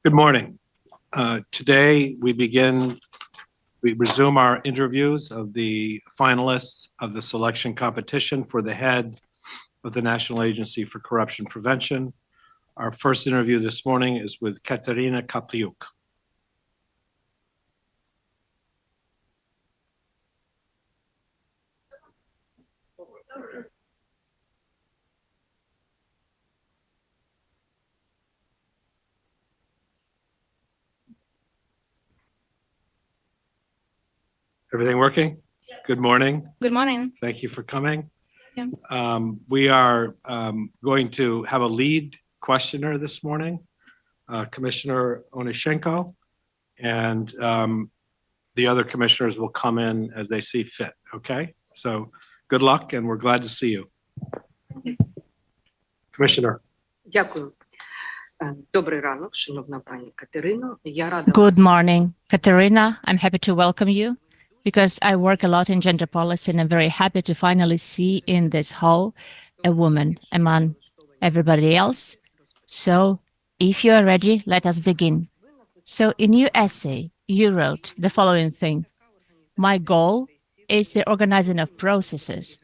Good morning. Today we resume our interviews of the finalists of the selection competition for the head of the National Agency for Corruption Prevention. Our first interview this morning is with Katerina Kapliuk. Everything working? Yeah. Good morning. Good morning. Thank you for coming. Yeah. We are going to have a lead questioner this morning, Commissioner Onishenko, and the other commissioners will come in as they see fit, okay? So good luck, and we're glad to see you. Commissioner. Дякую. Добрий ранок, шановна пані Катерино. Я рада. Good morning, Katerina. I'm happy to welcome you because I work a lot in gender policy and I'm very happy to finally see in this hall a woman among everybody else. So if you are ready, let us begin. So in your essay, you wrote the following thing. My goal is the organizing of processes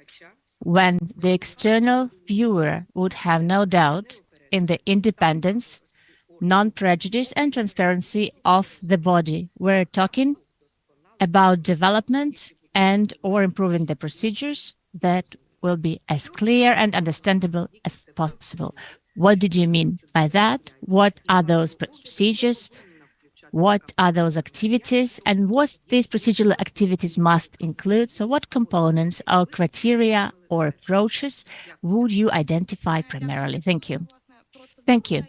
when the external viewer would have no doubt in the independence, non-prejudice and transparency of the body. We're talking about development and or improving the procedures that will be as clear and understandable as possible. What did you mean by that? What are those procedures? What are those activities? And what these procedural activities must include? So what components or criteria or approaches would you identify primarily? Thank you. Thank you.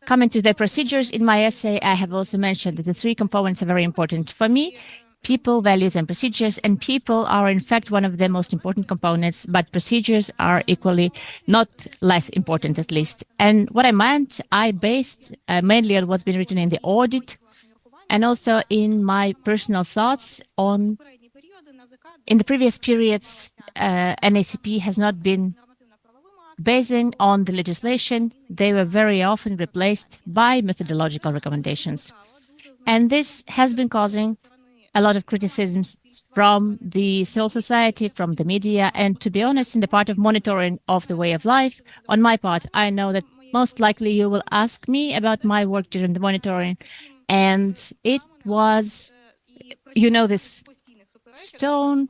Coming to the procedures, in my essay, I have also mentioned that the three components are very important for me: people, values, and procedures. And people are, in fact, one of the most important components, but procedures are equally not less important, at least. And what I meant, I based mainly on what's been written in the audit and also in my personal thoughts on, in the previous periods, NACP has not been basing on the legislation. They were very often replaced by methodological recommendations. And this has been causing a lot of criticisms from the civil society, from the media, and to be honest, in the part of monitoring of the way of life, on my part, I know that most likely you will ask me about my work during the monitoring. And it was, you know, this stone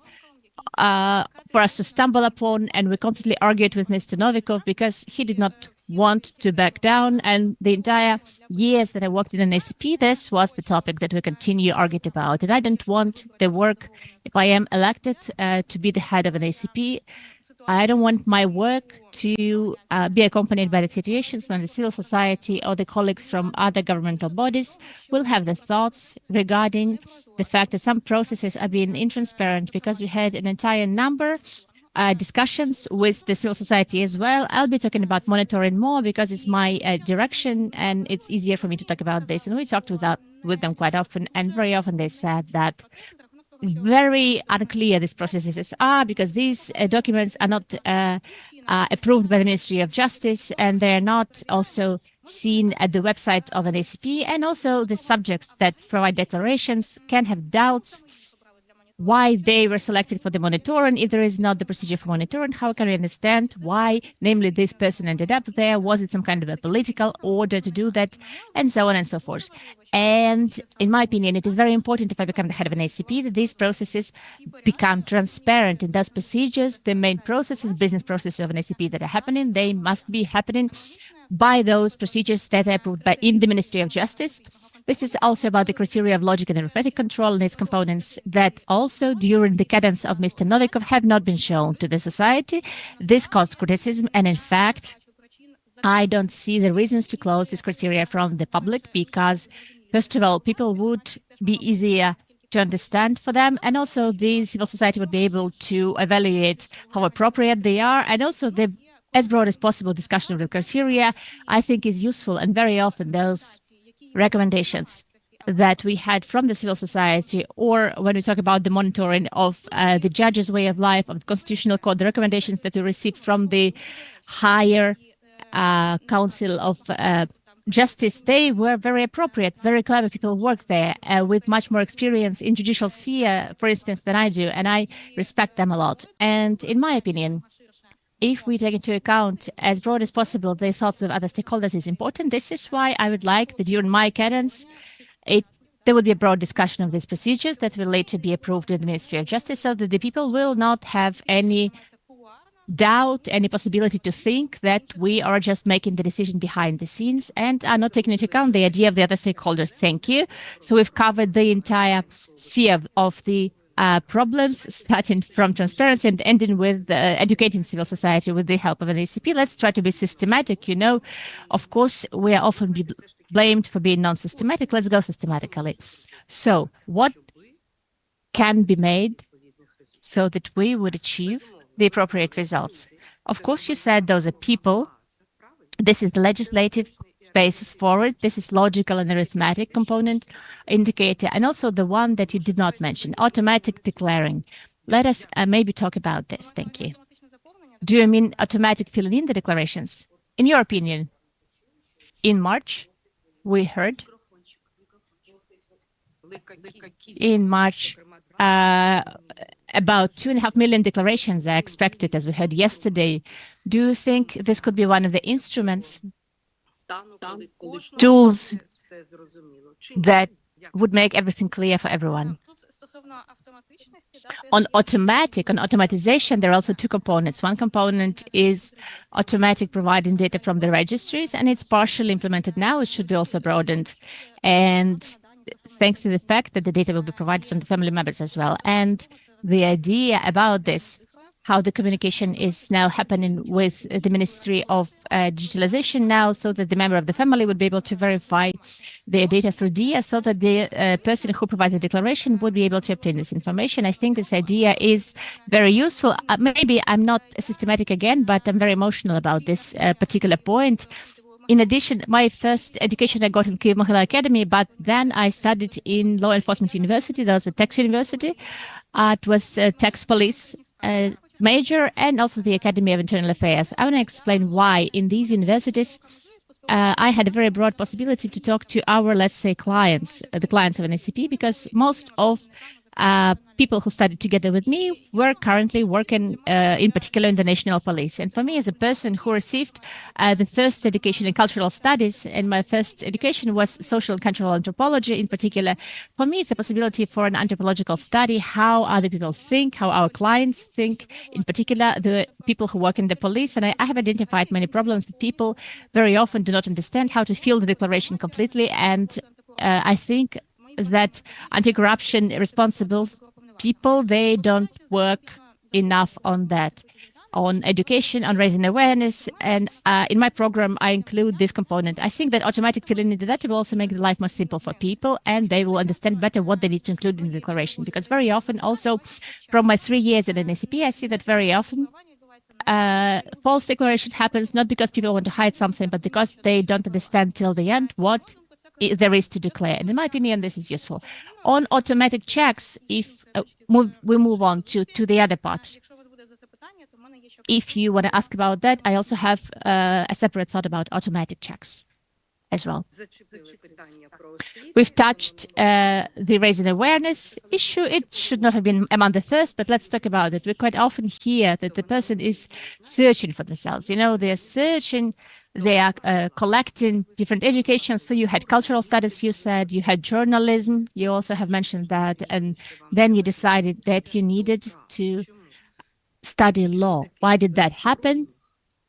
for us to stumble upon, and we constantly argued with Mr. Novikov because he did not want to back down. And the entire years that I worked in an ACP, this was the topic that we continue arguing about. And I don't want the work, if I am elected to be the head of an ACP, I don't want my work to be accompanied by the situations when the civil society or the colleagues from other governmental bodies will have the thoughts regarding the fact that some processes are being intransparent, because we had an entire number discussions with the civil society as well. I'll be talking about monitoring more because it's my direction and it's easier for me to talk about this. And we talked with them quite often, and very often they said that very unclear these processes are because these documents are not approved by the Ministry of Justice, and they're not also seen at the website of an ACP. And also the subjects that provide declarations can have doubts why they were selected for the monitoring. If there is not the procedure for monitoring, how can we understand why, namely, this person ended up there? Was it some kind of a political order to do that? And so on and so forth. And in my opinion, it is very important, if I become the head of an ACP, that these processes become transparent. And those procedures, the main processes, business processes of an ACP that are happening, they must be happening by those procedures that are approved by in the Ministry of Justice. This is also about the criteria of logic and arithmetic control and its components that also during the cadence of Mr. Novikov have not been shown to the society. This caused criticism, and in fact, I don't see the reasons to close this criteria from the public because, first of all, people would be easier to understand for them, and also the civil society would be able to evaluate how appropriate they are, and also the as broad as possible discussion of the criteria, I think, is useful. And very often those recommendations that we had from the civil society, or when we talk about the monitoring of the judge's way of life, of the Constitutional Code, the recommendations that we received from the higher Council of justice, they were very appropriate, very clever people worked there with much more experience in judicial sphere, for instance, than I do, and I respect them a lot. And in my opinion, if we take into account as broad as possible the thoughts of other stakeholders is important. This is why I would like that during my cadence, there would be a broad discussion of these procedures that will later be approved in the Ministry of Justice, so that the people will not have any doubt, any possibility to think that we are just making the decision behind the scenes and are not taking into account the idea of the other stakeholders. Thank you. So we've covered the entire sphere of the problems, starting from transparency and ending with educating civil society with the help of an ACP. Let's try to be systematic. You know, of course, we are often blamed for being non-systematic. Let's go systematically. So what can be made so that we would achieve the appropriate results? Of course, you said those are people. This is the legislative basis for it. This is logical and arithmetic component indicator, and also the one that you did not mention, automatic declaring. Let us maybe talk about this. Thank you. Do you mean automatic filling in the declarations? In your opinion, in March, we heard in March about 2.5 million declarations are expected, as we heard yesterday. Do you think this could be one of the instruments, tools that would make everything clear for everyone? On automatization, there are also two components. One component is automatic providing data from the registries, and it's partially implemented now. It should be also broadened. And thanks to the fact that the data will be provided from the family members as well. And the idea about this, how the communication is now happening with the Ministry of Digitalization now, so that the member of the family would be able to verify their data through DIA, so that the person who provided the declaration would be able to obtain this information. I think this idea is very useful. Maybe I'm not systematic again, but I'm very emotional about this particular point. In addition, my first education I got in Kyiv Mohyla Academy, but then I studied in Law Enforcement University. That was a tax university. It was tax police major, and also the Academy of Internal Affairs. I want to explain why in these universities I had a very broad possibility to talk to our, let's say, clients, the clients of an ACP, because most of people who studied together with me were currently working in particular in the National Police. And for me, as a person who received the first education in cultural studies, and my first education was social and cultural anthropology in particular, for me, it's a possibility for an anthropological study, how other people think, how our clients think, in particular, the people who work in the police. And I have identified many problems that people very often do not understand how to fill the declaration completely. And I think that anti-corruption responsible people, they don't work enough on that, on education, on raising awareness. And in my program, I include this component. I think that automatic filling in the data will also make life more simple for people, and they will understand better what they need to include in the declaration. Because very often, also from my 3 years at an ACP, I see that very often false declaration happens not because people want to hide something, but because they don't understand till the end what there is to declare. And in my opinion, this is useful. On automatic checks, if we move on to the other part, if you want to ask about that, I also have a separate thought about automatic checks as well. We've touched the raising awareness issue. It should not have been among the first, but let's talk about it. We quite often hear that the person is searching for themselves. You know, they're searching, they are collecting different educations. So you had cultural studies, you said, you had journalism, you also have mentioned that, and then you decided that you needed to study law. Why did that happen?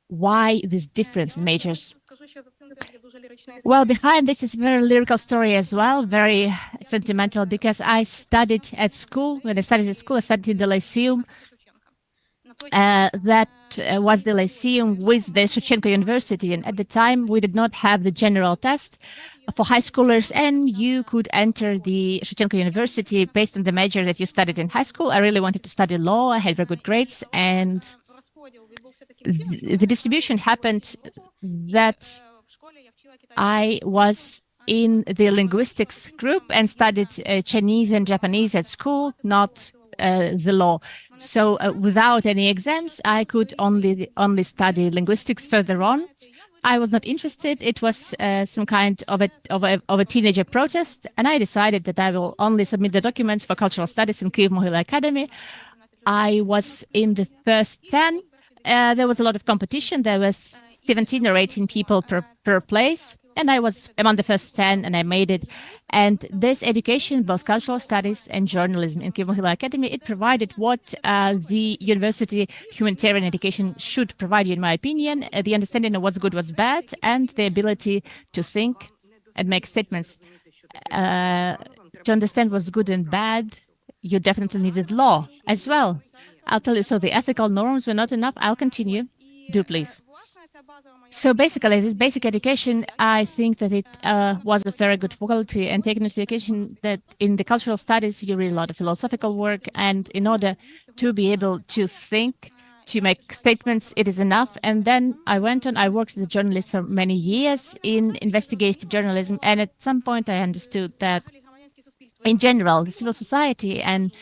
Why this difference in majors? Well, behind this is a very lyrical story as well, very sentimental, because I studied at school. When I studied at school, I studied in the Lyceum. That was the Lyceum with the Shevchenko University. And at the time, we did not have the general test for high schoolers, and you could enter the Shevchenko University based on the major that you studied in high school. I really wanted to study law. I had very good grades, and the distribution happened that I was in the linguistics group and studied Chinese and Japanese at school, not the law. So without any exams, I could only study linguistics further on. I was not interested. It was some kind of a teenager protest, and I decided that I will only submit the documents for cultural studies in Kyiv-Mohyla Academy. I was in the first 10. There was a lot of competition. There was 17 or 18 people per place, and I was among the first 10, and I made it. And this education, both cultural studies and journalism in Kyiv-Mohyla Academy, it provided what the university humanitarian education should provide you, in my opinion, the understanding of what's good, what's bad, and the ability to think and make statements. To understand what's good and bad, you definitely needed law as well. I'll tell you, so the ethical norms were not enough. I'll continue. Do please. So basically, this basic education, I think that it was of very good quality, and taking into education that in the cultural studies, you read a lot of philosophical work, and in order to be able to think, to make statements, it is enough. And then I went on, I worked as a journalist for many years in investigative journalism, and at some point I understood that in general, the civil society and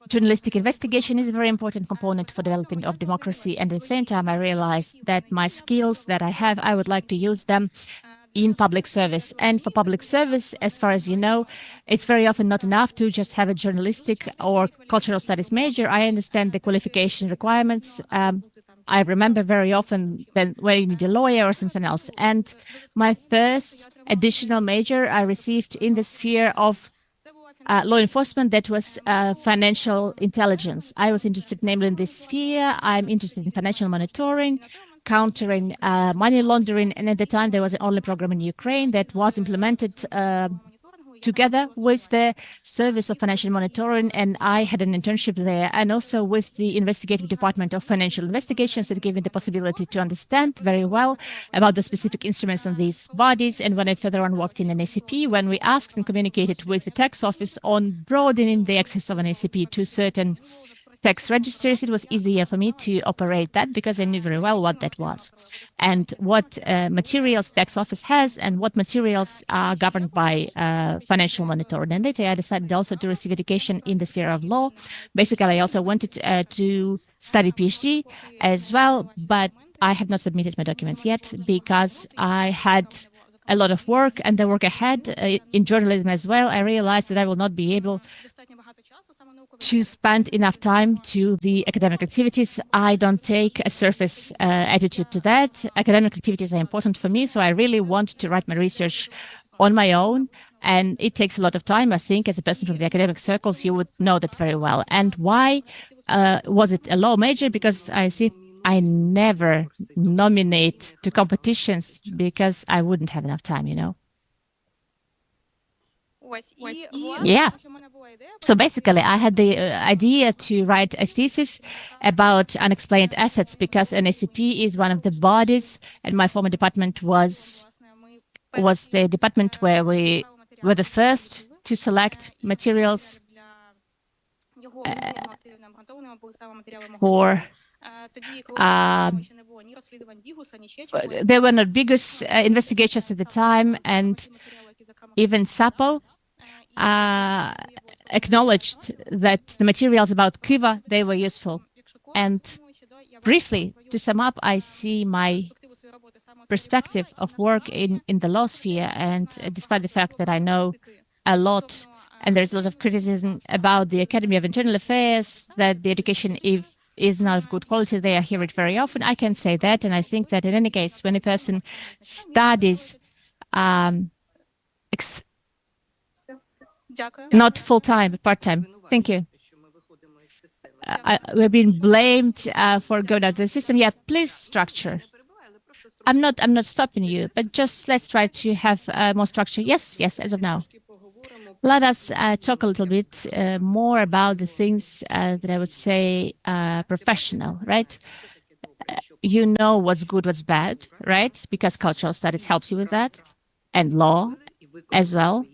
journalistic investigation is a very important component for development of democracy. And at the same time, I realized that my skills that I have, I would like to use them in public service. And for public service, as far as you know, it's very often not enough to just have a journalistic or cultural studies major. I understand the qualification requirements. I remember very often that when you need a lawyer or something else. And my first additional major I received in the sphere of law enforcement, that was financial intelligence. I was interested namely in this sphere. I'm interested in financial monitoring, countering money laundering. And at the time, there was an only program in Ukraine that was implemented together with the Service of Financial Monitoring, and I had an internship there, and also with the Investigative Department of Financial Investigations that gave me the possibility to understand very well about the specific instruments of these bodies. And when I further on worked in an ACP, when we asked and communicated with the tax office on broadening the access of an ACP to certain tax registers, it was easier for me to operate that because I knew very well what that was and what materials the tax office has and what materials are governed by financial monitoring. And later I decided also to receive education in the sphere of law. Basically, I also wanted to study PhD as well, but I have not submitted my documents yet because I had a lot of work and the work ahead in journalism as well. I realized that I will not be able to spend enough time to the academic activities. I don't take a surface attitude to that. Academic activities are important for me, so I really want to write my research on my own, and it takes a lot of time. I think as a person from the academic circles, you would know that very well. And why was it a law major? Because I think I never nominate to competitions because I wouldn't have enough time, you know. Yeah. So basically, I had the idea to write a thesis about unexplained assets because an ACP is one of the bodies, and my former department was the department where we were the first to select materials for. There were not biggest investigations at the time, and even SAPO acknowledged that the materials about Kiva, they were useful. And briefly, to sum up, I see my perspective of work in the law sphere, and despite the fact that I know a lot, and there's a lot of criticism about the Academy of Internal Affairs, that the education is not of good quality, they I hear it very often, I can say that, and I think that in any case, when a person studies not full-time, but part-time. Thank you. We've been blamed for going out of the system. Yeah, please structure. I'm not stopping you, but just let's try to have more structure. Yes, as of now. Let us talk a little bit more about the things that I would say professional, right? You know what's good, what's bad, right? Because cultural studies helps you with that, and law as well.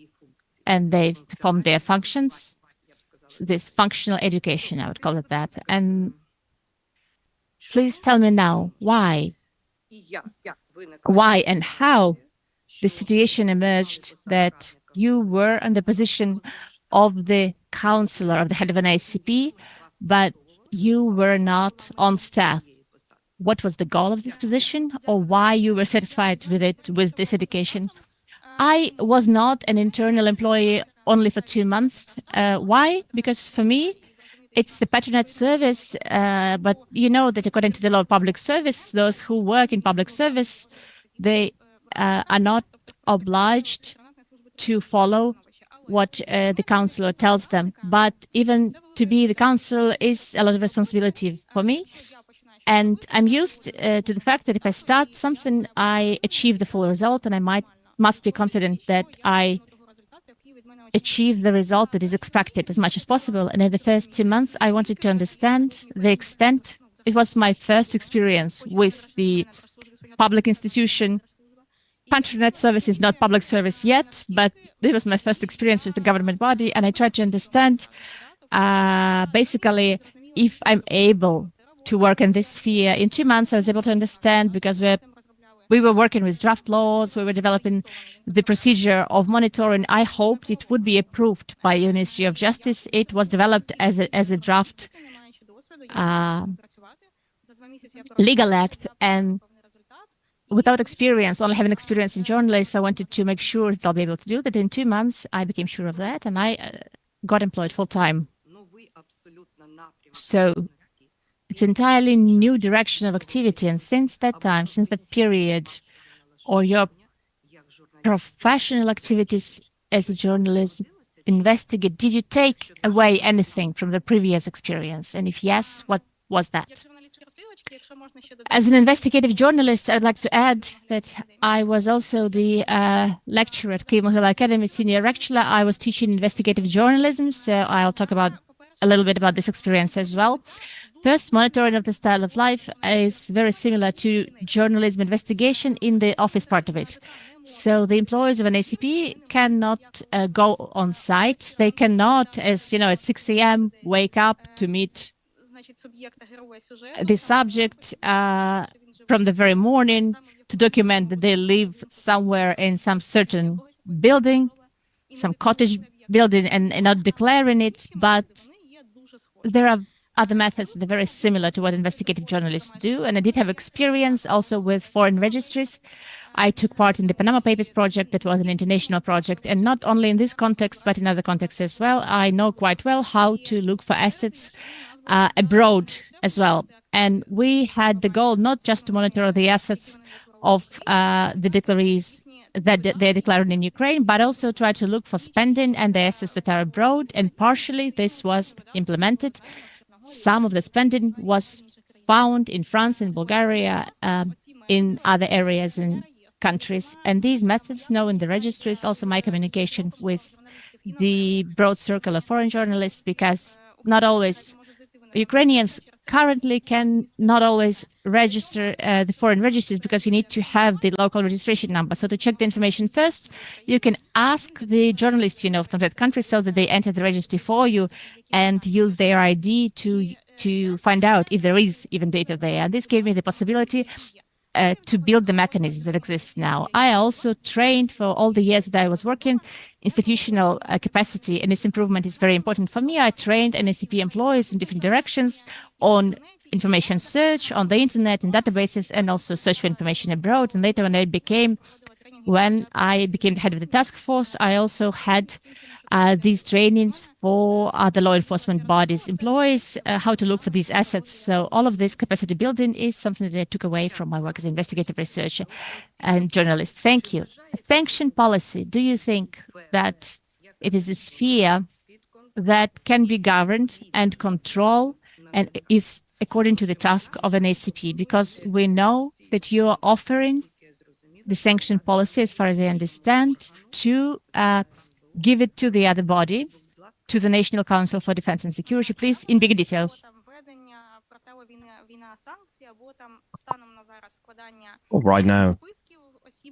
And they perform their functions, this functional education, I would call it that. And please tell me now why and how the situation emerged that you were in the position of the counselor, of the head of an ACP, but you were not on staff. what was the goal of this position or why you were satisfied with it, with this education. I was not an internal employee only for 2 months. Why? Because for me, it's the patronage service, but you know that according to the law of public service, those who work in public service, they are not obliged to follow what the counselor tells them. But even to be the counselor is a lot of responsibility for me. And I'm used to the fact that if I start something, I achieve the full result, and I must be confident that I achieve the result that is expected as much as possible. And in the first 2 months, I wanted to understand the extent. It was my first experience with the public institution. Patronage service is not public service yet, but it was my first experience with the government body. And I tried to understand, basically, if I'm able to work in this sphere. In 2 months, I was able to understand because we were working with draft laws, we were developing the procedure of monitoring. I hoped it would be approved by the Ministry of Justice. It was developed as a draft legal act, and without experience, only having experience in journalists, I wanted to make sure that I'll be able to do that. In 2 months, I became sure of that, and I got employed full-time. So it's entirely new direction of activity. And since that time, since that period, or your professional activities as a journalist investigator, did you take away anything from the previous experience? And if yes, what was that? As an investigative journalist, I'd like to add that I was also the lecturer at Kavenov Academy, senior lecturer. I was teaching investigative journalism, so I'll talk about a little bit about this experience as well. First, monitoring of the style of life is very similar to journalism investigation in the office part of it. So the employees of an ACP cannot go on site. They cannot, as you know, at 6 a.m. wake up to meet the subject from the very morning to document that they live somewhere in some certain building, some cottage building, and not declaring it. But there are other methods that are very similar to what investigative journalists do. And I did have experience also with foreign registries. I took part in the Panama Papers project. That was an international project. And not only in this context, but in other contexts as well. I know quite well how to look for assets abroad as well. And we had the goal not just to monitor the assets of the declarees that they're declaring in Ukraine, but also try to look for spending and the assets that are abroad. And partially this was implemented. Some of the spending was found in France and Bulgaria, in other areas and countries. And these methods know in the registries, also my communication with the broad circle of foreign journalists, because not always Ukrainians currently can not always register the foreign registries because you need to have the local registration number. So to check the information first, you can ask the journalists, you know, from that country so that they enter the registry for you and use their ID to find out if there is even data there. And this gave me the possibility to build the mechanisms that exist now. I also trained for all the years that I was working institutional capacity, and its improvement is very important for me. I trained NACP employees in different directions on information search on the internet and databases, and also search for information abroad. And later when I became the head of the task force, I also had these trainings for the law enforcement bodies, employees, how to look for these assets. So all of this capacity building is something that I took away from my work as an investigative researcher and journalist. Thank you. Sanction policy, do you think that it is a sphere that can be governed and controlled and is according to the task of an ACP? Because we know that you are offering the sanction policy, as far as I understand, to give it to the other body, to the National Council for Defense and Security. Please, in big detail. Well, right now,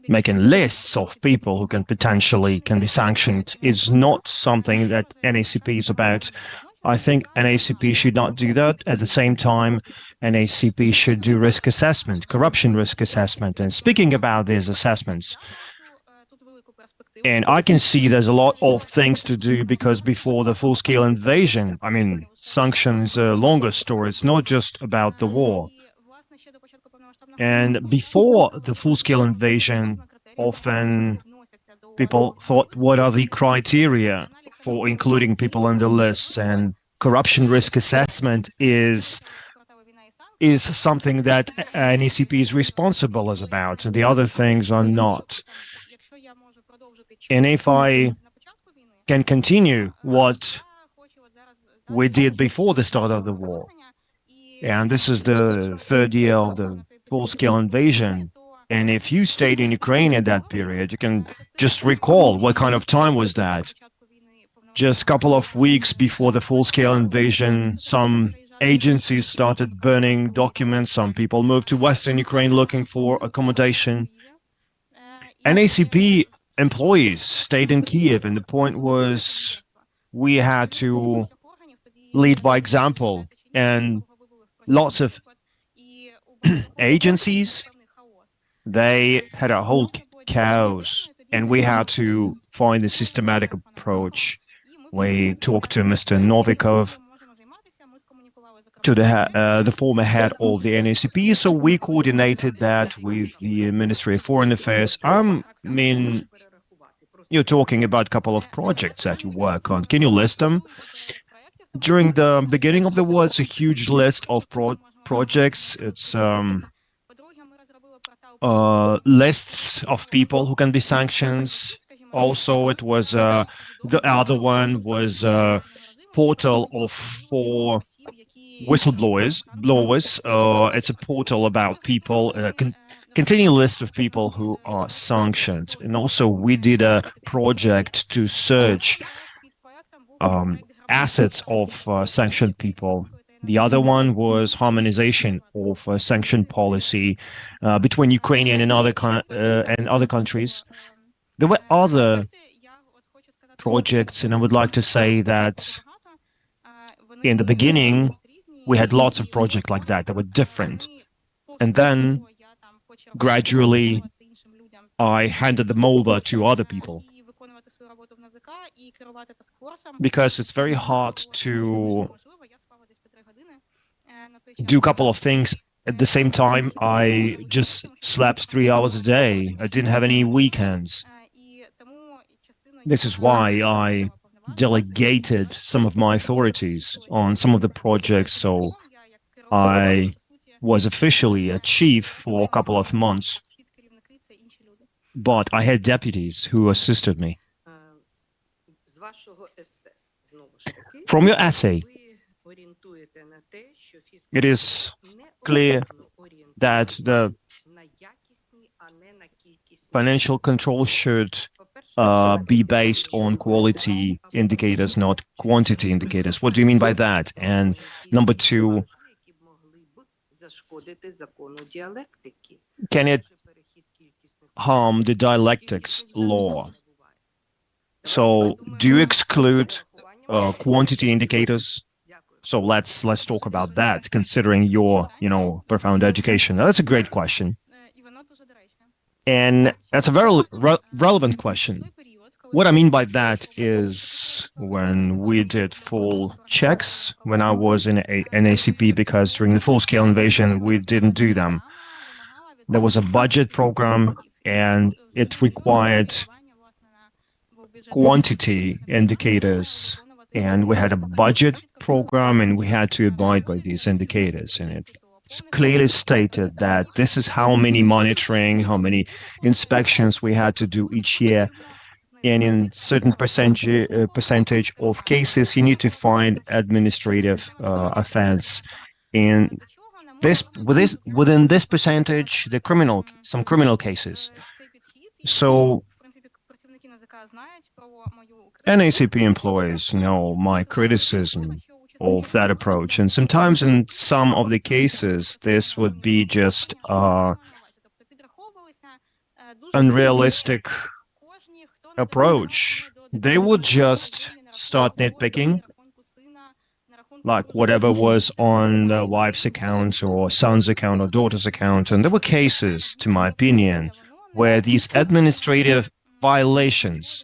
making lists of people who can be sanctioned is not something that NACP is about. I think NACP should not do that. At the same time, NACP should do risk assessment, corruption risk assessment. And speaking about these assessments, and I can see there's a lot of things to do, because before the full-scale invasion, I mean, sanctions is a longer story. It's not just about the war. And before the full-scale invasion, often people thought, what are the criteria for including people on the list? And corruption risk assessment is something that an ECP is responsible as about, and the other things are not. And if I can continue what we did before the start of the war, and this is the third year of the full-scale invasion, and if you stayed in Ukraine at that period, you can just recall what kind of time was that. Just a couple of weeks before the full-scale invasion, some agencies started burning documents. Some people moved to Western Ukraine looking for accommodation. And ACP employees stayed in Kiev, and the point was we had to lead by example. And lots of agencies, they had a whole chaos, and we had to find a systematic approach. We talked to Mr. Novikov, to the former head of the NACP, so we coordinated that with the Ministry of Foreign Affairs. I mean, you're talking about a couple of projects that you work on. Can you list them? During the beginning of the war, it's a huge list of projects. It's lists of people who can be sanctioned. Also, it was the other one was a portal for whistleblowers. It's a portal about people, containing a list of people who are sanctioned. And also, we did a project to search assets of sanctioned people. The other one was harmonization of sanction policy between Ukrainian and other countries. There were other projects, and I would like to say that in the beginning, we had lots of projects like that were different. And then gradually, I handed them over to other people, because it's very hard to do a couple of things at the same time. I just slept 3 hours a day. I didn't have any weekends. This is why I delegated some of my authorities on some of the projects, so I was officially a chief for a couple of months, but I had deputies who assisted me. From your essay, it is clear that the financial control should be based on quality indicators, not quantity indicators. What do you mean by that? And number two, can it harm the dialectics law? So do you exclude quantity indicators? So let's talk about that, considering your profound education. Now, that's a great question, and that's a very relevant question. What I mean by that is, when we did full checks when I was in an ACP, because during the full-scale invasion we didn't do them. There was a budget program, and it required quantity indicators, and we had a budget program, and we had to abide by these indicators, and it's clearly stated that this is how many monitoring, how many inspections we had to do each year, and in certain percentage of cases you need to find administrative offense, and within this percentage, some criminal cases. So NACP employees know my criticism of that approach, and sometimes in some of the cases this would be just unrealistic approach. They would just start nitpicking, like whatever was on the wife's account or son's account or daughter's account. And there were cases, to my opinion, where these administrative violations,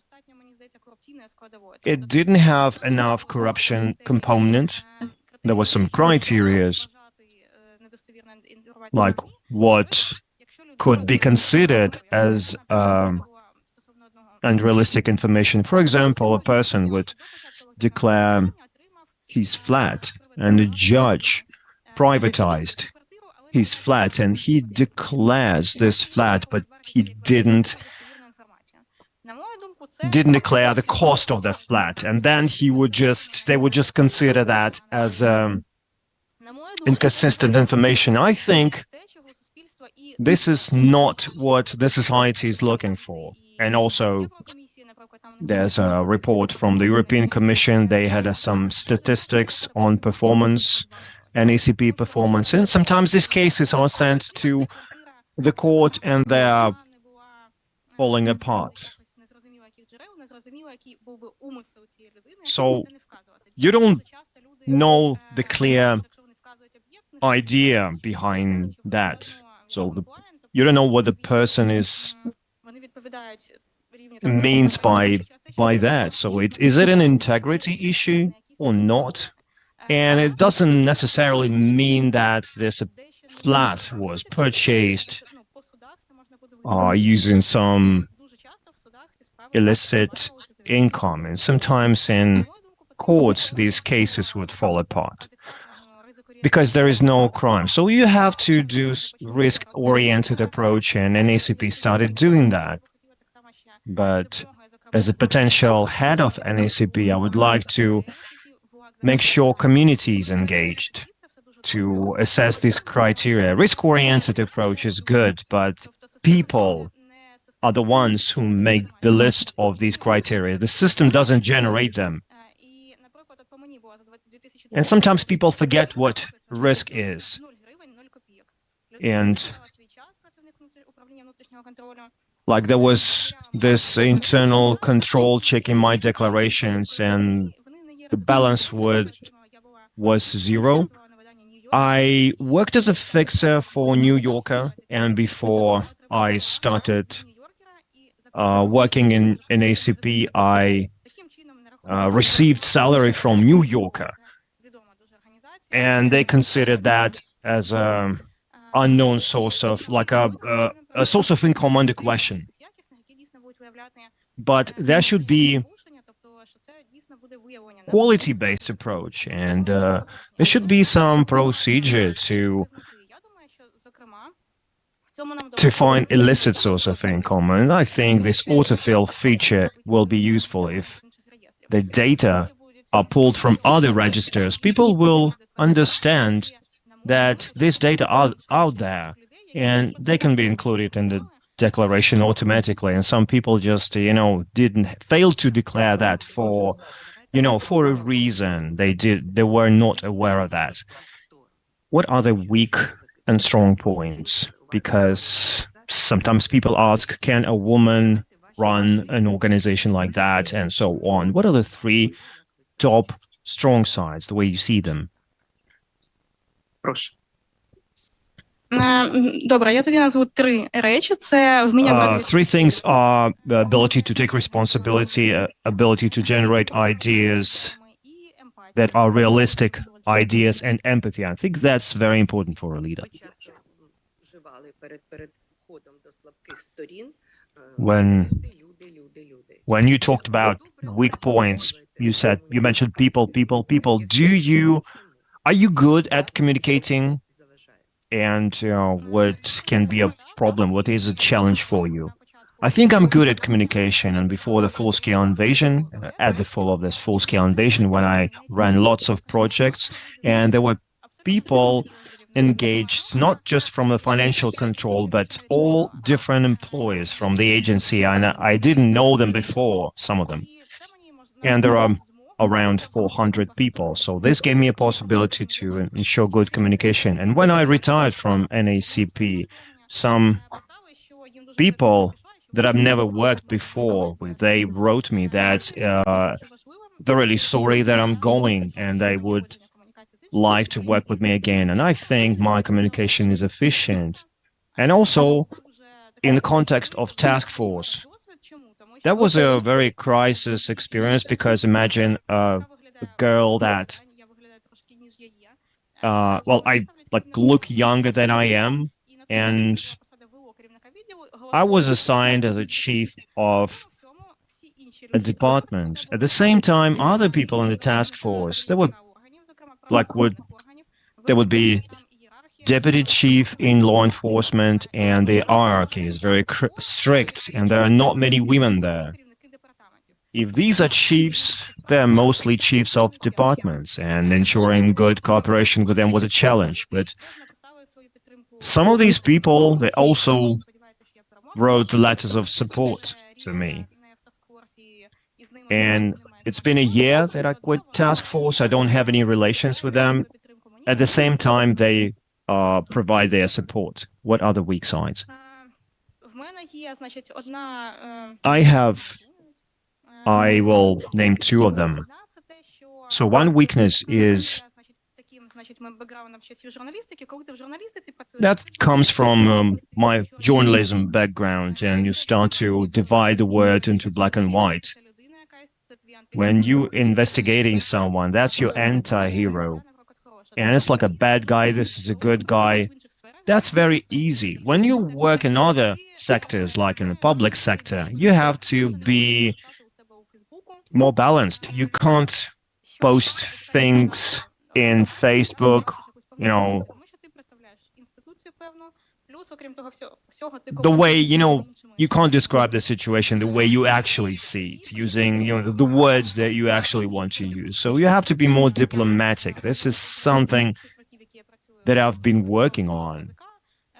it didn't have enough corruption component. There were some criteria, like what could be considered as unrealistic information. For example, a person would declare his flat and the judge privatized his flat and he declares this flat, but he didn't declare the cost of the flat, and then they would just consider that as inconsistent information. I think this is not what the society is looking for. And also, there's a report from the European Commission. They had some statistics on performance, NACP performance, and sometimes these cases are sent to the court and they are falling apart. So you don't know the clear idea behind that. So you don't know what the person means by that. So is it an integrity issue or not? And it doesn't necessarily mean that this flat was purchased using some illicit income, and sometimes in courts these cases would fall apart because there is no crime. So you have to do risk-oriented approach, and NACP started doing that. But as a potential head of NACP, I would like to make sure community is engaged to assess these criteria. Risk-oriented approach is good, but people are the ones who make the list of these criteria. The system doesn't generate them. And sometimes people forget what risk is. And like there was this internal control checking my declarations and the balance was zero. I worked as a fixer for New Yorker, and before I started working in ACP, I received salary from New Yorker, and they considered that as a unknown source of, like a source of income under question. But there should be quality-based approach, and there should be some procedure to find illicit source of income. And I think this autofill feature will be useful if the data are pulled from other registers. People will understand that this data are out there and they can be included in the declaration automatically. And some people just, failed to declare that for a reason. They were not aware of that. What are the weak and strong points? Because sometimes people ask, can a woman run an organization like that, and so on? What are the three top strong sides, the way you see them? Прошу. Добре, я тоді назву три речі. Це вміння брати... Three things are the ability to take responsibility, ability to generate ideas that are realistic ideas, and empathy. I think that's very important for a leader. When you talked about weak points, you mentioned people. Are you good at communicating? And what can be a problem? What is a challenge for you? I think I'm good at communication, and before the full-scale invasion, at the fall of this full-scale invasion, when I ran lots of projects, and there were people engaged, not just from the financial control, but all different employees from the agency, and I didn't know them before, some of them. And there are around 400 people. So this gave me a possibility to ensure good communication. And when I retired from NACP, some people that I've never worked before with, they wrote me that they're really sorry that I'm going and they would like to work with me again. And I think my communication is efficient. And also in the context of task force, that was a very crisis experience, because imagine a girl that, I look younger than I am, and I was assigned as a chief of a department. At the same time, other people in the task force, there would be deputy chief in law enforcement, and the hierarchy is very strict, and there are not many women there. If these are chiefs, they're mostly chiefs of departments, and ensuring good cooperation with them was a challenge. But some of these people, they also wrote letters of support to me. And it's been a year that I quit task force. I don't have any relations with them. At the same time, they provide their support. What are the weak sides? I will name two of them. So one weakness is that comes from my journalism background, and you start to divide the word into black and white. When you're investigating someone, that's your anti-hero. And it's like a bad guy, this is a good guy. That's very easy. When you work in other sectors, like in the public sector, you have to be more balanced. You can't post things in Facebook, the way, you can't describe the situation the way you actually see it, using, the words that you actually want to use. So you have to be more diplomatic. This is something that I've been working on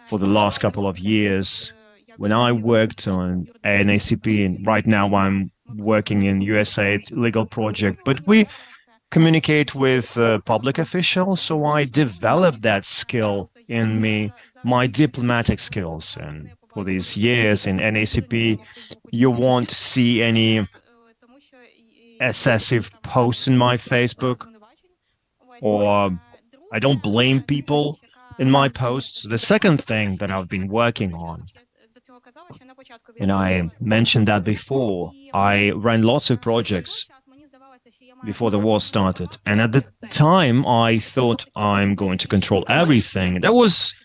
for the last couple of years. When I worked on an ACP, and right now I'm working in USA legal project, but we communicate with public officials, so I developed that skill in me, my diplomatic skills. And for these years in NACP, you won't see any excessive posts in my Facebook, or I don't blame people in my posts. The second thing that I've been working on, and I mentioned that before, I ran lots of projects before the war started. And at the time, I thought I'm going to control everything. There was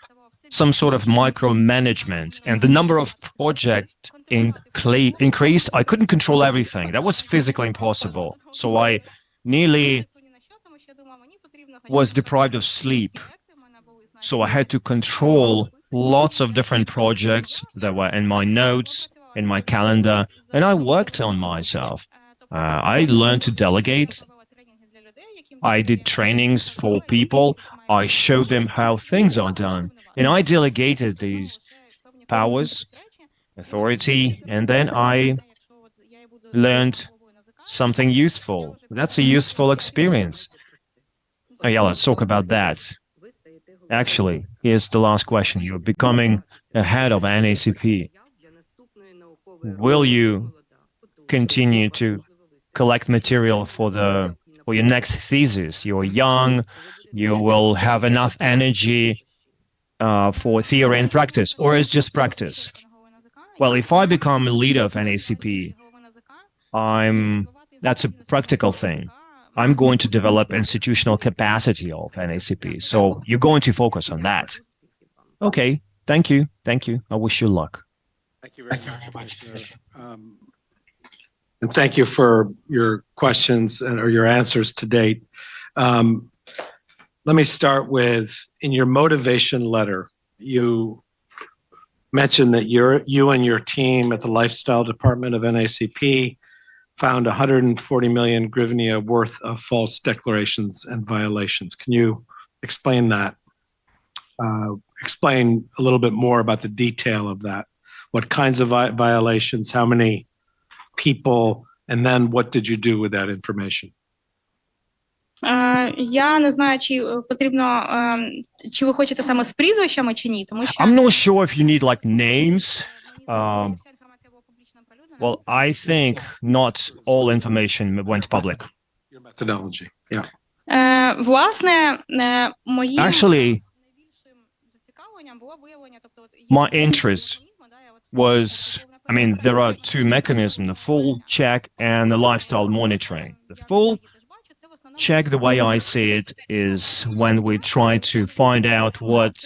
some sort of micromanagement, and the number of projects increased. I couldn't control everything. That was physically impossible. So I nearly was deprived of sleep. So I had to control lots of different projects that were in my notes, in my calendar, and I worked on myself. I learned to delegate. I did trainings for people. I showed them how things are done. And I delegated these powers, authority, and then I learned something useful. That's a useful experience. Oh yeah, let's talk about that. Actually, here's the last question. You're becoming a head of NACP. Will you continue to collect material for your next thesis? You're young, you will have enough energy for theory and practice, or is just practice? Well, if I become a leader of NACP, that's a practical thing. I'm going to develop institutional capacity of NACP. So you're going to focus on that. Okay, thank you. I wish you luck. Thank you very much, Commissioner. And thank you for your questions or your answers to date. Let me start with, in your motivation letter, you mentioned that you and your team at the Lifestyle Department of NACP found 140 million hryvnia worth of false declarations and violations. Can you explain that? Explain a little bit more about the detail of that. What kinds of violations, how many people, and then what did you do with that information? Я не знаю, чи потрібно, чи ви хочете саме з прізвищами, чи ні, тому що... I'm not sure if you need like names. Well, I think not all information went public. Your methodology, yeah. Власне, моїм Actually, зацікавленням було виявлення, тобто... my interest was, there are two mechanisms, the full check and the lifestyle monitoring. The full check, the way I see it, is when we try to find out what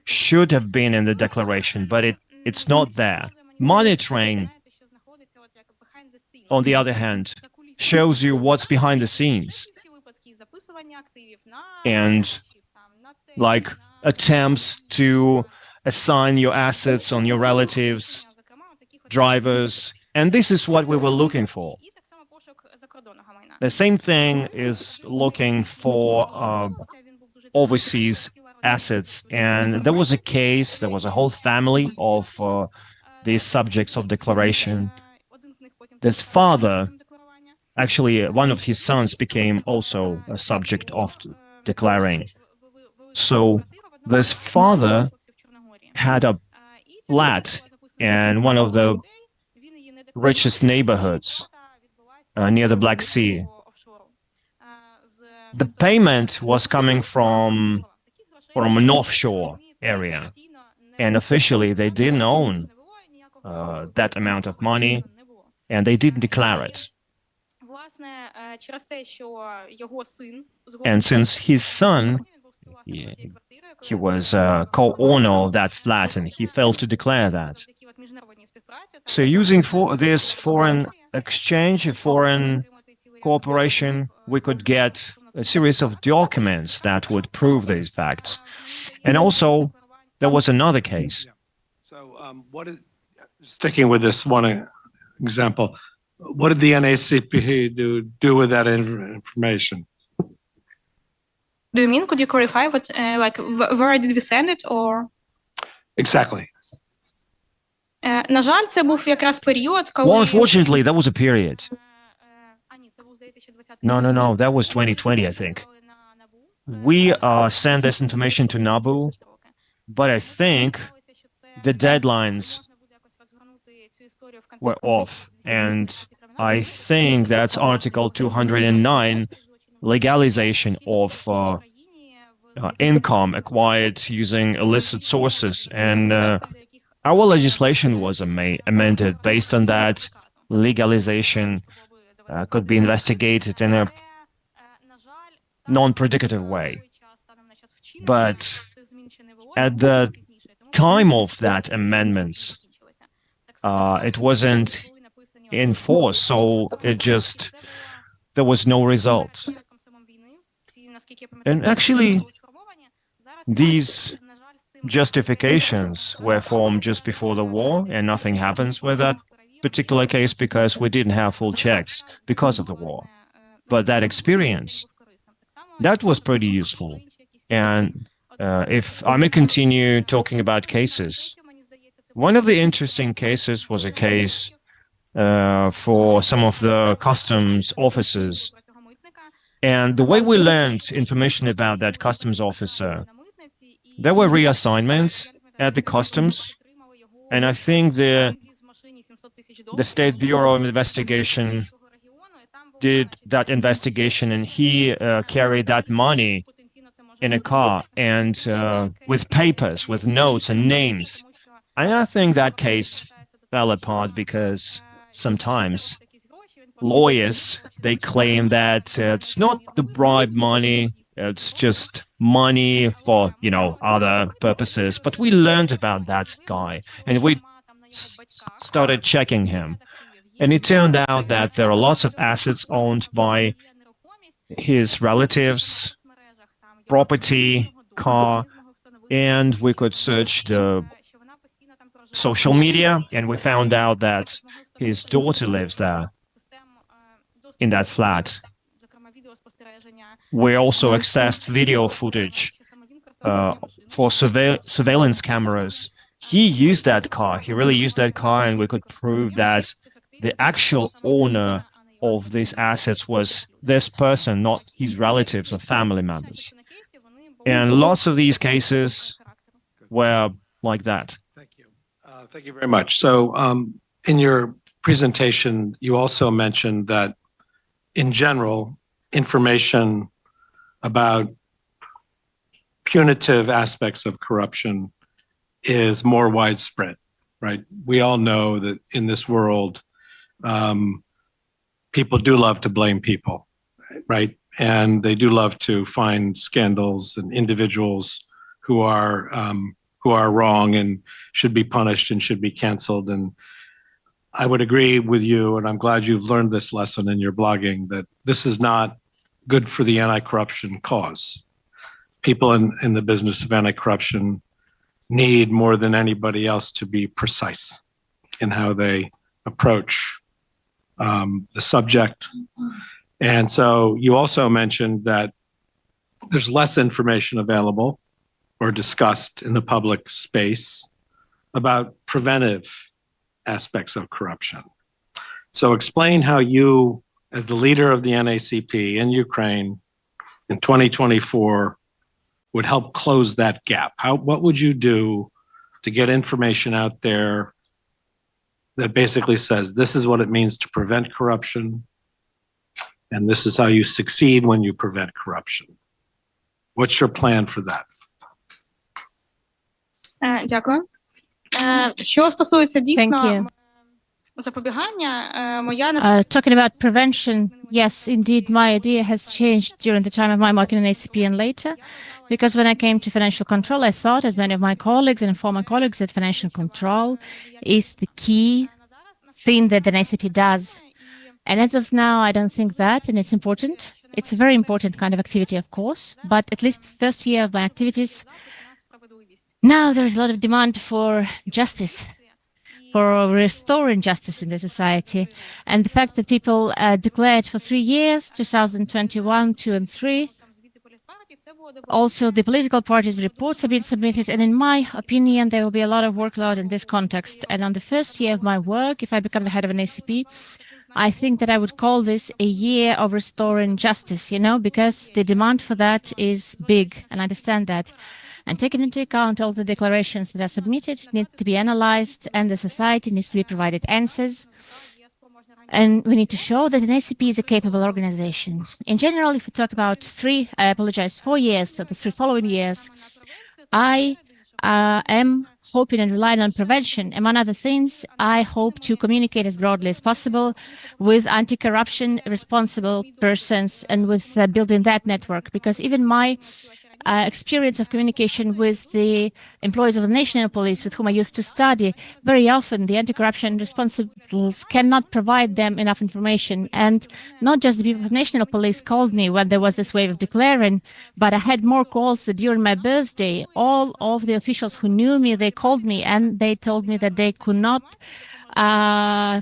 should have been in the declaration, but it's not there. Monitoring, on the other hand, shows you what's behind the scenes and like attempts to assign your assets on your relatives, drivers, and this is what we were looking for. The same thing is looking for overseas assets, and there was a case, there was a whole family of these subjects of declaration. This father, actually one of his sons became also a subject of declaring. So this father had a flat in one of the richest neighborhoods near the Black Sea. The payment was coming from an offshore area, and officially they didn't own that amount of money, and they didn't declare it. And since his son, he was a co-owner of that flat, and he failed to declare that. So using this foreign exchange, foreign cooperation, we could get a series of documents that would prove these facts. And also, there was another case. So sticking with this one example, what did the NACP do with that information? Do you mean, could you clarify what, like, where did we send it, or? Exactly. На жаль, це був якраз період, коли... Well, unfortunately, that was a period. No, that was 2020, I think. We sent this information to NABU, but I think the deadlines were off, and I think that's Article 209, legalization of income acquired using illicit sources, and our legislation was amended based on that. Legalization could be investigated in a non-predicative way. But at the time of that amendments, it wasn't in force, so there was no result. And actually, these justifications were formed just before the war, and nothing happens with that particular case because we didn't have full checks because of the war. But that experience, that was pretty useful. And if I may continue talking about cases, one of the interesting cases was a case for some of the customs officers. And the way we learned information about that customs officer, there were reassignments at the customs, and I think the State Bureau of Investigation did that investigation, and he carried that money in a car and with papers, with notes and names. And I think that case fell apart because sometimes lawyers, they claim that it's not the bribe money, it's just money for, other purposes. But we learned about that guy, and we started checking him. And it turned out that there are lots of assets owned by his relatives, property, car, and we could search the social media, and we found out that his daughter lives there in that flat. We also accessed video footage for surveillance cameras. He used that car, he really used that car, and we could prove that the actual owner of these assets was this person, not his relatives or family members. And lots of these cases were like that. Thank you. Thank you very much. So in your presentation, you also mentioned that in general, information about punitive aspects of corruption is more widespread, right? We all know that in this world, people do love to blame people, right? And they do love to find scandals and individuals who are who are wrong and should be punished and should be canceled. And I would agree with you, and I'm glad you've learned this lesson in your blogging, that this is not good for the anti-corruption cause. People in the business of anti-corruption need more than anybody else to be precise in how they approach the subject. And so you also mentioned that there's less information available or discussed in the public space about preventive aspects of corruption. So explain how you, as the leader of the NACP in Ukraine in 2024, would help close that gap. What would you do to get information out there that basically says, this is what it means to prevent corruption, and this is how you succeed when you prevent corruption? What's your plan for that? Дякую. Що стосується Thank дійсно you. запобігання, моя Talking about prevention, yes, indeed, my idea has changed during the time of my work in ACP and later, because when I came to financial control, I thought, as many of my colleagues and former colleagues, that financial control is the key thing that an ACP does. And as of now, I don't think that, and it's important. It's a very important kind of activity, of course, but at least the first year of my activities, now there is a lot of demand for justice, for restoring justice in the society. And the fact that people declared for 3 years, 2021, 2 and 3, also the political parties' reports have been submitted. And in my opinion, there will be a lot of workload in this context. And on the first year of my work, if I become the head of an ACP, I think that I would call this a year of restoring justice, because the demand for that is big, and I understand that. And taking into account all the declarations that are submitted need to be analyzed, and the society needs to be provided answers. And we need to show that an ACP is a capable organization. In general, if we talk about 4 years, so the 3 following years, I am hoping and relying on prevention. Among other things, I hope to communicate as broadly as possible with anti-corruption responsible persons and with building that network, because even my experience of communication with the employees of the national police with whom I used to study, very often the anti-corruption responsibles cannot provide them enough information. And not just the people of national police called me when there was this wave of declaring, but I had more calls that during my birthday, all of the officials who knew me, they called me and they told me that they could not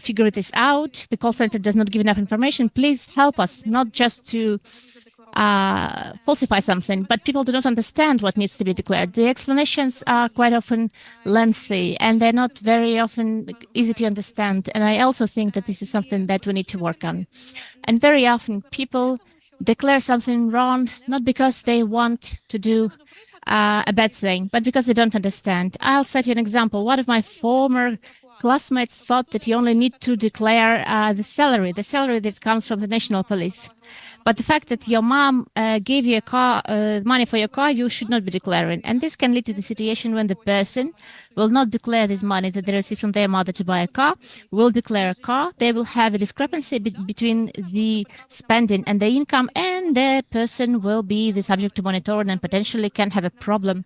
figure this out. The call center does not give enough information. Please help us, not just to falsify something, but people do not understand what needs to be declared. The explanations are quite often lengthy and they're not very often easy to understand. And I also think that this is something that we need to work on. And very often people declare something wrong, not because they want to do a bad thing, but because they don't understand. I'll set you an example. One of my former classmates thought that you only need to declare the salary that comes from the national police. But the fact that your mom gave you a car, money for your car, you should not be declaring. And this can lead to the situation when the person will not declare this money that they received from their mother to buy a car, will declare a car. They will have a discrepancy between the spending and the income, and the person will be the subject to monitoring and potentially can have a problem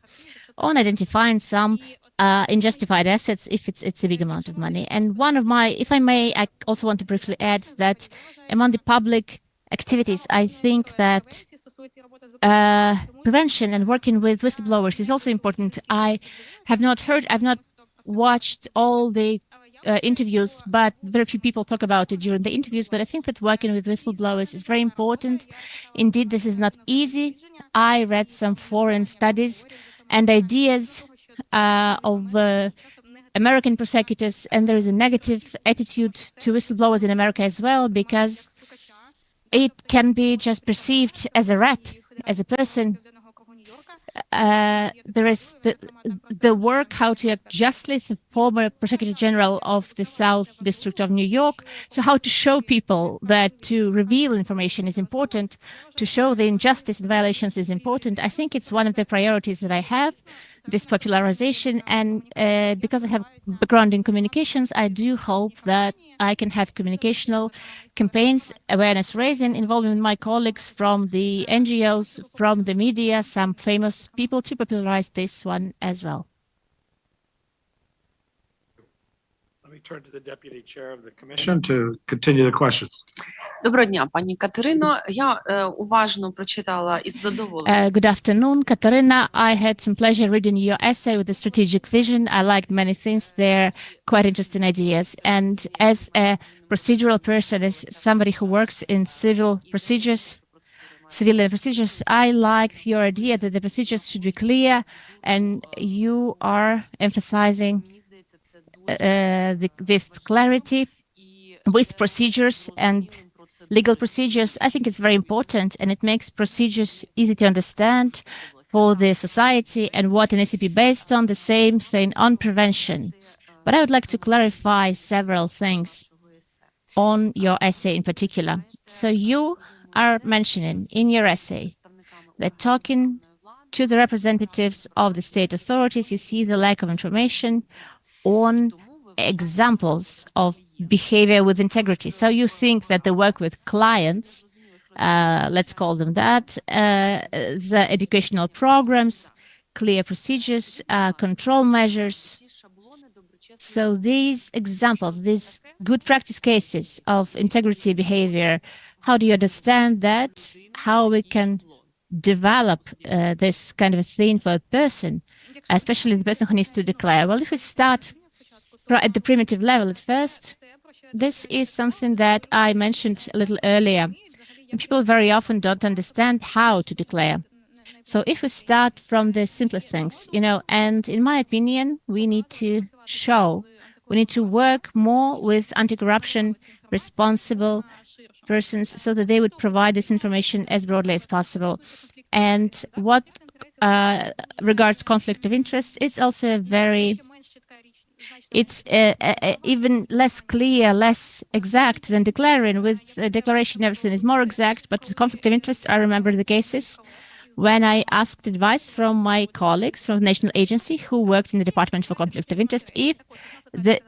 on identifying some unjustified assets if it's a big amount of money. And one of my, if I may, I also want to briefly add that among the public activities, I think that prevention and working with whistleblowers is also important. I've not watched all the interviews, but very few people talk about it during the interviews. But I think that working with whistleblowers is very important. Indeed, this is not easy. I read some foreign studies and ideas of American prosecutors, and there is a negative attitude to whistleblowers in America as well, because it can be just perceived as a rat, as a person. There is the work how to act justly, the former Prosecutor General of the South District of New York. So how to show people that to reveal information is important, to show the injustice and violations is important. I think it's one of the priorities that I have, this popularization. And because I have background in communications, I do hope that I can have communicational campaigns, awareness raising, involving my colleagues from the NGOs, from the media, some famous people to popularize this one as well. turn to the deputy chair of the commission to continue the questions. Доброго дня, пані Катерино. Я уважно прочитала із задоволенням. Good afternoon, Katerina. I had some pleasure reading your essay with the strategic vision. I liked many things there, quite interesting ideas. And as a procedural person, as somebody who works in civil procedures, I liked your idea that the procedures should be clear, and you are emphasizing this clarity with procedures and legal procedures. I think it's very important, and it makes procedures easy to understand for the society and what an ACP based on, the same thing on prevention. But I would like to clarify several things on your essay in particular. So you are mentioning in your essay that talking to the representatives of the state authorities, you see the lack of information on examples of behavior with integrity. So you think that the work with clients, let's call them that, the educational programs, clear procedures, control measures. So these examples, these good practice cases of integrity behavior, how do you understand that? How we can develop this kind of a thing for a person, especially the person who needs to declare? Well, if we start at the primitive level at first, this is something that I mentioned a little earlier. And people very often don't understand how to declare. So if we start from the simplest things, and in my opinion, we need to work more with anti-corruption responsible persons so that they would provide this information as broadly as possible. And what regards conflict of interest, it's also it's even less clear, less exact than declaring. With declaration, everything is more exact, but the conflict of interest, I remember the cases when I asked advice from my colleagues from the national agency who worked in the Department for Conflict of Interest if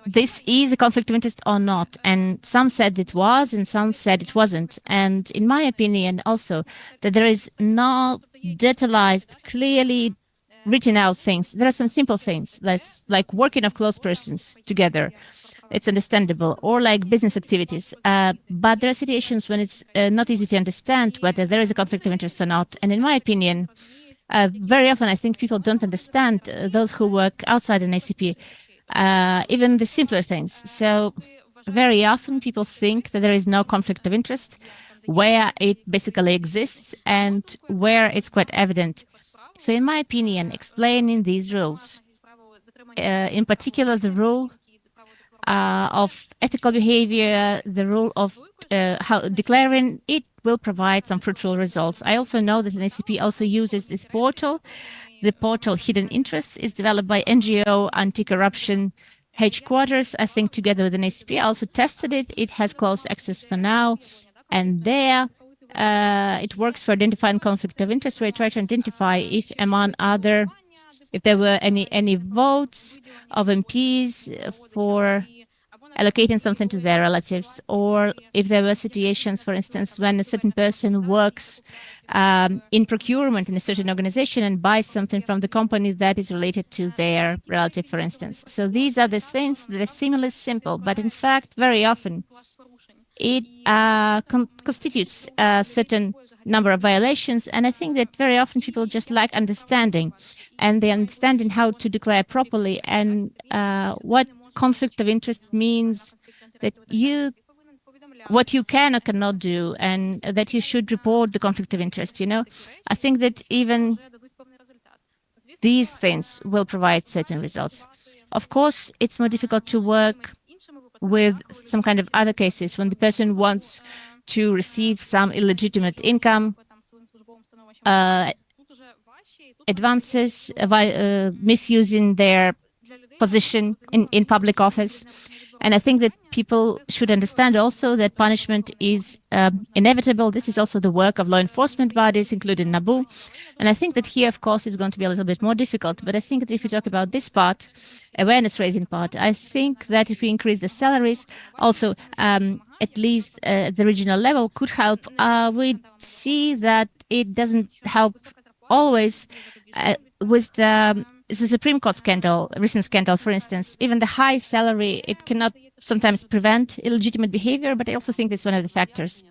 this is a conflict of interest or not. And some said it was, and some said it wasn't. And in my opinion also, that there is no detailized, clearly written out things. There are some simple things, like working of close persons together. It's understandable, or like business activities. But there are situations when it's not easy to understand whether there is a conflict of interest or not. And in my opinion, very often I think people don't understand those who work outside an ACP, even the simpler things. So very often people think that there is no conflict of interest where it basically exists and where it's quite evident. So in my opinion, explaining these rules, in particular the rule of ethical behavior, the rule of how declaring, it will provide some fruitful results. I also know that an ACP also uses this portal. The portal Hidden Interests is developed by NGO Anti-Corruption Headquarters, I think together with an ACP. I also tested it. It has closed access for now. And there it works for identifying conflict of interest, where I try to identify if there were any votes of MPs for allocating something to their relatives, or if there were situations, for instance, when a certain person works in procurement in a certain organization and buys something from the company that is related to their relative, for instance. So these are the things that are seemingly simple, but in fact, very often, it constitutes a certain number of violations. And I think that very often people just lack understanding, and they understanding how to declare properly and what conflict of interest means, that what you can or cannot do, and that you should report the conflict of interest. I think that even these things will provide certain results. Of course, it's more difficult to work with some kind of other cases when the person wants to receive some illegitimate income, advances, misusing their position in public office. And I think that people should understand also that punishment is inevitable. This is also the work of law enforcement bodies, including NABU. And I think that here, of course, it's going to be a little bit more difficult. But I think that if we talk about this part, awareness-raising part, I think that if we increase the salaries, also at least the regional level could help. We see that it doesn't help always with the Supreme Court scandal, recent scandal, for instance. Even the high salary, it cannot sometimes prevent illegitimate behavior, but I also think that's one of the factors.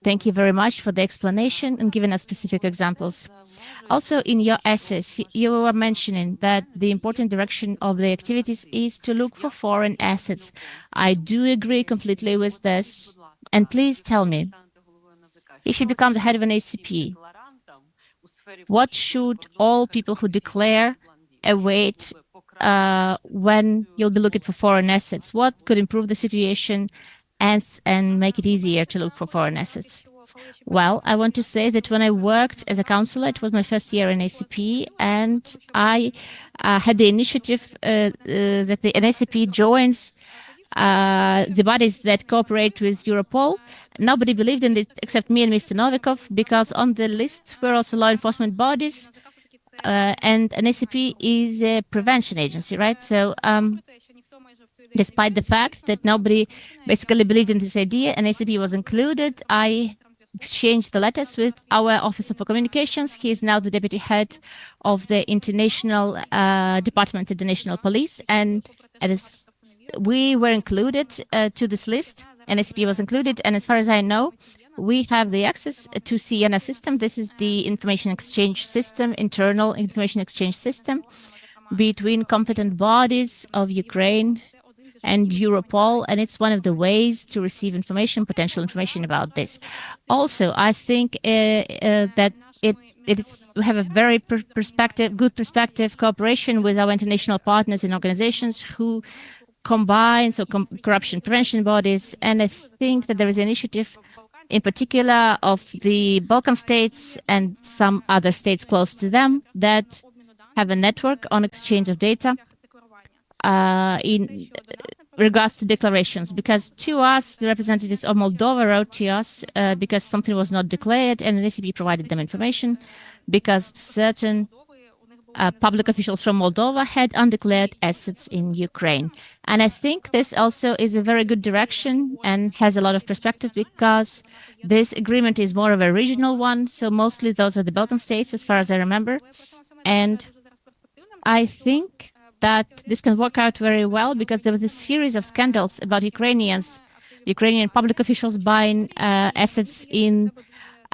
Thank you very much for the explanation and giving us specific examples. Also, in your essays, you were mentioning that the important direction of the activities is to look for foreign assets. I do agree completely with this. And please tell me, if you become the head of an ACP, what should all people who declare await when you'll be looking for foreign assets? What could improve the situation and make it easier to look for foreign assets? Well, I want to say that when I worked as a counselor, it was my first year in ACP, and I had the initiative that an ACP joins the bodies that cooperate with Europol. Nobody believed in it except me and Mr. Novikov, because on the list were also law enforcement bodies, and an ACP is a prevention agency, right? So despite the fact that nobody basically believed in this idea, an ACP was included, I exchanged the letters with our Officer for Communications. He is now the deputy head of the international department at the National Police, and we were included to this list. NSP was included, and as far as I know, we have the access to Siena system. This is the information exchange system, internal information exchange system between competent bodies of Ukraine and Europol, and it's one of the ways to receive information, potential information about this. Also, I think that we have a very good perspective cooperation with our international partners and organizations who combine corruption prevention bodies, and I think that there is an initiative in particular of the Balkan states and some other states close to them that have a network on exchange of data in regards to declarations, because to us, the representatives of Moldova wrote to us because something was not declared, and the ACP provided them information because certain public officials from Moldova had undeclared assets in Ukraine. And I think this also is a very good direction and has a lot of perspective, because this agreement is more of a regional one. So mostly those are the Balkan states, as far as I remember. And I think that this can work out very well, because there was a series of scandals about Ukrainian public officials buying assets in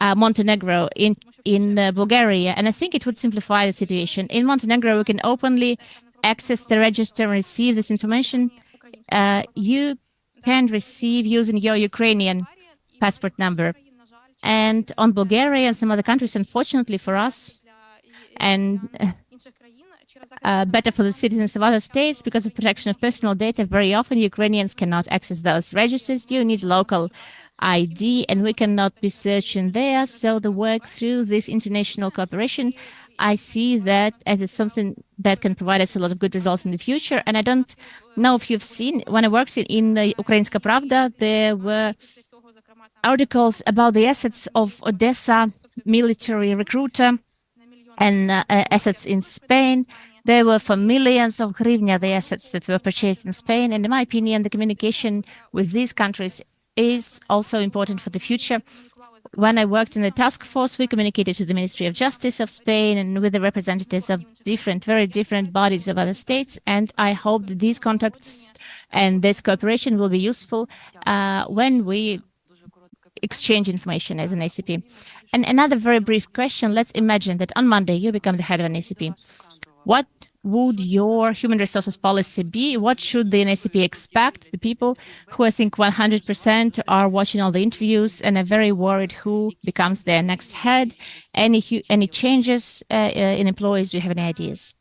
Montenegro, in Bulgaria, and I think it would simplify the situation. In Montenegro, we can openly access the register and receive this information. You can receive using your Ukrainian passport number. And on Bulgaria and some other countries, unfortunately for us, and better for the citizens of other states, because of protection of personal data, very often Ukrainians cannot access those registers. You need local ID, and we cannot be searching there. So the work through this international cooperation, I see that as something that can provide us a lot of good results in the future. And I don't know if you've seen, when I worked in the Ukrainska Pravda, there were articles about the assets of Odessa military recruiter and assets in Spain. They were for millions of hryvnia, the assets that were purchased in Spain. And in my opinion, the communication with these countries is also important for the future. When I worked in the task force, we communicated to the Ministry of Justice of Spain and with the representatives of very different bodies of other states. And I hope that these contacts and this cooperation will be useful when we exchange information as an ACP. And another very brief question. Let's imagine that on Monday you become the head of an ACP. What would your human resources policy be? What should the NACP expect? The people who I think 100% are watching all the interviews and are very worried who becomes their next head. Any changes in employees? Do you have any ideas?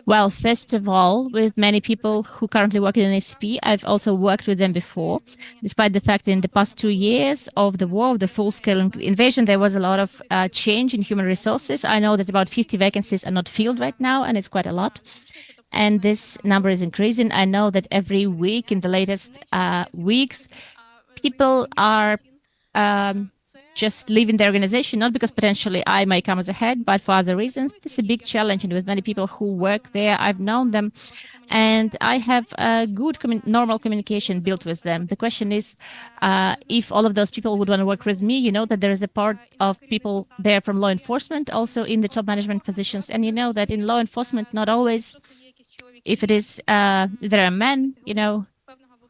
Well, first of all, with many people who currently work in NACP, I've also worked with them before. Despite the fact that in the past 2 years of the war, of the full-scale invasion, there was a lot of change in human resources. I know that about 50 vacancies are not filled right now, and it's quite a lot. And this number is increasing. I know that every week in the latest weeks, people are just leaving the organization, not because potentially I may come as a head, but for other reasons. It's a big challenge, and with many people who work there, I've known them, and I have a good normal communication built with them. The question is, if all of those people would want to work with me, you know that there is a part of people there from law enforcement, also in the top management positions, and you know that in law enforcement, not always, if it is, there are men, you know,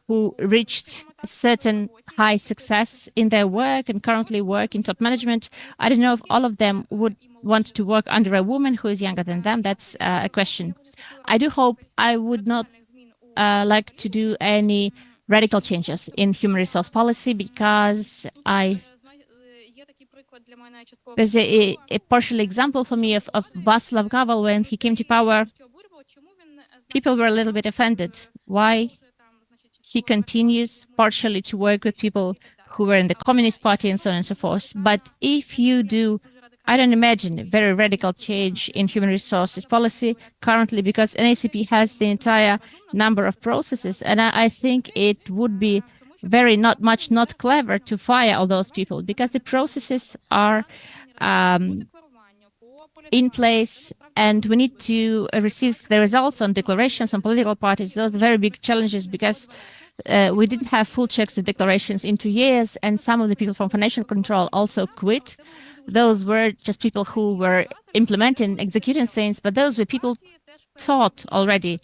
who reached a certain high success in their work and currently work in top management. I don't know if all of them would want to work under a woman who is younger than them. That's a question. I do hope I would not like to do any radical changes in human resource policy because there's a partial example for me of Václav Havel. When he came to power, people were a little bit offended. Why he continues partially to work with people who were in the Communist Party and so on and so forth. But if you do, I don't imagine a very radical change in human resources policy currently, because NACP has the entire number of processes. And I think it would be very not clever to fire all those people, because the processes are in place and we need to receive the results on declarations on political parties. Those are very big challenges because we didn't have full checks and declarations in 2 years, and some of the people from financial control also quit. Those were just people who were implementing, executing things, but those were people taught already.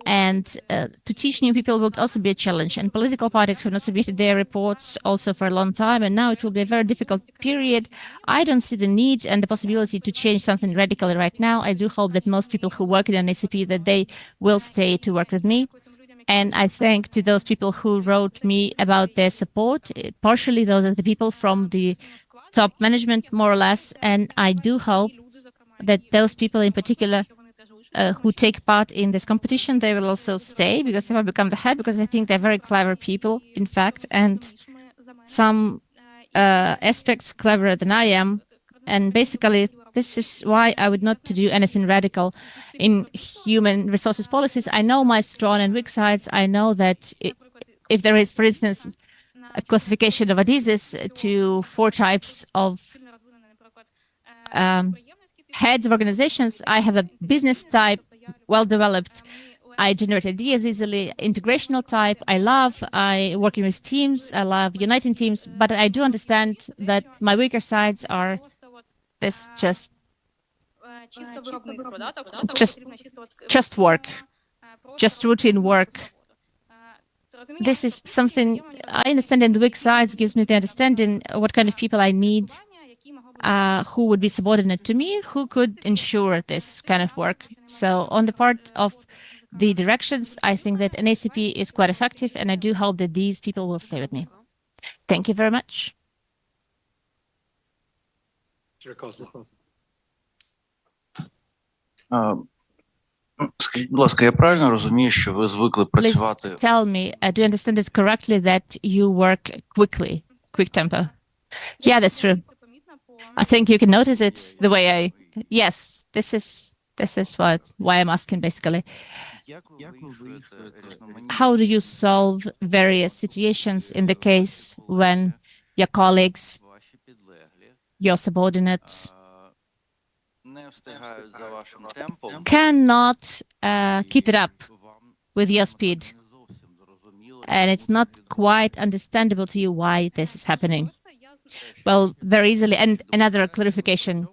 And to teach new people will also be a challenge. And political parties have not submitted their reports also for a long time, and now it will be a very difficult period. I don't see the need and the possibility to change something radically right now. I do hope that most people who work in NACP, that they will stay to work with me. And I thank to those people who wrote me about their support. Partially, those are the people from the top management, more or less. And I do hope that those people in particular who take part in this competition, they will also stay because they will become the head, because I think they're very clever people, in fact, and some aspects cleverer than I am. And basically, this is why I would not to do anything radical in human resources policies. I know my strong and weak sides. I know that if there is, for instance, a classification of a disease to 4 types of heads of organizations, I have a business type, well-developed. I generate ideas easily, integrational type. I working with teams. I love uniting teams, but I do understand that my weaker sides are this just work, just routine work. This is something I understand, and the weak sides gives me the understanding what kind of people I need, who would be subordinate to me, who could ensure this kind of work. So on the part of the directions, I think that NACP is quite effective, and I do hope that these people will stay with me. Thank you very much. Скажіть, будь ласка, я правильно розумію, що ви звикли Please працювати? tell me, do you understand it correctly that you work quickly, quick tempo? Yeah, that's true. I think you can notice it the way yes, this is why I'm asking basically. Як ви вирішуєте різноманітні How do you solve various situations in the case when your colleagues, ваші підлеглі your subordinates не встигають за вашим темпом? cannot keep it up Вам with your speed, не зовсім зрозуміло, and it's not quite understandable to you why this is happening? Well, very easily. And another clarification.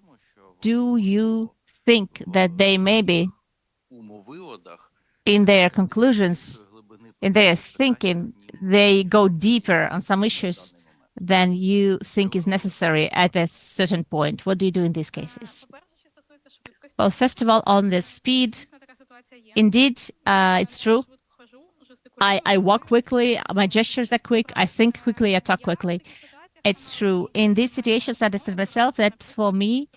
Do you think that they maybe, умовиводах in their conclusions, глибини in their thinking, they go deeper on some issues than you think is necessary at a certain point? What do you do in these cases? Well, first of all, on the speed, indeed, it's true. I walk quickly, my gestures are quick, I think quickly, I talk quickly. It's true. In these situations, I understand myself that for me,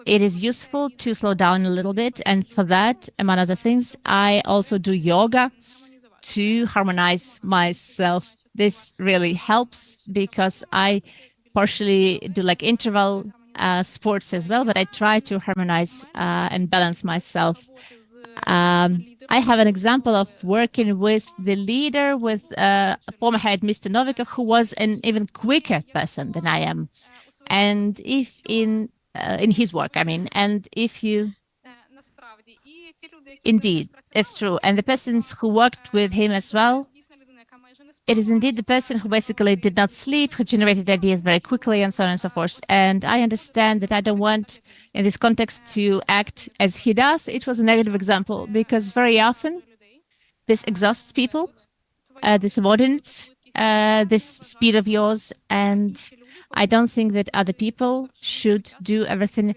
it is useful to slow down a little bit. And for that, among other things, I also do yoga to harmonize myself. This really helps because I partially do like interval sports as well, but I try to harmonize and balance myself. I have an example of working with the leader, with former head Mr. Novikov, who was an even quicker person than I am. And if in his work, I mean, and if you, indeed, it's true. And the persons who worked with him as well, it is indeed the person who basically did not sleep, who generated ideas very quickly, and so on and so forth. And I understand that I don't want, in this context, to act as he does. It was a negative example because very often this exhausts people. the subordinates, this speed of yours, and I don't think that other people should do everything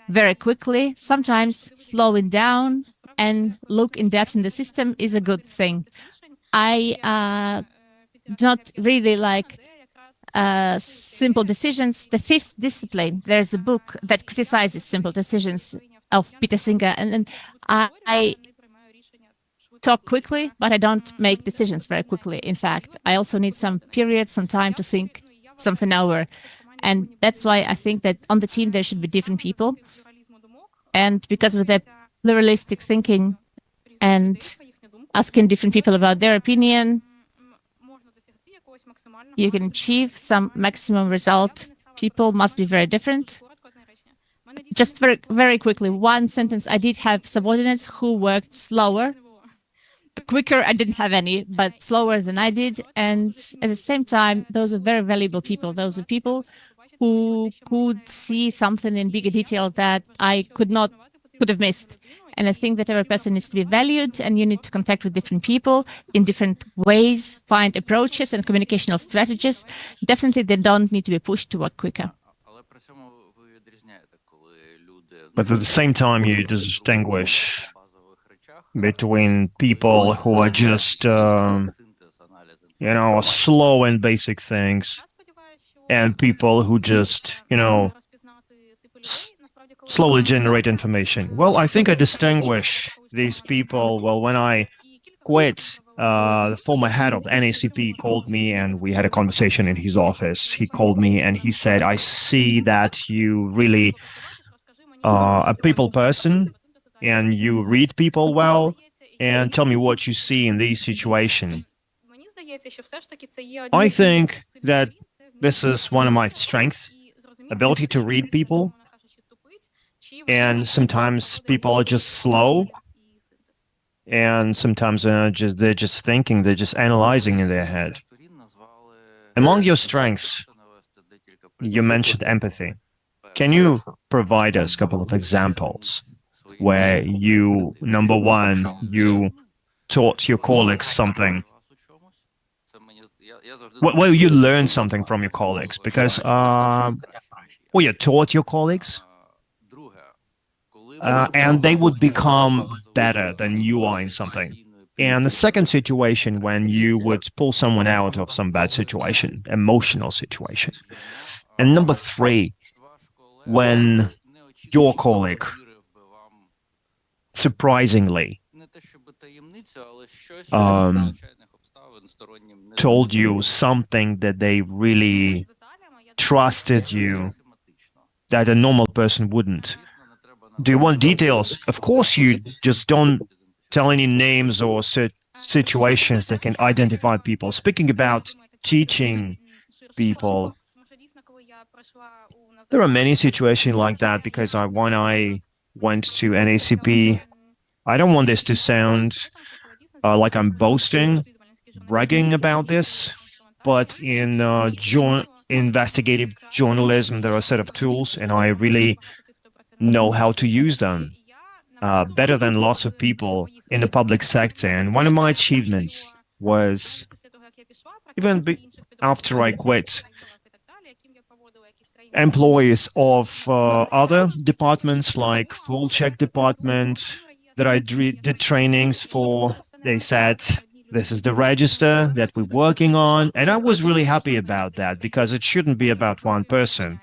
very quickly. Sometimes slowing down and look in depth in the system is a good thing. I don't really like simple decisions. The fifth discipline, there's a book that criticizes simple decisions of Peter Singer, and I talk quickly, but I don't make decisions very quickly. In fact, I also need some period, some time to think something over. And that's why I think that on the team there should be different people. And because of the pluralistic thinking and asking different people about their opinion, you can achieve some maximum result. People must be very different. Just very, very quickly, one sentence. I did have subordinates who worked slower. Quicker, I didn't have any, but slower than I did. And at the same time, those are very valuable people. Those are people who could see something in bigger detail that I could have missed. And I think that every person needs to be valued, and you need to contact with different people in different ways, find approaches and communicational strategies. Definitely, they don't need to be pushed to work quicker. But at the same time, you distinguish between people who are just, slow in basic things, and people who just, slowly generate information. Well, I think I distinguish these people. Well, when I quit, the former head of NACP called me and we had a conversation in his office. He called me and he said, I see that you really are a people person and you read people well, and tell me what you see in these situations. I think that this is one of my strengths, ability to read people. And sometimes people are just slow, and sometimes they're just thinking, they're just analyzing in their head. Among your strengths, you mentioned empathy. Can you provide us a couple of examples where you, number one, you taught your colleagues something? Well, you learned something from your colleagues because, you taught your colleagues, and they would become better than you are in something. And the second situation, when you would pull someone out of some bad situation, emotional situation. And number three, when your colleague surprisingly told you something that they really trusted you that a normal person wouldn't. Do you want details? Of course, you just don't tell any names or situations that can identify people. Speaking about teaching people, there are many situations like that because when I went to NACP, I don't want this to sound like I'm boasting, bragging about this, but in investigative journalism, there are a set of tools, and I really know how to use them better than lots of people in the public sector. And one of my achievements was, even after I quit, employees of other departments like full check department that I did trainings for, they said, this is the register that we're working on. And I was really happy about that because it shouldn't be about one person.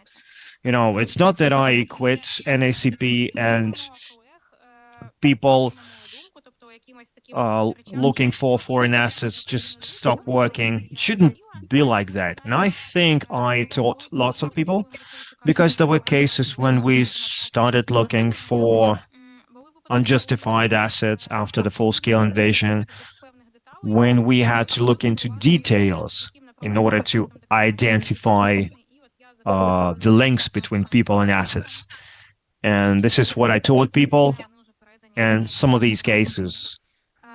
It's not that I quit NACP and people looking for foreign assets just stop working. It shouldn't be like that. And I think I taught lots of people because there were cases when we started looking for unjustified assets after the full-scale invasion, when we had to look into details in order to identify the links between people and assets. And this is what I taught people. And some of these cases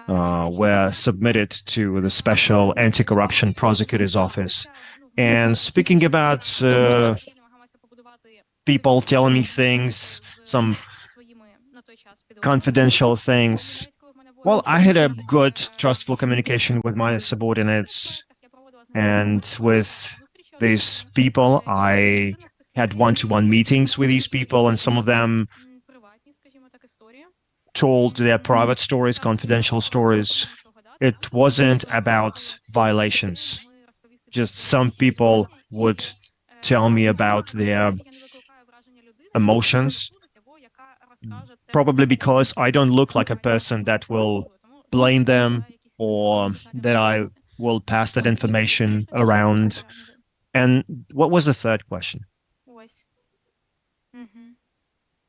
were submitted to the Special Anti-Corruption Prosecutor's Office. And speaking about people telling me things, some confidential things, Well, I had a good, trustful communication with my subordinates and with these people. I had one-to-one meetings with these people, and some of them told their private stories, confidential stories. It wasn't about violations. Just some people would tell me about their emotions, probably because I don't look like a person that will blame them or that I will pass that information around. And what was the third question? Ось. Мгм.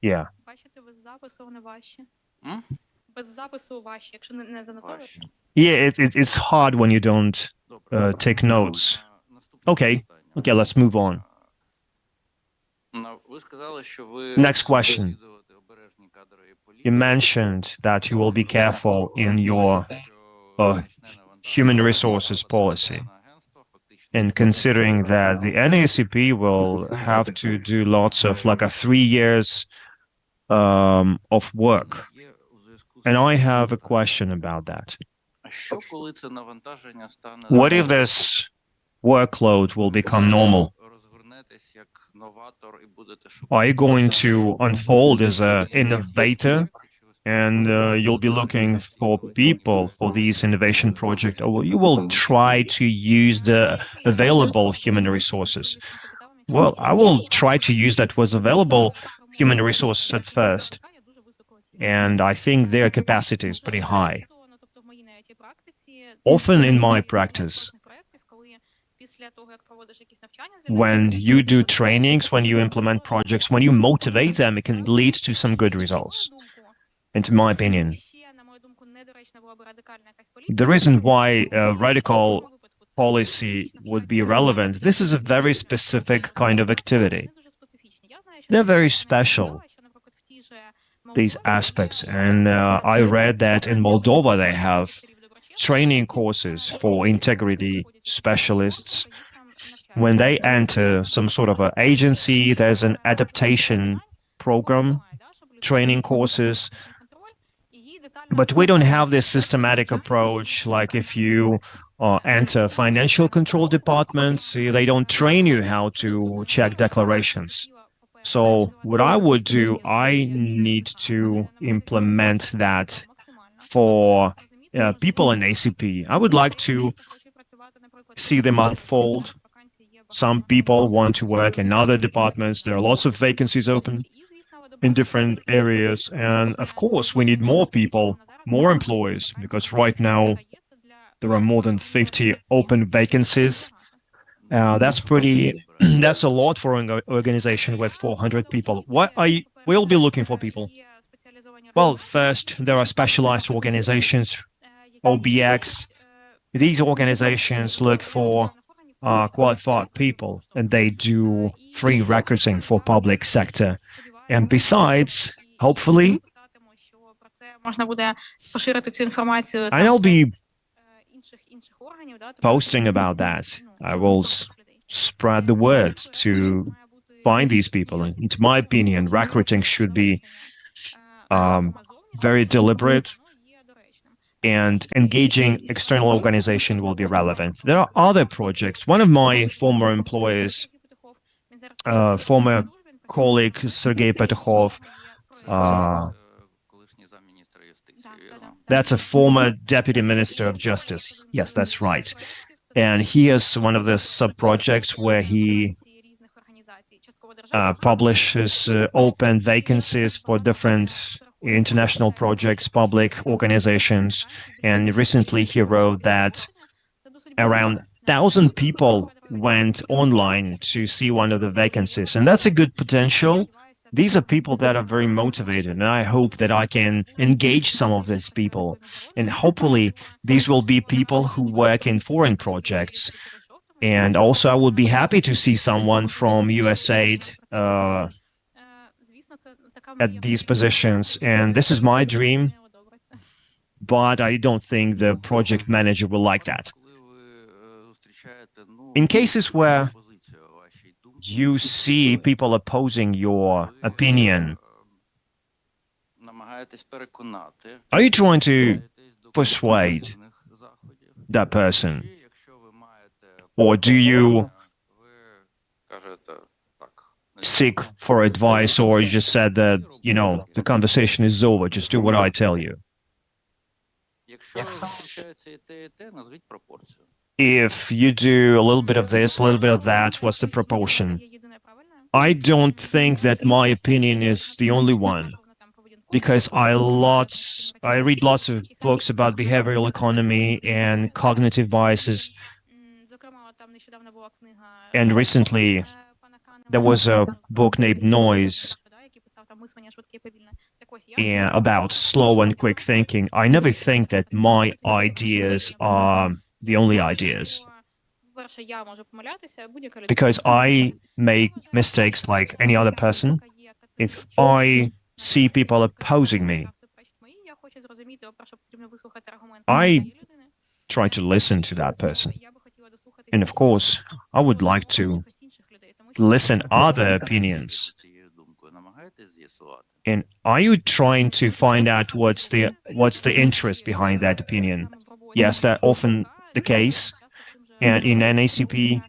Yeah. Бачите, без запису вони важчі. М? Без запису важчі, якщо не занотовуєте. Важче. Yeah, it's hard when you don't Добре. take notes. Наступне Okay. питання. Okay, let's move on. Ви сказали, що ви Next question. відвідувати обережні кадри і політики. You mentioned that you will be careful in your human resources policy. And considering that the NACP will have to do lots of like a 3 years of work. And I have a question about that. А що, коли це навантаження стане What if this workload will become normal? розгорнетесь як новатор і будете Are you going to unfold as an innovator and you'll be looking for people for these innovation projects, or you will try to use the available human resources? Well, I will try to use that was available human resources at first, and I think their capacity is pretty high. Often in my practice, when you do trainings, when you implement projects, when you motivate them, it can lead to some good results. And in my opinion, the reason why a radical policy would be relevant, this is a very specific kind of activity. They're very special, these aspects. And I read that in Moldova, they have training courses for integrity specialists. When they enter some sort of an agency, there's an adaptation program, training courses. But we don't have this systematic approach, like if you enter financial control departments, they don't train you how to check declarations. So what I would do, I need to implement that for people in ACP. I would like to see them unfold. Some people want to work in other departments. There are lots of vacancies open in different areas. And of course, we need more people, more employees, because right now there are more than 50 open vacancies. That's that's a lot for an organization with 400 people. We'll be looking for people. Well, first, there are specialized organizations, OBX. These organizations look for qualified people, and they do free recruiting for public sector. And besides, hopefully, Можна буде поширити цю інформацію and I'll be інших органів, да, posting about that. I will spread the word to find these people. And in my opinion, recruiting should be very deliberate, and engaging external organization will be relevant. There are other projects. One of my former employees, former colleague Sergei Petukhov, that's a former deputy minister of justice. Yes, that's right. And he has one of the sub-projects where he publishes open vacancies for different international projects, public organizations. And recently he wrote that around 1,000 people went online to see one of the vacancies. And that's a good potential. These are people that are very motivated, and I hope that I can engage some of these people. And hopefully these will be people who work in foreign projects. And also I would be happy to see someone from USAID at these positions. And this is my dream, but I don't think the project manager will like that. In cases where you see people opposing your opinion, are you trying to persuade that person? Or do you seek for advice, or you just said that, you know, the conversation is over, just do what I tell you? If you do a little bit of this, a little bit of that, what's the proportion? I don't think that my opinion is the only one, because I read lots of books about behavioral economy and cognitive biases. And recently, there was a book named Noise about slow and quick thinking. I never think that my ideas are the only ideas, because I make mistakes like any other person. If I see people opposing me, I try to listen to that person. And of course, I would like to listen other opinions. And are you trying to find out what's the interest behind that opinion? Yes, that's often the case. And in NACP,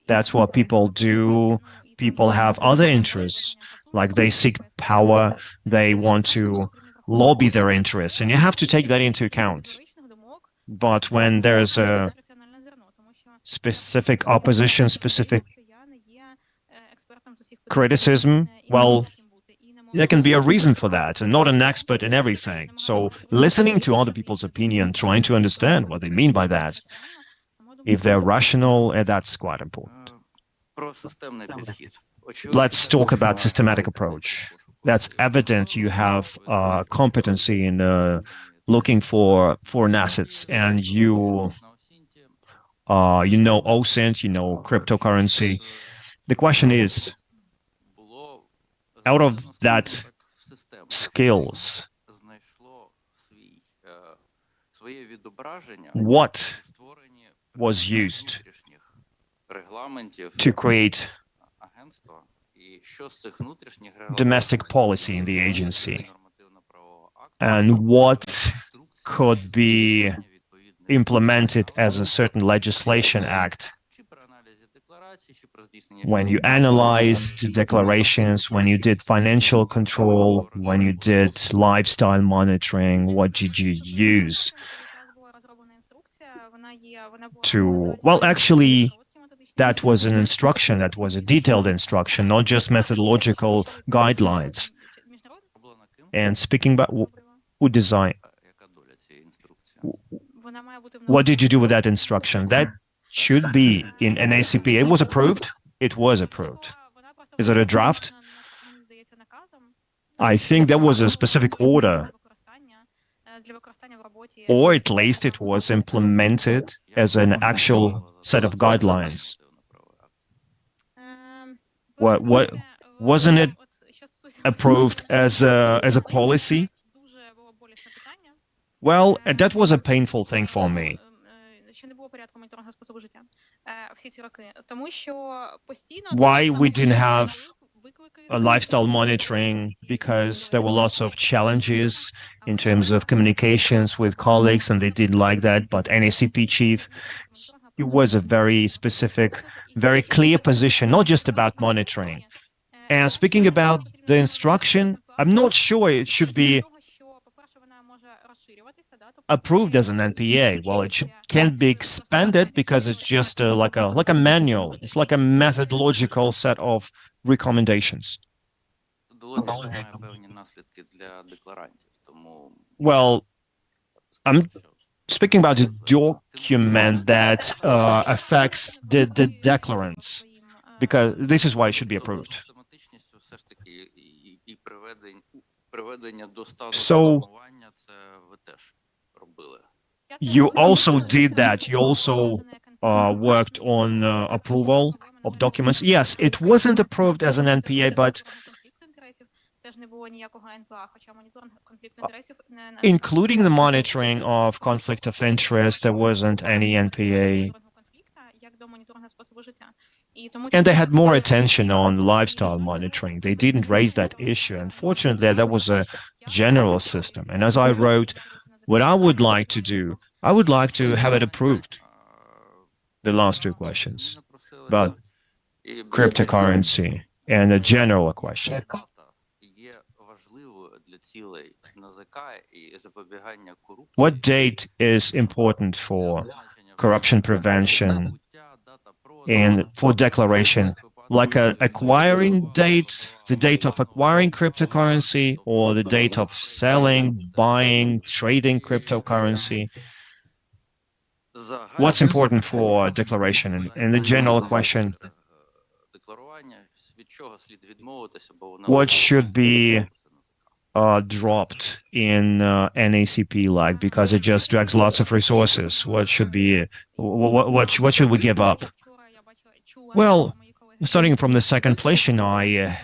that's what people do. People have other interests, like they seek power, they want to lobby their interests, and you have to take that into account. But when there's a specific opposition, specific criticism, well, there can be a reason for that, and not an expert in everything. So listening to other people's opinion, trying to understand what they mean by that, if they're rational, that's quite important. Let's talk about systematic approach. That's evident you have competency in looking for foreign assets, and you know OSINT, you know cryptocurrency. The question is, out of that skills, what was used to create domestic policy in the agency, and what could be implemented as a certain legislation act when you analyzed declarations, when you did financial control, when you did lifestyle monitoring. What did you use to, well, actually, that was an instruction, that was a detailed instruction, not just methodological guidelines. And speaking about who designed, what did you do with that instruction? That should be in NACP. It was approved? It was approved. Is it a draft? I think there was a specific order, or at least it was implemented as an actual set of guidelines. What wasn't it approved as a policy? Well, that was a painful thing for me. Why we didn't have a lifestyle monitoring? Because there were lots of challenges in terms of communications with colleagues, and they didn't like that. But NACP chief, it was a very specific, very clear position, not just about monitoring. And speaking about the instruction, I'm not sure it should be approved as an NPA. Well, it can't be expanded because it's just like a manual. It's like a methodological set of recommendations. Well, I'm speaking about a document that affects the declarants, because this is why it should be approved. So you also did that. You also worked on approval of documents. Yes, it wasn't approved as an NPA, but including the monitoring of conflict of interest, there wasn't any NPA. And they had more attention on lifestyle monitoring. They didn't raise that issue. Unfortunately, that was a general system. And as I wrote, What I would like to do, I would like to have it approved, the last two questions, but cryptocurrency and a general question. What date is important for corruption prevention and for declaration? Like a acquiring date, the date of acquiring cryptocurrency, or the date of selling, buying, trading cryptocurrency? What's important for declaration? And the general question, what should be dropped in NACP, like, because it just drags lots of resources? What should be, what should we give up? Well, starting from the second question, I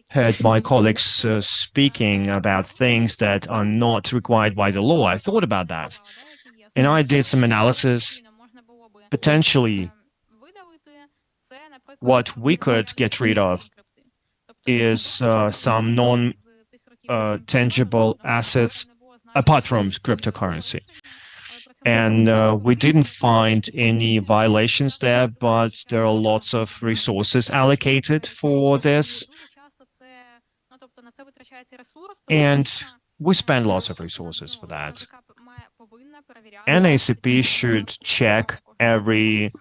heard my colleagues speaking about things that are not required by the law. I thought about that, and I did some analysis. Potentially, what we could get rid of is some non-tangible assets apart from cryptocurrency. And we didn't find any violations there, but there are lots of resources allocated for this. And we spend lots of resources for that. NACP should check every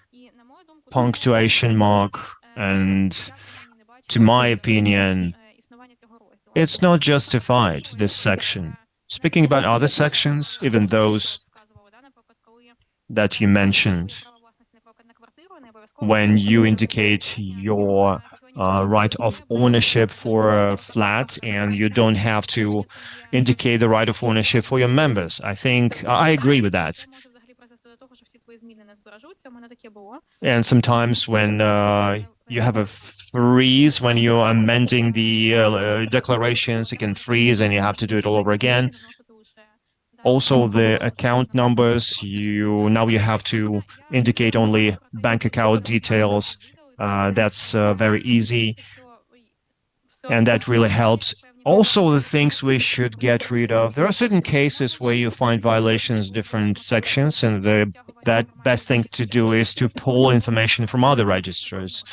punctuation mark, and to my opinion, it's not justified, this section. Speaking about other sections, even those that you mentioned, when you indicate your right of ownership for a flat, and you don't have to indicate the right of ownership for your members. I think I agree with that. And sometimes when you have a freeze, when you're amending the declarations, it can freeze and you have to do it all over again. Also, the account numbers, now you have to indicate only bank account details. That's very easy, and that really helps. Also, the things we should get rid of. There are certain cases where you find violations in different sections, and the best thing to do is to pull information from other registers,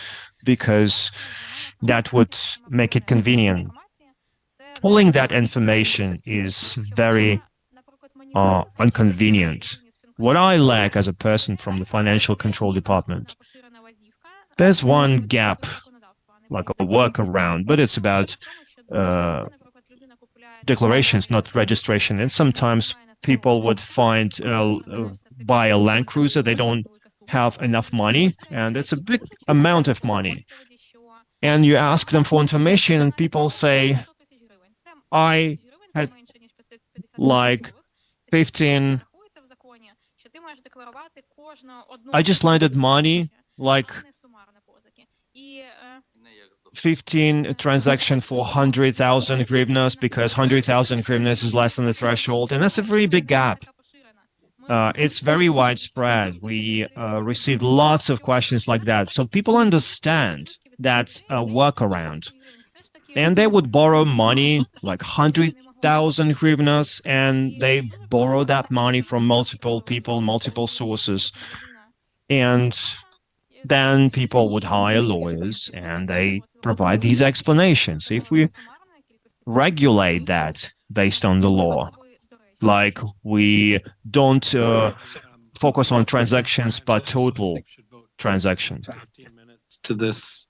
because that would make it convenient. Pulling that information is very inconvenient. What I lack as a person from the Financial Control Department, there's one gap, like a workaround, but it's about declarations, not registration. And sometimes people would buy a Land Cruiser, they don't have enough money, and it's a big amount of money. And you ask them for information, and people say, I had like 15, I just landed money, like 15 transaction for 100,000 hryvnias, because 100,000 hryvnias is less than the threshold, and that's a very big gap. It's very widespread. We received lots of questions like that, so people understand that's a workaround, and they would borrow money, like 100,000 hryvnias, and they borrow that money from multiple people, multiple sources, and then people would hire lawyers and they provide these explanations. If we regulate that based on the law, like we don't focus on transactions but total transactions. 15 minutes to this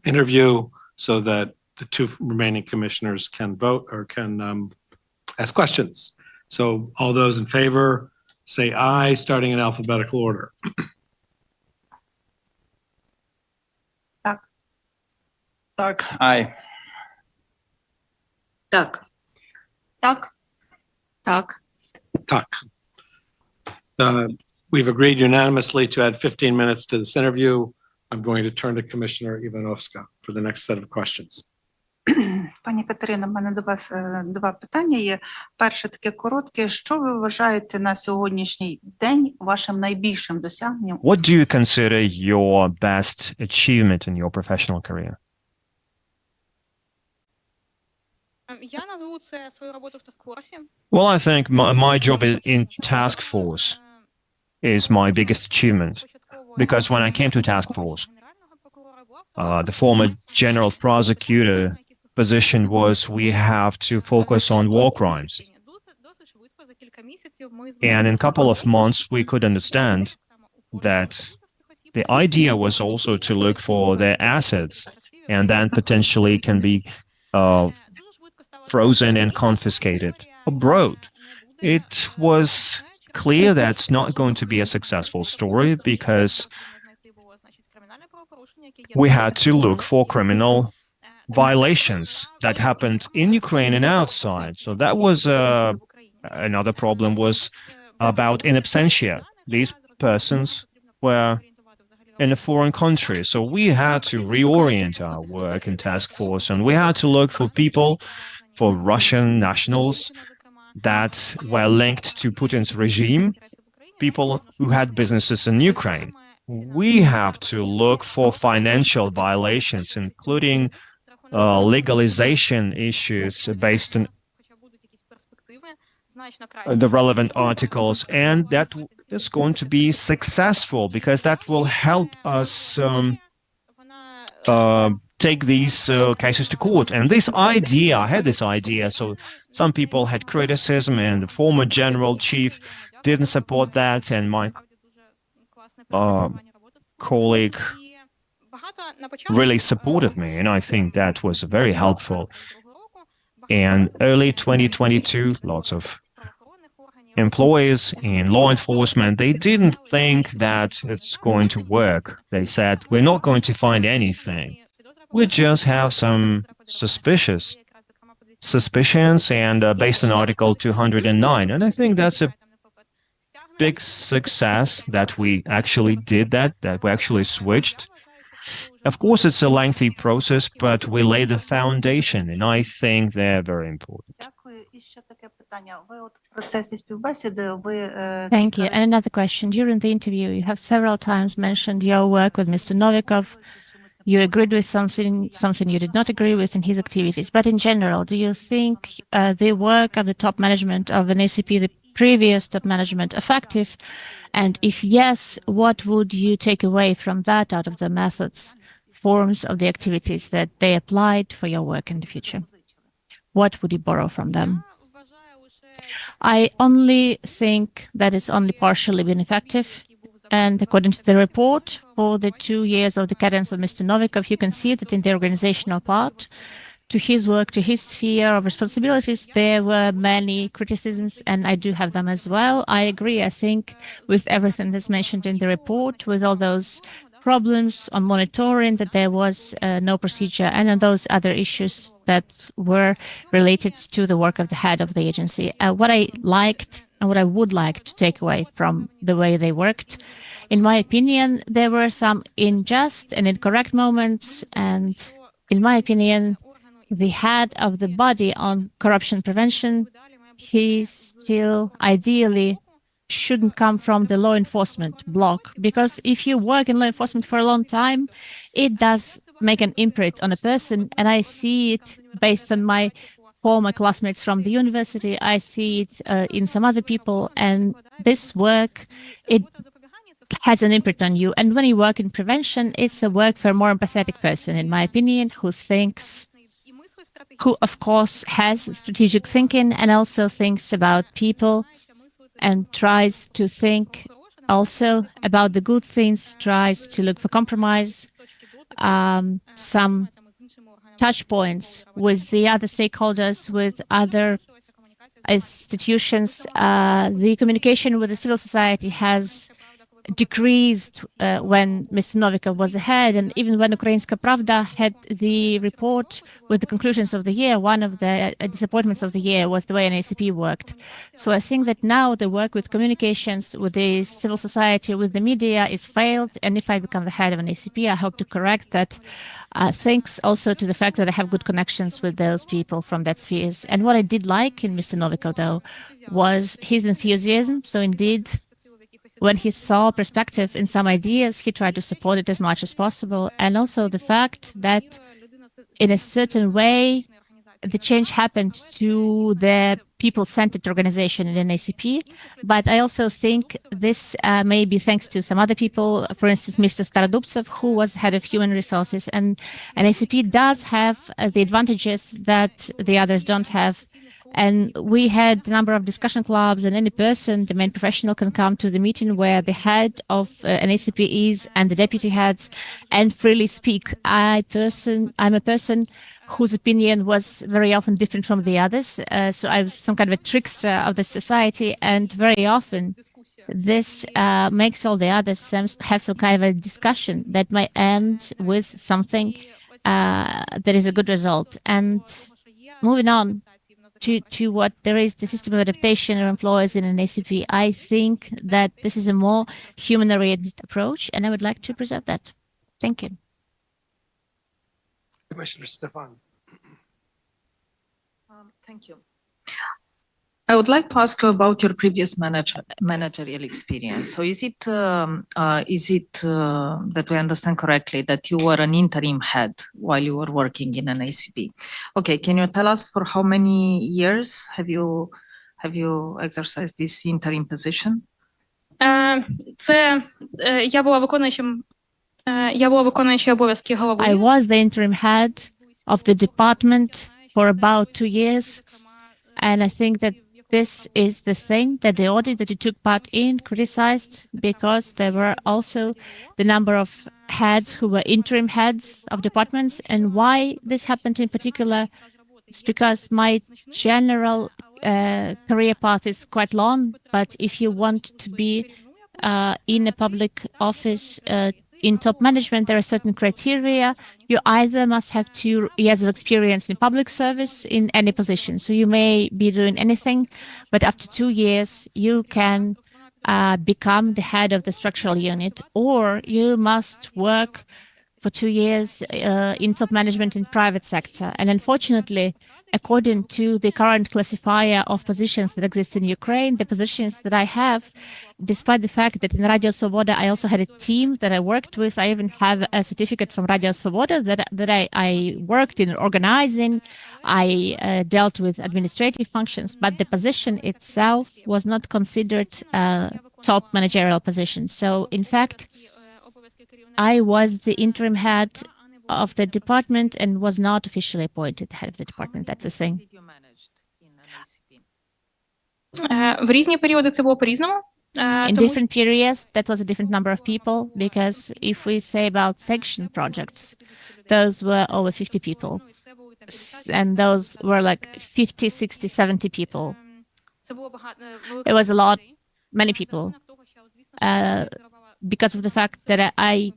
interview so that the two remaining commissioners can vote or can ask questions. So all those in favor say aye, starting in alphabetical order. Так. Aye. Так. Так. Так. Tak. We've agreed unanimously to add 15 minutes to this interview. I'm going to turn to Commissioner Ivanovska for the next set of questions. Пані Катерино, в мене до вас два питання є. Перше таке коротке. Що ви вважаєте на сьогоднішній день вашим найбільшим досягненням? What do you consider your best achievement in your professional career? Я назву це свою роботу в таскфорсі. Well, I think my job in task force is my biggest achievement, because when I came to task force, the former general prosecutor position was we have to focus on war crimes. And in a couple of months, we could understand that the idea was also to look for their assets, and then potentially can be frozen and confiscated abroad. It was clear that's not going to be a successful story, because we had to look for criminal violations that happened in Ukraine and outside. So that was another problem was about in absentia. These persons were in a foreign country. So we had to reorient our work in task force, and we had to look for people, for Russian nationals that were linked to Putin's regime, people who had businesses in Ukraine. We have to look for financial violations, including legalization issues based on the relevant articles, and that is going to be successful, because that will help us take these cases to court. And this idea, I had this idea, so some people had criticism, and the former general chief didn't support that, and my colleague really supported me, and I think that was very helpful. And early 2022, lots of employees in law enforcement, they didn't think that it's going to work. They said, we're not going to find anything. We just have some suspicions, and based on Article 209. And I think that's a big success that we actually did that we actually switched. Of course, it's a lengthy process, but we laid the foundation, and I think they're very important. Дякую. І ще таке питання. Ви от в процесі співбесіди, ви... Thank you. And another question. During the interview, you have several times mentioned your work with Mr. Novikov. You agreed with something you did not agree with in his activities. But in general, do you think the work of the top management of an ACP, the previous top management, effective? And if yes, what would you take away from that out of the methods, forms of the activities that they applied for your work in the future? What would you borrow from them? I only think that it's only partially been effective. And according to the report, for the 2 years of the cadence of Mr. Novikov, you can see that in the organizational part, to his work, to his sphere of responsibilities, there were many criticisms, and I do have them as well. I agree, I think, with everything that's mentioned in the report, with all those problems on monitoring, that there was no procedure, and on those other issues that were related to the work of the head of the agency. What I liked and what I would like to take away from the way they worked, in my opinion, there were some unjust and incorrect moments, and in my opinion, the head of the body on corruption prevention, he still ideally shouldn't come from the law enforcement block, because if you work in law enforcement for a long time, it does make an imprint on a person, and I see it based on my former classmates from the university. I see it in some other people, and this work, it has an imprint on you. And when you work in prevention, it's a work for a more empathetic person, in my opinion, who of course has strategic thinking and also thinks about people, and tries to think also about the good things, tries to look for compromise, some touch points with the other stakeholders, with other institutions. The communication with the civil society has decreased when Mr. Novikov was ahead, and even when Ukrainska Pravda had the report with the conclusions of the year, one of the disappointments of the year was the way an ACP worked. So I think that now the work with communications, with the civil society, with the media is failed, and if I become the head of an ACP, I hope to correct that, thanks also to the fact that I have good connections with those people from that spheres. And what I did like in Mr. Novikov, though, was his enthusiasm. So indeed, when he saw perspective in some ideas, he tried to support it as much as possible. And also the fact that in a certain way, the change happened to the people-centered organization in an ACP, but I also think this may be thanks to some other people, for instance, Mr. Starodubtsev, who was the head of human resources, and an ACP does have the advantages that the others don't have. And we had a number of discussion clubs, and any person, the main professional, can come to the meeting where the head of an ACP is and the deputy heads and freely speak. I'm a person whose opinion was very often different from the others. So I was some kind of a trickster of the society, and very often this makes all the others have some kind of a discussion that might end with something that is a good result. And moving on to what there is, the system of adaptation of employees in an ACP, I think that this is a more human-oriented approach, and I would like to preserve that. Thank you. Commissioner Stefan. Thank you. I would like to ask you about your previous managerial experience. So is it that we understand correctly that you were an interim head while you were working in an ACP? Okay, can you tell us for how many years have you exercised this interim position? Я була виконуючим обов'язки голови. I was the interim head of the department for about 2 years, and I think that this is the thing that the audit that you took part in criticized, because there were also the number of heads who were interim heads of departments. And why this happened in particular is because my general career path is quite long, but if you want to be in a public office in top management, there are certain criteria. You either must have 2 years of experience in public service in any position. So you may be doing anything, but after 2 years, you can become the head of the structural unit, or you must work for 2 years in top management in private sector. And unfortunately, according to the current classifier of positions that exist in Ukraine, the positions that I have, despite the fact that in Radio Svoboda I also had a team that I worked with, I even have a certificate from Radio Svoboda that I worked in organizing, I dealt with administrative functions, but the position itself was not considered a top managerial position. So in fact, I was the interim head of the department and was not officially appointed head of the department. That's the thing. В різні періоди це було по-різному. In different periods, that was a different number of people, because if we say about Sanction projects, those were over 50 people. And those were like 50, 60, 70 people. It was a lot, many people. Because of the fact that I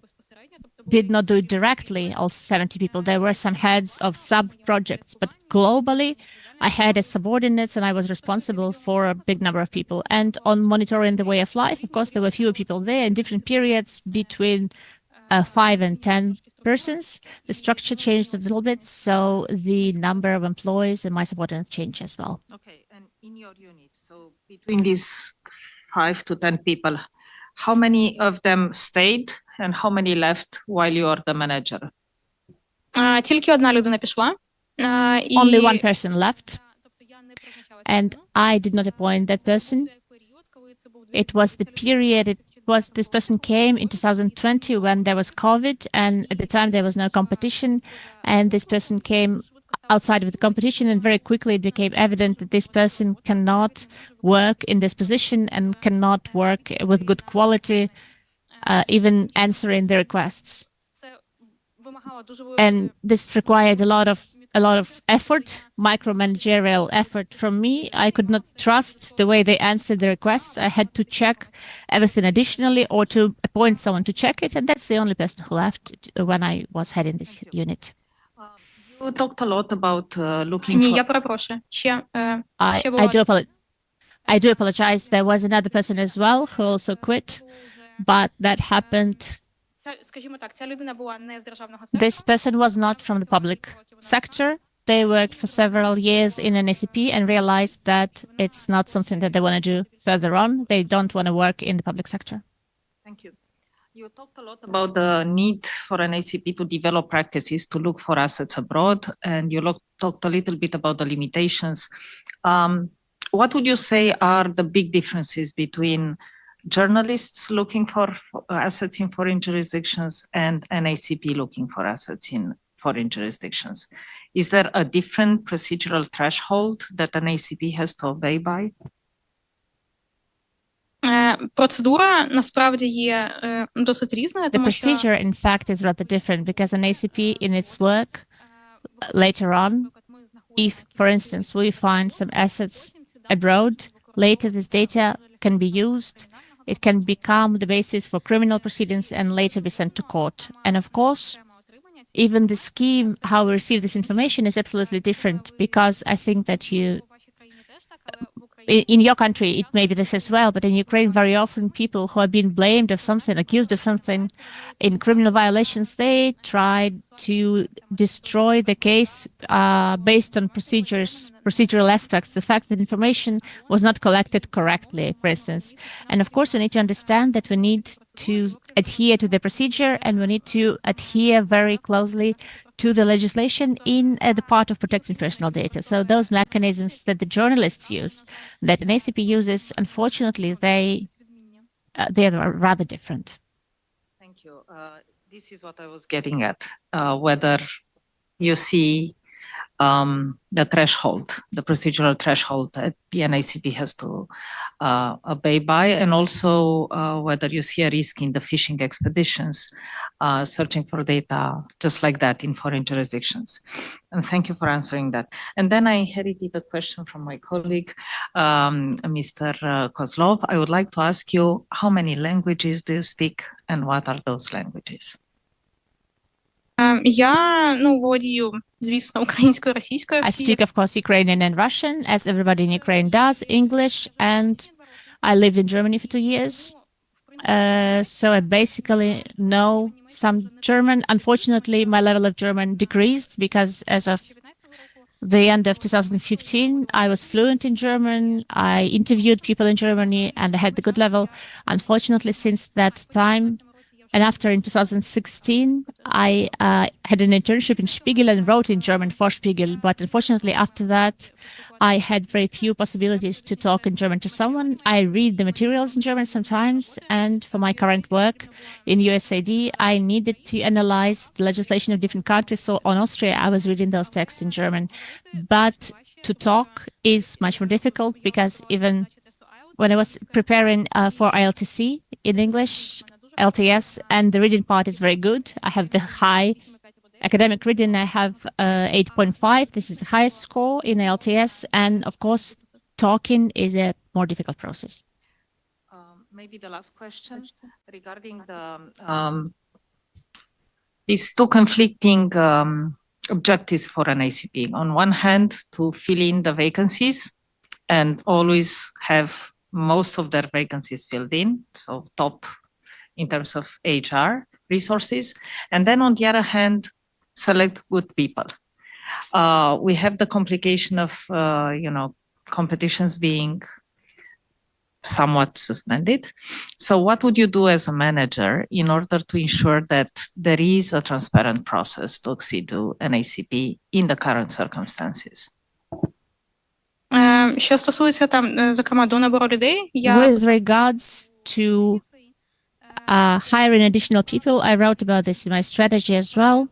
did not do it directly, all 70 people. There were some heads of sub-projects, but globally, I had as subordinates and I was responsible for a big number of people. And on monitoring the way of life, of course, there were fewer people there in different periods between 5 and 10 persons. The structure changed a little bit, so the number of employees and my subordinates changed as well. Okay, and in your unit, so between these 5 to 10 people, how many of them stayed and how many left while you are the manager? Тільки одна людина пішла. Only one person left, and I did not appoint that person. It was the period, this person came in 2020 when there was COVID, and at the time there was no competition, and this person came outside of the competition, and very quickly it became evident that this person cannot work in this position and cannot work with good quality, even answering the requests. And this required a lot of effort, micromanagerial effort from me. I could not trust the way they answered the requests. I had to check everything additionally, or to appoint someone to check it, and that's the only person who left when I was heading this unit. You talked a lot about looking Ні, for... я перепрошую. Ще I do apologize. There was another person as well who also quit, but that happened. Скажімо так, ця людина була не з державного This person was not from the public sector. They worked for several years in an ACP and realized that it's not something that they want to do further on. They don't want to work in the public sector. Thank you. You talked a lot about the need for an ACP to develop practices to look for assets abroad, and you talked a little bit about the limitations. What would you say are the big differences between journalists looking for assets in foreign jurisdictions and an ACP looking for assets in foreign jurisdictions? Is there a different procedural threshold that an ACP has to obey by? Процедура насправді є досить різною, The тому що procedure, in fact, is rather different because an ACP in its work later on, if, for instance, we find some assets abroad, later this data can be used. It can become the basis for criminal proceedings and later be sent to court. And of course, even the scheme, how we receive this information is absolutely different because I think that in your country, it may be this as well, but in Ukraine, very often people who have been blamed of something, accused of something in criminal violations, they try to destroy the case based on procedural aspects, the fact that information was not collected correctly, for instance. And of course, we need to understand that we need to adhere to the procedure and we need to adhere very closely to the legislation in the part of protecting personal data. So those mechanisms that the journalists use, that an ACP uses, unfortunately, they are rather different. Thank you. This is what I was getting at, whether you see the threshold, the procedural threshold that the NACP has to obey by, and also whether you see a risk in the fishing expeditions, searching for data just like that in foreign jurisdictions. And thank you for answering that. And then I inherited a question from my colleague, Mr. Kozlov. I would like to ask you, how many languages do you speak and what are those languages? я володію, звісно, українською, російською. I speak, of course, Ukrainian and Russian, as everybody in Ukraine does, English, and I lived in Germany for 2 years. So I basically know some German. Unfortunately, my level of German decreased because as of the end of 2015, I was fluent in German. I interviewed people in Germany and I had the good level. Unfortunately, since that time, and after in 2016, I had an internship in Spiegel and wrote in German for Spiegel. But unfortunately, after that, I had very few possibilities to talk in German to someone. I read the materials in German sometimes. And for my current work in USAID, I needed to analyze the legislation of different countries. So on Austria, I was reading those texts in German. But to talk is much more difficult because even when I was preparing for ILTC in English, LTS, and the reading part is very good. I have the high academic reading. I have 8.5. This is the highest score in LTS. And of course, talking is a more difficult process. Maybe the last question regarding the these two conflicting objectives for an ACP. On one hand, to fill in the vacancies and always have most of their vacancies filled in, so top in terms of HR resources. And then on the other hand, select good people. We have the complication of, competitions being somewhat suspended. So what would you do as a manager in order to ensure that there is a transparent process to accede to an ACP in the current circumstances? Що стосується там, зокрема, до набору людей, With regards to hiring additional people, I wrote about this in my strategy as well.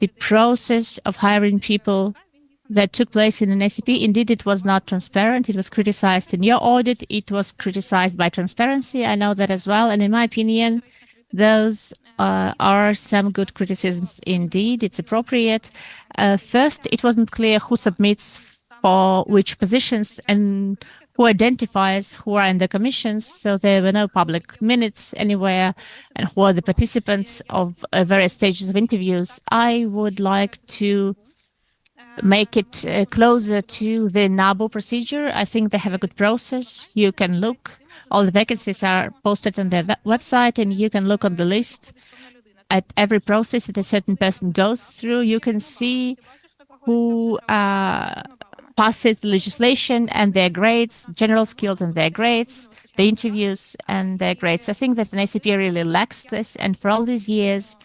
The process of hiring people that took place in an ACP, indeed, it was not transparent. It was criticized in your audit. It was criticized by Transparency. I know that as well. And in my opinion, those are some good criticisms indeed. It's appropriate. First, it wasn't clear who submits for which positions and who identifies who are in the commissions. So there were no public minutes anywhere and who are the participants of various stages of interviews. I would like to make it closer to the NABU procedure. I think they have a good process. You can look, all the vacancies are posted on their website and you can look on the list at every process that a certain person goes through. You can see who passes the legislation and their grades, general skills and their grades, the interviews and their grades. I think that an ACP really lacks this. And for all these years,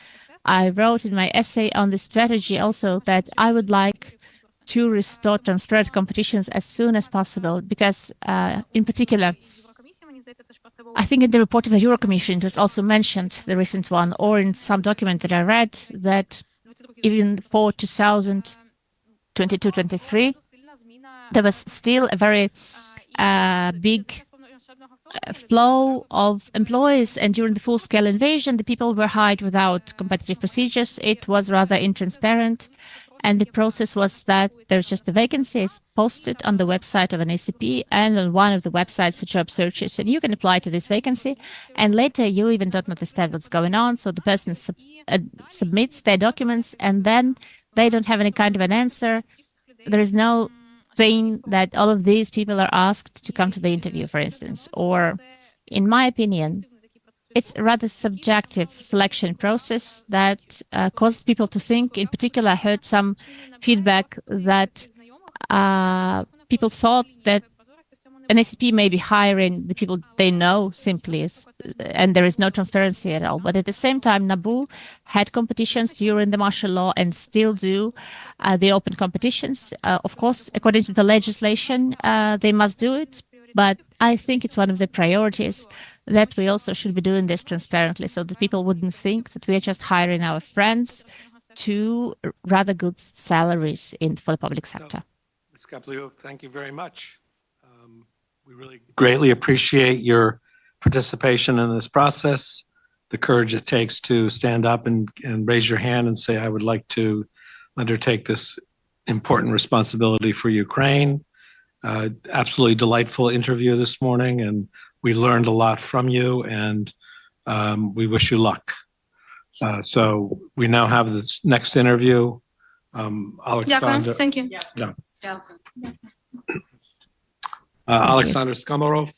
I wrote in my essay on the strategy also that I would like to restore transparent competitions as soon as possible, because in particular, I think in the report of the Euro Commission, it was also mentioned, the recent one, or in some document that I read, that even for 2022-23, there was still a very big flow of employees, and during the full-scale invasion, the people were hired without competitive procedures. It was rather intransparent, and the process was that there's just a vacancy. It's posted on the website of an ACP and on one of the websites for job searches, and you can apply to this vacancy, and later you even don't understand what's going on, so the person submits their documents, and then they don't have any kind of an answer. There is no thing that all of these people are asked to come to the interview, for instance, or in my opinion, it's a rather subjective selection process that caused people to think. In particular, I heard some feedback that people thought that an ACP may be hiring the people they know simply, and there is no transparency at all. But at the same time, NABU had competitions during the martial law and still do the open competitions. Of course, according to the legislation, they must do it. But I think it's one of the priorities that we also should be doing this transparently, so that people wouldn't think that we are just hiring our friends to rather good salaries for the public sector. Ms. Kapliuk, thank you very much. We really greatly appreciate your participation in this process, the courage it takes to stand up and raise your hand and say, I would like to undertake this important responsibility for Ukraine. Absolutely delightful interview this morning, and we learned a lot from you, and we wish you luck. So we now have this next interview. Alexander, Thank you. Alexander Skamarov.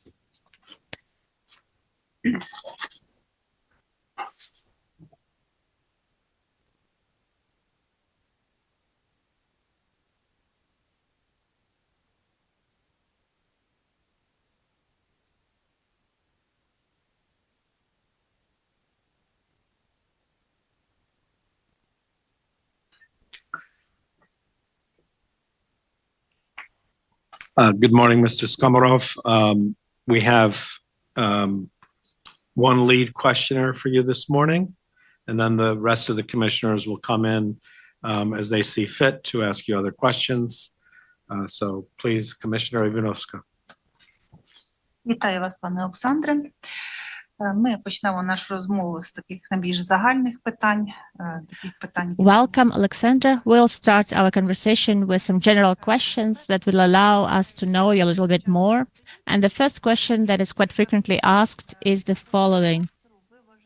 Good morning, Mr. Skamarov. We have one lead questioner for you this morning, and then the rest of the commissioners will come in as they see fit to ask you other questions. So please, Commissioner Ivanovska. Вітаю вас, пане Олександре. Ми почнемо нашу розмову з таких найбільш загальних питань. Welcome, Alexander. We'll start our conversation with some general questions that will allow us to know you a little bit more. And the first question that is quite frequently asked is the following.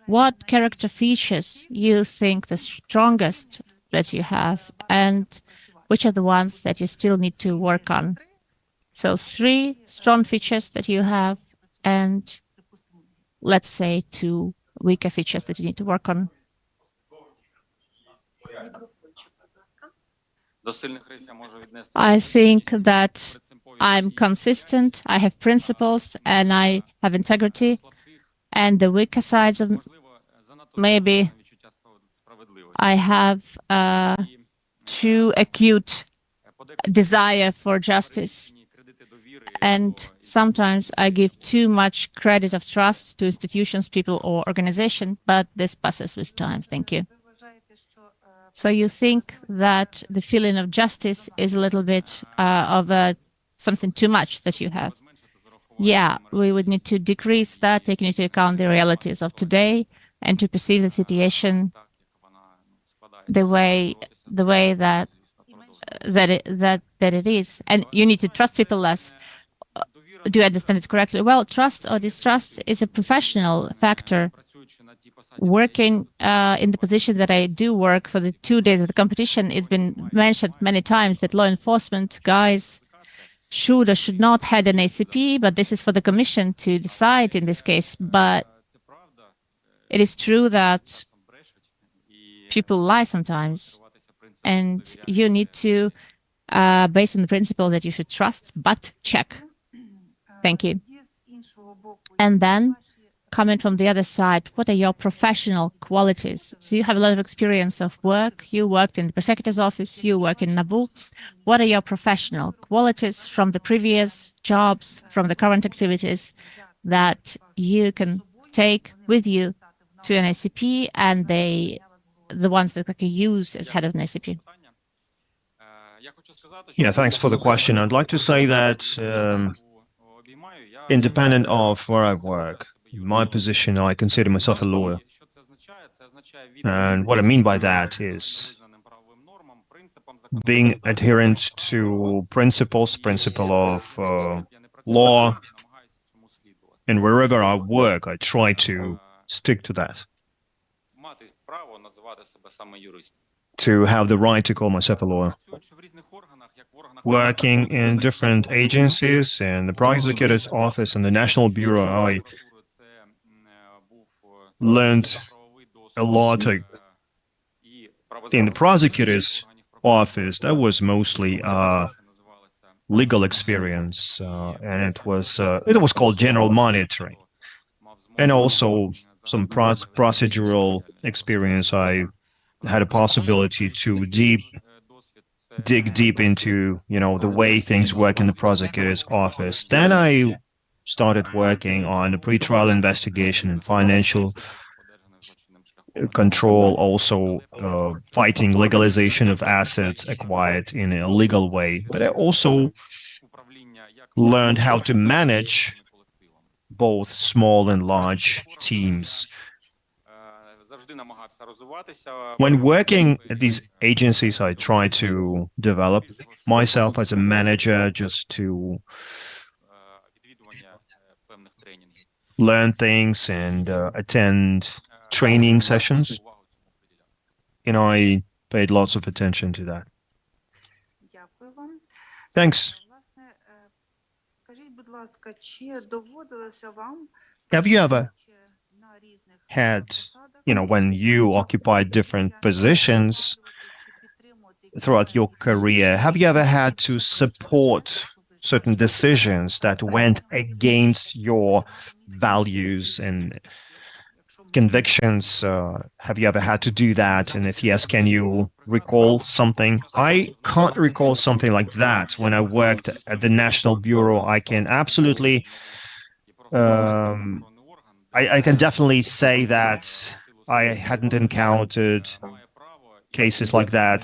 What character features you think the strongest that you have, and which are the ones that you still need to work on? So 3 strong features that you have, and let's say 2 weaker features that you need to work on. I think that I'm consistent, I have principles, and I have integrity. And the weaker sides of maybe I have too acute desire for justice. And sometimes I give too much credit of trust to institutions, people, or organizations, but this passes with time. Thank you. So you think that the feeling of justice is a little bit of something too much that you have? Yeah, we would need to decrease that, taking into account the realities of today, and to perceive the situation the way that it is. And you need to trust people less. Do you understand it correctly? Well, trust or distrust is a professional factor. Working in the position that I do work for the 2 days of the competition, it's been mentioned many times that law enforcement guys should or should not have an ACP, but this is for the commission to decide in this case. But it is true that people lie sometimes, and you need to, based on the principle that you should trust, but check. Thank you. And then coming from the other side, what are your professional qualities? So you have a lot of experience of work. You worked in the prosecutor's office. You work in NABU. What are your professional qualities from the previous jobs, from the current activities that you can take with you to an ACP and the ones that you use as head of an ACP? Yeah, thanks for the question. I'd like to say that independent of where I work, my position, I consider myself a lawyer. And what I mean by that is being adherent to principle of law, and wherever I work, I try to stick to that. To have the right to call myself a lawyer. Working in different agencies, in the prosecutor's office and the National Bureau, I learned a lot. In the prosecutor's office, that was mostly legal experience, and it was called general monitoring, and also some procedural experience. I had a possibility to dig deep into, the way things work in the prosecutor's office. Then I started working on the pretrial investigation and financial control, also fighting legalization of assets acquired in a legal way. But I also learned how to manage both small and large teams. When working at these agencies, I try to develop myself as a manager, just to learn things and attend training sessions. I paid lots of attention to that. Дякую вам. Thanks. Власне, скажіть, будь ласка, чи доводилося вам Have you ever на різних had, посадах when you occupied different positions throughout your career, have you ever had to support certain decisions that went against your values and convictions? Have you ever had to do that? And if yes, can you recall something? I can't recall something like that. When I worked at the National Bureau, I can absolutely, I can definitely say that I hadn't encountered cases like that.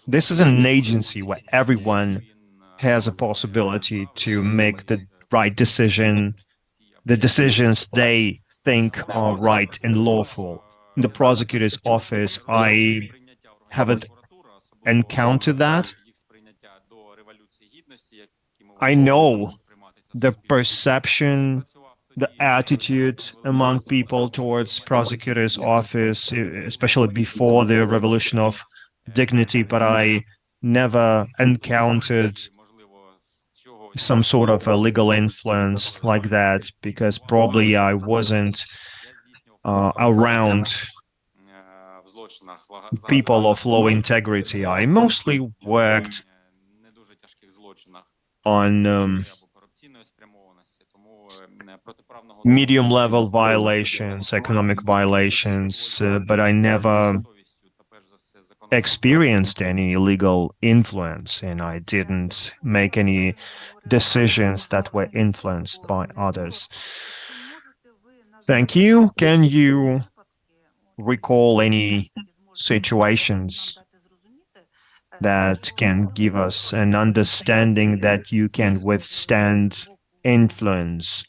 This is an agency where everyone has a possibility to make the right decision, the decisions they think are right and lawful. In the prosecutor's office, I haven't encountered that. I know the perception, the attitude among people towards prosecutor's office, especially before the revolution of dignity, but I never encountered some sort of a legal influence like that, because probably I wasn't around people of low integrity. I mostly worked on medium-level violations, economic violations, but I never experienced any illegal influence, and I didn't make any decisions that were influenced by others. Thank you. Can you recall any situations that can give us an understanding that you can withstand influence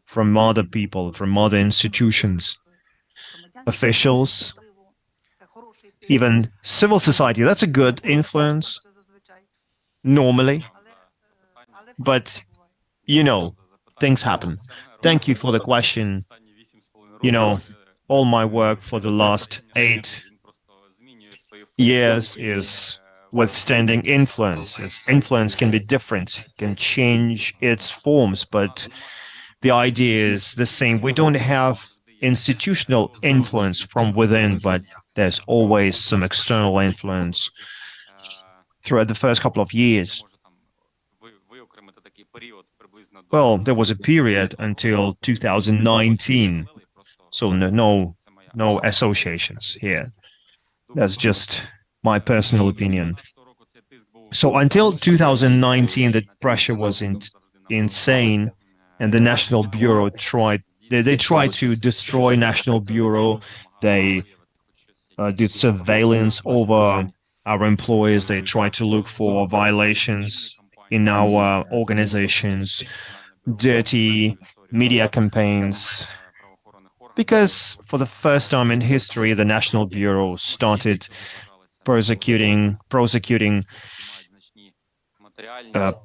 from other people, from other institutions, officials, even civil society? That's a good influence, normally. But, things happen. Thank you for the question. All my work for the last 8 years is withstanding influence. Influence can be different, can change its forms, but the idea is the same. We don't have institutional influence from within, but there's always some external influence throughout the first couple of years. Well, there was a period until 2019, so no associations here. That's just my personal opinion. So until 2019, the pressure was insane, and the National Bureau tried to destroy National Bureau. They did surveillance over our employees. They tried to look for violations in our organizations, dirty media campaigns, because for the first time in history, the National Bureau started prosecuting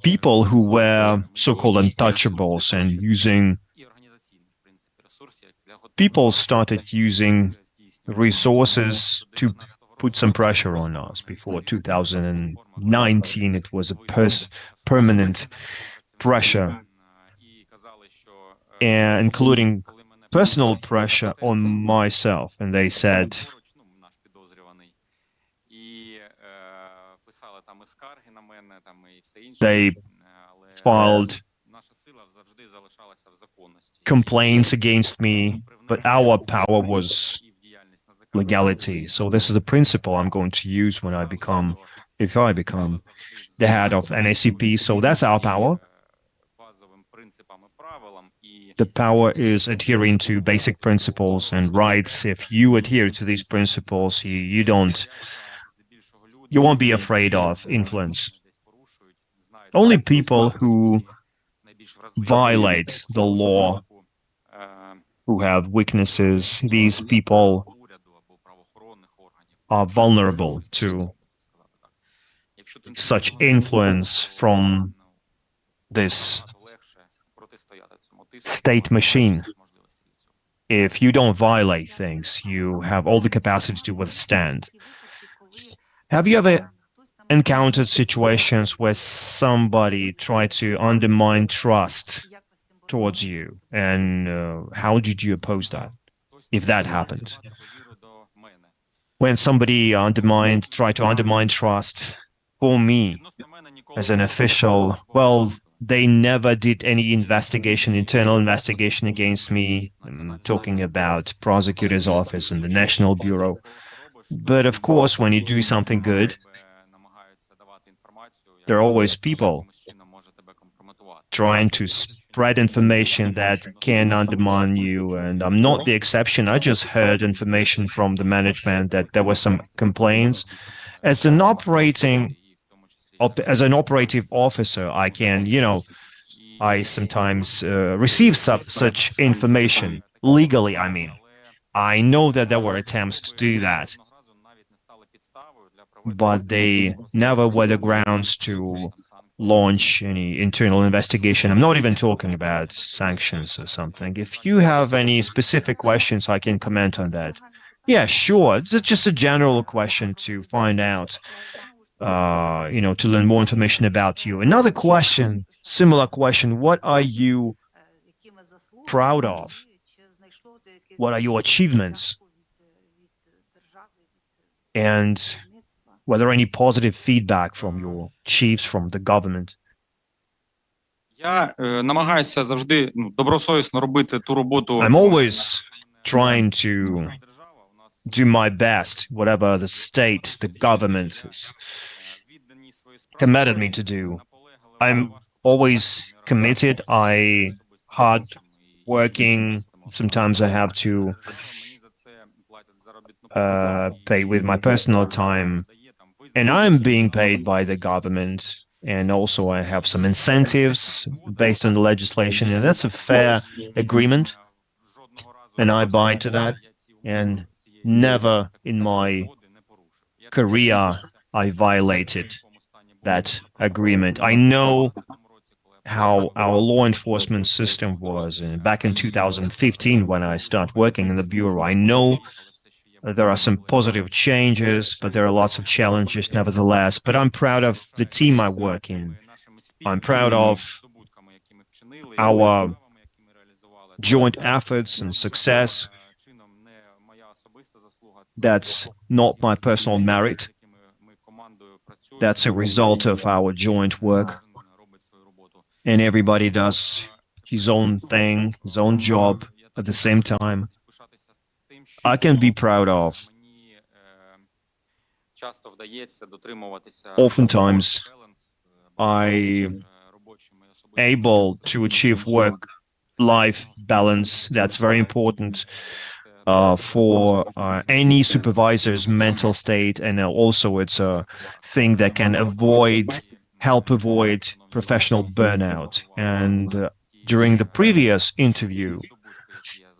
people who were so-called untouchables, and people started using resources to put some pressure on us. Before 2019, it was a permanent pressure, and including personal pressure on myself. And they said, they filed complaints against me, but our power was legality. So this is the principle I'm going to use when if I become the head of NACP. So that's our power. The power is adhering to basic principles and rights. If you adhere to these principles, you won't be afraid of influence. Only people who violate the law, who have weaknesses, these people are vulnerable to such influence from this state machine. If you don't violate things, you have all the capacity to withstand. Have you ever encountered situations where somebody tried to undermine trust towards you, and how did you oppose that, if that happened? When somebody tried to undermine trust, for me, as an official, well, they never did any internal investigation against me. I'm talking about prosecutor's office and the National Bureau. But of course, when you do something good, there are always people trying to spread information that can undermine you, and I'm not the exception. I just heard information from the management that there were some complaints. As an operative officer, I can, I sometimes receive such information legally. I mean, I know that there were attempts to do that, but they never were the grounds to launch any internal investigation. I'm not even talking about sanctions or something. If you have any specific questions, I can comment on that. Yeah, sure. It's just a general question to find out, to learn more information about you. Another question, similar question, what are you proud of? What are your achievements? And were there any positive feedback from your chiefs, from the government? Я намагаюся завжди добросовісно робити ту роботу. I'm always trying to do my best, whatever the state, the government has commanded me to do. I'm always committed. Hard working. Sometimes I have to pay with my personal time, and I'm being paid by the government. And also I have some incentives based on the legislation, and that's a fair agreement, and I buy to that. And never in my career I violated that agreement. I know how our law enforcement system was back in 2015 when I started working in the Bureau. I know there are some positive changes, but there are lots of challenges nevertheless. But I'm proud of the team I work in. I'm proud of our joint efforts and success. That's not my personal merit. That's a result of our joint work. And everybody does his own thing, his own job at the same time, I can be proud of. Oftentimes, I able to achieve work-life balance. That's very important for any supervisor's mental state, and also it's a thing that can help avoid professional burnout. And during the previous interview,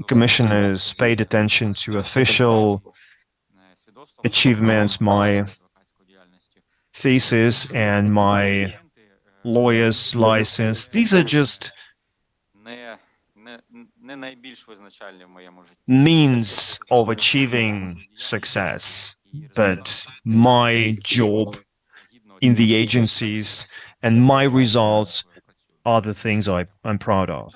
commissioners paid attention to official achievements, my thesis and my lawyer's license. These are just means of achieving success, but my job in the agencies and my results are the things I'm proud of.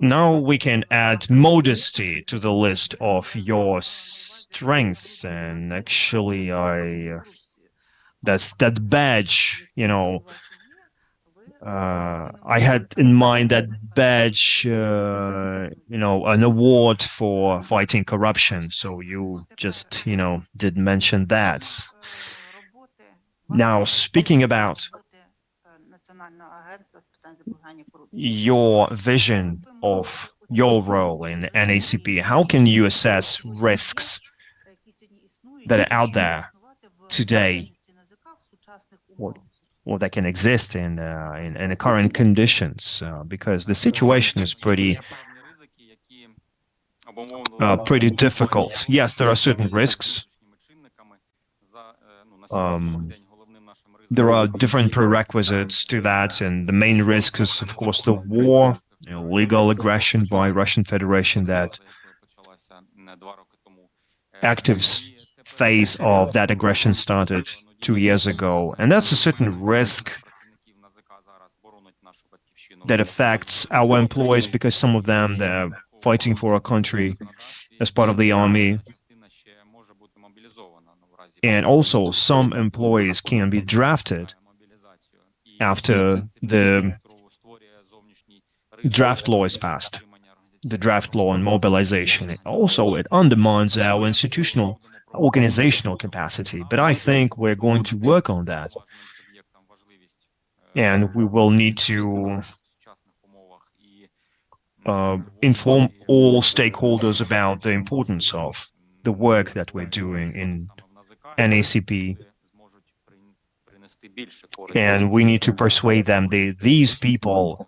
Now we can add modesty to the list of your strengths, and actually that's that badge, you know, I had in mind that badge, you know, an award for fighting corruption. So you just, you know, did mention that. Now, speaking about your vision of your role in NACP, how can you assess risks that are out there today, or that can exist in the current conditions? Because the situation is pretty difficult. Yes, there are certain risks. There are different prerequisites to that, and the main risk is, of course, the war, you know, legal aggression by Russian Federation. That active phase of that aggression started 2 years ago, and that's a certain risk that affects our employees, because some of them, they're fighting for our country as part of the army. And also, some employees can be drafted after the draft law is passed, the draft law on mobilization. Also, it undermines our institutional, organizational capacity. But I think we're going to work on that. And we will need to inform all stakeholders about the importance of the work that we're doing in NACP, and we need to persuade them that these people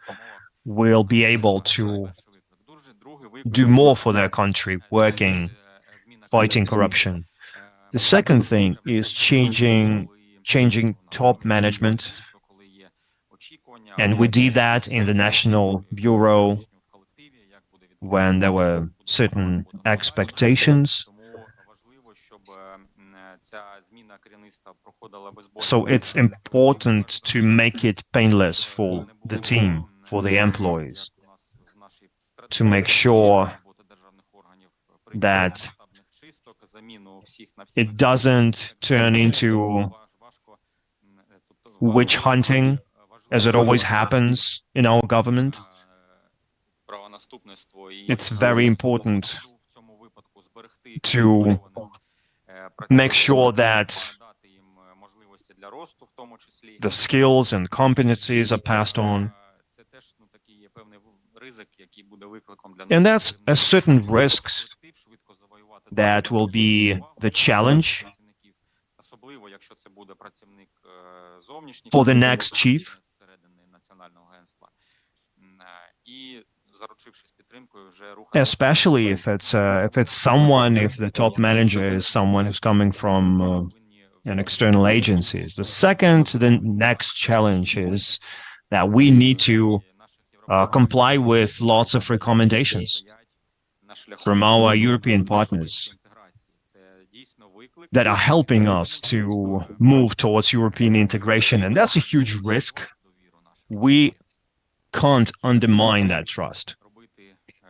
will be able to do more for their country, working, fighting corruption. The second thing is changing top management, and we did that in the National Bureau when there were certain expectations. So it's important to make it painless for the team, for the employees, to make sure that it doesn't turn into witch hunting, as it always happens in our government. It's very important to make sure that the skills and competencies are passed on. And that's a certain risks that will be the challenge for the next chief. Especially if it's someone, if the top manager is someone who's coming from an external agencies. The next challenge is that we need to comply with lots of recommendations from our European partners that are helping us to move towards European integration, and that's a huge risk. We can't undermine that trust,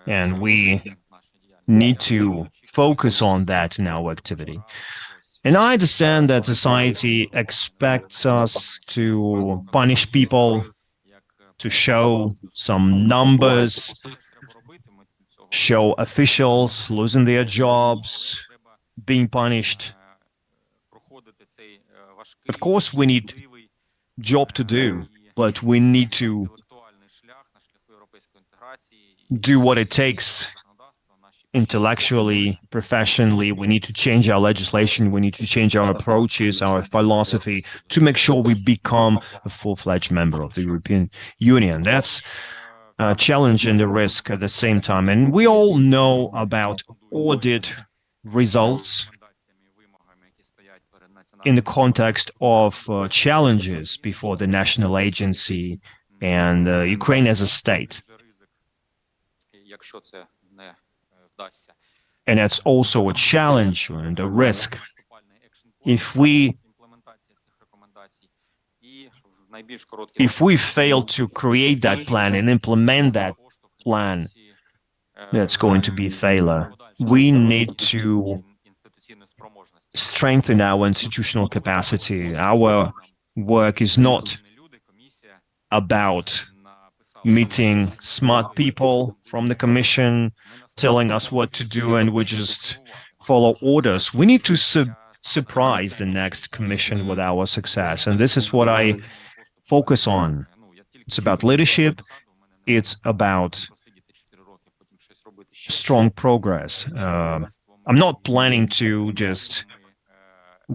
and we need to focus on that in our activity. And I understand that society expects us to punish people to show some numbers, show officials losing their jobs, being punished. Of course, we need job to do, but we need to do what it takes intellectually, professionally. We need to change our legislation. We need to change our approaches, our philosophy to make sure we become a full-fledged member of the European Union. That's a challenge and a risk at the same time. And we all know about audit results in the context of challenges before the national agency and Ukraine as a state. And that's also a challenge and a risk. If we fail to create that plan and implement that plan, that's going to be a failure. We need to strengthen our institutional capacity. Our work is not about meeting smart people from the Commission, telling us what to do, and we just follow orders. We need to surprise the next Commission with our success. And this is what I focus on. It's about leadership. It's about strong progress. I'm not planning to just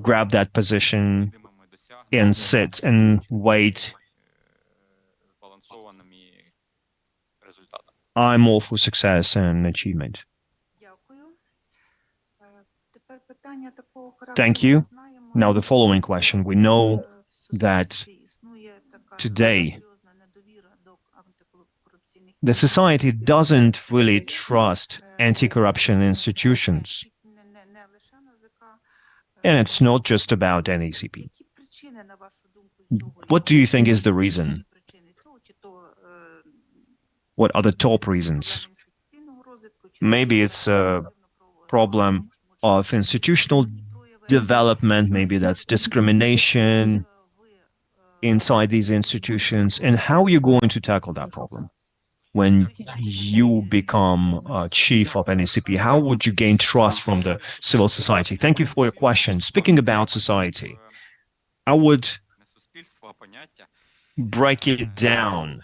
grab that position and sit and wait. I'm all for success and achievement. Thank you. Now the following question. We know that today the society doesn't really trust anti-corruption institutions. And it's not just about NACP. What do you think is the reason? What are the top reasons? Maybe it's a problem of institutional development, maybe that's discrimination inside these institutions. And how are you going to tackle that problem? When you become chief of NACP, how would you gain trust from the civil society? Thank you for your question. Speaking about society, I would break it down.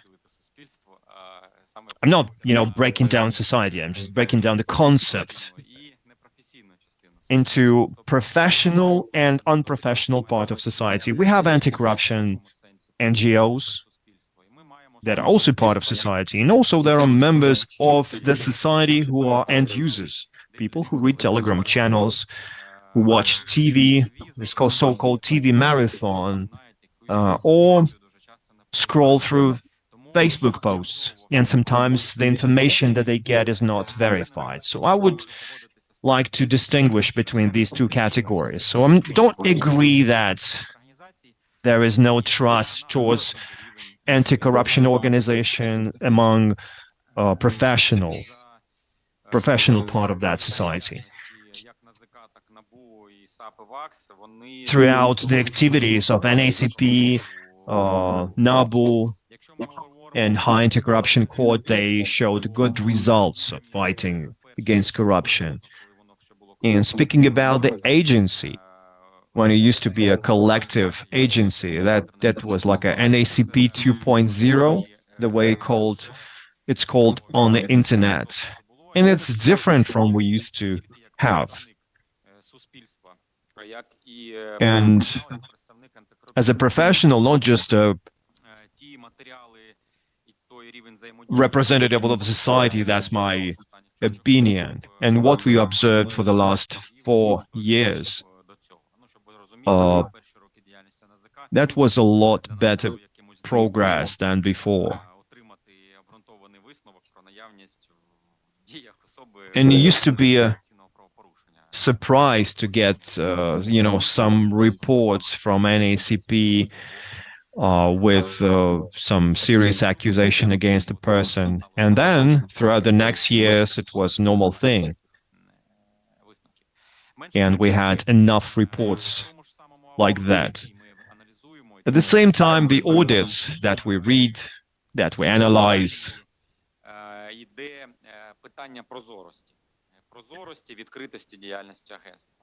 I'm not, breaking down society. I'm just breaking down the concept into professional and unprofessional part of society. We have anti-corruption NGOs that are also part of society. And also there are members of the society who are end users, people who read Telegram channels, who watch TV, it's called so-called TV marathon, or scroll through Facebook posts. And sometimes the information that they get is not verified. So I would like to distinguish between these two categories. So I don't agree that there is no trust towards anti-corruption organization among professional part of that society. Throughout the activities of NACP, NABU, and High Anti-Corruption Court, they showed good results of fighting against corruption. And speaking about the agency, when it used to be a collective agency, that was like a NACP 2.0, the way it's called on the internet. And it's different from what we used to have. And as a professional, not just a representative of society, that's my opinion. And what we observed for the last 4 years, that was a lot better progress than before. And it used to be a surprise to get, some reports from NACP with some serious accusation against a person. And then throughout the next years, it was a normal thing. And we had enough reports like that. At the same time, the audits that we read, that we analyze. Йде питання прозорості. Прозорості, відкритості діяльності агентства.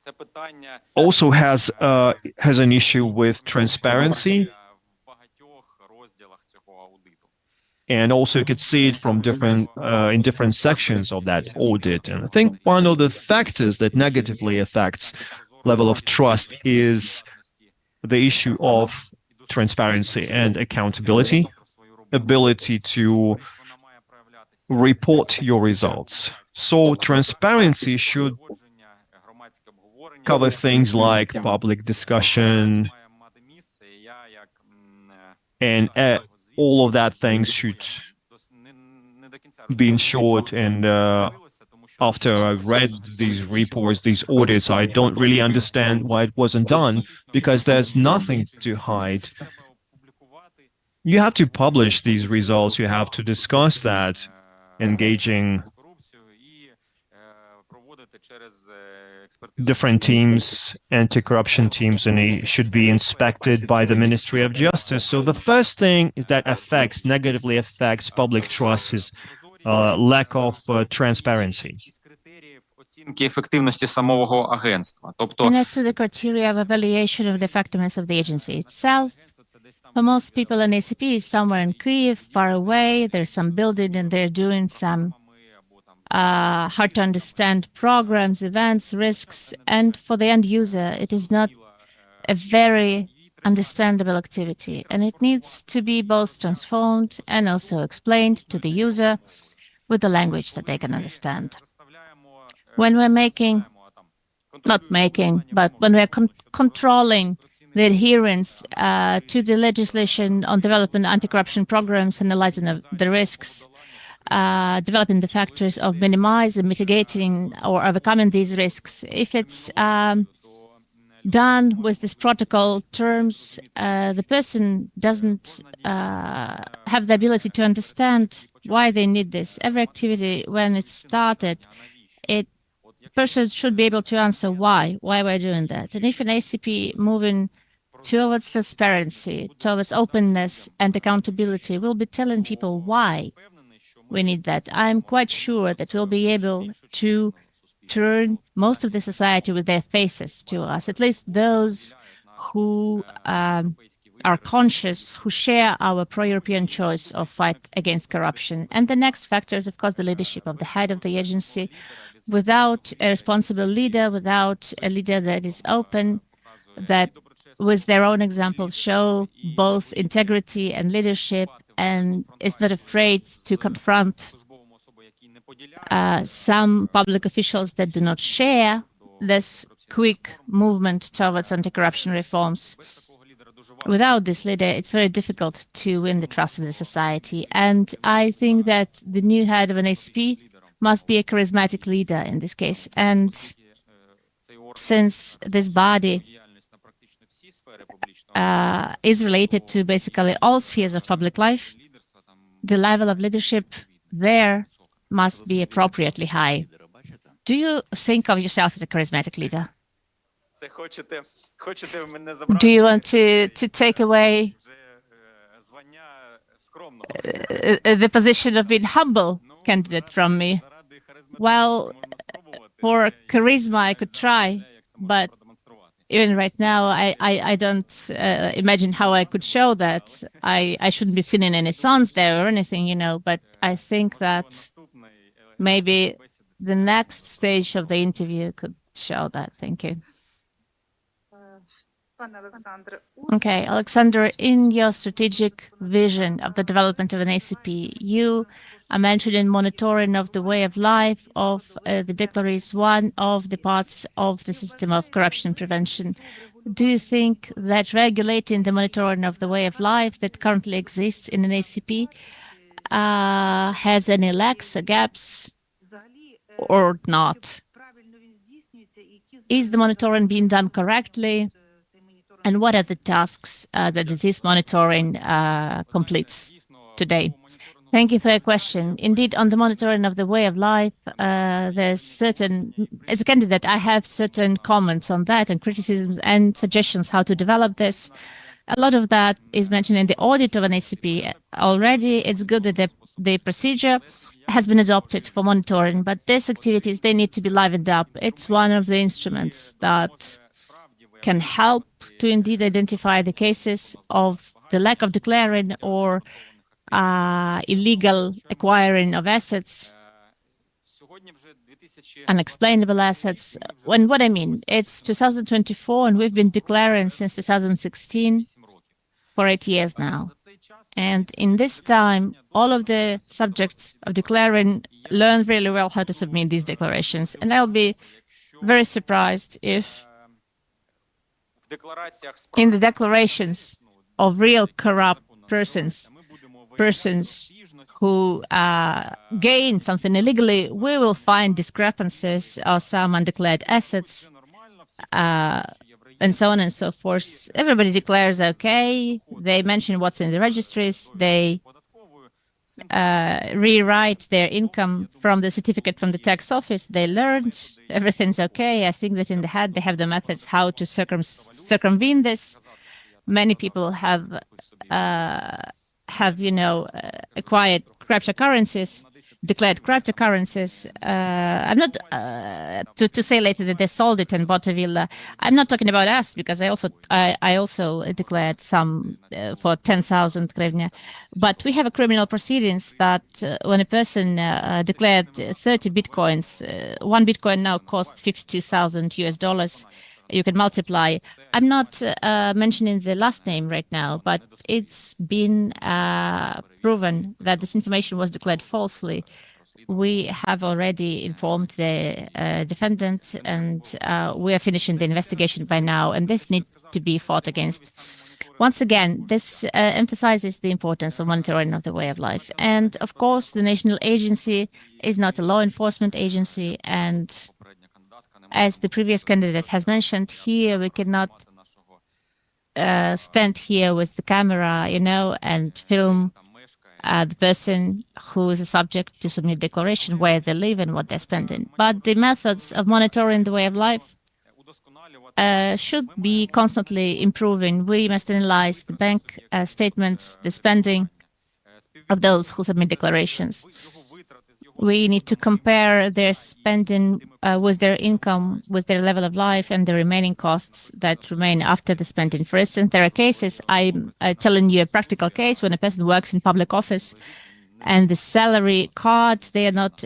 Це питання Also has an issue with transparency, в багатьох розділах цього аудиту. and also you could see it from in different sections of that audit. And I think one of the factors that negatively affects level of trust is the issue of transparency and accountability, ability to report your results. So transparency should cover things like public discussion, and all of that things should be ensured. And after I read these reports, these audits, I don't really understand why it wasn't done, because there's nothing to hide. You have to publish these results, you have to discuss that, engaging different teams, anti-corruption teams, and they should be inspected by the Ministry of Justice. So the first thing is that negatively affects public trust is lack of transparency. Оцінки ефективності самого агентства. Тобто And as to the criteria of evaluation of the effectiveness of the agency itself, for most people, an ACP is somewhere in Kyiv, far away. There's some building and they're doing some hard to understand programs, events, risks. And for the end user, it is not a very understandable activity. And it needs to be both transformed and also explained to the user with the language that they can understand. When we're when we're controlling the adherence to the legislation on developing anti-corruption programs, analyzing the risks, developing the factors of minimizing, mitigating, or overcoming these risks. If it's done with this protocol terms, the person doesn't have the ability to understand why they need this. Every activity, when it's started, persons should be able to answer why we're doing that. And if an ACP moving towards transparency, towards openness and accountability, we'll be telling people why we need that. I'm quite sure that we'll be able to turn most of the society with their faces to us, at least those who are conscious, who share our pro-European choice of fight against corruption. And the next factor is, of course, the leadership of the head of the agency. Without a responsible leader, without a leader that is open, that with their own example show both integrity and leadership, and is not afraid to confront some public officials that do not share this quick movement towards anti-corruption reforms. Without this leader, it's very difficult to win the trust of the society. And I think that the new head of an ACP must be a charismatic leader in this case. And since this body is related to basically all spheres of public life, the level of leadership there must be appropriately high. Do you think of yourself as a charismatic leader? Do you want to take away the position of being humble candidate from me? Well, for charisma, I could try, but even right now, I don't imagine how I could show that. I shouldn't be singing any songs there or anything, you know, but I think that maybe the next stage of the interview could show that. Thank you. Okay, Alexander, in your strategic vision of the development of an ACP, you are mentioning monitoring of the way of life of the declaration is one of the parts of the system of corruption prevention. Do you think that regulating the monitoring of the way of life that currently exists in an ACP has any lacks or gaps or not? Is the monitoring being done correctly? And what are the tasks that this monitoring completes today? Thank you for your question. Indeed, on the monitoring of the way of life, there's as a candidate, I have certain comments on that and criticisms and suggestions how to develop this. A lot of that is mentioned in the audit of an ACP already. It's good that the procedure has been adopted for monitoring, but these activities, they need to be livened up. It's one of the instruments that can help to indeed identify the cases of the lack of declaring or illegal acquiring of assets, unexplainable assets. When what I mean, it's 2024 and we've been declaring since 2016 for 8 years now. And in this time, all of the subjects of declaring learned really well how to submit these declarations. And I'll be very surprised if in the declarations of real corrupt persons who gain something illegally, we will find discrepancies or some undeclared assets, and so on and so forth. Everybody declares okay. They mention what's in the registries. They rewrite their income from the certificate from the tax office. They learned everything's okay. I think that in the head they have the methods how to circumvent this. Many people have acquired cryptocurrencies, declared cryptocurrencies. I'm not to say later that they sold it and bought a villa. I'm not talking about us because I also declared some for 10,000 hryvnia. But we have a criminal proceedings that when a person declared 30 bitcoins, one bitcoin now costs $50,000 US. You can multiply. I'm not mentioning the last name right now, but it's been proven that this information was declared falsely. We have already informed the defendant, and we are finishing the investigation by now, and this needs to be fought against. Once again, this emphasizes the importance of monitoring of the way of life. And of course, the national agency is not a law enforcement agency, and as the previous candidate has mentioned, here we cannot stand here with the camera, and film the person who is a subject to submit declaration, where they live and what they're spending. But the methods of monitoring the way of life should be constantly improving. We must analyze the bank statements, the spending of those who submit declarations. We need to compare their spending with their income, with their level of life, and the remaining costs that remain after the spending. For instance, there are cases, I'm telling you a practical case, when a person works in public office and the salary card, they're not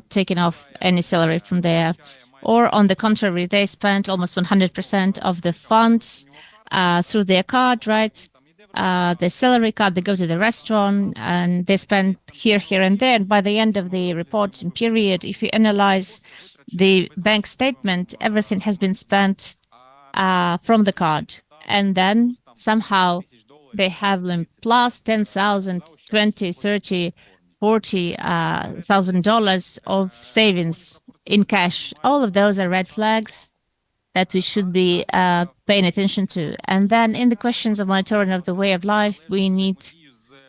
taking off any salary from there. Or on the contrary, they spent almost 100% of the funds through their card, right? The salary card, they go to the restaurant and they spend here, and there. And by the end of the reporting period, if you analyze the bank statement, everything has been spent from the card. And then somehow they have them plus 10,000, 20, 30, $40,000 of savings in cash. All of those are red flags that we should be paying attention to. And then in the questions of monitoring of the way of life, we need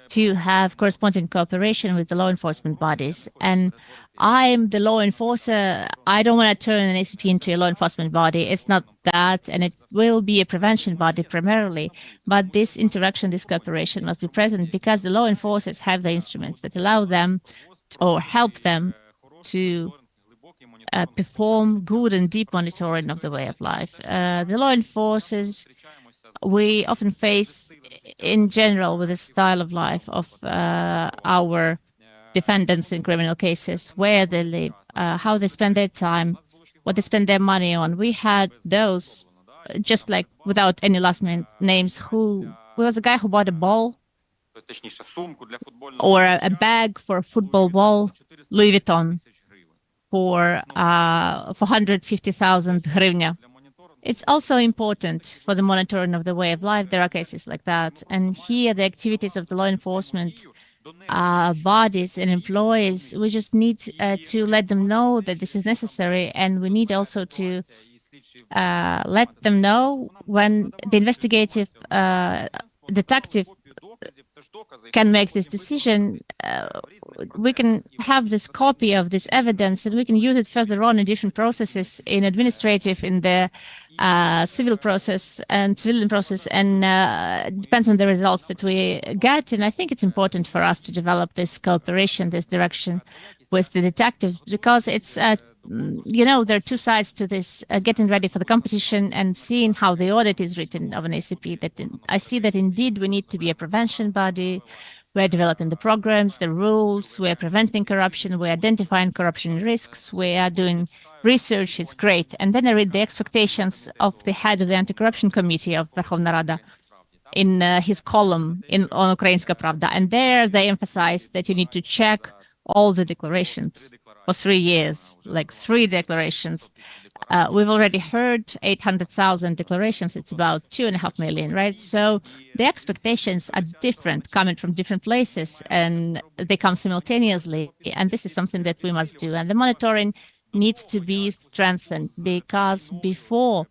to have corresponding cooperation with the law enforcement bodies. And I'm the law enforcer. I don't want to turn an ACP into a law enforcement body. It's not that, and it will be a prevention body primarily. But this interaction, this cooperation must be present because the law enforcers have the instruments that allow them or help them to perform good and deep monitoring of the way of life. The law enforcers, we often face in general with the style of life of our defendants in criminal cases, where they live, how they spend their time, what they spend their money on. We had those, just like without any last names, who was a guy who bought a ball or a bag for a football ball, Louis Vuitton, for 450,000 hryvnia. It's also important for the monitoring of the way of life. There are cases like that. And here, the activities of the law enforcement bodies and employees, we just need to let them know that this is necessary. And we need also to let them know when the investigative detective can make this decision, we can have this copy of this evidence and we can use it further on in different processes, in administrative, in the civil process and civilian process, and it depends on the results that we get. And I think it's important for us to develop this cooperation, this direction with the detectives, because it's, there are two sides to this, getting ready for the competition and seeing how the audit is written of an ACP. I see that indeed we need to be a prevention body. We're developing the programs, the rules, we're preventing corruption, we're identifying corruption risks, we are doing research, it's great. And then I read the expectations of the head of the anti-corruption committee of Verkhovna Rada in his column on Ukrainska Pravda. And there they emphasize that you need to check all the declarations for 3 years, like 3 declarations. We've already heard 800,000 declarations. It's about 2.5 million, right? So the expectations are different, coming from different places, and they come simultaneously. And this is something that we must do. And the monitoring needs to be strengthened, because before,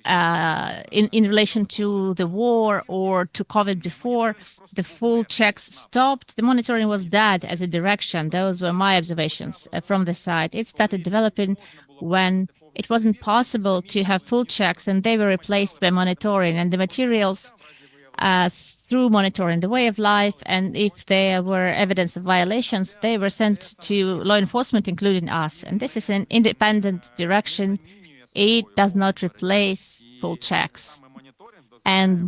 in relation to the war or to COVID before, the full checks stopped. The monitoring was dead as a direction. Those were my observations from the side. It started developing when it wasn't possible to have full checks, and they were replaced by monitoring, and the materials through monitoring the way of life, and if there were evidence of violations, they were sent to law enforcement, including us. And this is an independent direction. It does not replace full checks. And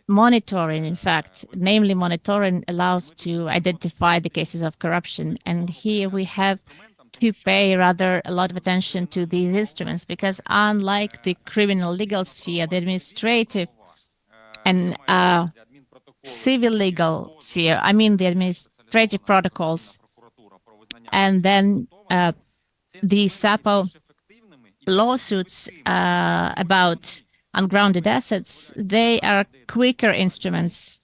monitoring, in fact, namely monitoring, allows to identify the cases of corruption. And here we have to pay rather a lot of attention to these instruments, because unlike the criminal legal sphere, the administrative and civil legal sphere, I mean the administrative protocols, and then the SAPO lawsuits about ungrounded assets, they are quicker instruments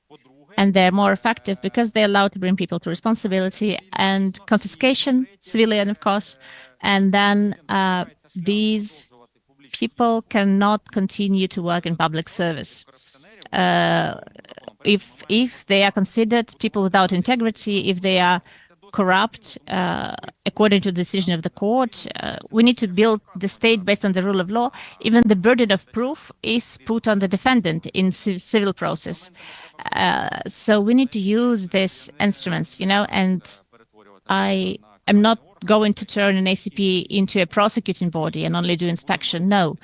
and they're more effective because they allow to bring people to responsibility and confiscation, civilian, of course, and then these people cannot continue to work in public service. If they are considered people without integrity, if they are corrupt, according to the decision of the court, we need to build the state based on the rule of law. Even the burden of proof is put on the defendant in civil process. So we need to use these instruments, and I am not going to turn an ACP into a prosecuting body and only do inspection. No,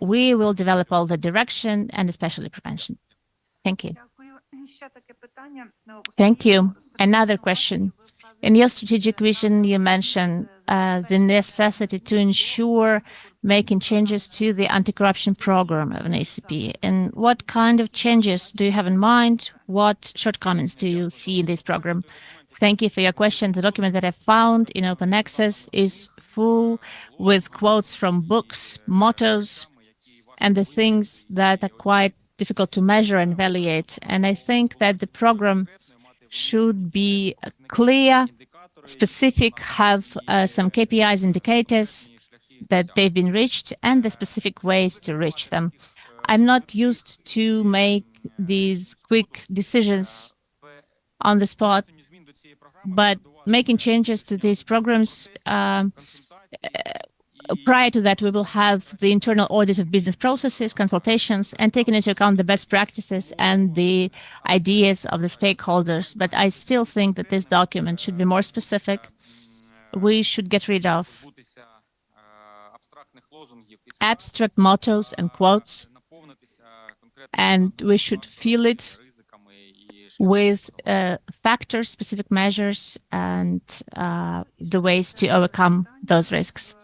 we will develop all the direction and especially prevention. Thank you. Thank you. Another question. In your strategic vision, you mentioned the necessity to ensure making changes to the anti-corruption program of an ACP. And what kind of changes do you have in mind? What shortcomings do you see in this program? Thank you for your question. The document that I found in open access is full with quotes from books, mottos, and the things that are quite difficult to measure and evaluate. And I think that the program should be clear, specific, have some KPIs, indicators that they've been reached, and the specific ways to reach them. I'm not used to make these quick decisions on the spot, but making changes to these programs, prior to that, we will have the internal audit of business processes, consultations, and taking into account the best practices and the ideas of the stakeholders. But I still think that this document should be more specific. We should get rid of abstract mottos and quotes, and we should fill it with factors, specific measures, and the ways to overcome those risks.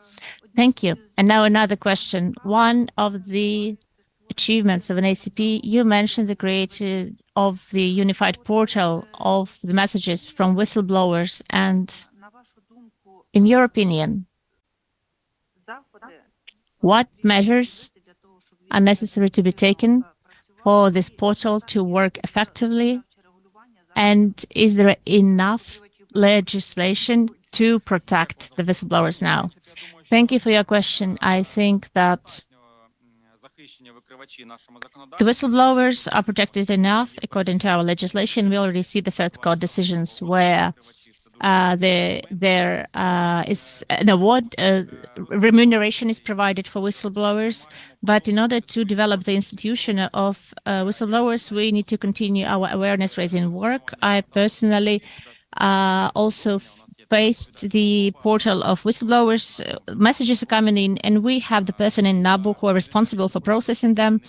Thank you. And now another question. One of the achievements of an ACP, you mentioned the creation of the unified portal of the messages from whistleblowers. And in your opinion, what measures are necessary to be taken for this portal to work effectively? And is there enough legislation to protect the whistleblowers now? Thank you for your question. I think that The whistleblowers are protected enough according to our legislation. We already see the third court decisions where there is an award, remuneration is provided for whistleblowers. But in order to develop the institution of whistleblowers, we need to continue our awareness raising work. I personally also faced the portal of whistleblowers. Messages are coming in, and we have the person in NABU who are responsible for processing them.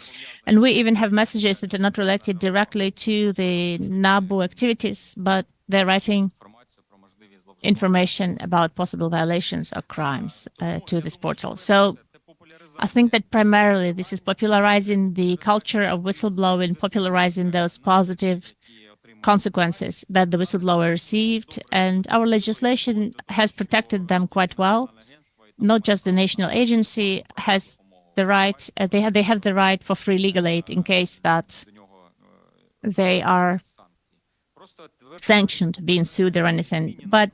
And we even have messages that are not related directly to the NABU activities, but they're writing information about possible violations or crimes to this portal. So I think that primarily this is popularizing the culture of whistleblowing, popularizing those positive consequences that the whistleblower received, and our legislation has protected them quite well. Not just the national agency has the right, they have the right for free legal aid in case that they are sanctioned, being sued or anything. But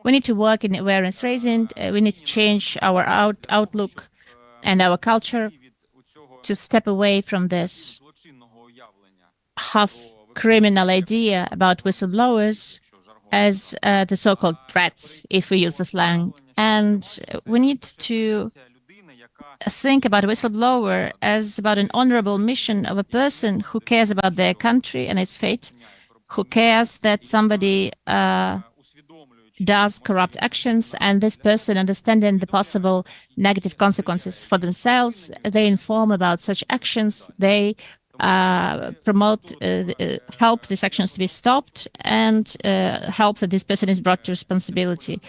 we need to work in awareness raising. We need to change our outlook and our culture to step away from this half criminal idea about whistleblowers as the so-called threats, if we use the slang. And we need to think about a whistleblower as about an honorable mission of a person who cares about their country and its fate, who cares that somebody does corrupt actions, and this person, understanding the possible negative consequences for themselves, they inform about such actions, they promote, help these actions to be stopped, and help that this person is brought to responsibility.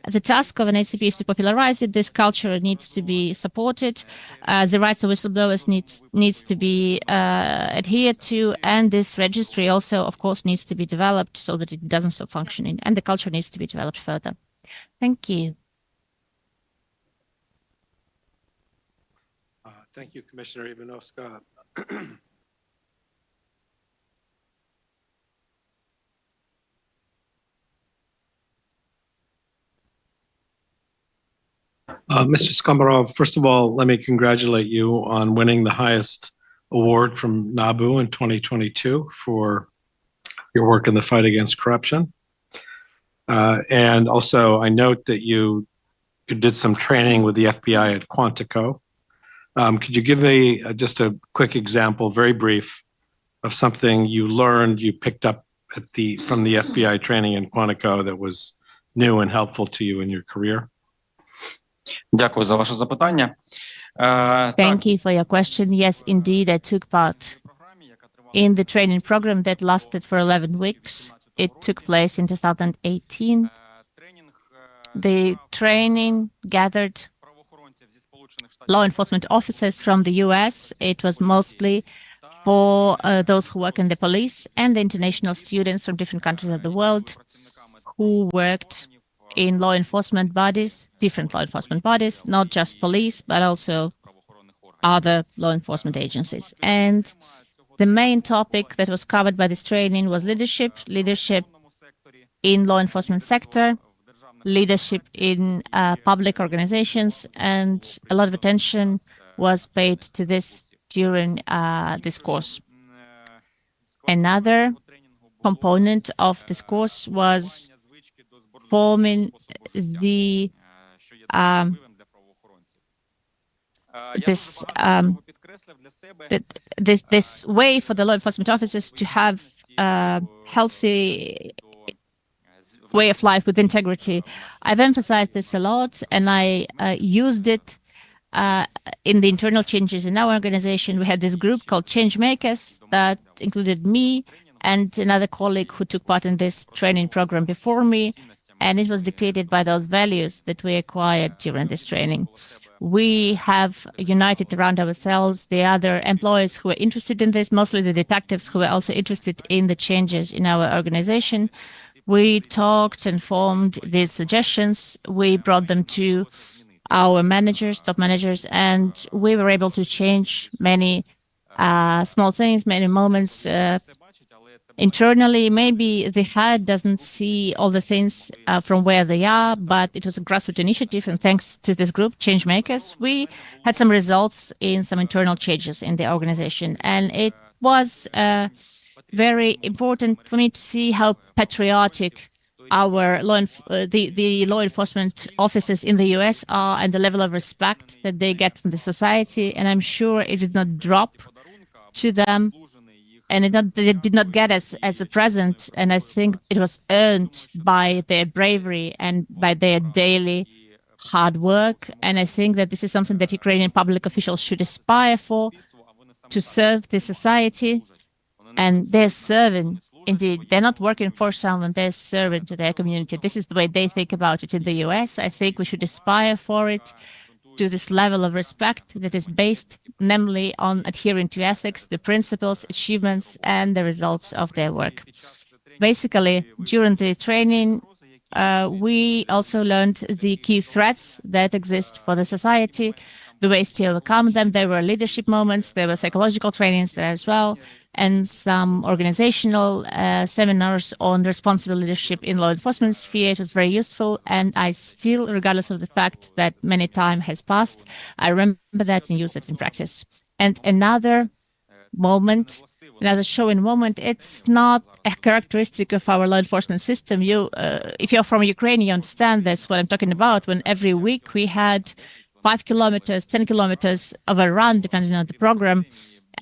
The task of an ACP is to popularize it. This culture needs to be supported. The rights of whistleblowers needs to be adhered to, and this registry also, of course, needs to be developed so that it doesn't stop functioning, and the culture needs to be developed further. Thank you. Thank you, Commissioner Ivanovska. Mr. Skomarov, first of all, let me congratulate you on winning the highest award from NABU in 2022 for your work in the fight against corruption. And also, I note that you did some training with the FBI at Quantico. Could you give me just a quick example, very brief, of something you learned, you picked up from the FBI training in Quantico that was new and helpful to you in your career? Дякую за ваше запитання. Thank you for your question. Yes, indeed, I took part in the training program that lasted for 11 weeks. It took place in 2018. The training gathered law enforcement officers from the US. It was mostly for those who work in the police and the international students from different countries of the world who worked in law enforcement bodies, different law enforcement bodies, not just police, but also other law enforcement agencies. And the main topic that was covered by this training was leadership in law enforcement sector, leadership in public organizations, and a lot of attention was paid to this during this course. Another component of this course was forming the this way for the law enforcement officers to have a healthy way of life with integrity. I've emphasized this a lot, and I used it in the internal changes in our organization. We had this group called Change Makers that included me and another colleague who took part in this training program before me. And it was dictated by those values that we acquired during this training. We have united around ourselves the other employees who were interested in this, mostly the detectives who were also interested in the changes in our organization. We talked and formed these suggestions. We brought them to our managers, top managers, and we were able to change many small things, many moments. Internally, maybe the head doesn't see all the things from where they are, but it was a grassroots initiative, and thanks to this group, Changemakers, we had some results in some internal changes in the organization, and it was very important for me to see how patriotic our the law enforcement officers in the US are, and the level of respect that they get from the society. And I'm sure it did not drop to them, and they did not get as a present. And I think it was earned by their bravery and by their daily hard work. And I think that this is something that Ukrainian public officials should aspire for, to serve the society. And they're serving. Indeed, they're not working for someone, they're serving to their community. This is the way they think about it in the US. I think we should aspire for it, to this level of respect that is based namely on adhering to ethics, the principles, achievements, and the results of their work. Basically, during the training, we also learned the key threats that exist for the society, the ways to overcome them. There were leadership moments, there were psychological trainings there as well, and some organizational seminars on responsible leadership in law enforcement sphere. It was very useful, and I still, regardless of the fact that many time has passed, I remember that and use it in practice. And another moment, another showing moment, it's not a characteristic of our law enforcement system. If you're from Ukraine, you understand this, what I'm talking about, when every week we had 5 kilometers, 10 kilometers of a run, depending on the program.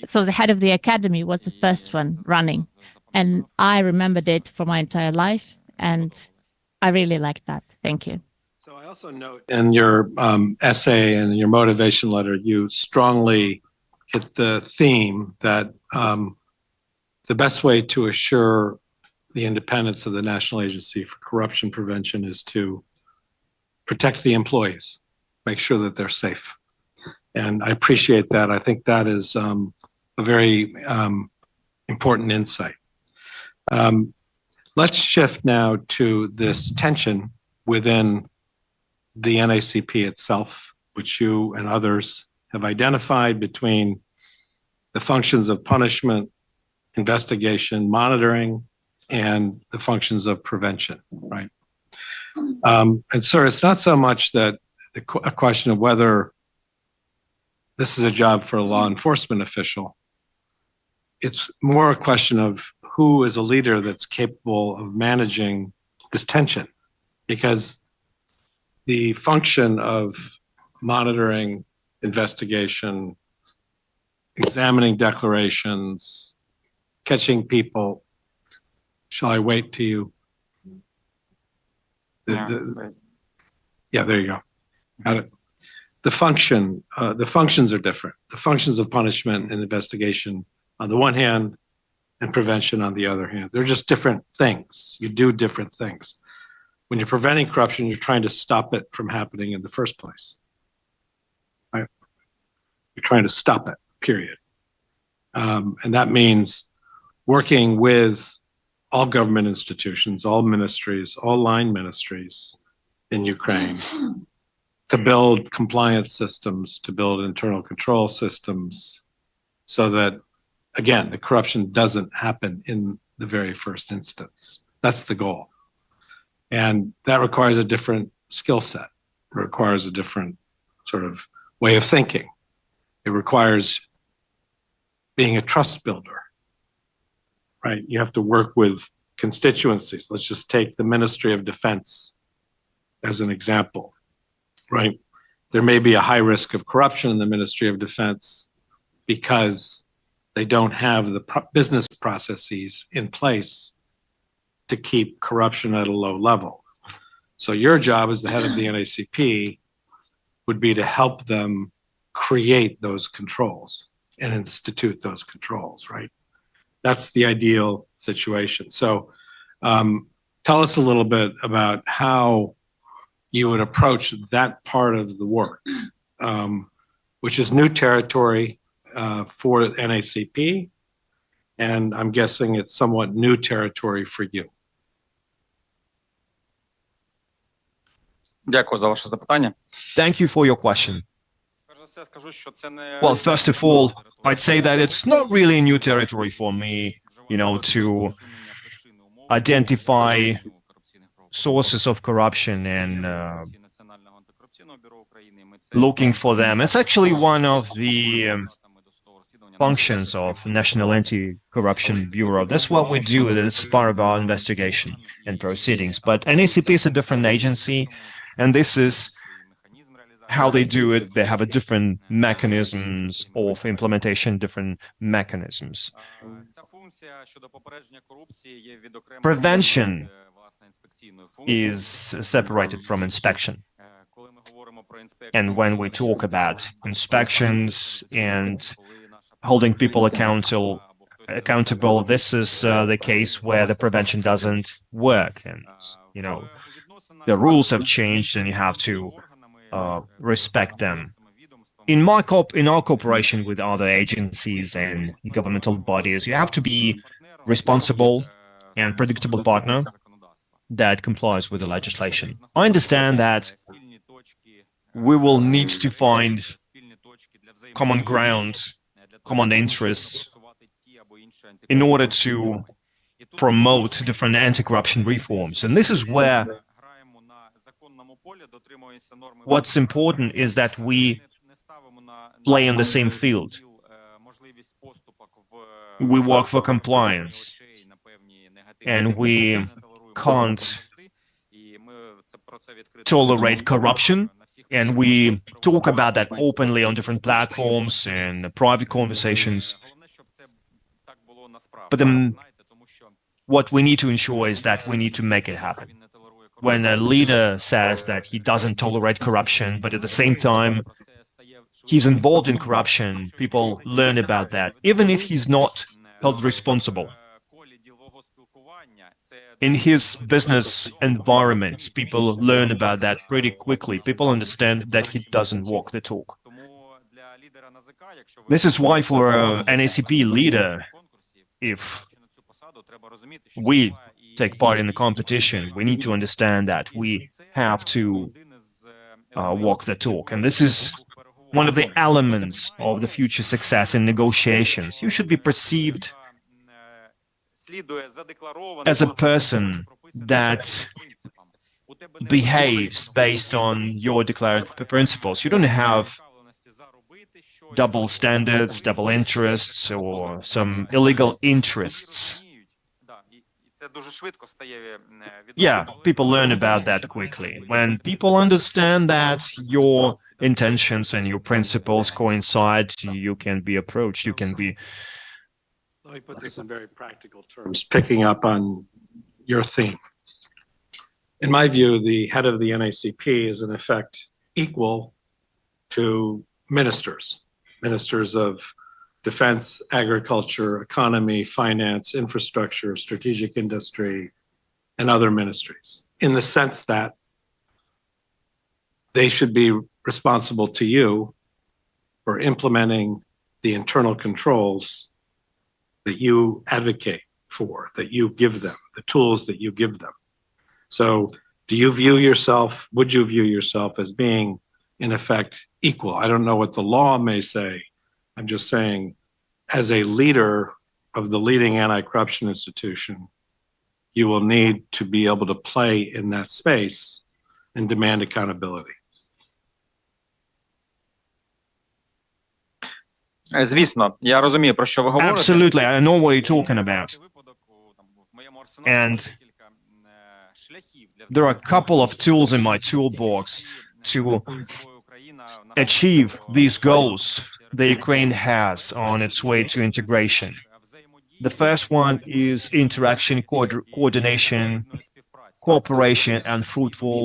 So the head of the academy was the first one running. And I remembered it for my entire life. And I really liked that. Thank you. So I also note in your essay and your motivation letter, you strongly hit the theme that the best way to assure the independence of the National Agency for Corruption Prevention is to protect the employees, make sure that they're safe. And I appreciate that. I think that is a very important insight. Let's shift now to this tension within the NACP itself, which you and others have identified between the functions of punishment, investigation, monitoring, and the functions of prevention, right? And sir, it's not so much that a question of whether this is a job for a law enforcement official. It's more a question of who is a leader that's capable of managing this tension, because the function of monitoring, investigation, examining declarations, catching people. Shall I wait till you? Yeah, there you go. Got it. The functions are different. The functions of punishment and investigation on the one hand, and prevention on the other hand. They're just different things. You do different things. When you're preventing corruption, you're trying to stop it from happening in the first place. Right? You're trying to stop it, period. And that means working with all government institutions, all ministries, all line ministries in Ukraine to build compliance systems, to build internal control systems, so that, again, the corruption doesn't happen in the very first instance. That's the goal. And that requires a different skill set. It requires a different sort of way of thinking. It requires being a trust builder, right? You have to work with constituencies. Let's just take the Ministry of Defense as an example, right? There may be a high risk of corruption in the Ministry of Defense because they don't have the business processes in place to keep corruption at a low level. So your job as the head of the NACP would be to help them create those controls and institute those controls, right? That's the ideal situation. So tell us a little bit about how you would approach that part of the work, which is new territory for NACP, and I'm guessing it's somewhat new territory for you. Дякую за ваше запитання. Thank you for your question. Перш за все, скажу, що це не Well, first of all, I'd say that it's not really new territory for me. to identify sources of corruption and looking for them. It's actually one of the functions of National Anti-Corruption Bureau. That's what we do as part of our investigation and proceedings. But NACP is a different agency, and this is how they do it. They have a different mechanisms of implementation, different mechanisms. Prevention is separated from inspection. And when we talk about inspections and holding people accountable, this is the case where the prevention doesn't work. And, the rules have changed and you have to respect them. In our cooperation with other agencies and governmental bodies, you have to be responsible and predictable partner that complies with the legislation. I understand that we will need to find common ground, common interests in order to promote different anti-corruption reforms. And this is where what's important is that we play in the same field. We work for compliance, and we can't tolerate corruption, and we talk about that openly on different platforms and private conversations. But then what we need to ensure is that we need to make it happen. When a leader says that he doesn't tolerate corruption, but at the same time he's involved in corruption, people learn about that, even if he's not held responsible. In his business environment, people learn about that pretty quickly. People understand that he doesn't walk the talk. This is why for an NACP leader, if we take part in the competition, we need to understand that we have to walk the talk. And this is one of the elements of the future success in negotiations. You should be perceived as a person that behaves based on your declared principles. You don't have double standards, double interests, or some illegal interests. Yeah, people learn about that quickly. When people understand that your intentions and your principles coincide, you can be approached, you can be... Let me put this in very practical terms, picking up on your theme. In my view, the head of the NACP is in effect equal to ministers of defense, agriculture, economy, finance, infrastructure, strategic industry, and other ministries, in the sense that they should be responsible to you for implementing the internal controls that you advocate for, that you give them, the tools that you give them. So do you view yourself, would you view yourself as being, in effect, equal? I don't know what the law may say. I'm just saying, as a leader of the leading anti-corruption institution, you will need to be able to play in that space and demand accountability. Звісно, я розумію, про що ви говорите. Absolutely, I know what you're talking about. And there are a couple of tools in my toolbox to achieve these goals the Ukraine has on its way to integration. The first one is interaction, coordination, cooperation, and fruitful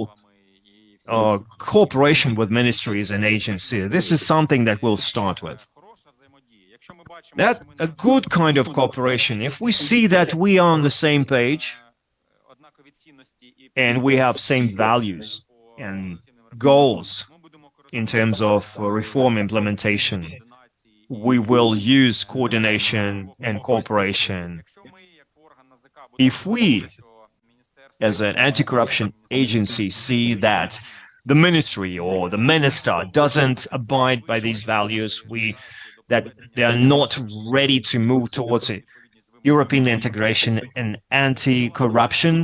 cooperation with ministries and agencies. This is something that we'll start with. That's a good kind of cooperation. If we see that we are on the same page and we have same values and goals in terms of reform implementation, we will use coordination and cooperation. If we, as an anti-corruption agency, see that the ministry or the minister doesn't abide by these values, that they are not ready to move towards it, European integration in anti-corruption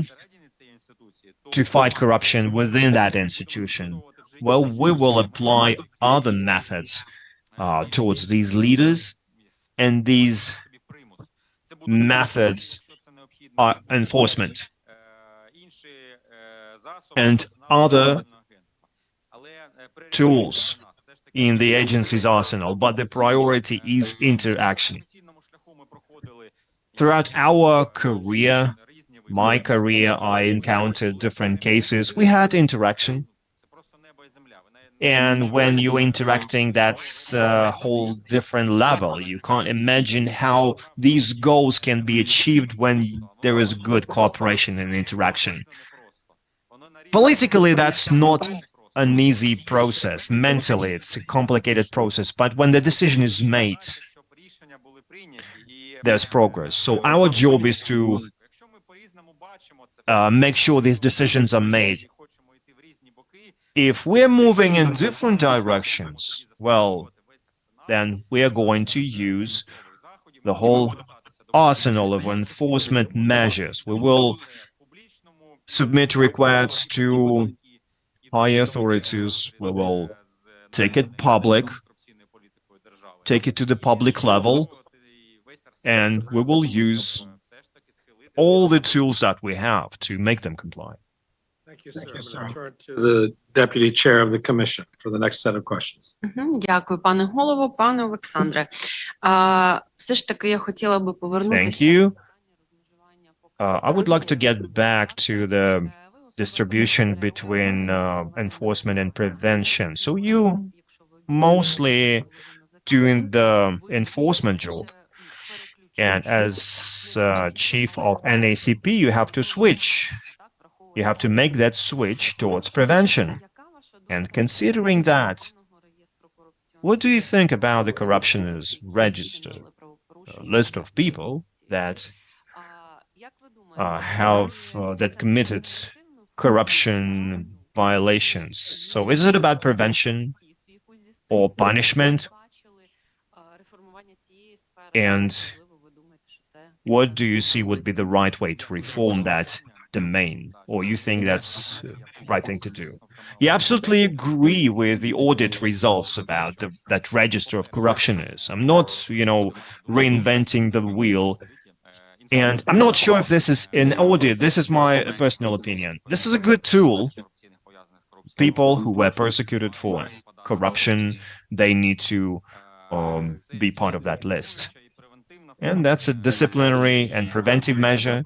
to fight corruption within that institution? Well, we will apply other methods towards these leaders, and these methods are enforcement and other tools in the agency's arsenal, but the priority is interaction. Throughout our career, my career, I encountered different cases. We had interaction. And when you're interacting, that's a whole different level. You can't imagine how these goals can be achieved when there is good cooperation and interaction. Politically, that's not an easy process. Mentally, it's a complicated process. But when the decision is made, there's progress. So our job is to make sure these decisions are made. If we're moving in different directions, well, then we are going to use the whole arsenal of enforcement measures. We will submit requests to high authorities. We will take it public, take it to the public level, and we will use all the tools that we have to make them comply. Thank you, sir. I'm going to turn to the Deputy Chair of the Commission for the next set of questions. Дякую, пане голово, пане Олександре. Все ж таки, я хотіла би повернутися. Thank you. I would like to get back to the distribution between enforcement and prevention. So you mostly doing the enforcement job. And as chief of NACP, you have to switch. You have to make that switch towards prevention. And considering that, what do you think about the corruptioners register, a list of people that that committed corruption violations? So is it about prevention or punishment? And what do you see would be the right way to reform that domain? Or you think that's the right thing to do? You absolutely agree with the audit results about that register of corruptioners. I'm not, reinventing the wheel. And I'm not sure if this is an audit. This is my personal opinion. This is a good tool. People who were persecuted for corruption, they need to be part of that list. And that's a disciplinary and preventive measure.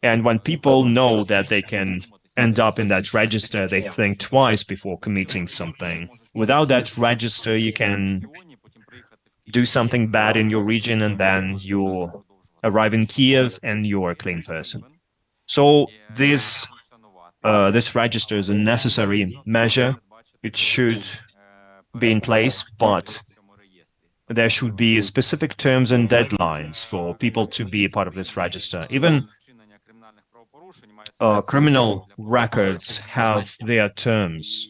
And when people know that they can end up in that register, they think twice before committing something. Without that register, you can do something bad in your region, and then you arrive in Kiev and you're a clean person. So this register is a necessary measure. It should be in place, but there should be specific terms and deadlines for people to be a part of this register. Even criminal records have their terms.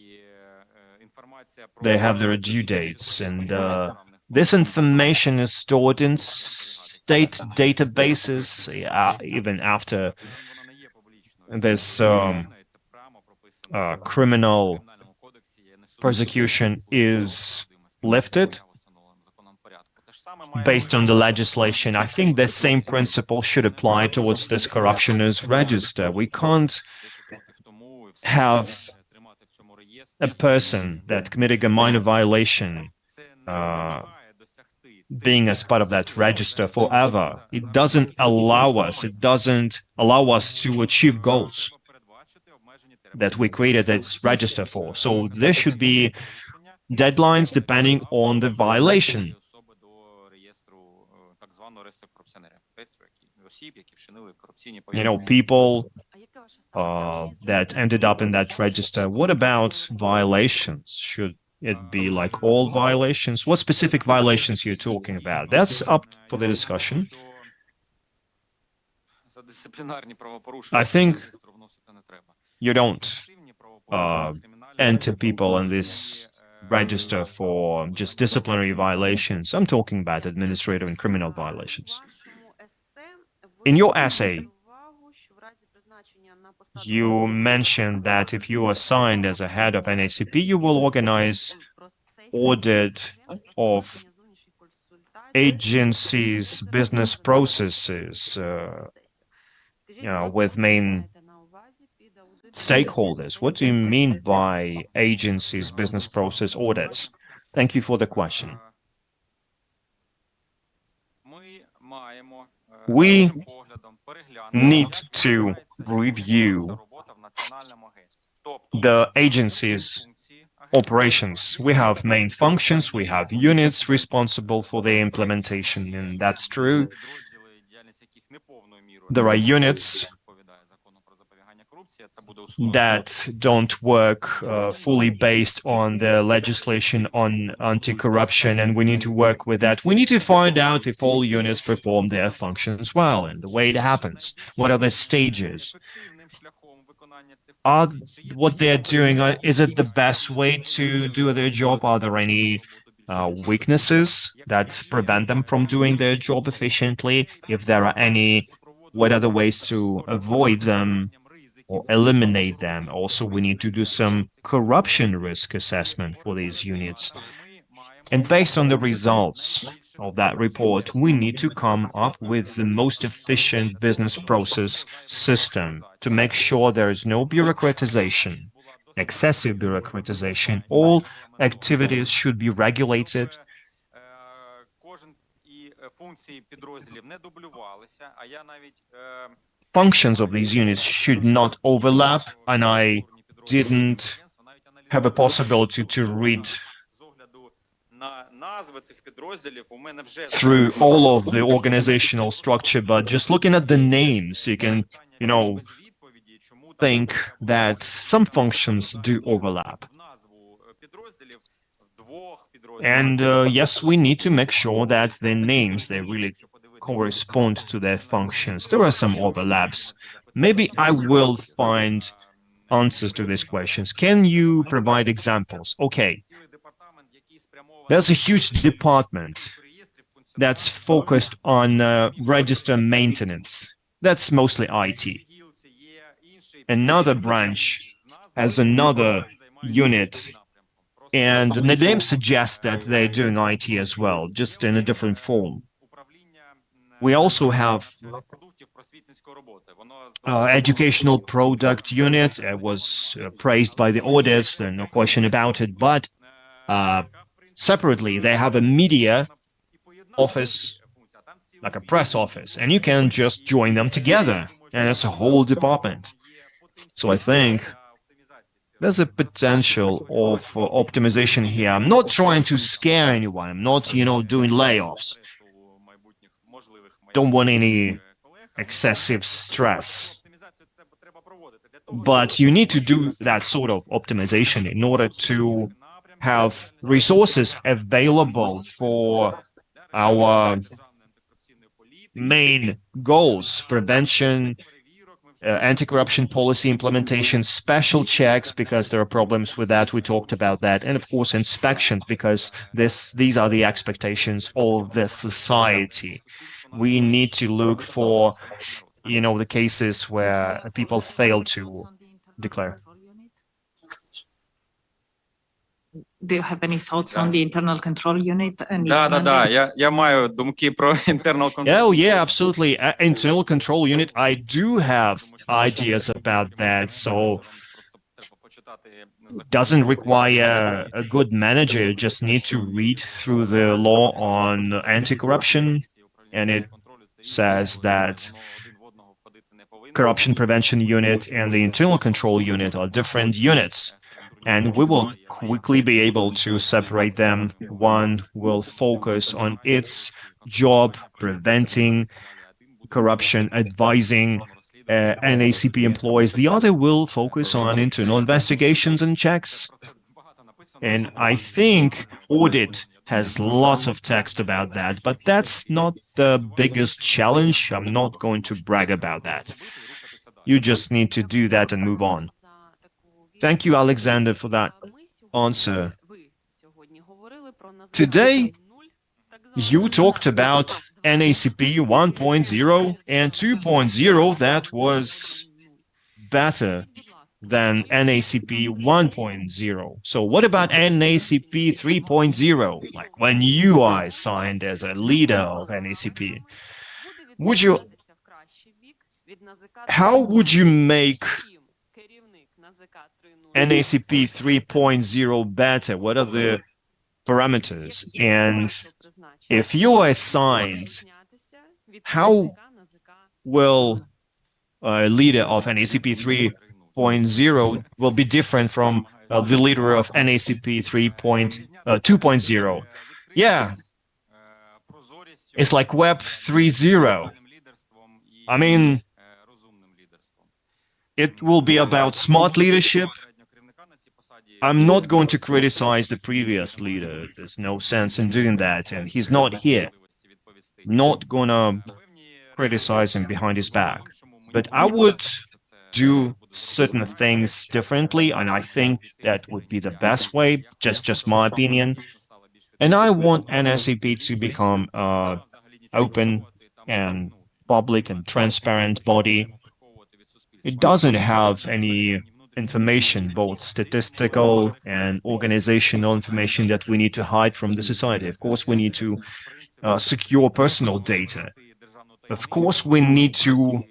They have their due dates, and this information is stored in state databases even after this criminal persecution is lifted based on the legislation. I think the same principle should apply towards this corruptioners register. We can't have a person that committed a minor violation being as part of that register forever. It doesn't allow us to achieve goals that we created this register for. So there should be deadlines depending on the violation. People that ended up in that register. What about violations? Should it be like all violations? What specific violations you're talking about? That's up for the discussion. I think you don't enter people in this register for just disciplinary violations. I'm talking about administrative and criminal violations. In your essay, you mentioned that if you are assigned as a head of NACP, you will organize audit of agencies' business processes with main stakeholders. What do you mean by agencies' business process audits? Thank you for the question. We need to review the agency's operations. We have main functions, we have units responsible for the implementation, and that's true. There are units that don't work fully based on the legislation on anti-corruption, and we need to work with that. We need to find out if all units perform their functions well and the way it happens. What are the stages? Are what they're doing, is it the best way to do their job? Are there any weaknesses that prevent them from doing their job efficiently? If there are any, what are the ways to avoid them or eliminate them? Also, we need to do some corruption risk assessment for these units. And based on the results of that report, we need to come up with the most efficient business process system to make sure there is no bureaucratization, excessive bureaucratization. All activities should be regulated. Functions of these units should not overlap, and I didn't have a possibility to read through all of the organizational structure, but just looking at the names, you can, think that some functions do overlap. And yes, we need to make sure that the names, they really correspond to their functions. There are some overlaps. Maybe I will find answers to these questions. Can you provide examples? Okay. There's a huge department that's focused on register maintenance. That's mostly IT. Another branch has another unit, and the name suggests that they're doing IT as well, just in a different form. We also have educational product unit. It was praised by the audits, there's no question about it, but separately, they have a media office, like a press office, and you can just join them together, and it's a whole department. So I think there's a potential of optimization here. I'm not trying to scare anyone. I'm not, doing layoffs. Don't want any excessive stress. But you need to do that sort of optimization in order to have resources available for our main goals: prevention, anti-corruption policy implementation, special checks, because there are problems with that. We talked about that. And of course, inspection, because these are the expectations of the society. We need to look for, the cases where people fail to declare. Do you have any thoughts on the internal control unit? And Я маю думки про internal control. Oh, yeah, absolutely. Internal control unit, I do have ideas about that. So doesn't require a good manager. You just need to read through the law on anti-corruption, and it says that corruption prevention unit and the internal control unit are different units. And we will quickly be able to separate them. One will focus on its job, preventing corruption, advising NACP employees. The other will focus on internal investigations and checks. And I think audit has lots of text about that, but that's not the biggest challenge. I'm not going to brag about that. You just need to do that and move on. Thank you, Alexander, for that answer. Today, you talked about NACP 1.0 and 2.0 that was better than NACP 1.0. So what about NACP 3.0? Like when you are assigned as a leader of NACP, how would you make NACP 3.0 better? What are the parameters? And if you are assigned, how will a leader of NACP 3.0 will be different from the leader of NACP 2.0? Yeah, it's like Web 3.0. I mean, it will be about smart leadership. I'm not going to criticize the previous leader. There's no sense in doing that, and he's not here. Not gonna criticize him behind his back. But I would do certain things differently, and I think that would be the best way, just my opinion. And I want NSAP to become open and public and transparent body. It doesn't have any information, both statistical and organizational information, that we need to hide from the society. Of course, we need to secure personal data. Of course, we need to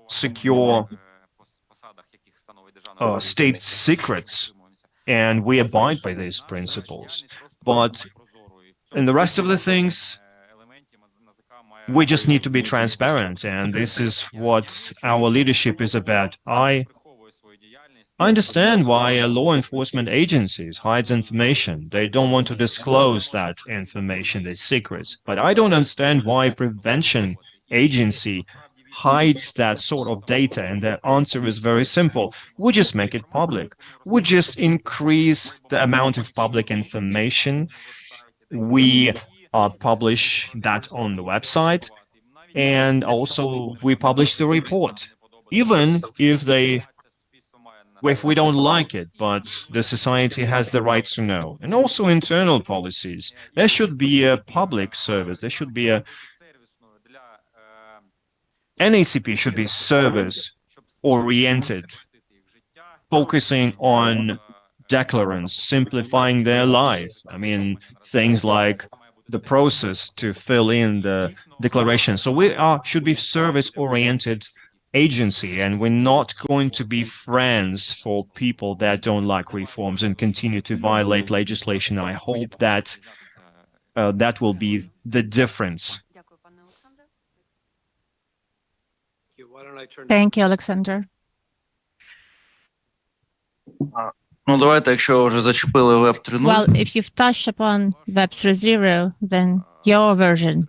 secure state secrets, and we abide by these principles. But in the rest of the things, we just need to be transparent, and this is what our leadership is about. I understand why law enforcement agencies hide information. They don't want to disclose that information, the secrets. But I don't understand why prevention agency hides that sort of data, and the answer is very simple. We just make it public. We just increase the amount of public information. We publish that on the website, and also we publish the report, even if we don't like it, but the society has the right to know. And also internal policies. There should be a public service. There should be a NACP should be service-oriented, focusing on declarants, simplifying their life. I mean, things like the process to fill in the declaration. So we should be service-oriented agency, and we're not going to be friends for people that don't like reforms and continue to violate legislation. I hope that that will be the difference. Thank you, Alexander. Ну, давайте, якщо вже зачепили Web 3.0. Well, if you've touched upon Web 3.0, then your version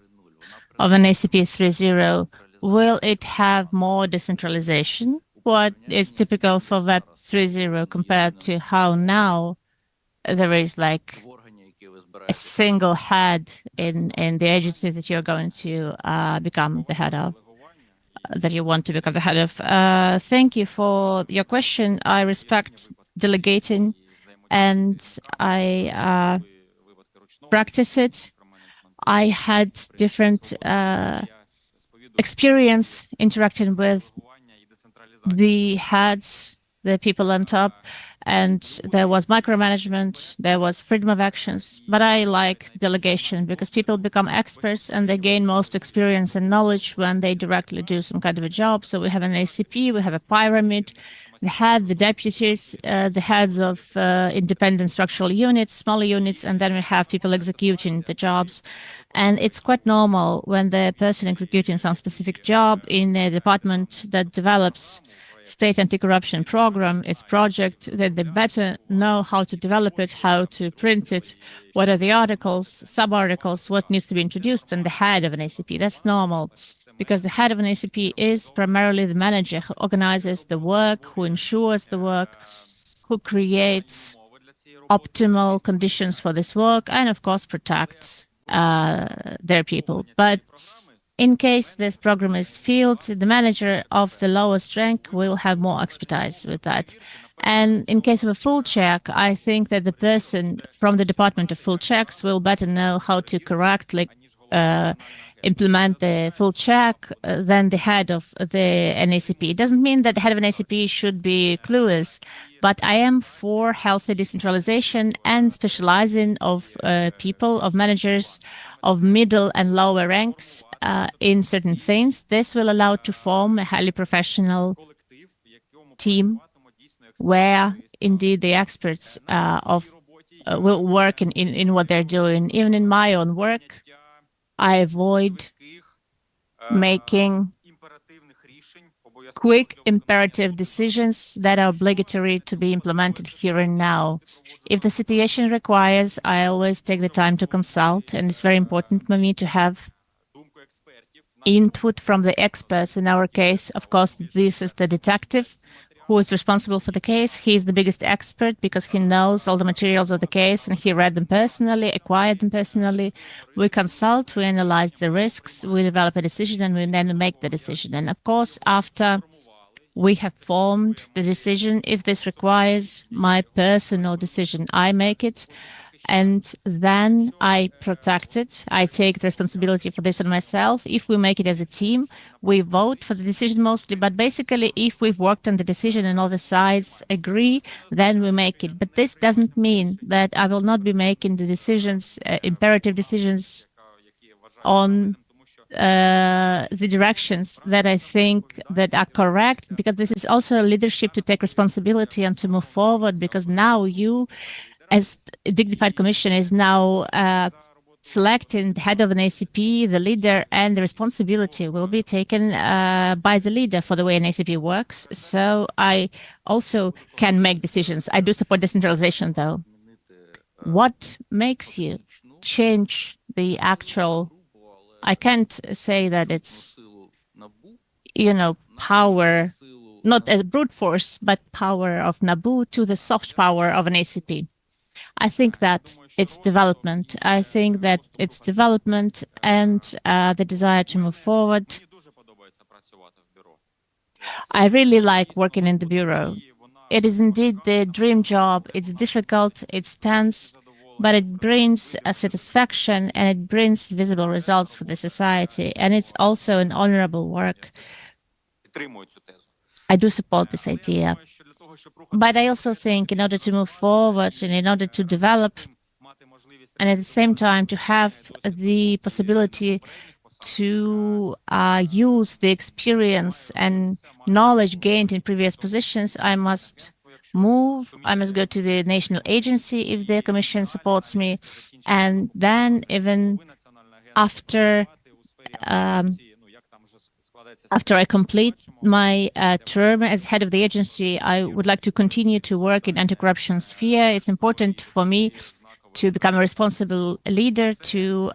of an ACP 3.0, will it have more decentralization? What is typical for Web 3.0 compared to how now there is like a single head in the agency that you're going to become the head of, that you want to become the head of? Thank you for your question. I respect delegating, and I practice it. I had different experience interacting with the heads, the people on top, and there was micromanagement, there was freedom of actions, but I like delegation because people become experts and they gain most experience and knowledge when they directly do some kind of a job. So we have an ACP, we have a pyramid, the head, the deputies, the heads of independent structural units, smaller units, and then we have people executing the jobs. And it's quite normal when the person executing some specific job in a department that develops state anti-corruption program, its project, that they better know how to develop it, how to print it, what are the articles, sub-articles, what needs to be introduced, than the head of an ACP. That's normal, because the head of an ACP is primarily the manager who organizes the work, who ensures the work, who creates optimal conditions for this work, and of course protects their people. But in case this program is failed, the manager of the lowest rank will have more expertise with that. And in case of a full check, I think that the person from the Department of Full Checks will better know how to correctly implement the full check than the head of the NACP. It doesn't mean that the head of an ACP should be clueless, but I am for healthy decentralization and specializing of people, of managers, of middle and lower ranks in certain things. This will allow to form a highly professional team where indeed the experts will work in what they're doing. Even in my own work, I avoid making quick imperative decisions that are obligatory to be implemented here and now. If the situation requires, I always take the time to consult, and it's very important for me to have input from the experts. In our case, of course, this is the detective who is responsible for the case. He is the biggest expert because he knows all the materials of the case and he read them personally, acquired them personally. We consult, we analyze the risks, we develop a decision, and we then make the decision. And of course, after we have formed the decision, if this requires my personal decision, I make it. And then I protect it. I take the responsibility for this on myself. If we make it as a team, we vote for the decision mostly. But basically, if we've worked on the decision and all the sides agree, then we make it. But this doesn't mean that I will not be making the decisions, imperative decisions on the directions that I think that are correct, because this is also leadership to take responsibility and to move forward, because now you, as a dignified commission, is now selecting the head of an ACP, the leader, and the responsibility will be taken by the leader for the way an ACP works. So I also can make decisions. I do support decentralization, though. What makes you change the actual, I can't say that it's, power, not a brute force, but power of NABU to the soft power of an ACP. I think that it's development. I think that it's development and the desire to move forward. I really like working in the bureau. It is indeed the dream job. It's difficult, it's tense, but it brings a satisfaction and it brings visible results for the society. And it's also an honorable work. I do support this idea. But I also think in order to move forward and in order to develop, and at the same time to have the possibility to use the experience and knowledge gained in previous positions, I must move, I must go to the national agency if the commission supports me. And then even after I complete my term as head of the agency, I would like to continue to work in anti-corruption sphere. It's important for me to become a responsible leader, to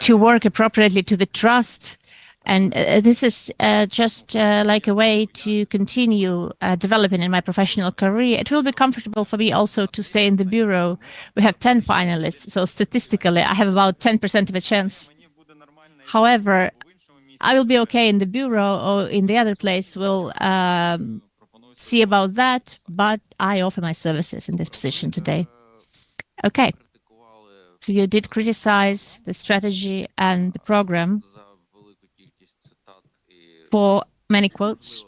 work appropriately to the trust. And this is just like a way to continue developing in my professional career. It will be comfortable for me also to stay in the bureau. We have 10 finalists, so statistically, I have about 10% of a chance. However, I will be okay in the bureau or in the other place. We'll see about that, but I offer my services in this position today. Okay. So you did criticize the strategy and the program for many quotes,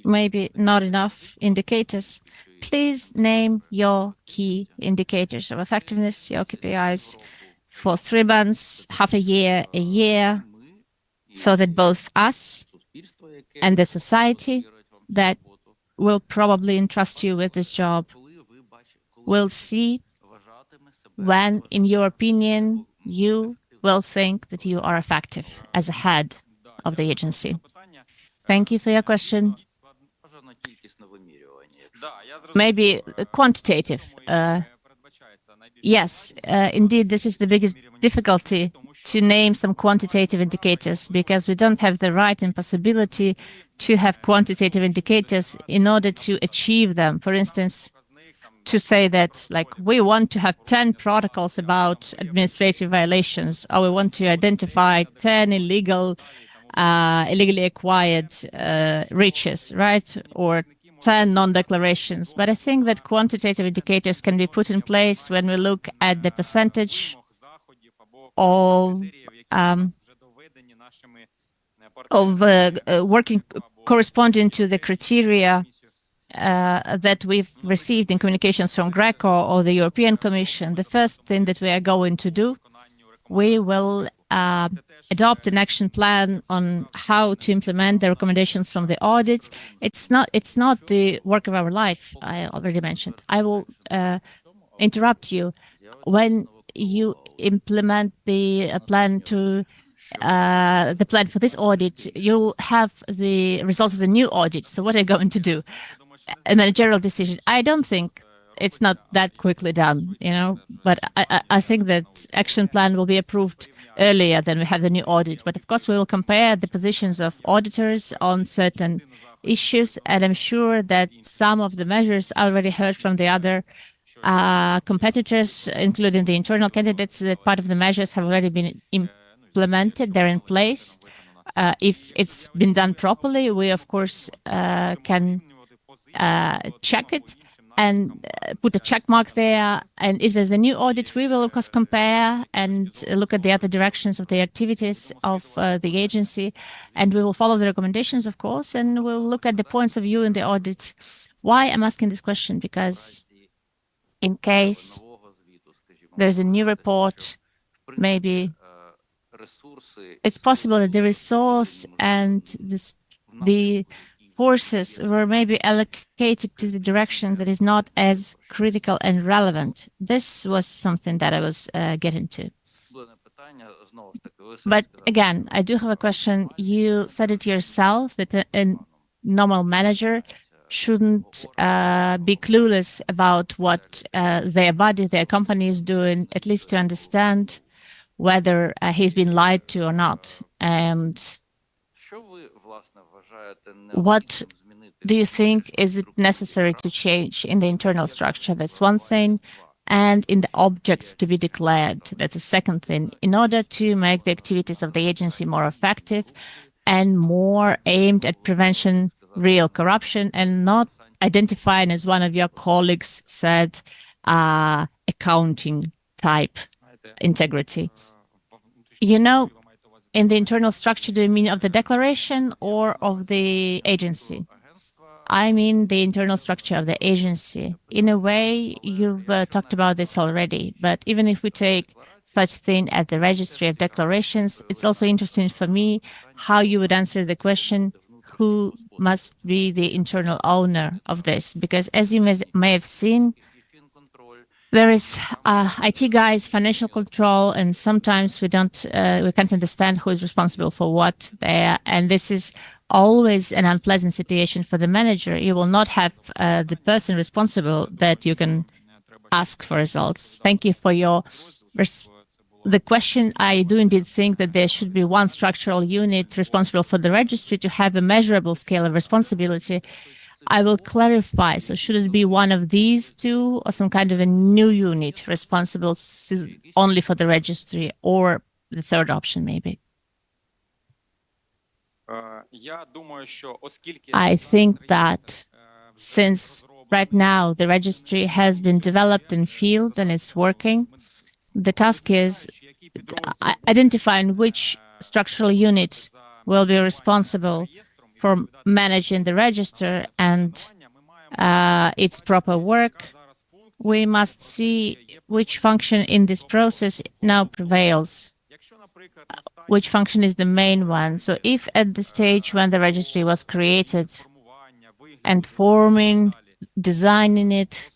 maybe not enough indicators. Please name your key indicators of effectiveness, your KPIs for 3 months, half a year, so that both us and the society that will probably entrust you with this job will see when, in your opinion, you will think that you are effective as a head of the agency. Thank you for your question. Maybe quantitative. Yes, indeed, this is the biggest difficulty, to name some quantitative indicators, because we don't have the right and possibility to have quantitative indicators in order to achieve them. For instance, to say that, like, we want to have 10 protocols about administrative violations, or we want to identify 10 illegal illegally acquired riches, right? Or 10 non-declarations. But I think that quantitative indicators can be put in place when we look at the percentage of working corresponding to the criteria that we've received in communications from Greco or the European Commission. The first thing that we are going to do, we will adopt an action plan on how to implement the recommendations from the audit. It's not the work of our life, I already mentioned. I will interrupt you. When you implement the plan for this audit, you'll have the results of the new audit. So what are you going to do? A managerial decision. I don't think it's not that quickly done, but I think that action plan will be approved earlier than we have the new audit. But of course, we will compare the positions of auditors on certain issues. And I'm sure that some of the measures I already heard from the other competitors, including the internal candidates, that part of the measures have already been implemented. They're in place. If it's been done properly, we, of course, can check it and put a check mark there. And if there's a new audit, we will, of course, compare and look at the other directions of the activities of the agency. And we will follow the recommendations, of course, and we'll look at the points of view in the audit. Why I'm asking this question? Because in case there's a new report, maybe it's possible that the resource and the forces were maybe allocated to the direction that is not as critical and relevant. This was something that I was getting to. But again, I do have a question. You said it yourself that a normal manager shouldn't be clueless about what their body, their company is doing, at least to understand whether he's been lied to or not. And what do you think is it necessary to change in the internal structure? That's one thing. And in the objects to be declared, that's a second thing, in order to make the activities of the agency more effective and more aimed at prevention real corruption and not identifying, as one of your colleagues said, accounting type integrity. In the internal structure, do you mean of the declaration or of the agency? I mean the internal structure of the agency. In a way, you've talked about this already, but even if we take such thing as the registry of declarations, it's also interesting for me how you would answer the question, who must be the internal owner of this? Because as you may have seen, there is IT guys, financial control, and sometimes we can't understand who is responsible for what there. And this is always an unpleasant situation for the manager. You will not have the person responsible that you can ask for results. Thank you for the question. I do indeed think that there should be one structural unit responsible for the registry to have a measurable scale of responsibility. I will clarify. So should it be one of these two or some kind of a new unit responsible only for the registry, or the third option maybe? I think that since right now the registry has been developed in field and it's working, the task is identifying which structural unit will be responsible for managing the register and its proper work. We must see which function in this process now prevails, which function is the main one. So if at the stage when the registry was created and forming, designing it,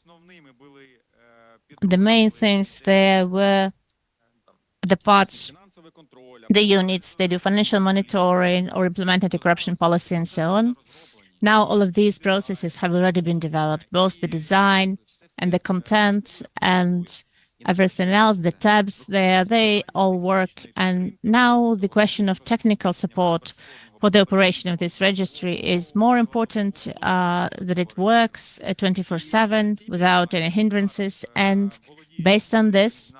the main things there were the parts, the units, they do financial monitoring or implement anti-corruption policy and so on. Now all of these processes have already been developed, both the design and the content and everything else, the tabs there, they all work. And now the question of technical support for the operation of this registry is more important, that it works 24/7 without any hindrances. And based on this,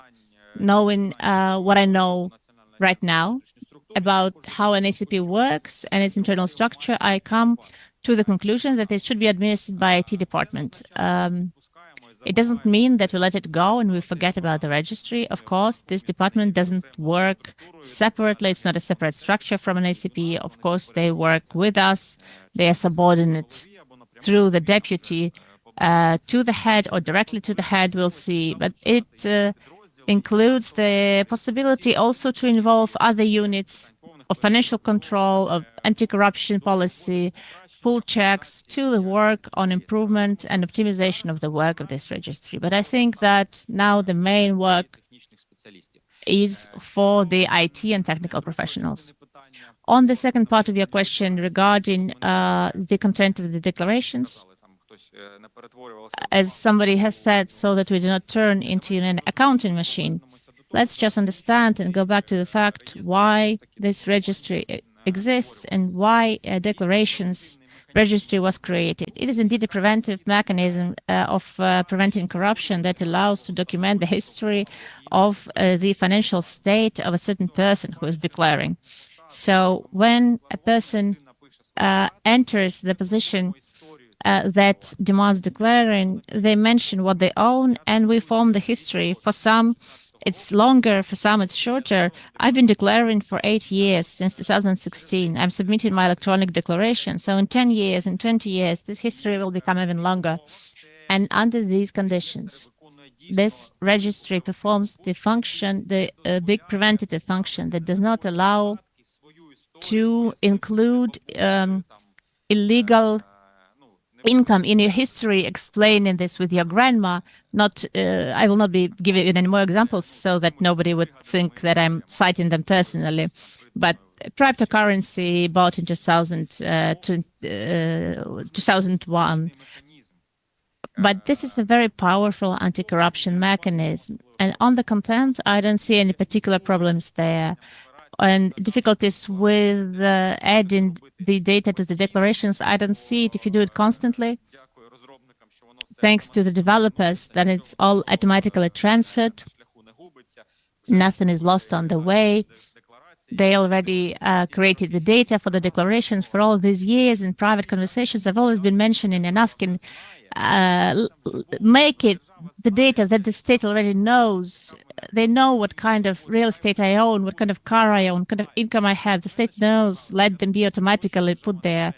knowing what I know right now, about how an ACP works and its internal structure, I come to the conclusion that it should be administered by IT department. It doesn't mean that we let it go and we forget about the registry. Of course, this department doesn't work separately. It's not a separate structure from an ACP. Of course, they work with us. They are subordinate through the deputy to the head or directly to the head, we'll see. But it includes the possibility also to involve other units of financial control, of anti-corruption policy, full checks to the work on improvement and optimization of the work of this registry. But I think that now the main work is for the IT and technical professionals. On the second part of your question regarding the content of the declarations, as somebody has said, so that we do not turn into an accounting machine, let's just understand and go back to the fact why this registry exists and why a declarations registry was created. It is indeed a preventive mechanism of preventing corruption that allows to document the history of the financial state of a certain person who is declaring. So when a person enters the position that demands declaring, they mention what they own, and we form the history. For some, it's longer, for some, it's shorter. I've been declaring for 8 years, since 2016. I'm submitting my electronic declaration. So in 10 years, in 20 years, this history will become even longer. And under these conditions, this registry performs the function, the big preventative function that does not allow to include illegal income in your history, explaining this with your grandma. Not, I will not be giving any more examples so that nobody would think that I'm citing them personally. But cryptocurrency bought in 2001. But this is a very powerful anti-corruption mechanism. And on the content, I don't see any particular problems there. And difficulties with adding the data to the declarations, I don't see it. If you do it constantly, thanks to the developers, then it's all automatically transferred. Nothing is lost on the way. They already created the data for the declarations for all these years. In private conversations, I've always been mentioning and asking, make it the data that the state already knows. They know what kind of real estate I own, what kind of car I own, what kind of income I have. The state knows. Let them be automatically put there.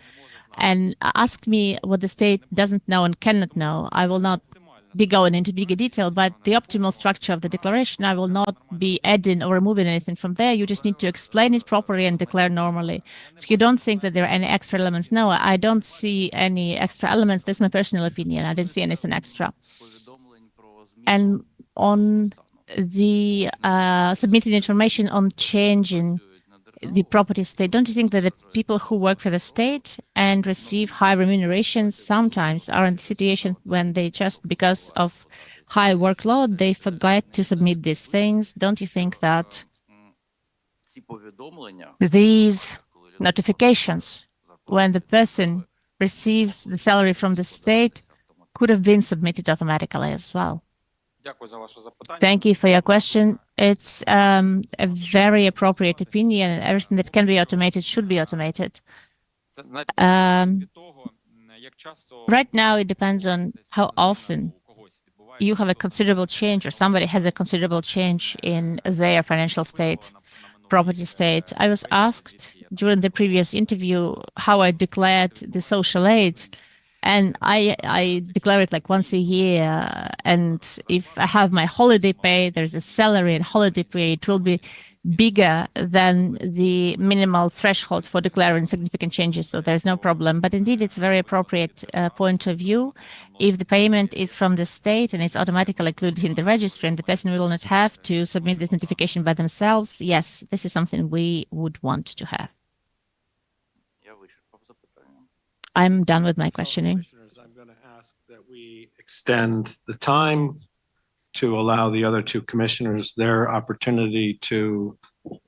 And ask me what the state doesn't know and cannot know. I will not be going into bigger detail, but the optimal structure of the declaration, I will not be adding or removing anything from there. You just need to explain it properly and declare normally. So you don't think that there are any extra elements. No, I don't see any extra elements. That's my personal opinion. I didn't see anything extra. And on the submitting information on changing the property state, don't you think that the people who work for the state and receive high remunerations sometimes are in the situation when they just, because of high workload, they forget to submit these things? Don't you think that these notifications, when the person receives the salary from the state, could have been submitted automatically as well? Thank you for your question. It's a very appropriate opinion, and everything that can be automated should be automated. Right now, it depends on how often you have a considerable change or somebody has a considerable change in their financial state, property state. I was asked during the previous interview how I declared the social aid. And I declare it like once a year. And if I have my holiday pay, there's a salary and holiday pay, it will be bigger than the minimal threshold for declaring significant changes. So there's no problem. But indeed, it's a very appropriate point of view. If the payment is from the state and it's automatically included in the registry and the person will not have to submit this notification by themselves, yes, this is something we would want to have. I'm done with my questioning. Commissioners, I'm going to ask that we extend the time to allow the other two commissioners their opportunity to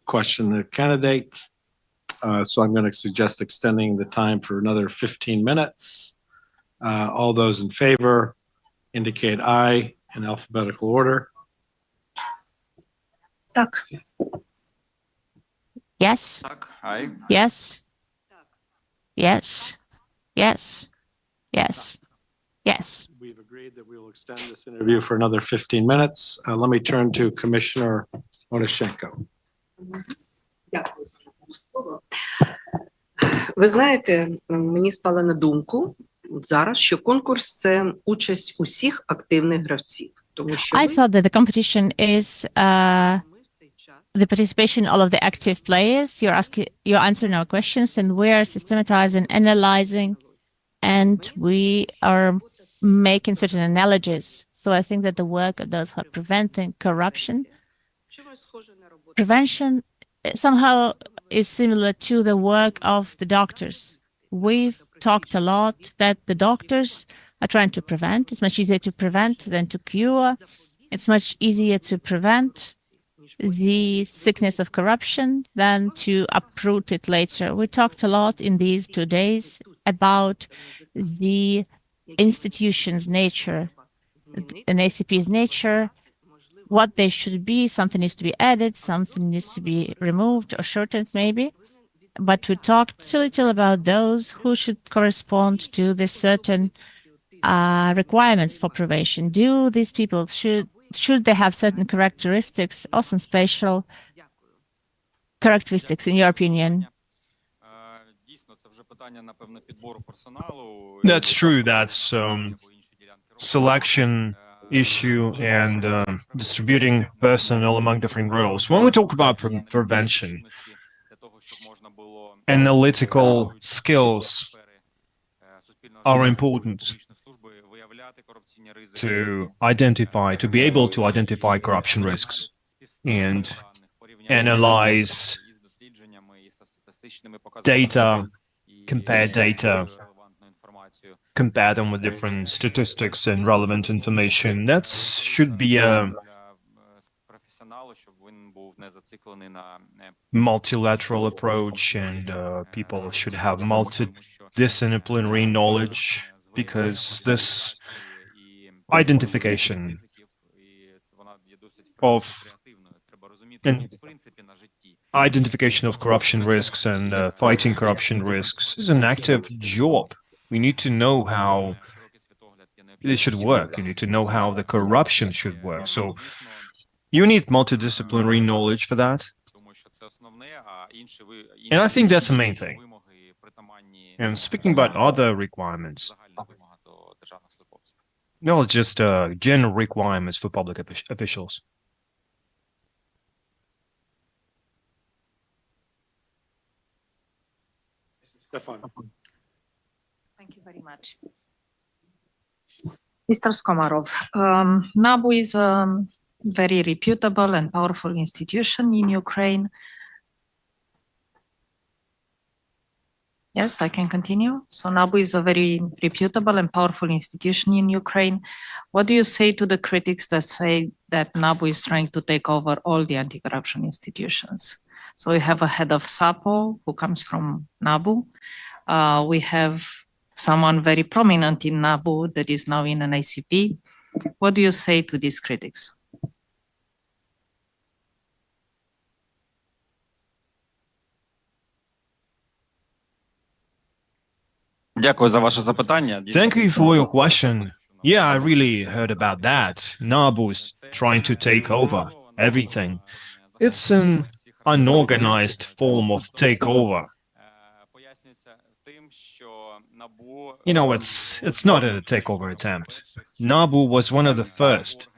question the candidates. So I'm going to suggest extending the time for another 15 minutes. All those in favor indicate aye in alphabetical order. Так. Yes, Так, ай. yes, yes, yes, yes, yes. We've agreed that we will extend this interview for another 15 minutes. Let me turn to Commissioner Onashenko. Дякую за слово. Ви знаєте, мені спало на думку от зараз, що конкурс – це участь усіх активних гравців. Тому що I thought that the competition is ми в цей час the participation of all of the active players. You're answering our questions, and we are systematizing, analyzing, and we are making certain analogies. So I think that the work of those who are preventing corruption, чимось схоже на роботу. prevention somehow is similar to the work of the doctors. We've talked a lot that the doctors are trying to prevent. It's much easier to prevent than to cure. It's much easier to prevent the sickness of corruption than to uproot it later. We talked a lot in these 2 days about the institution's nature, an ACP's nature, what they should be. Something needs to be added, something needs to be removed or shortened maybe. But we talked a little about those who should correspond to the certain requirements for prevention. Do these people, should they have certain characteristics or some special characteristics in your opinion? Дійсно, це вже питання, напевно, підбору персоналу. That's true. That's selection issue and distributing personnel among different roles. When we talk about prevention, analytical skills are important to identify, to be able to identify corruption risks and analyze data, compare data, compare them with different statistics and relevant information. That should be a multilateral approach, and people should have multidisciplinary knowledge, because this identification of corruption risks and fighting corruption risks is an active job. We need to know how it should work. You need to know how the corruption should work. So you need multidisciplinary knowledge for that. And I think that's the main thing. And speaking about other requirements, well, just general requirements for public officials. Stefan. Thank you very much. Mr. Skomarov, NABU is a very reputable and powerful institution in Ukraine. Yes, I can continue. So NABU is a very reputable and powerful institution in Ukraine. What do you say to the critics that say that NABU is trying to take over all the anti-corruption institutions? So we have a head of SAPO who comes from NABU. We have someone very prominent in NABU that is now in an ICP. What do you say to these critics? Дякую за ваше запитання. Thank you for your question. Yeah, I really heard about that. NABU is trying to take over everything. It's an unorganized form of takeover. You know, it's not a takeover attempt. NABU was one of the first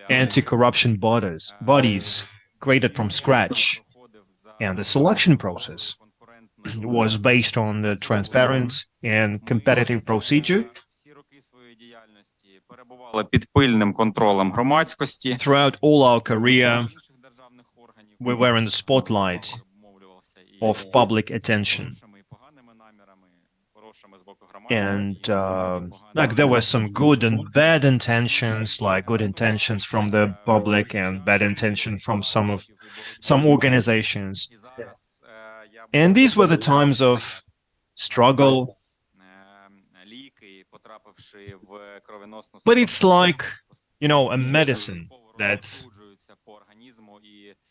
anti-corruption bodies created from scratch, and the selection process was based on the transparent and competitive procedure. Під пильним контролем громадськості. Throughout all our career, we were in the spotlight of public attention. And like there were some good and bad intentions, like good intentions from the public and bad intention from some organizations. And these were the times of struggle. But it's like, you know, a medicine that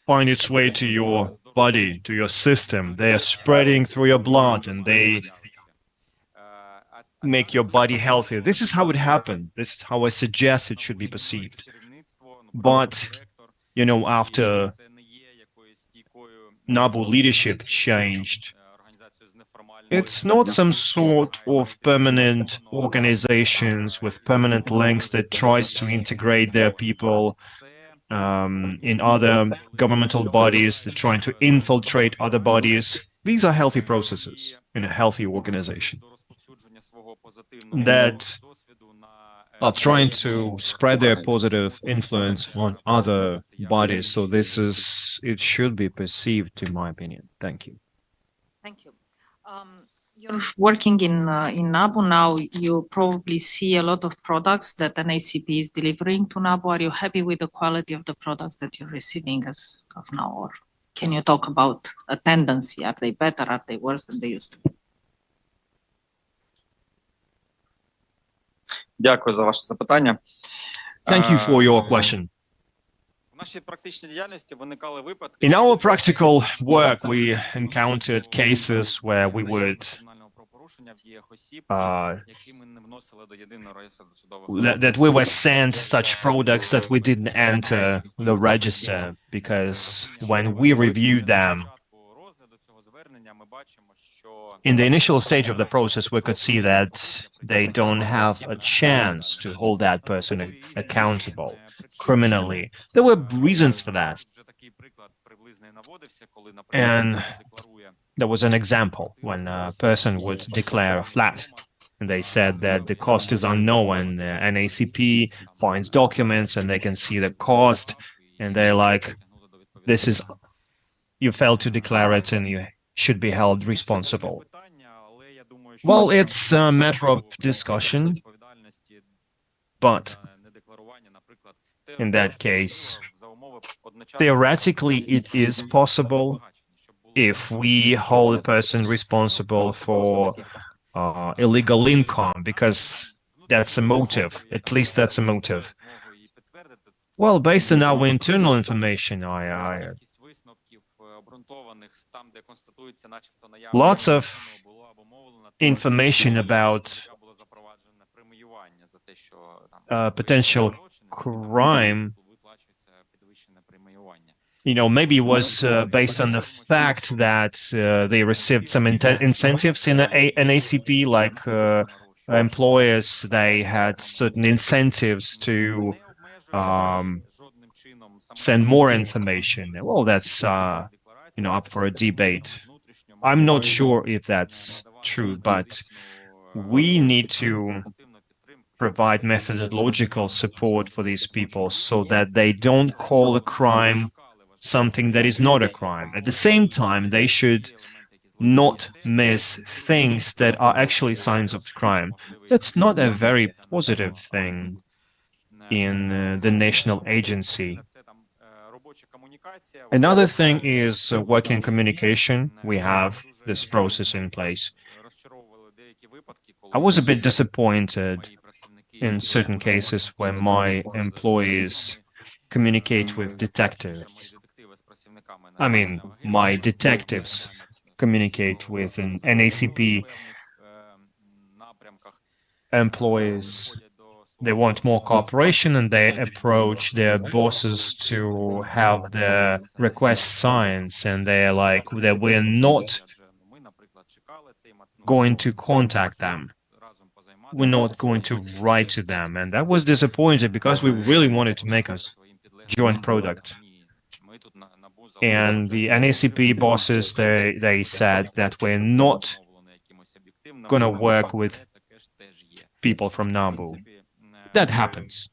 find its way to your body, to your system. They are spreading through your blood and they make your body healthier. This is how it happened. This is how I suggest it should be perceived. But, you know, after NABU leadership changed, it's not some sort of permanent organizations with permanent links that tries to integrate their people in other governmental bodies, that trying to infiltrate other bodies. These are healthy processes in a healthy organization that are trying to spread their positive influence on other bodies. So it should be perceived, in my opinion. Thank you. Thank you. You're working in NABU now. You probably see a lot of products that an ACP is delivering to NABU. Are you happy with the quality of the products that you're receiving as of now? Or can you talk about a tendency? Are they better? Are they worse than they used to be? Дякую за ваше запитання. Thank you for your question. В нашій практичній діяльності виникали випадки. In our practical work, we encountered cases where we would that we were sent such products that we didn't enter the register, because when we reviewed them in the initial stage of the process, we could see that they don't have a chance to hold that person accountable criminally. There were reasons for that. And there was an example when a person would declare a flat, and they said that the cost is unknown. An ACP finds documents and they can see the cost, and they're like, this is, you failed to declare it and you should be held responsible. Well, it's a matter of discussion, but in that case, theoretically, it is possible if we hold a person responsible for illegal income, because that's a motive. At least that's a motive. Well, based on our internal information, lots of information about potential crime, you know, maybe it was based on the fact that they received some incentives in an ACP, like employers, they had certain incentives to send more information. Well, that's you know, up for a debate. I'm not sure if that's true, but we need to provide methodological support for these people so that they don't call a crime something that is not a crime. At the same time, they should not miss things that are actually signs of crime. That's not a very positive thing in the national agency. Another thing is working communication. We have this process in place. I was a bit disappointed in certain cases when my employees communicate with detectives. I mean, my detectives communicate with an NACP employees. They want more cooperation and they approach their bosses to have their request signed, and they're like that we're not going to contact them. We're not going to write to them. And that was disappointing because we really wanted to make a joint product. And the NACP bosses, they said that we're not going to work with people from NABU. That happens.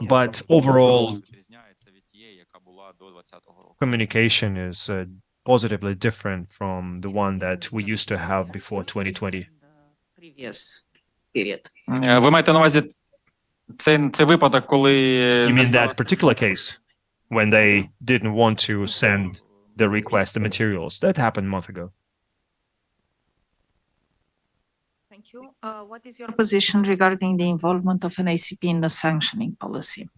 But overall, communication is positively different from the one that we used to have before 2020. Previous period. Ви маєте на увазі цей випадок, коли You mean that particular case when they didn't want to send the request, the materials? That happened a month ago. Thank you. What is your position regarding the involvement of an ACP in the sanctioning policy?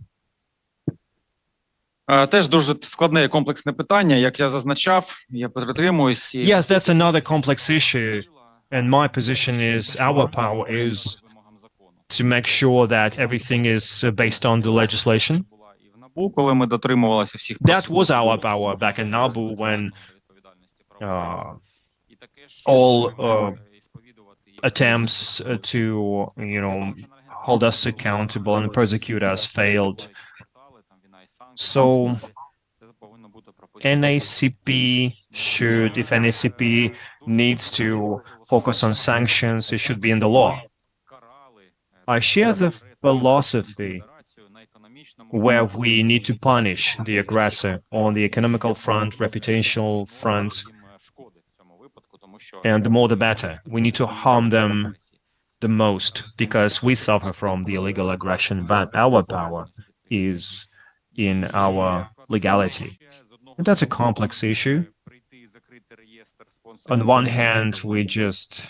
Теж дуже складне і комплексне питання. Як я зазначав, я притримуюсь. Yes, that's another complex issue. And my position is our power is to make sure that everything is based on the legislation. Коли ми дотримувалися всіх That was our power back in NABU when all attempts to, hold us accountable and persecute us failed. So NACP should, if NACP needs to focus on sanctions, it should be in the law. I share the philosophy where we need to punish the aggressor on the economical front, reputational front, and the more the better. We need to harm them the most because we suffer from the illegal aggression, but our power is in our legality. And that's a complex issue. On one hand, we just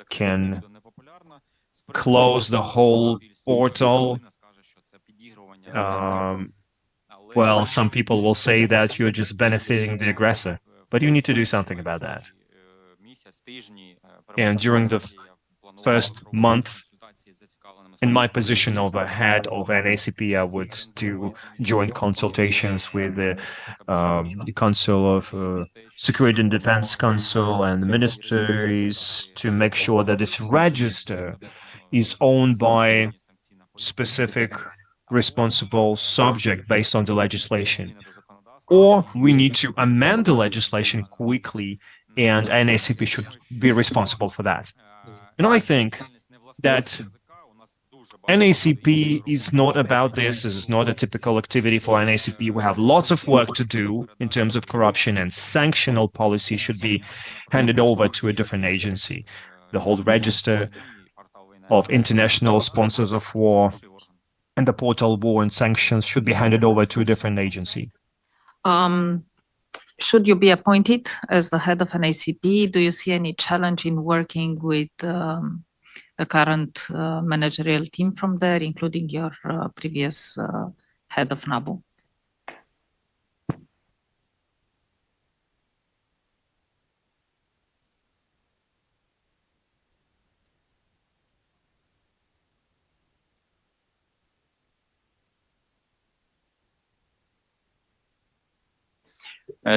can close the whole portal. Well, some people will say that you're just benefiting the aggressor, but you need to do something about that. And during the first month, in my position of a head of NACP, I would do joint consultations with the Council of Security and Defense Council and the ministries to make sure that this register is owned by specific responsible subject based on the legislation. Or we need to amend the legislation quickly, and NACP should be responsible for that. And I think that NACP is not about this. This is not a typical activity for NACP. We have lots of work to do in terms of corruption, and sanctional policy should be handed over to a different agency. The whole register of international sponsors of war and the portal war and sanctions should be handed over to a different agency. Should you be appointed as the head of an ACP, do you see any challenge in working with the current managerial team from there, including your previous head of NABU?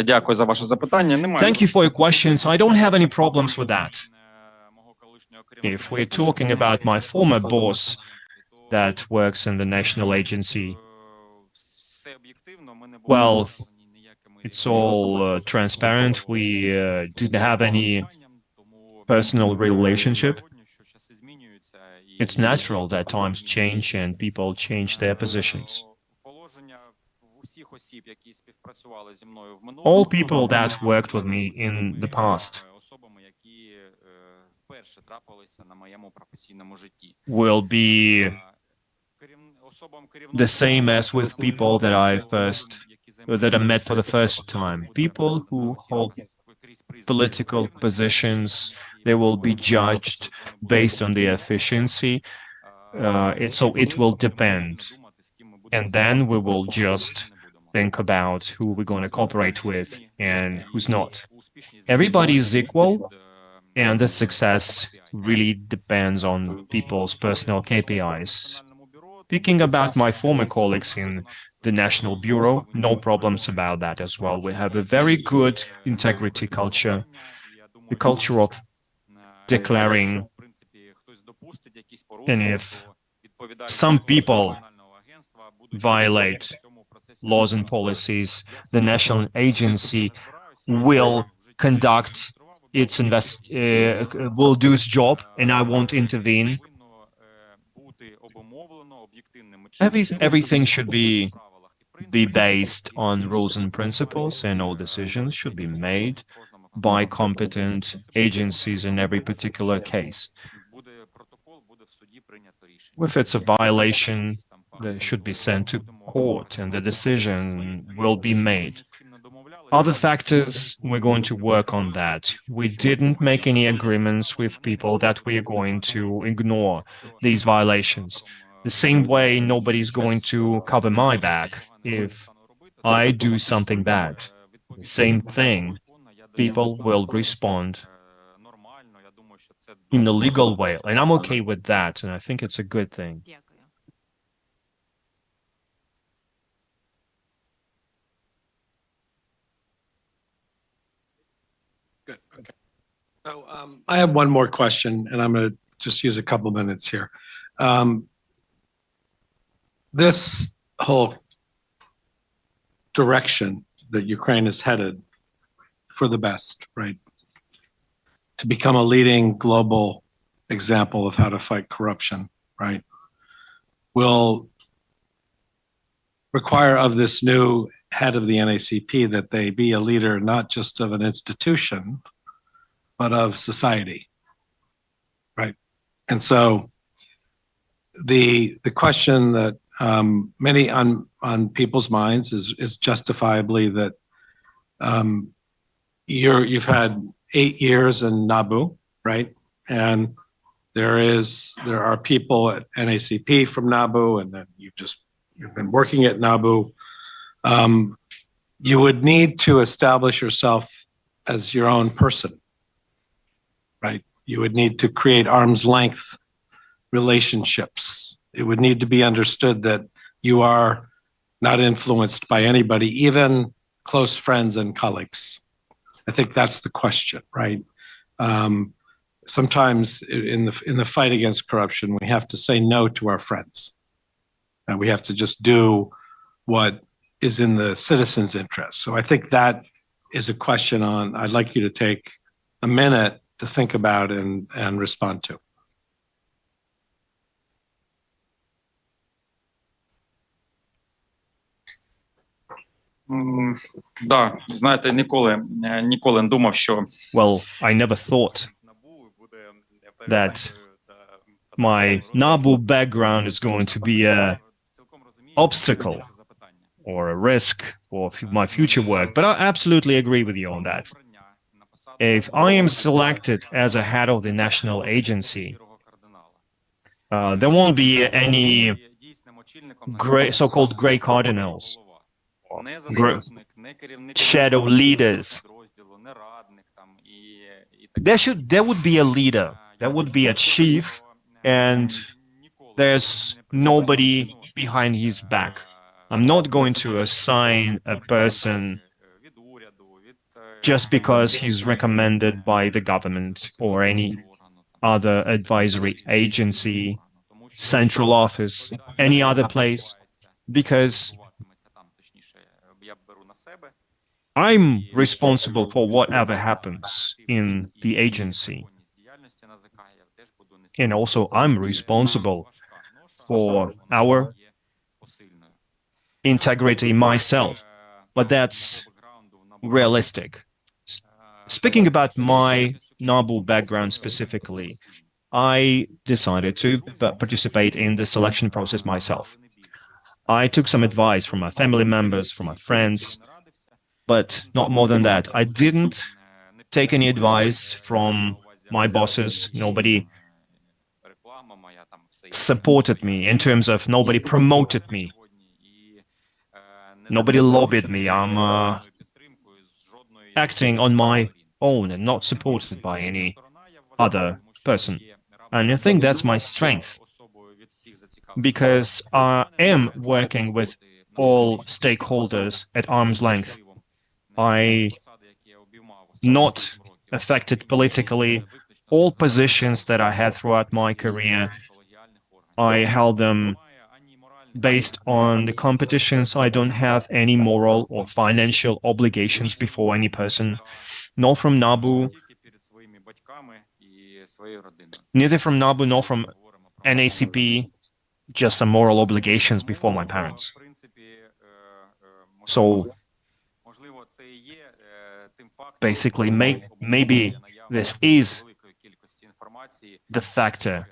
Дякую за ваше запитання. Немає. Thank you for your questions. I don't have any problems with that. If we're talking about my former boss that works in the national agency, well, it's all transparent. We didn't have any personal relationship. It's natural that times change and people change their positions. All people that worked with me in the past will be the same as with people that I met for the first time. People who hold political positions, they will be judged based on their efficiency. So it will depend. And then we will just think about who we're going to cooperate with and who's not. Everybody is equal, and the success really depends on people's personal KPIs. Speaking about my former colleagues in the National Bureau, no problems about that as well. We have a very good integrity culture, the culture of declaring, and if some people violate laws and policies, the national agency will conduct its will do its job, and I won't intervene. Everything should be based on rules and principles, and all decisions should be made by competent agencies in every particular case. If it's a violation, they should be sent to court and the decision will be made. Other factors, we're going to work on that. We didn't make any agreements with people that we are going to ignore these violations. The same way nobody's going to cover my back if I do something bad. Same thing. People will respond in a legal way, and I'm okay with that, and I think it's a good thing. Good. Okay. So I have one more question, and I'm going to just use a couple minutes here. This whole direction that Ukraine is headed for the best, right? To become a leading global example of how to fight corruption, right? Will require of this new head of the NACP that they be a leader not just of an institution, but of society, right? And so the question that many on people's minds is justifiably that you've had 8 years in Nabu, right? And there are people at NACP from Nabu, and then you've been working at Nabu. You would need to establish yourself as your own person, right? You would need to create arm's length relationships. It would need to be understood that you are not influenced by anybody, even close friends and colleagues. I think that's the question, right? Sometimes in the fight against corruption, we have to say no to our friends, and we have to just do what is in the citizens' interest. So I think that is a question I'd like you to take a minute to think about and respond to. Да, знаєте, ніколи не думав, що Well, I never thought that my NABU background is going to be an obstacle or a risk for my future work, but I absolutely agree with you on that. If I am selected as a head of the national agency, there won't be any so-called gray cardinals, shadow leaders. There would be a leader, there would be a chief, and there's nobody behind his back. I'm not going to assign a person just because he's recommended by the government or any other advisory agency, central office, any other place, because I'm responsible for whatever happens in the agency. And also I'm responsible for our integrity myself, but that's realistic. Speaking about my NABU background specifically, I decided to participate in the selection process myself. I took some advice from my family members, from my friends, but not more than that. I didn't take any advice from my bosses. Nobody supported me in terms of nobody promoted me. Nobody lobbied me. I'm acting on my own and not supported by any other person. And I think that's my strength, because I am working with all stakeholders at arm's length. I not affected politically. All positions that I had throughout my career, I held them based on the competitions. I don't have any moral or financial obligations before any person, nor from NABU, neither from NABU nor from NACP, just some moral obligations before my parents. So basically, maybe this is the factor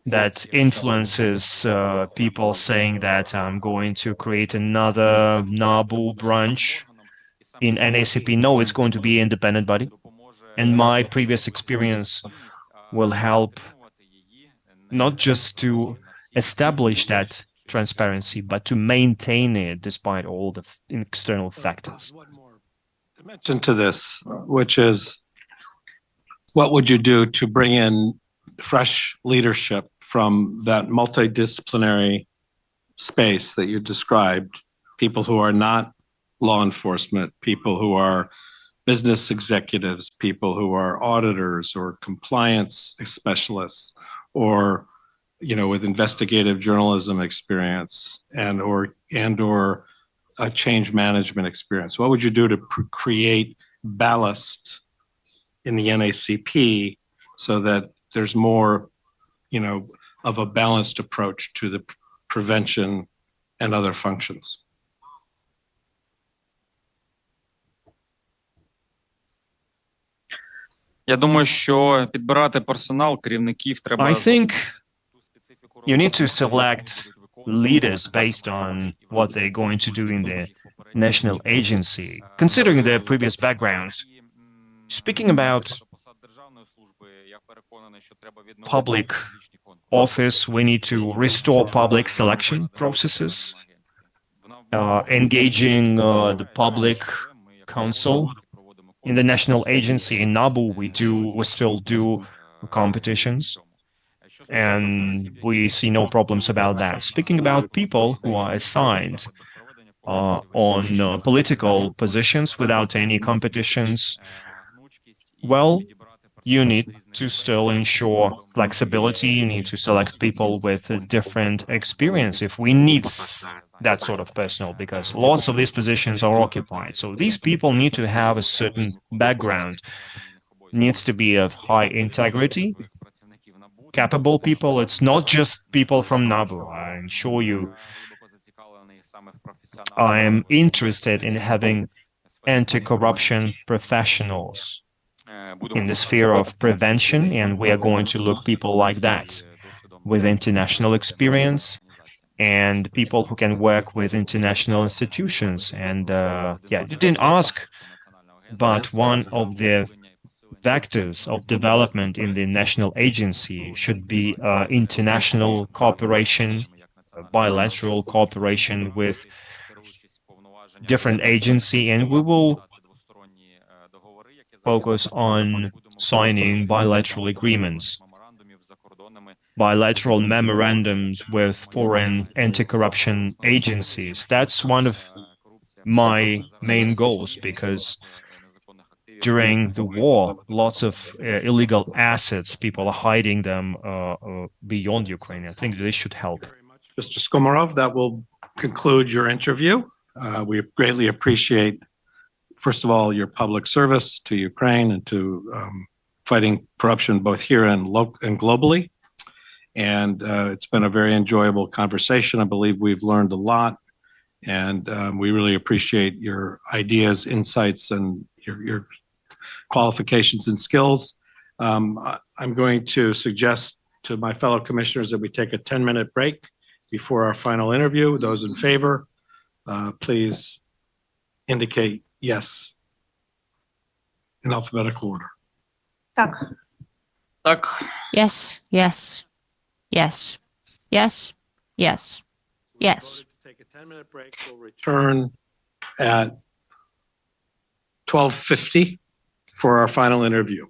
that influences people saying that I'm going to create another NABU branch in NACP. No, it's going to be an independent body. And my previous experience will help not just to establish that transparency, but to maintain it despite all the external factors. One more dimension to this, which is what would you do to bring in fresh leadership from that multidisciplinary space that you described, people who are not law enforcement, people who are business executives, people who are auditors or compliance specialists, or with investigative journalism experience and or a change management experience? What would you do to create ballast in the NACP so that there's more, of a balanced approach to the prevention and other functions? Я думаю, що підбирати персонал, керівників треба. I think you need to select leaders based on what they're going to do in the national agency, considering their previous backgrounds. Speaking about public office, we need to restore public selection processes, engaging the public council. In the national agency in NABU, we still do competitions, and we see no problems about that. Speaking about people who are assigned on political positions without any competitions, well, you need to still ensure flexibility. You need to select people with a different experience if we need that sort of personnel, because lots of these positions are occupied. So these people need to have a certain background, needs to be of high integrity, capable people. It's not just people from NABU. I assure you, I am interested in having anti-corruption professionals in the sphere of prevention, and we are going to look people like that with international experience and people who can work with international institutions. And you didn't ask, but one of the vectors of development in the national agency should be international cooperation, bilateral cooperation with different agency, and we will focus on signing bilateral agreements, bilateral memorandums with foreign anti-corruption agencies. That's one of my main goals, because during the war, lots of illegal assets, people are hiding them beyond Ukraine. I think this should help. Mr. Skomarov, that will conclude your interview. We greatly appreciate, first of all, your public service to Ukraine and to fighting corruption both here and globally. And it's been a very enjoyable conversation. I believe we've learned a lot, and we really appreciate your ideas, insights, and your qualifications and skills. I'm going to suggest to my fellow commissioners that we take a 10-minute break before our final interview. Those in favor, please indicate yes in alphabetical order. Так. Так. Yes, yes, yes, yes, yes, yes. Take a 10-minute break. We'll return at 12:50 for our final interview.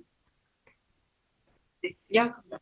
Дякую.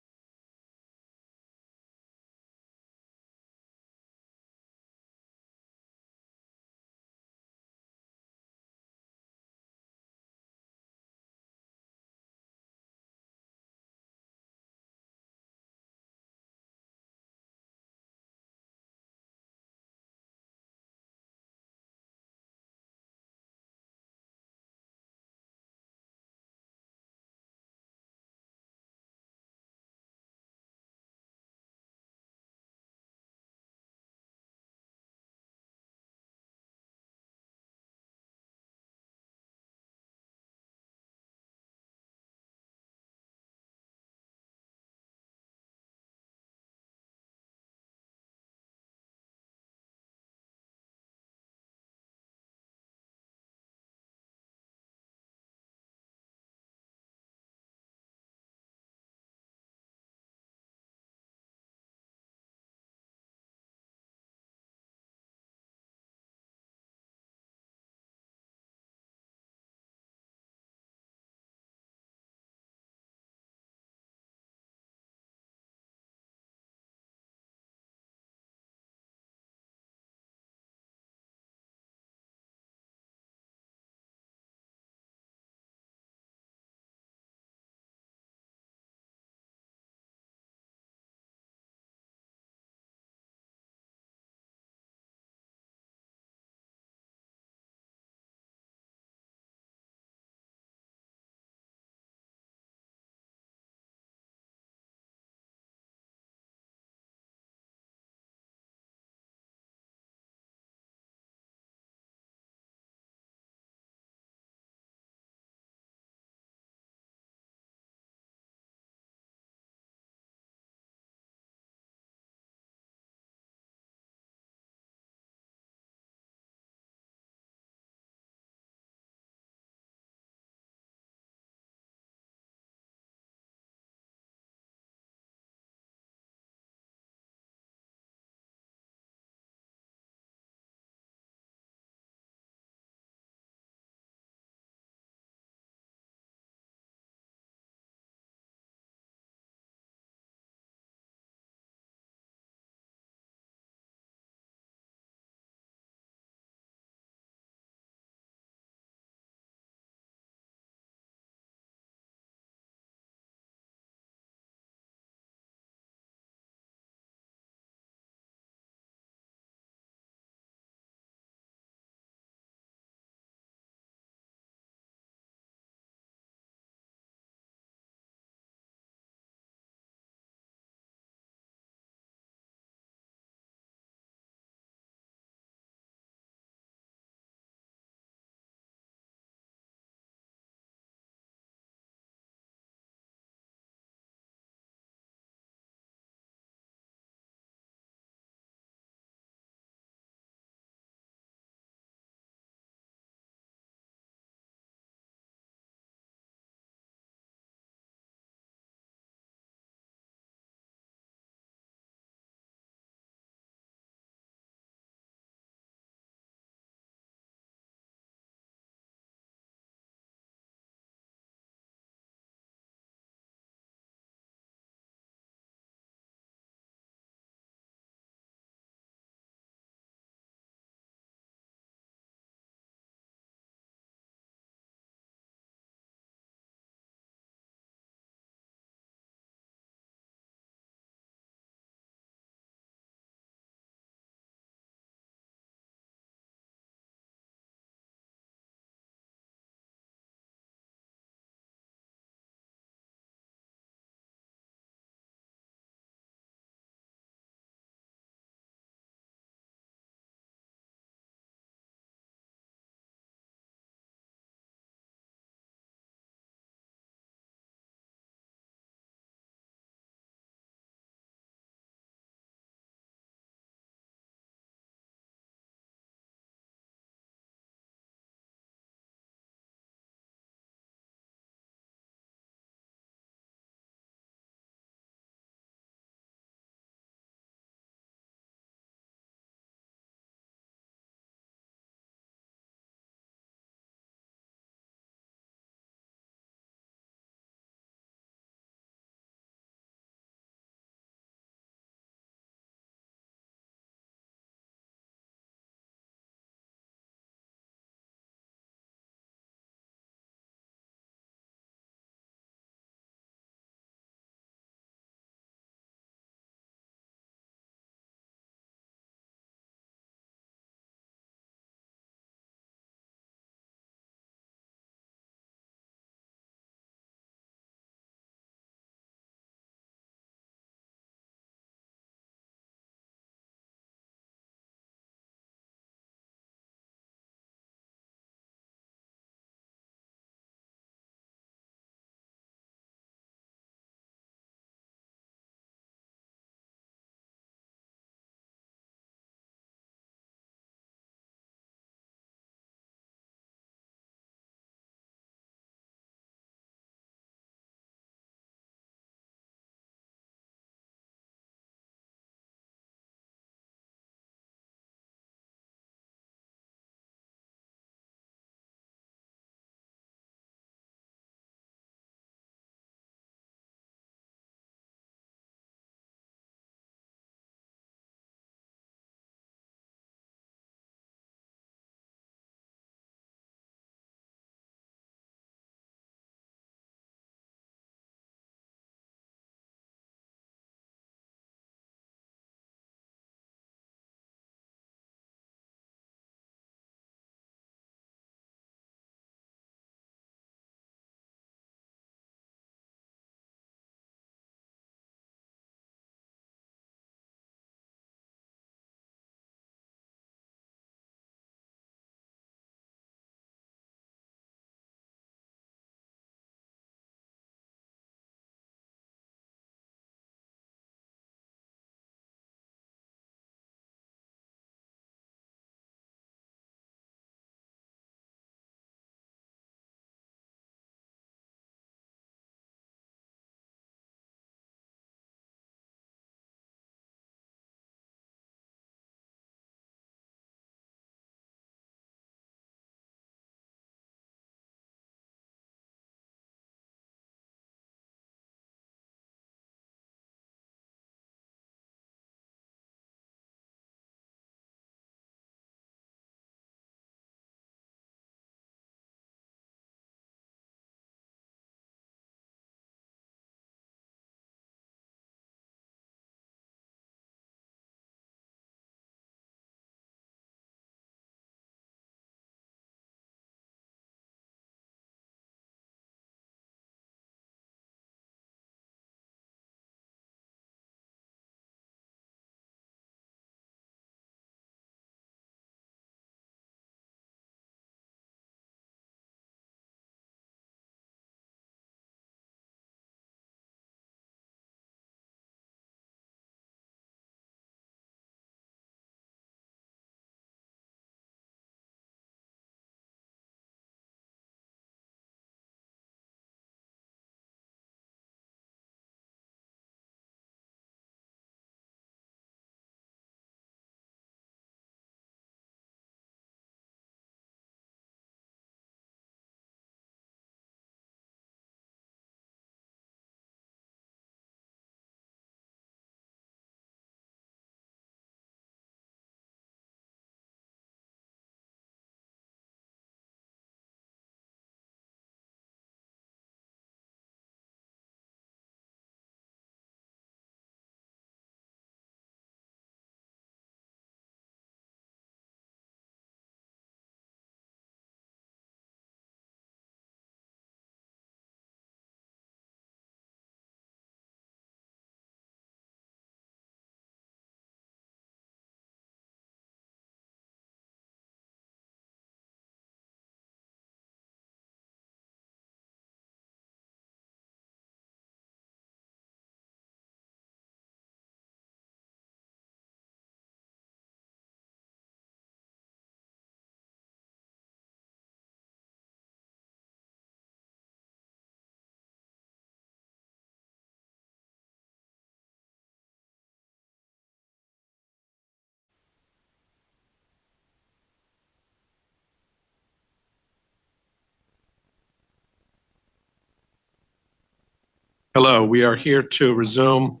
Hello, we are here to resume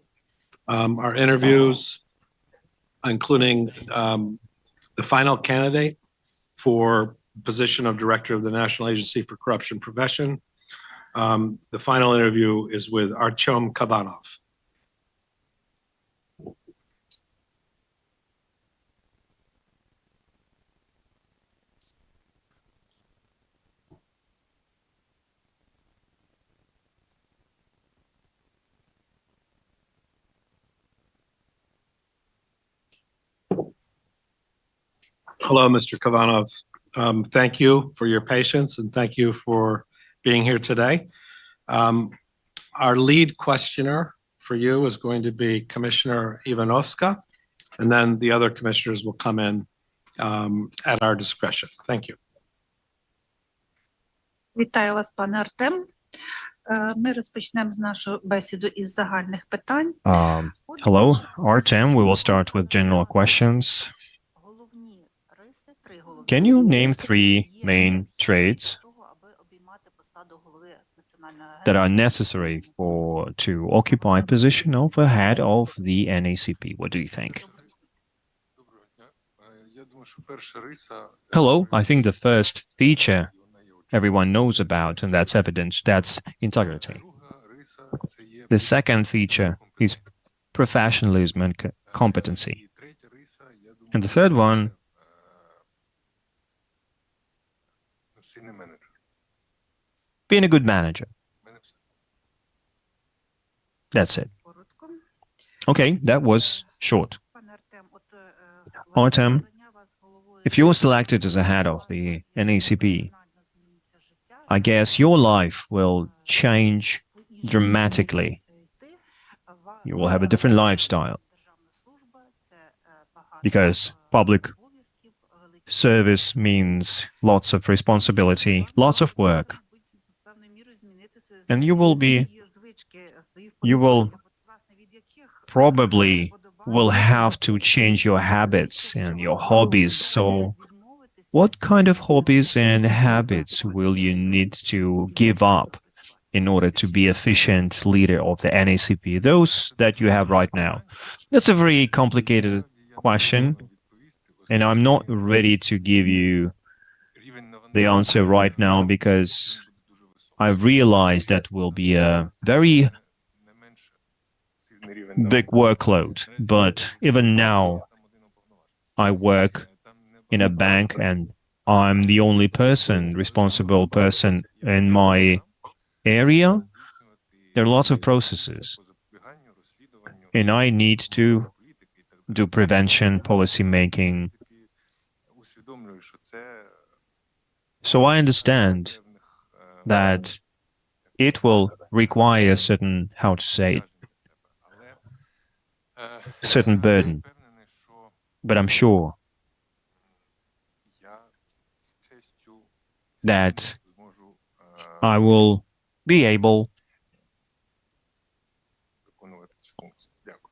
our interviews, including the final candidate for position of Director of the National Agency for Corruption Prevention. The final interview is with Artyom Kavenov. Hello, Mr. Kavenov. Thank you for your patience and thank you for being here today. Our lead questioner for you is going to be Commissioner Ivanovska, and then the other commissioners will come in at our discretion. Thank you. Вітаю вас, пане Артем. Ми розпочнемо з нашу бесіду із загальних питань. Hello, Artem. We will start with general questions. Головні риси, три головні Can you риси, name three які є main traits для того, аби обіймати посаду голови Національної that are агенції? necessary to occupy position of a head of the NACP? What do you think? Доброго дня. Я думаю, що перша риса Hello, I think the first feature everyone knows about, and that's evidence, that's integrity. друга риса це є The second feature is professionalism and competency. і третя риса, я думаю, And the third one, сильний менеджер. being a good manager. У мене все. That's it. Коротко. Okay, that was short. Пане Артем, Artem, обрання вас головою If you're selected as a head of the NACP, кардинально зміниться життя, I guess your life will change по-іншому dramatically. йти. You will have a different lifestyle Державна служба – це багато because public обов'язків, великі service means lots of responsibility, lots of work, певною мірою змінитися and you will be, свої звички, свої you will вподобання, от, власне, від яких probably вподобань will have to change your habits and your hobbies. So what kind of hobbies and habits will you need to give up in order to be efficient leader of the NACP? Those that you have right now. That's a very complicated question, and I'm not ready to give you the answer right now because I realize that will be a very big workload. But even now, I work in a bank and I'm the only responsible person in my area. There are lots of processes and I need to do prevention, policy making. So I understand that it will require certain, how to say it, certain burden, but I'm sure that I will be able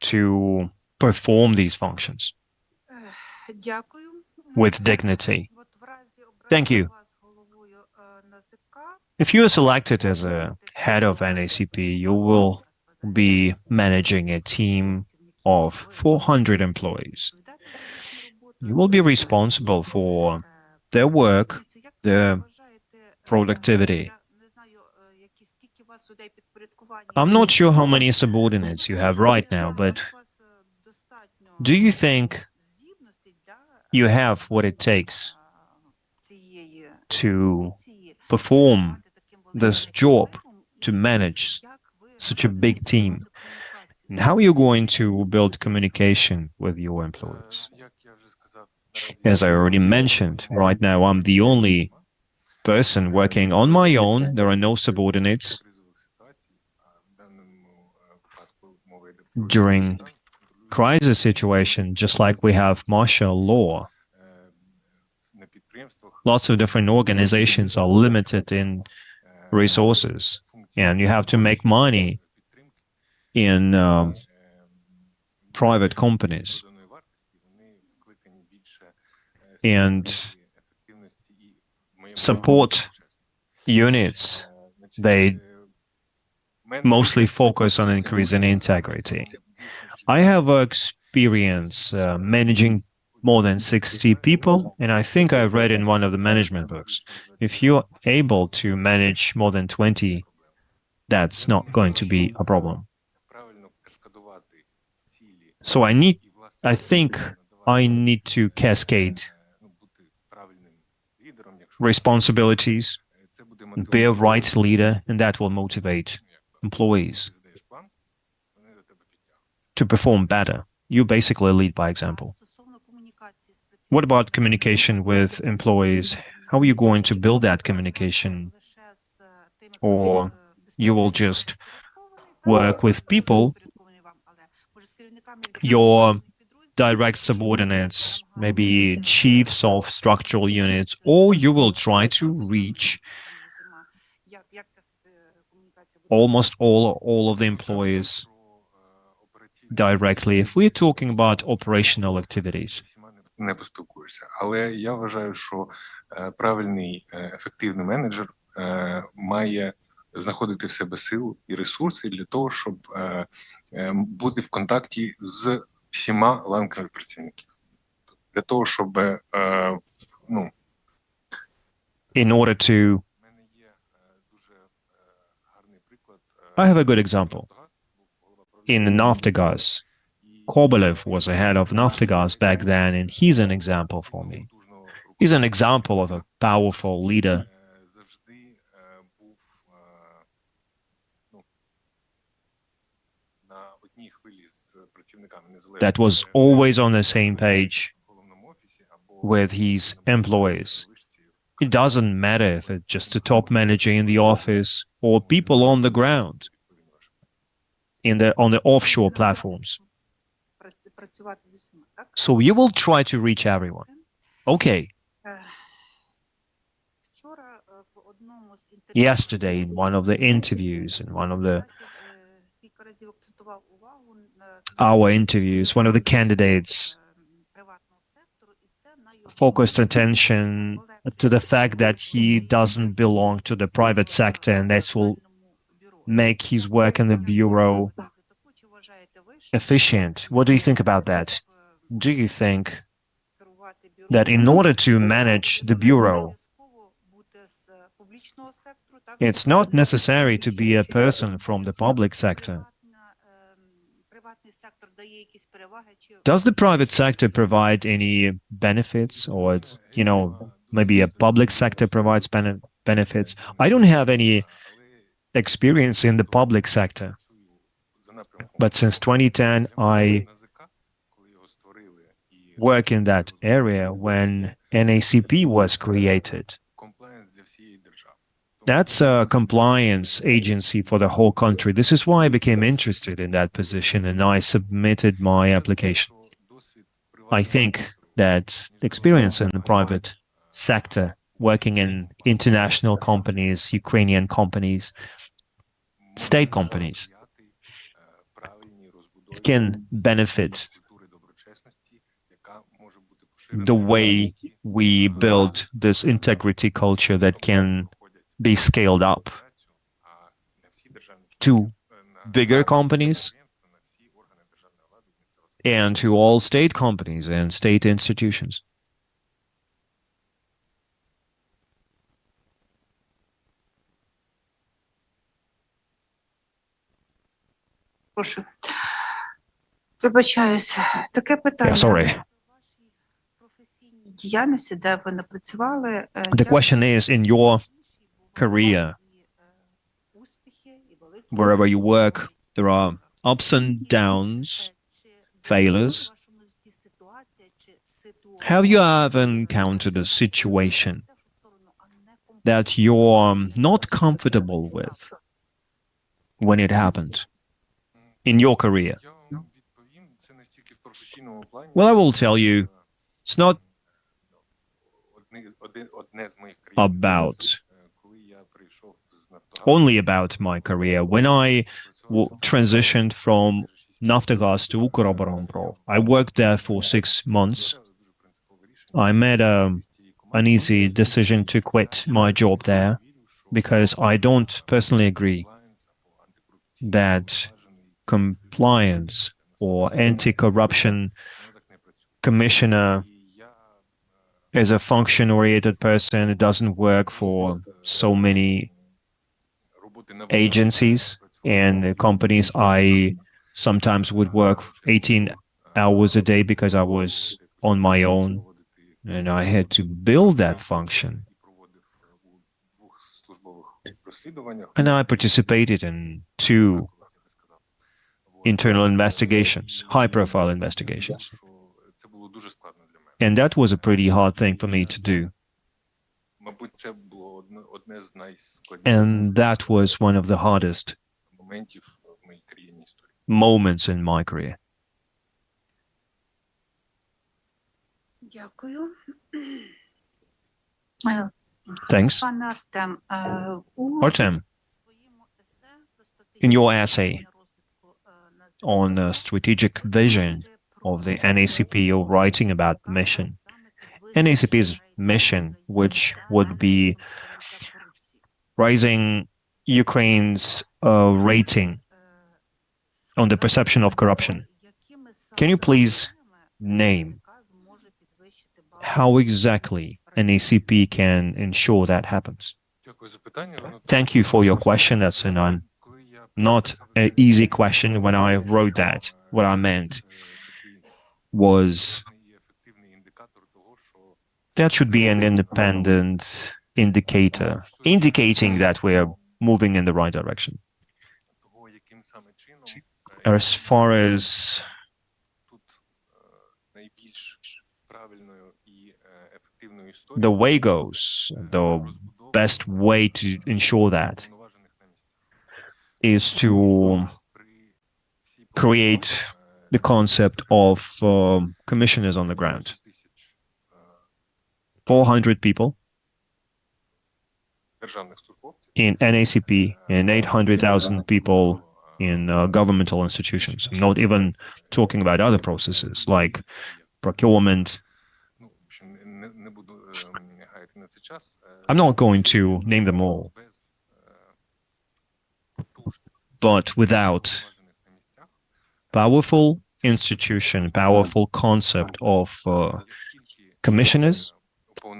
to perform these functions Дякую. with dignity. От в разі Thank you. обрання вас головою НАЗК, If you are selected as a head of NACP, you will be managing a team of 400 employees. You will be responsible for their work, their productivity. I'm not sure how many subordinates you have right now, but do you think you have what it takes to perform this job, to manage such a big team? And how are you going to build communication with your employees? As I already mentioned, right now I'm the only person working on my own. There are no subordinates. During crisis situation, just like we have martial law, lots of different organizations are limited in resources, and you have to make money in private companies. And support units, they mostly focus on increasing integrity. I have experience managing more than 60 people, and I think I read in one of the management books, if you're able to manage more than 20, that's not going to be a problem. So I think I need to cascade responsibilities, be a rights leader, and that will motivate employees to perform better. You basically lead by example. What about communication with employees? How are you going to build that communication? Or you will just work with people, your direct subordinates, maybe chiefs of structural units, or you will try to reach almost all of the employees directly, if we're talking about operational activities. Не поспілкуєшся. Але я вважаю, що правильний, ефективний менеджер має знаходити в себе сил і ресурси для того, щоб бути в контакті з всіма ланками працівників. Для того, щоб, In order to... I have a good example. In Naftogaz, Kobylev was the head of Naftogaz back then, and he's an example for me. He's an example of a powerful leader that was always on the same page with his employees. It doesn't matter if it's just the top manager in the office or people on the ground, on the offshore platforms. So you will try to reach everyone. Okay. Yesterday, in one of the interviews, in one of our interviews, one of the candidates focused attention to the fact that he doesn't belong to the private sector, and that will make his work in the bureau efficient. What do you think about that? Do you think that in order to manage the bureau, it's not necessary to be a person from the public sector? Does the private sector provide any benefits, or, maybe a public sector provides benefits? I don't have any experience in the public sector, but since 2010, I work in that area when NACP was created. That's a compliance agency for the whole country. This is why I became interested in that position, and I submitted my application. I think that experience in the private sector, working in international companies, Ukrainian companies, state companies, it can benefit the way we build this integrity culture that can be scaled up to bigger companies and to all state companies and state institutions. Прошу. Вибачаюся. Таке питання. Yeah, sorry. Діяльності, де ви не працювали. The question is, in your career, wherever you work, there are ups and downs, failures. Have you ever encountered a situation that you're not comfortable with when it happened in your career? Well, I will tell you, it's not about only about my career. When I transitioned from Naftogaz to Ukroboronpro, I worked there for 6 months. I made an easy decision to quit my job there because I don't personally agree that compliance or anti-corruption commissioner is a function-oriented person. It doesn't work for so many agencies and companies. I sometimes would work 18 hours a day because I was on my own and I had to build that function. And I participated in 2 internal investigations, high-profile investigations. And that was a pretty hard thing for me to do. And that was one of the hardest moments in my career. Дякую. Thanks. Пане Артем, Artem, in your essay on the strategic vision of the NACP, you're writing about mission. NACP's mission, which would be raising Ukraine's rating on the perception of corruption. Can you please name how exactly NACP can ensure that happens? Thank you for your question. That's not an easy question. When I wrote that, what I meant was that should be an independent indicator, indicating that we are moving in the right direction. As far as the way goes, the best way to ensure that is to create the concept of commissioners on the ground. 400 people in NACP and 800,000 people in governmental institutions. I'm not even talking about other processes like procurement. I'm not going to name them all. But without powerful institution, powerful concept of commissioners,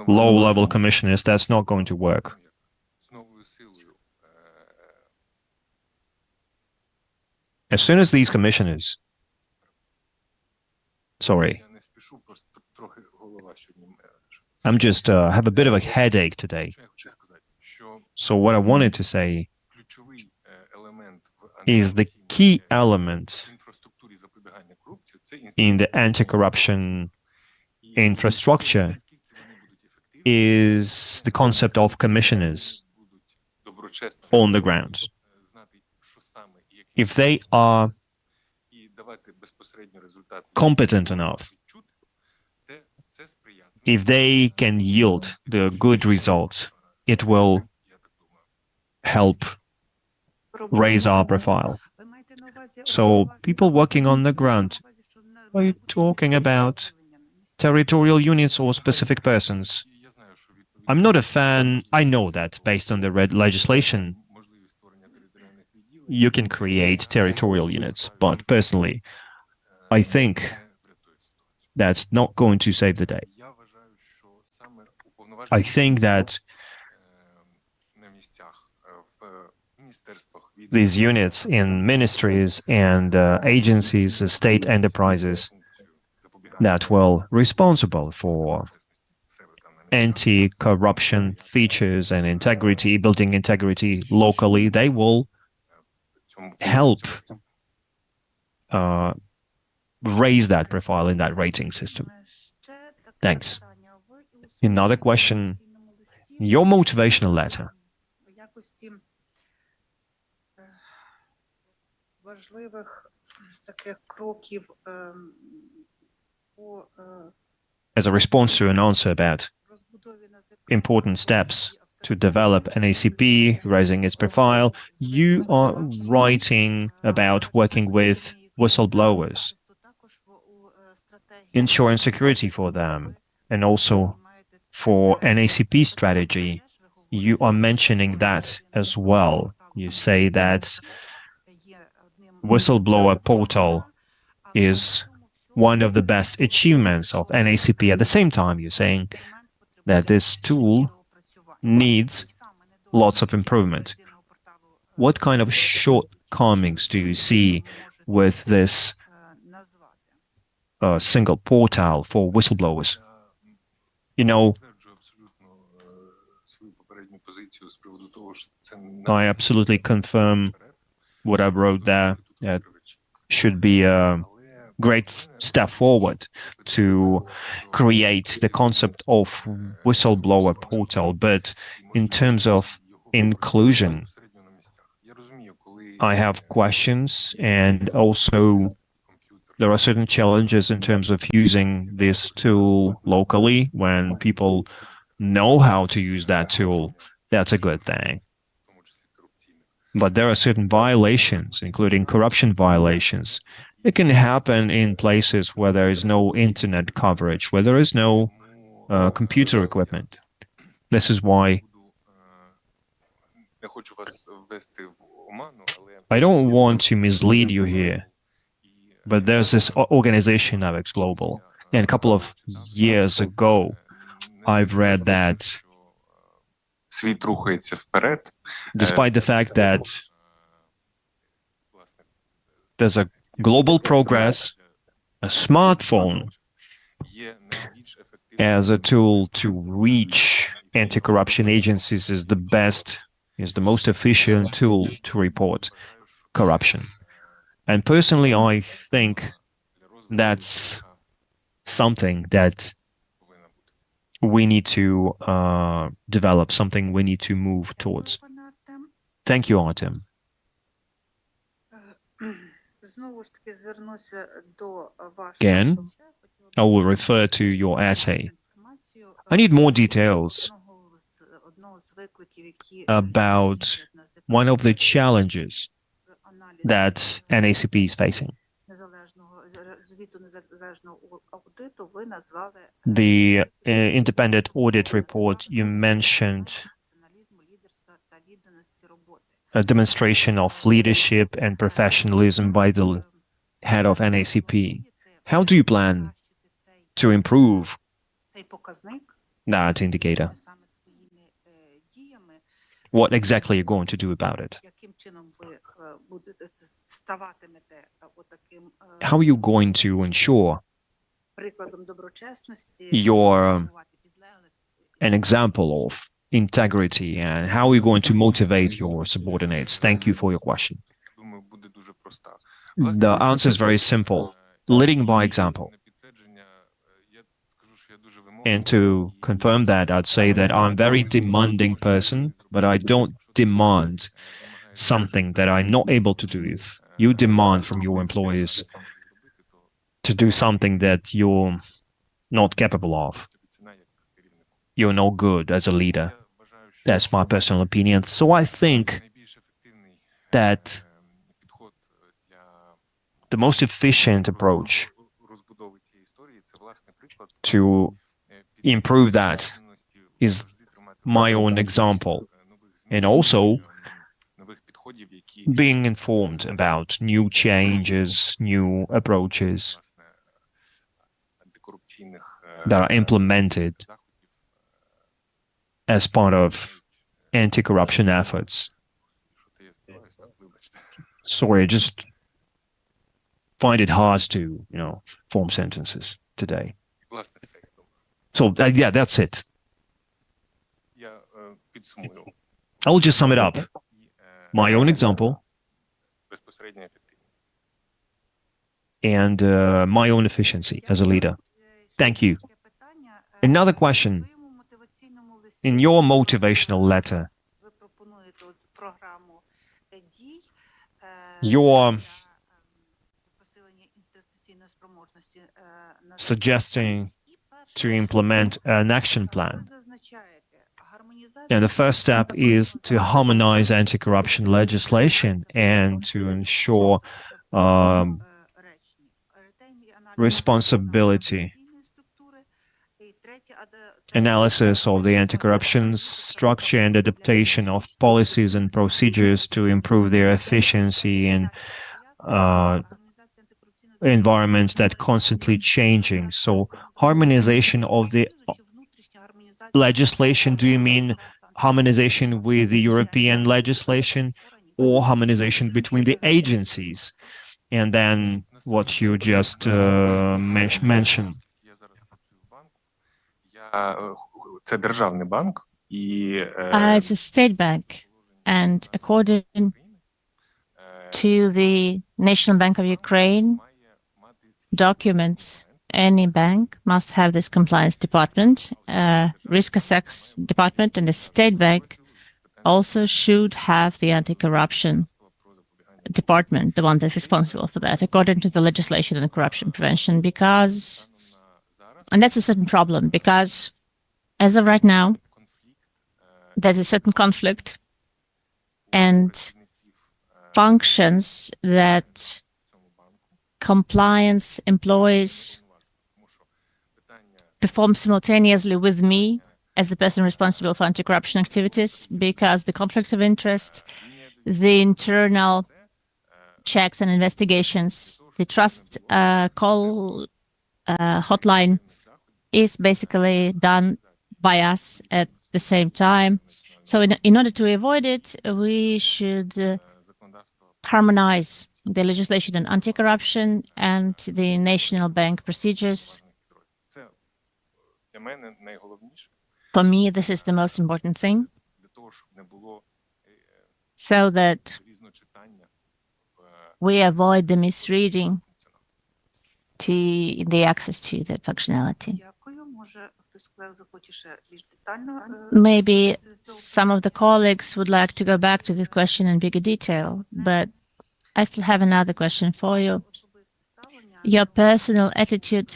low-level commissioners, that's not going to work. As soon as these commissioners, sorry, I'm just have a bit of a headache today. So what I wanted to say is the key element in the anti-corruption infrastructure is the concept of commissioners on the ground. If they are competent enough, if they can yield the good results, it will help raise our profile. So people working on the ground, are you talking about territorial units or specific persons? I'm not a fan. I know that based on the legislation, you can create territorial units, but personally, I think that's not going to save the day. I think that these units in ministries and agencies, state enterprises that will responsible for anti-corruption features and integrity, building integrity locally, they will help raise that profile in that rating system. Thanks. Another question, your motivational letter. As a response to an answer about important steps to develop NACP, raising its profile, you are writing about working with whistleblowers, ensuring security for them, and also for NACP strategy. You are mentioning that as well. You say that whistleblower portal is one of the best achievements of NACP. At the same time, you're saying that this tool needs lots of improvement. What kind of shortcomings do you see with this single portal for whistleblowers? You know, I absolutely confirm what I wrote there. That should be a great step forward to create the concept of whistleblower portal. But in terms of inclusion, I have questions, and also there are certain challenges in terms of using this tool locally. When people know how to use that tool, that's a good thing. But there are certain violations, including corruption violations. It can happen in places where there is no internet coverage, where there is no computer equipment. This is why I don't want to mislead you here, but there's this organization, NAVEX Global, and a couple of years ago, I've read that despite the fact that there's a global progress, a smartphone as a tool to reach anti-corruption agencies is the most efficient tool to report corruption. And personally, I think that's something that we need to develop, something we need to move towards. Thank you, Artem. Again, I will refer to your essay. I need more details about one of the challenges that NACP is facing. The independent audit report, you mentioned a demonstration of leadership and professionalism by the head of NACP. How do you plan to improve that indicator? What exactly are you going to do about it? How are you going to ensure you're an example of integrity, and how are you going to motivate your subordinates? Thank you for your question. The answer is very simple: leading by example. And to confirm that, I'd say that I'm a very demanding person, but I don't demand something that I'm not able to do. If you demand from your employees to do something that you're not capable of, you're no good as a leader. That's my personal opinion. So I think that the most efficient approach to improve that is my own example, and also being informed about new changes, new approaches that are implemented as part of anti-corruption efforts. Sorry, I just find it hard to, form sentences today. So, yeah, that's it. I'll just sum it up. My own example and my own efficiency as a leader. Thank you. Another question. In your motivational letter, you're suggesting to implement an action plan. And the first step is to harmonize anti-corruption legislation and to ensure responsibility, analysis of the anti-corruption structure and adaptation of policies and procedures to improve their efficiency and environments that constantly changing. So harmonization of the legislation, do you mean harmonization with the European legislation or harmonization between the agencies? And then what you just mentioned. Це державний банк, і It's a state bank, and according to the National Bank of Ukraine documents, any bank must have this compliance department, risk assess department, and the state bank also should have the anti-corruption department, the one that's responsible for that, according to the legislation on corruption prevention, because, and that's a certain problem, because as of right now, there's a certain conflict and functions that compliance employees perform simultaneously with me as the person responsible for anti-corruption activities, because the conflict of interest, the internal checks and investigations, the trust call hotline is basically done by us at the same time. So in order to avoid it, we should harmonize the legislation on anti-corruption and the national bank procedures. For me, this is the most important thing, so that we avoid the misreading to the access to the functionality. Maybe some of the colleagues would like to go back to this question in bigger detail, but I still have another question for you. Your personal attitude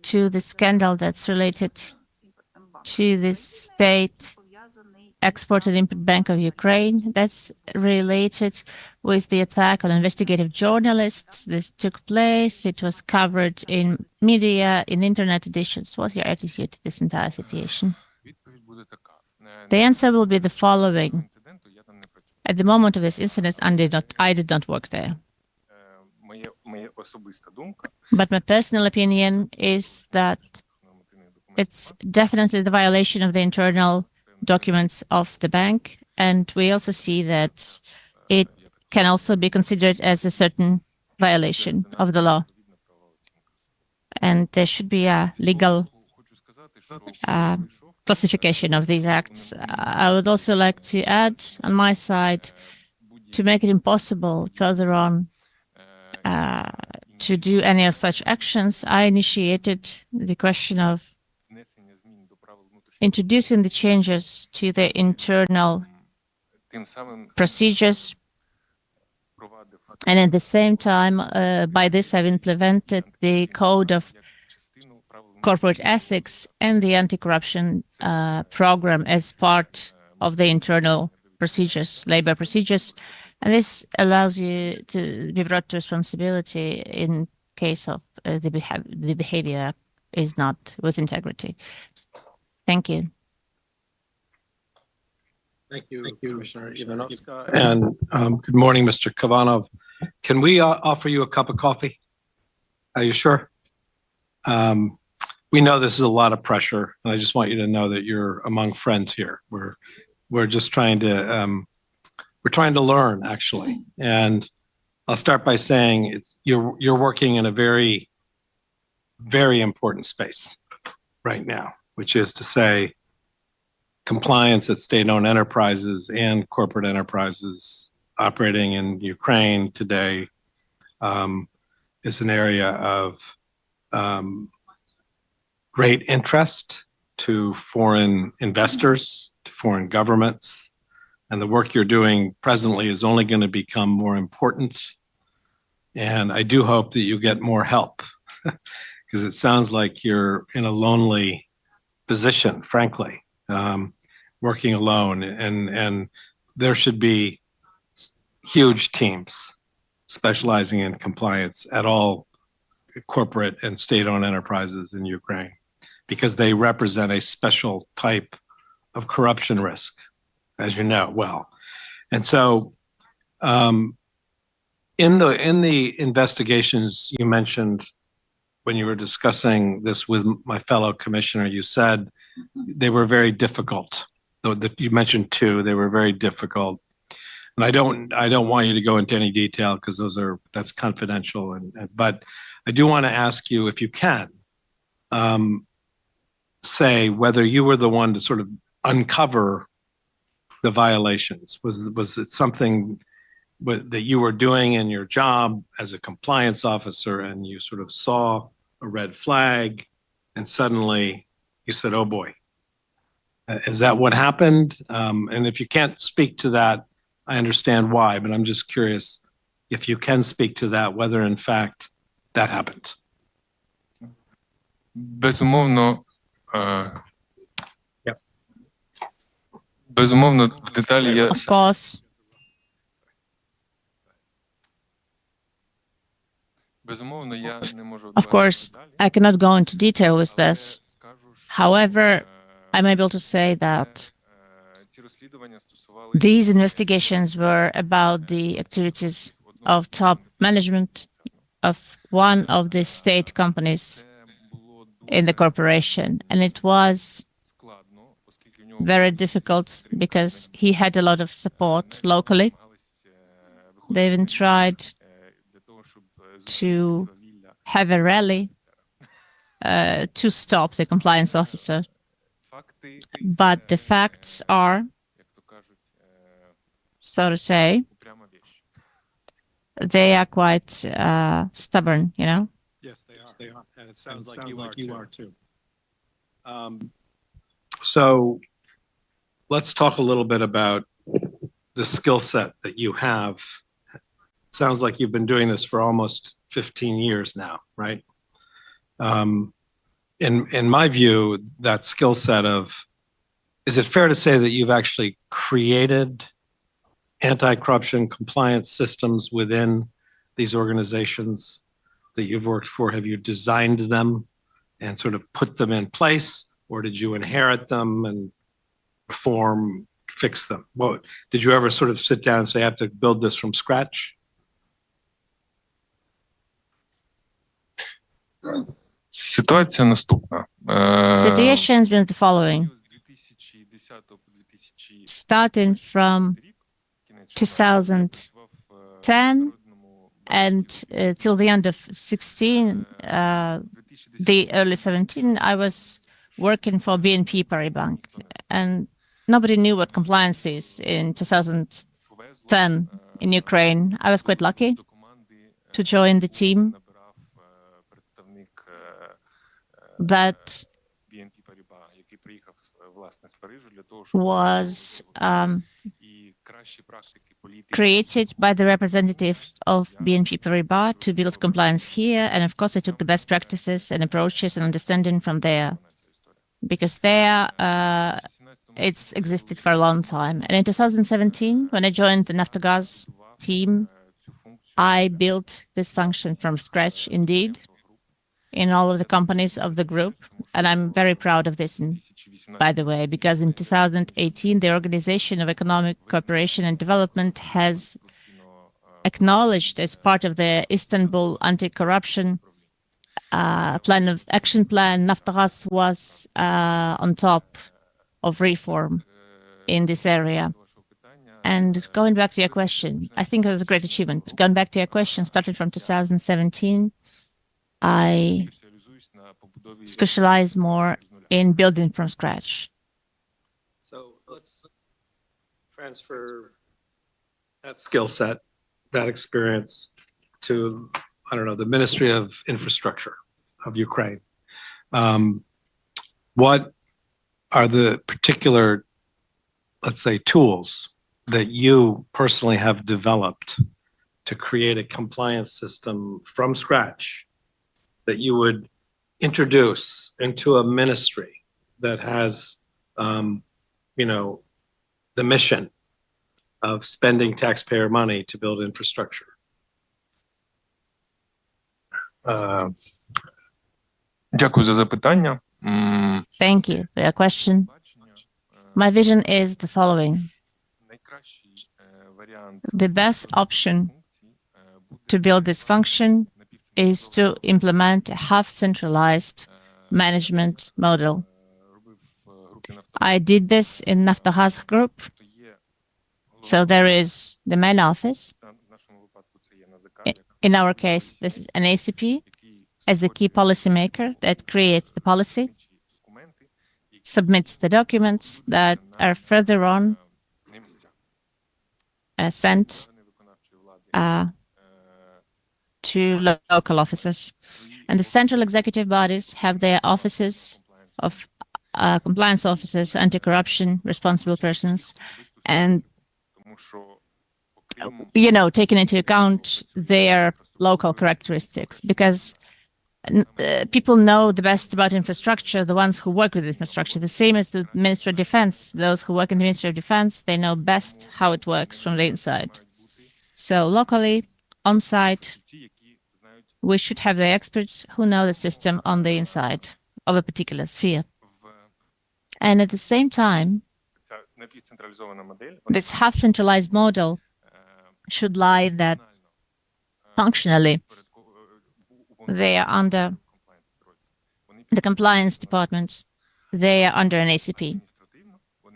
to the scandal that's related to the state export and import bank of Ukraine, that's related with the attack on investigative journalists. This took place. It was covered in media, in internet editions. What's your attitude to this entire situation? The answer will be the following. At the moment of this incident, I did not work there. But my personal opinion is that it's definitely the violation of the internal documents of the bank, and we also see that it can also be considered as a certain violation of the law, and there should be a legal classification of these acts. I would also like to add on my side, to make it impossible further on to do any of such actions, I initiated the question of introducing the changes to the internal procedures, and at the same time, by this I've implemented the code of corporate ethics and the anti-corruption program as part of the internal procedures, labor procedures, and this allows you to be brought to responsibility in case of the behavior is not with integrity. Thank you. Thank you, Commissioner Ivanovska. And good morning, Mr. Kavenov. Can we offer you a cup of coffee? Are you sure? We know this is a lot of pressure, and I just want you to know that you're among friends here. We're just trying to learn, actually. And I'll start by saying you're working in a very, very important space right now, which is to say compliance at state-owned enterprises and corporate enterprises operating in Ukraine today is an area of great interest to foreign investors, to foreign governments, and the work you're doing presently is only going to become more important. And I do hope that you get more help because it sounds like you're in a lonely position, frankly, working alone, and there should be huge teams specializing in compliance at all corporate and state-owned enterprises in Ukraine, because they represent a special type of corruption risk, as you know well. And so in the investigations you mentioned when you were discussing this with my fellow commissioner, you said they were very difficult. Though that you mentioned two, they were very difficult. And I don't want you to go into any detail because that's confidential. But I do want to ask you if you can say whether you were the one to sort of uncover the violations. Was it something that you were doing in your job as a compliance officer and you sort of saw a red flag and suddenly you said, oh boy, is that what happened? And if you can't speak to that, I understand why, but I'm just curious if you can speak to that, whether in fact that happened. Безумовно, Yep. безумовно, в деталі я Of course, безумовно я не можу of course, I cannot go into detail with this. However, I'm able to say that ці розслідування стосувалися these investigations were about the activities of top management of one of the state companies in the corporation. And it was складно, оскільки в нього very difficult because he had a lot of support locally. They even tried для того, щоб to have a rally to stop the compliance officer. факти, But the facts are, як то кажуть, so to say, упряма вещь. they are quite stubborn, you know? Yes, they are. And it sounds like you are too. So let's talk a little bit about the skill set that you have. It sounds like you've been doing this for almost 15 years now, right? In my view, that skill set is it fair to say that you've actually created anti-corruption compliance systems within these organizations that you've worked for? Have you designed them and sort of put them in place, or did you inherit them and fix them? What, did you ever sort of sit down and say, I have to build this from scratch? Ситуація наступна. Situation has been the following. З 2010 по 2000 Starting from кінець 2010 and till the end of 16, the early 17, I was working for BNP Paribas, and nobody knew what compliance is in 2010 in Ukraine. I was quite lucky до команди to join the team набирав представник that BNP Paribas, який приїхав власне з Парижу для того, щоб was і кращі практики політики created by the representative of BNP Paribas to build compliance here. And of course, I took the best practices and approaches and understanding from there, because there it's existed for a long time. And in 2017, when I joined the Naftogaz team, I built this function from scratch, indeed, in all of the companies of the group. And I'm very proud of this, by the way, because in 2018, the Organization of Economic Cooperation and Development has acknowledged as part of the Istanbul anti-corruption action plan, Naftogaz was on top of reform in this area. And going back to your question, I think it was a great achievement. But going back to your question, starting from 2017, I спеціалізуюсь на побудові specialize more in building from scratch. So let's transfer that skill set, that experience to, I don't know, the Ministry of Infrastructure of Ukraine. What are the particular, let's say, tools that you personally have developed to create a compliance system from scratch that you would introduce into a ministry that has, the mission of spending taxpayer money to build infrastructure? Дякую за запитання. Thank you for your question. My vision is the following. Найкращий варіант The best option функцій to build this function is to implement a half-centralized management model. I did this in Naftogaz Group. So there is the main office. In our case, this is an ACP as the key policymaker that creates the policy, submits the documents that are further on sent to local offices. And the central executive bodies have their offices of compliance officers, anti-corruption, responsible persons, and, you know, taking into account their local characteristics, because people know the best about infrastructure, the ones who work with infrastructure, the same as the Ministry of Defense. Those who work in the Ministry of Defense, they know best how it works from the inside. So locally, on site, we should have the experts who know the system on the inside of a particular sphere. And at the same time, this half-centralized model should lie that functionally they are under the compliance department, they are under an ACP.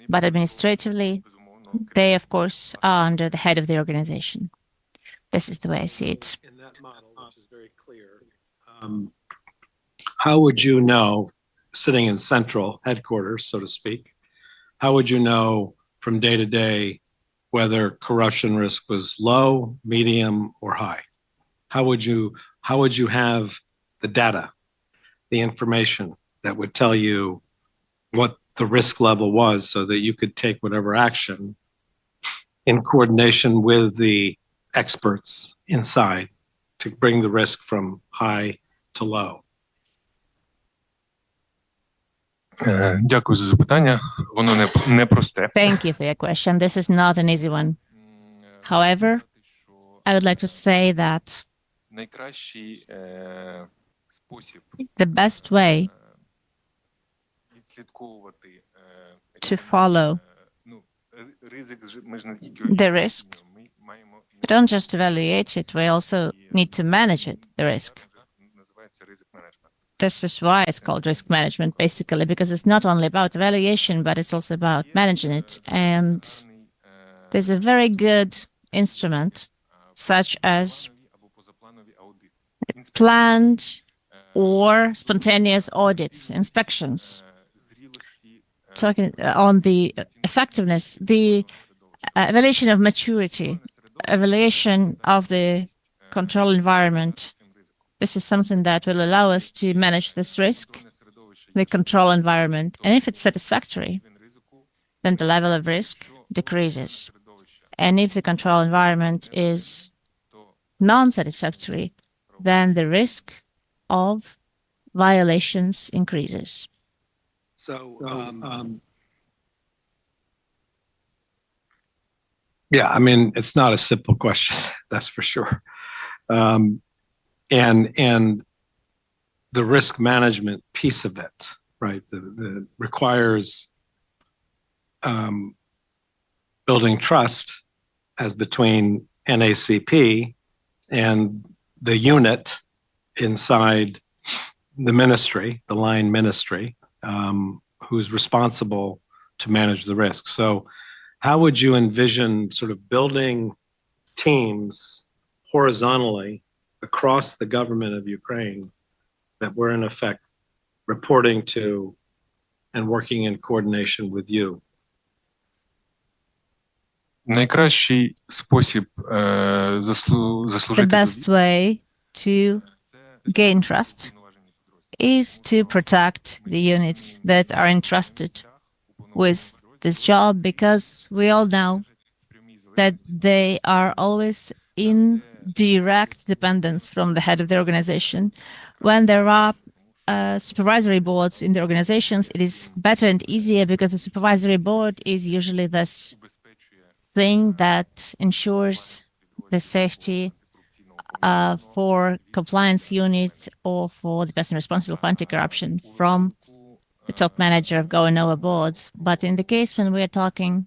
But administratively, they, of course, are under the head of the organization. This is the way I see it. In that model, which is very clear, how would you know, sitting in central headquarters, so to speak, how would you know from day to day whether corruption risk was low, medium, or high? How would you have the data, the information that would tell you what the risk level was so that you could take whatever action in coordination with the experts inside to bring the risk from high to low? Дякую за запитання. Воно непросте. Thank you for your question. This is not an easy one. However, I would like to say that Найкращий спосіб the best way відслідковувати to follow ризик, ми ж не тільки the risk, ми маємо we don't just evaluate it, we also need to manage it, the risk. називається ризик менеджмент. This is why it's called risk management, basically, because it's not only about evaluation, but it's also about managing it. And there's a very good instrument, such as planned or spontaneous audits, inspections. Talking on the effectiveness, the evaluation of maturity, evaluation of the control environment. This is something that will allow us to manage this risk, the control environment. And if it's satisfactory, then the level of risk decreases. And if the control environment is non-satisfactory, then the risk of violations increases. So, yeah, I mean, it's not a simple question, that's for sure. And the risk management piece of it, right, the requires building trust as between NACP and the unit inside the ministry, the line ministry, who's responsible to manage the risk. So how would you envision sort of building teams horizontally across the government of Ukraine that were in effect reporting to and working in coordination with you? Найкращий спосіб The заслужити best way to gain trust is to protect the units that are entrusted with this job, because we all know that they are always in direct dependence from the head of the organization. When there are supervisory boards in the organizations, it is better and easier because the supervisory board is usually this thing that ensures the safety for compliance units or for the person responsible for anti-corruption from the top manager of Kavenov boards. But in the case when we are talking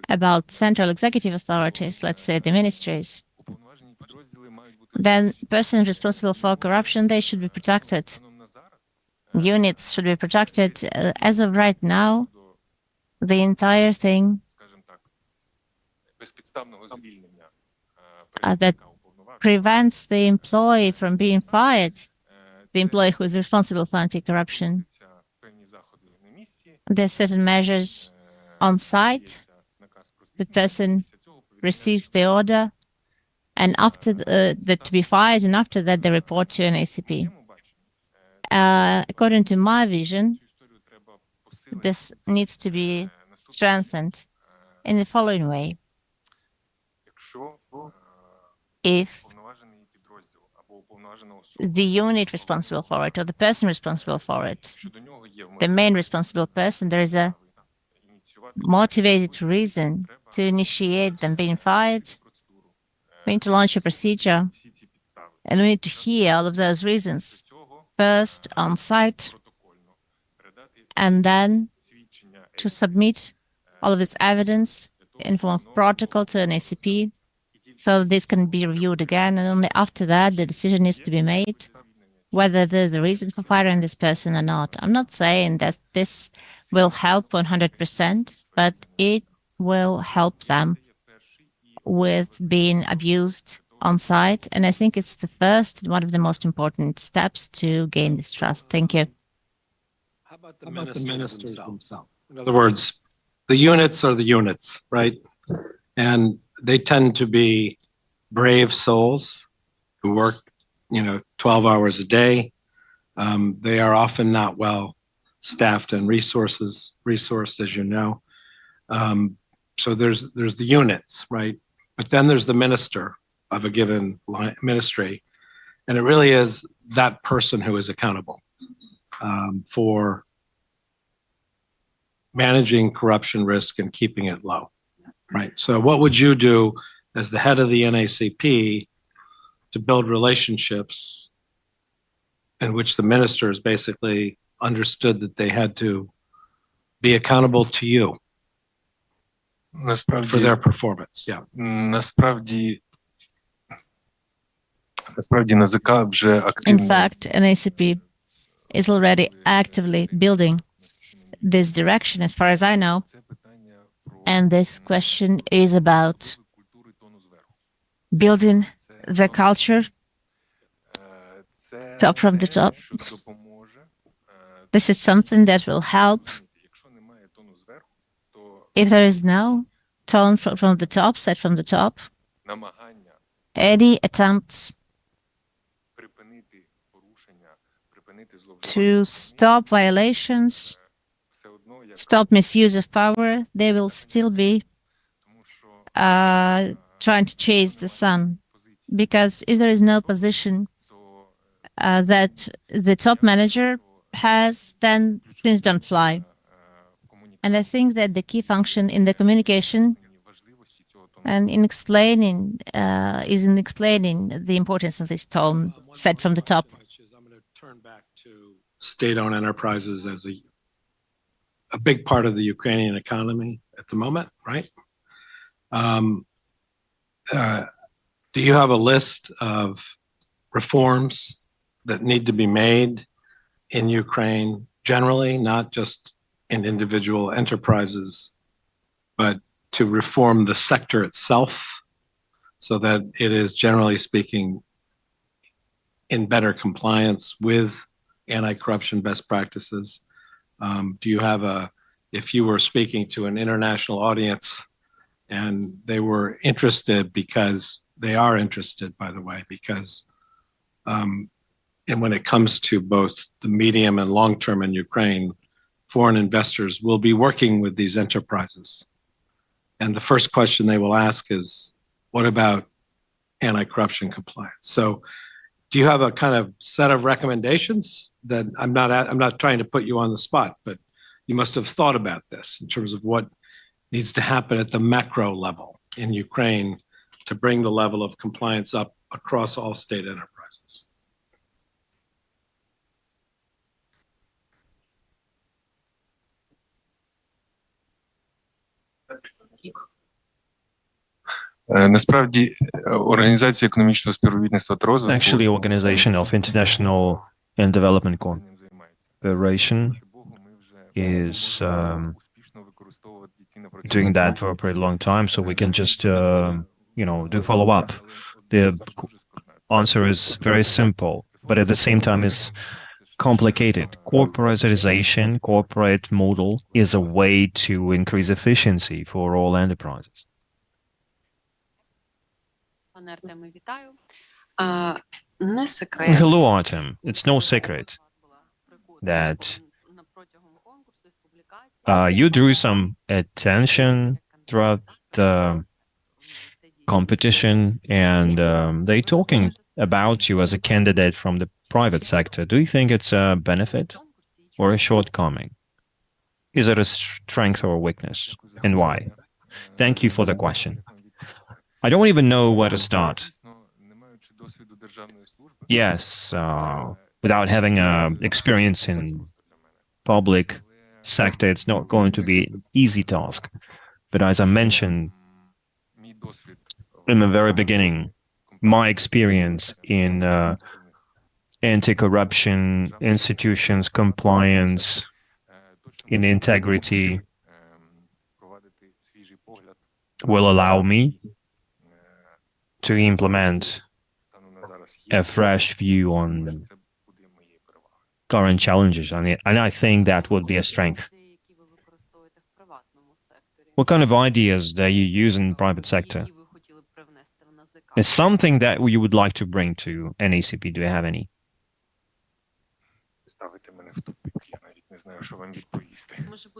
about central executive authorities, let's say the ministries, then persons responsible for corruption, they should be protected. Станом на зараз, Units should be protected. As of right now, щодо, the entire thing скажімо так, безпідставного звільнення that працівника уповноваженого, prevents the employee from being fired, the це employee who is responsible for anti-corruption. проводяться певні заходи на місці, There are certain measures on site. дається наказ про The звільнення, person після цього повідомляється receives the order, and after that to be fired, and after that they report to an ACP. в моєму баченні, According to my vision, цю історію треба посилити. this needs to be Наступне, strengthened in the following way. якщо If уповноважений підрозділ або уповноважена особа, the unit responsible for it or the person responsible for it, що до нього є the main responsible person, there is a ініціювати motivated reason to initiate them being fired, процедуру, we need to launch a procedure, всі ці підстави. and we need to hear all of those reasons До цього first on site, протокольно передати and then свідчення to submit all of this evidence in form of protocol to an ACP, so this can be reviewed again, and only after that the decision needs to be made whether there's a reason for firing this person or not. I'm not saying that this will help 100%, but it will help them with being abused on site, and I think it's the first and one of the most important steps to gain this trust. Thank you. How about the ministers themselves? In other words, the units are the units, right? And they tend to be brave souls who work, 12 hours a day. They are often not well staffed and resourced, as you know. So there's the units, right? But then there's the minister of a given ministry, and it really is that person who is accountable for managing corruption risk and keeping it low, right? So what would you do as the head of the NACP to build relationships in which the ministers basically understood that they had to be accountable to you for насправді, their performance? Yeah. насправді НАЗК вже In активно fact, an ACP is already actively building this direction, as far as I know, це питання про and this question is about культури тону зверху. building Це the culture це top from the те, top. що допоможе. This is something that will help. Якщо немає тону зверху, то If there is no tone from the top, set from the top, намагання any attempts припинити порушення, припинити зловживання, to stop violations, все одно як stop misuse of power, they will still be тому що trying to chase the sun. Because if there is no position то that the top manager has, then things don't fly. And I think that the key function in the communication важливості цього тону and in explaining is in explaining the importance of this tone set from the top. Which is, I'm going to turn back to state-owned enterprises as a big part of the Ukrainian economy at the moment, right? Do you have a list of reforms that need to be made in Ukraine generally, not just in individual enterprises, but to reform the sector itself so that it is, generally speaking, in better compliance with anti-corruption best practices? Do you have if you were speaking to an international audience and they were interested, because they are interested, by the way, because and when it comes to both the medium and long term in Ukraine, foreign investors will be working with these enterprises. And the first question they will ask is, what about anti-corruption compliance? So do you have a kind of set of recommendations that I'm not trying to put you on the spot, but you must have thought about this in terms of what needs to happen at the macro level in Ukraine to bring the level of compliance up across all state enterprises? Насправді, Організація економічного співробітництва та розвитку Actually, Organization of International and Development Cooperation is doing that for a pretty long time, so we can just, do follow-up. The answer is very simple, but at the same time is complicated. Corporatization, corporate model is a way to increase efficiency for all enterprises. Пане Артеме, вітаю. Не секрет. Hello, Artem. It's no secret that you drew some attention throughout the competition, and they're talking about you as a candidate from the private sector. Do you think it's a benefit or a shortcoming? Is it a strength or a weakness, and why? Thank you for the question. I don't even know where to start. Yes, without having experience in public sector, it's not going to be an easy task. But as I mentioned in the very beginning, my experience in anti-corruption, institutions, compliance, in integrity will allow me to implement a fresh view on current challenges, and I think that would be a strength. What kind of ideas that you use in the private sector? Is something that you would like to bring to NACP? Do you have any?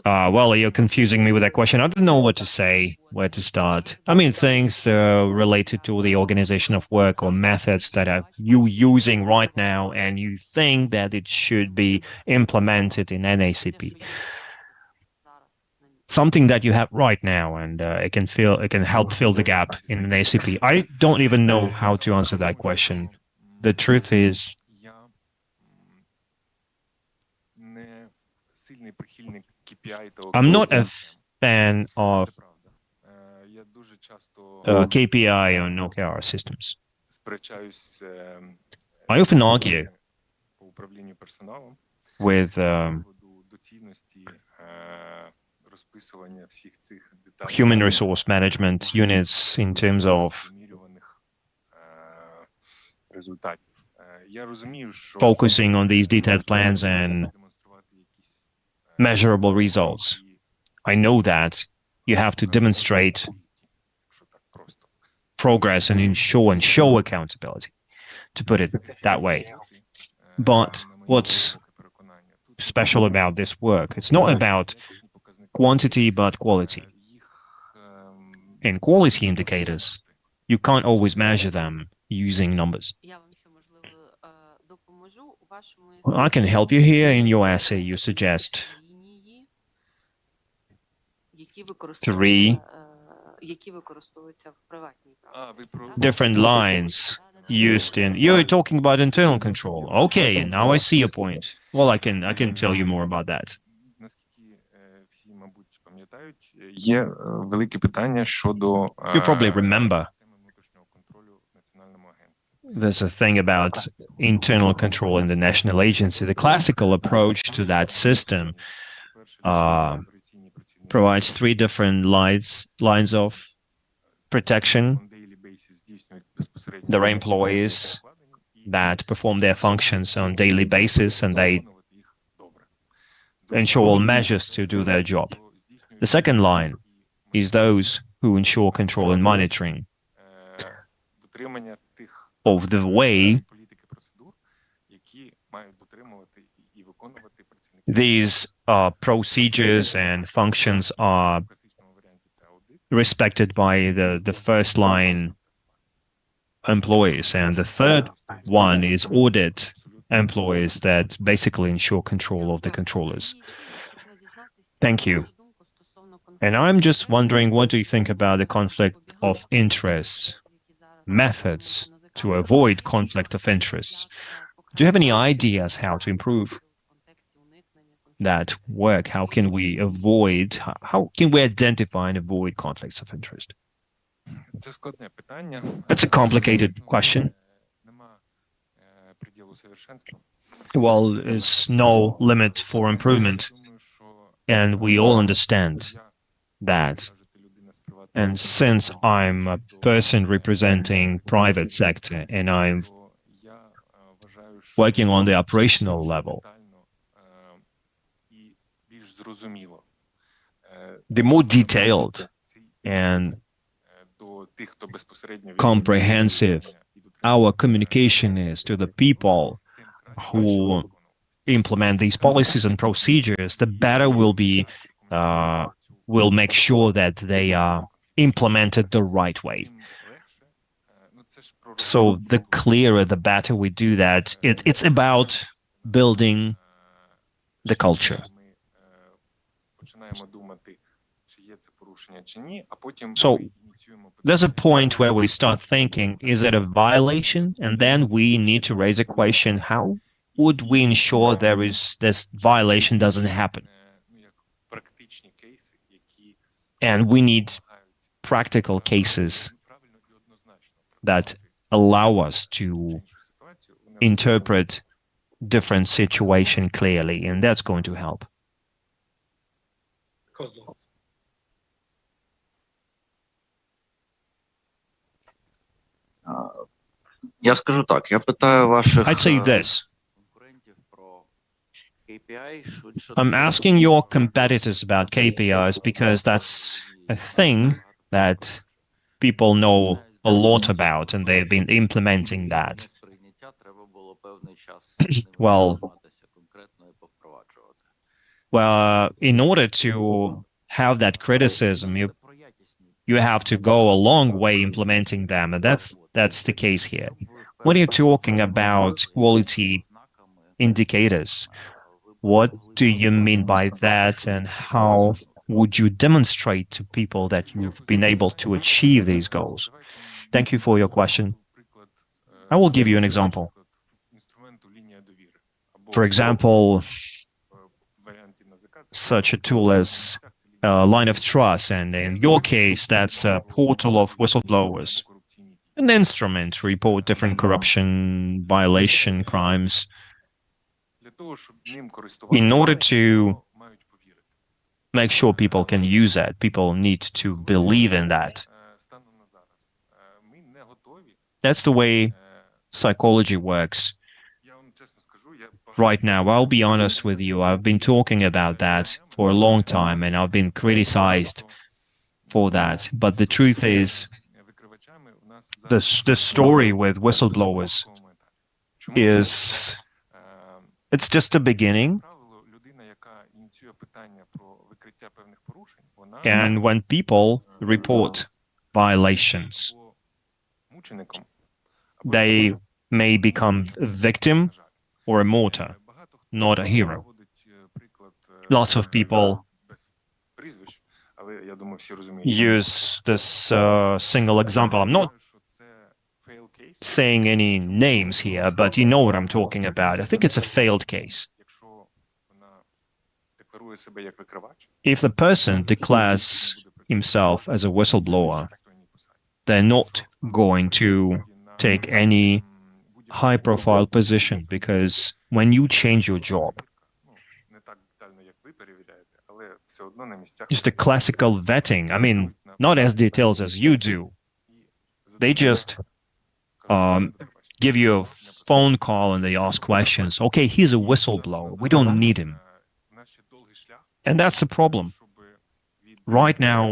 Well, you're confusing me with that question. I don't know what to say, where to start. I mean, things related to the organization of work or methods that are you using right now, and you think that it should be implemented in NACP. Something that you have right now, and it can help fill the gap in NACP. I don't even know how to answer that question. The truth is, I'm not a fan of KPI or OKR systems. I often argue with human resource management units in terms of focusing on these detailed plans and measurable results. I know that you have to demonstrate progress and show accountability, to put it that way. But what's special about this work? It's not about quantity, but quality. And quality indicators, you can't always measure them using numbers. I can help you here. In your essay, you suggest 3 different lines used in. You're talking about internal control. Okay, now I see your point. Well, I can tell you more about that. You probably remember there's a thing about internal control in the national agency. The classical approach to that system provides 3 different lines of protection. There are employees that perform their functions on a daily basis, and they ensure all measures to do their job. The second line is those who ensure control and monitoring of the way these procedures and functions are respected by the first line employees. And the third one is audit employees that basically ensure control of the controllers. Thank you. And I'm just wondering, what do you think about the conflict of interest, methods to avoid conflict of interest? Do you have any ideas how to improve that work? How can we avoid, how can we identify and avoid conflicts of interest? Це складне питання. It's a complicated question. Нема приділу совершенства. Well, there's no limit for improvement, Думаю, що and we all understand that. кажете, людина з приватного And since I'm a person representing private sector and I'm то я вважаю, що working on the operational level, детально і більш зрозуміло the more detailed and до тих, хто безпосередньо comprehensive our communication is to the people who implement these policies and procedures, the better we'll make sure that they are implemented the right way. So the clearer, the better we do that. It's about building the culture. починаємо думати, чи є це порушення чи ні, а потім So ініціюємо there's a point where we start thinking, is it a violation? And then we need to raise a question, how would we ensure this violation doesn't happen? як практичні кейси, які And we need practical cases правильно і однозначно that allow us to іншу ситуацію, вони interpret different situation clearly, and that's going to help. Я скажу так, я питаю ваших I'd say this. конкурентів про KPI. швидше I'm за asking your competitors about KPIs because that's a thing that people know a lot about and they've been implementing that. сприйняття треба було певний час Well, займатися конкретно і повпроваджувати. well, in order to have that criticism, Про якісні you have to go a long way implementing them, and that's the case here. When you're talking about quality indicators, what do you mean by that, and how would you demonstrate to people that you've been able to achieve these goals? Thank you for your question. I will give you an example. інструменту лінія довіри. Або For example, в варіанті НАЗК це such a tool as line of trust, and in your case, that's a portal of whistleblowers, корупційні дії. an instrument to report different corruption, violation, crimes. Для того, щоб ним користуватися, In order to мають повірити. make sure people can use that, people need to believe in that. Станом на зараз ми не готові. That's the way psychology works. Я вам чесно скажу, я багато Right now, I'll be honest with you, I've been talking about that for a long time and I've been criticized for that. But the truth is, викривачами у нас the story with whistleblowers такому етапі. Чому? is, it's just a beginning. Правило, людина, яка ініціює питання про викриття певних порушень, вона And when people report violations, або мучеником, або they may become a victim на жаль. or a martyr, Багато хто not a hero. наводить приклад Lots of people без прізвищ, але я думаю, всі розуміють. use this single example. I'm not Що це fail case. saying any names here, but you know what I'm talking about. I think it's a failed case. Якщо вона декларує себе як викривач, If the person declares himself as a whistleblower, they're not going to take any high-profile position because when you change your job, не так детально, як ви перевіряєте, але все одно на місцях just a classical vetting, I mean, not as detailed as you do, they just give you a phone call and they ask questions. Okay, he's a whistleblower. We don't need him. And that's the problem. Right now,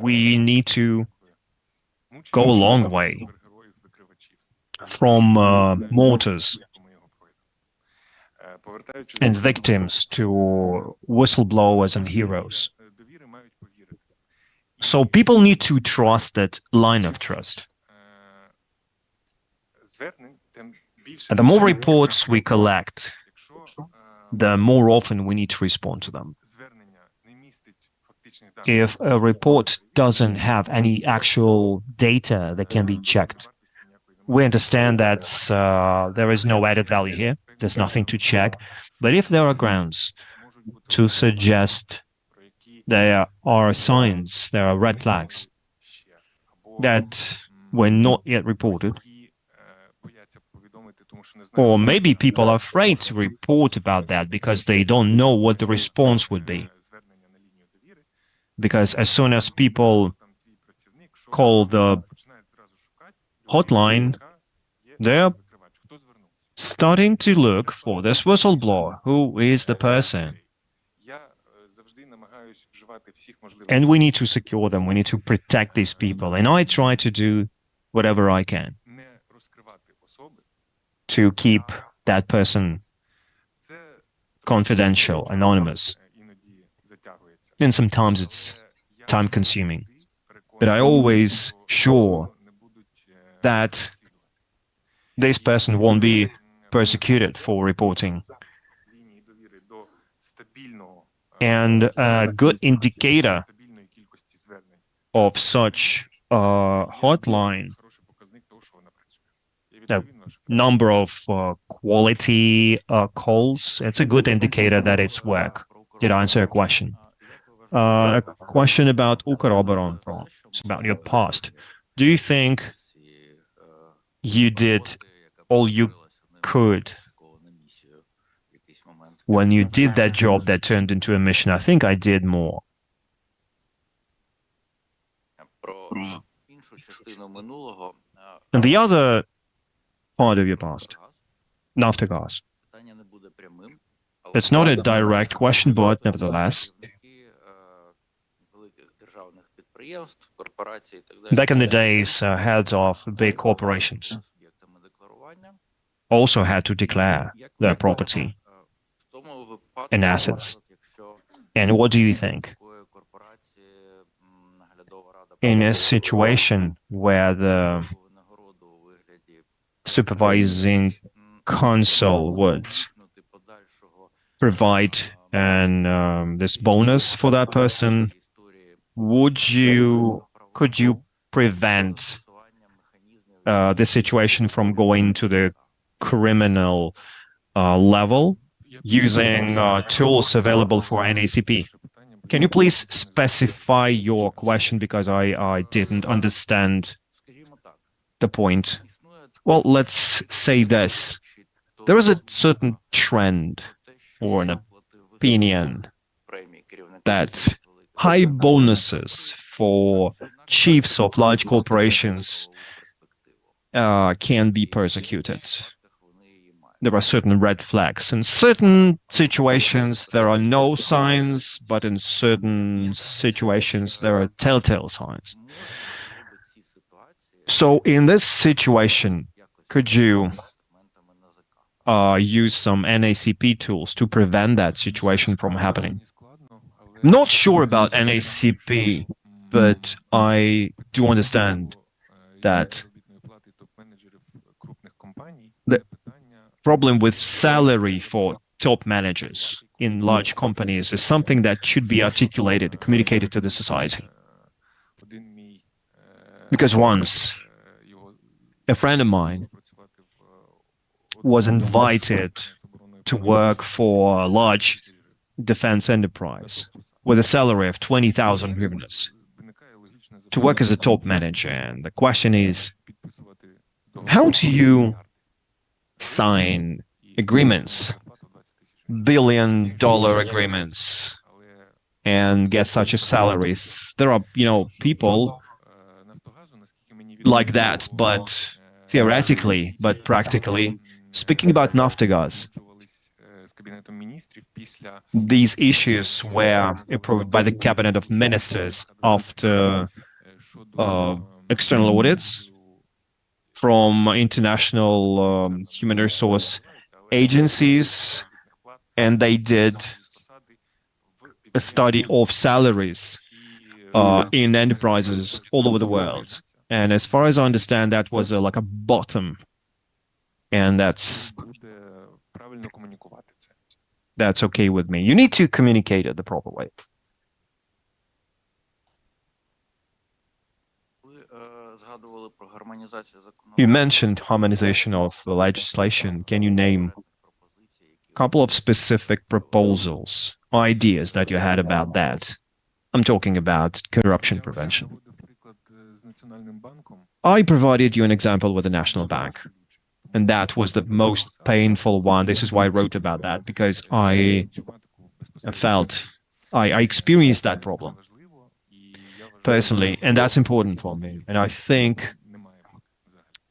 we need to go a long way from martyrs and victims to whistleblowers and heroes. So people need to trust that line of trust. And the more reports we collect, the more often we need to respond to them. If a report doesn't have any actual data that can be checked, we understand that there is no added value here. There's nothing to check. But if there are grounds to suggest there are signs, there are red flags, that were not yet reported. Or maybe people are afraid to report about that because they don't know what the response would be. Because as soon as people call the hotline, they're starting to look for this whistleblower. Who is the person? And we need to secure them. We need to protect these people. And I try to do whatever I can to keep that person confidential, anonymous. And sometimes it's time-consuming. But I always sure that this person won't be persecuted for reporting. And a good indicator of such hotline, the number of quality calls, it's a good indicator that it's work. Did I answer your question? A question about Ukroboronprom. It's about your past. Do you think you did all you could when you did that job that turned into a mission? I think I did more. And the other part of your past, Naftogaz. It's not a direct question, but nevertheless, back in the days, heads of big corporations also had to declare their property and assets. And what do you think? In a situation where the supervising council would provide this bonus for that person, could you prevent the situation from going to the criminal level using tools available for NACP? Can you please specify your question, because I didn't understand the point? Well, let's say this. There is a certain trend or an opinion that high bonuses for chiefs of large corporations can be persecuted. There are certain red flags. In certain situations, there are no signs, but in certain situations, there are telltale signs. So in this situation, could you use some NACP tools to prevent that situation from happening? I'm not sure about NACP, but I do understand that the problem with salary for top managers in large companies is something that should be articulated, communicated to the society. Because once a friend of mine was invited to work for a large defense enterprise with a salary of 20,000 hryvnias to work as a top manager. And the question is, how do you sign agreements, billion-dollar agreements, and get such a salaries? There are, people like that, but theoretically, but practically, speaking about Naftogaz, these issues were approved by the Cabinet of Ministers after external audits from international human resource agencies, and they did a study of salaries in enterprises all over the world. And as far as I understand, that was like a bottom, and that's okay with me. You need to communicate it the proper way. You mentioned harmonization of the legislation. Can you name a couple of specific proposals, ideas that you had about that? I'm talking about corruption prevention. I provided you an example with the National Bank, and that was the most painful one. This is why I wrote about that, because I experienced that problem personally, and that's important for me. And I think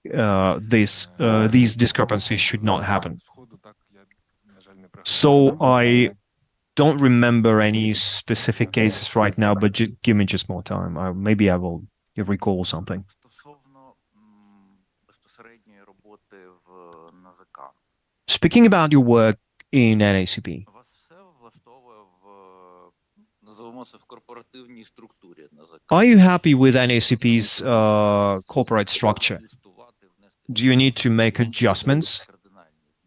these discrepancies should not happen. So I don't remember any specific cases right now, but give me just more time. Maybe I will recall something. Speaking about your work in NACP, are you happy with NACP's corporate structure? Do you need to make adjustments?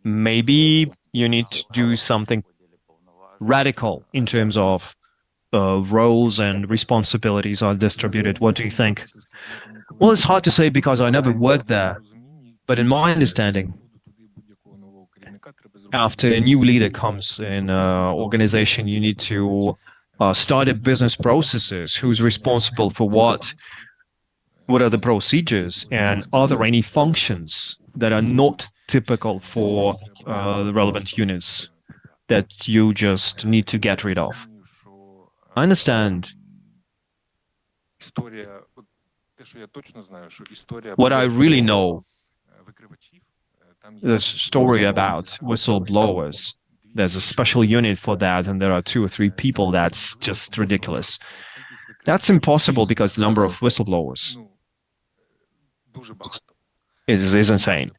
Maybe you need to do something radical in terms of roles and responsibilities are distributed. What do you think? Well, it's hard to say because I never worked there. But in my understanding, after a new leader comes in an organization, you need to start a business processes. Who's responsible for what? What are the procedures? And are there any functions that are not typical for the relevant units that you just need to get rid of? I understand. What I really know, the story about whistleblowers, there's a special unit for that, and there are 2 or 3 people. That's just ridiculous. That's impossible because the number of whistleblowers is insane.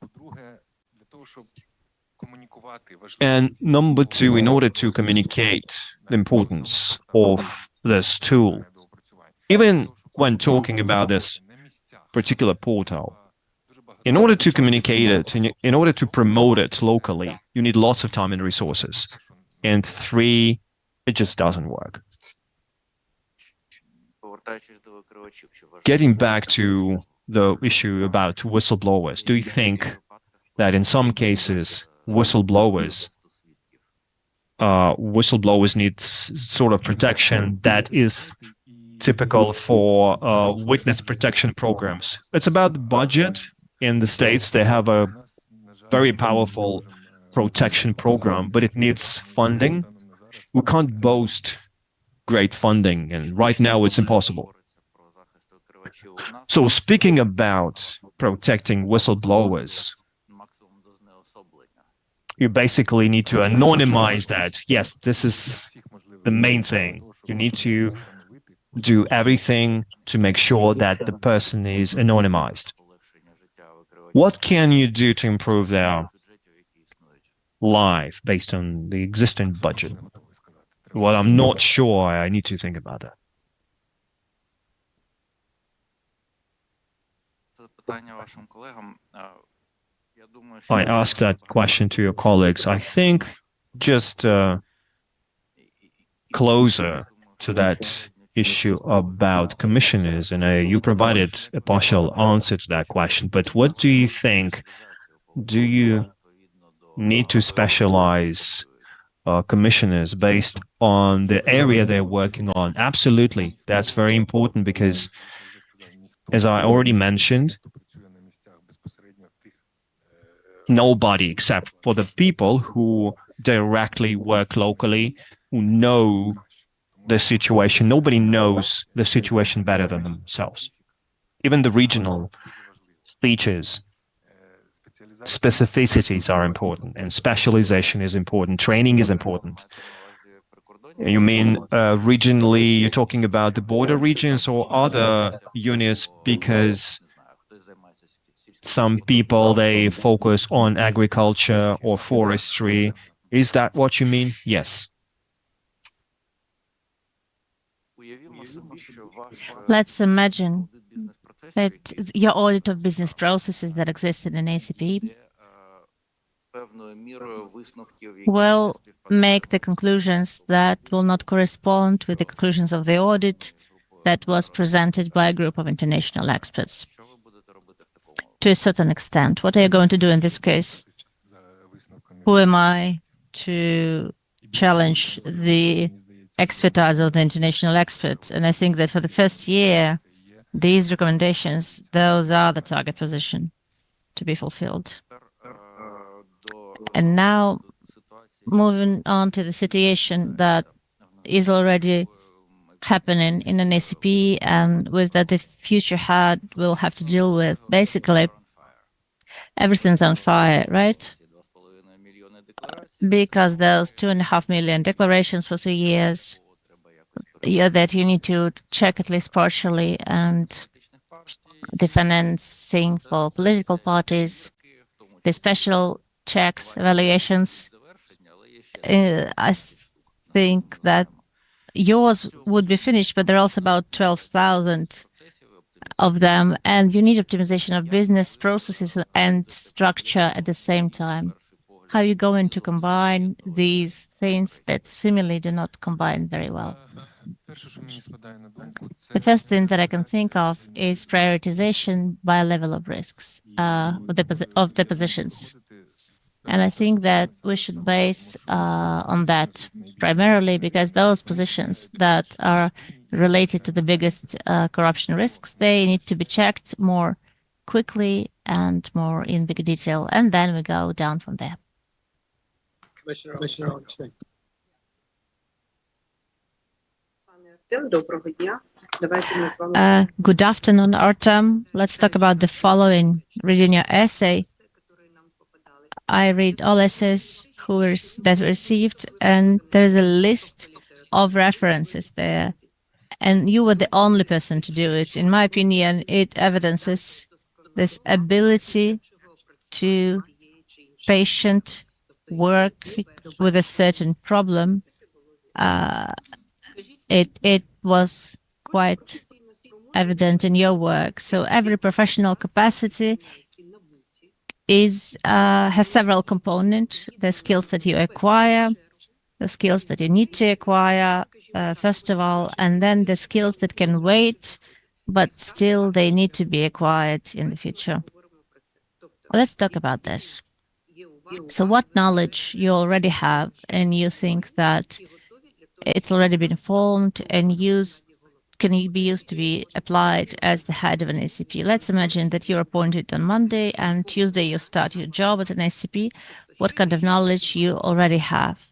And number 2, in order to communicate the importance of this tool, even when talking about this particular portal, in order to communicate it, in order to promote it locally, you need lots of time and resources. And 3, it just doesn't work. Getting back to the issue about whistleblowers, do you think that in some cases whistleblowers need sort of protection that is typical for witness protection programs? It's about the budget. In the States, they have a very powerful protection program, but it needs funding. We can't boast great funding, and right now it's impossible. So speaking about protecting whistleblowers, you basically need to anonymize that. Yes, this is the main thing. You need to do everything to make sure that the person is anonymized. What can you do to improve their life based on the existing budget? Well, I'm not sure. I need to think about that. I asked that question to your colleagues. I think just closer to that issue about commissioners, and you provided a partial answer to that question, but what do you think? Do you need to specialize commissioners based on the area they're working on? Absolutely. That's very important because, as I already mentioned, nobody except for the people who directly work locally, who know the situation. Nobody knows the situation better than themselves. Even the regional features, specificities are important, and specialization is important. Training is important. You mean regionally, you're talking about the border regions or other units, because some people, they focus on agriculture or forestry. Is that what you mean? Yes. Let's imagine that your audit of business processes that exist in an ACP will make the conclusions that will not correspond with the conclusions of the audit that was presented by a group of international experts. To a certain extent, what are you going to do in this case? Who am I to challenge the expertise of the international experts? And I think that for the first year, these recommendations, those are the target position to be fulfilled. And now, moving on to the situation that is already happening in an ACP and with that the future head will have to deal with. Basically, everything's on fire, right? Because those 2.5 million declarations for 3 years, that you need to check at least partially, and the financing for political parties, the special checks, evaluations. I think that yours would be finished, but there are also about 12,000 of them, and you need optimization of business processes and structure at the same time. How are you going to combine these things that seemingly do not combine very well? The first thing that I can think of is prioritization by level of risks of the positions. And I think that we should base on that primarily because those positions that are related to the biggest corruption risks, they need to be checked more quickly and more in big detail. And then we go down from there. Commissioner, Доброго дня. Давайте ми з вами Good afternoon, Artem. Let's talk about the following. Reading your essay, I read all essays that were received, and there is a list of references there. And you were the only person to do it. In my opinion, it evidences this ability to patient work with a certain problem. It was quite evident in your work. So every professional capacity has several components: the skills that you acquire, the skills that you need to acquire, first of all, and then the skills that can wait, but still they need to be acquired in the future. Let's talk about this. So what knowledge you already have and you think that it's already been formed and can be used to be applied as the head of an ACP? Let's imagine that you're appointed on Monday and Tuesday you start your job at an ACP. What kind of knowledge you already have?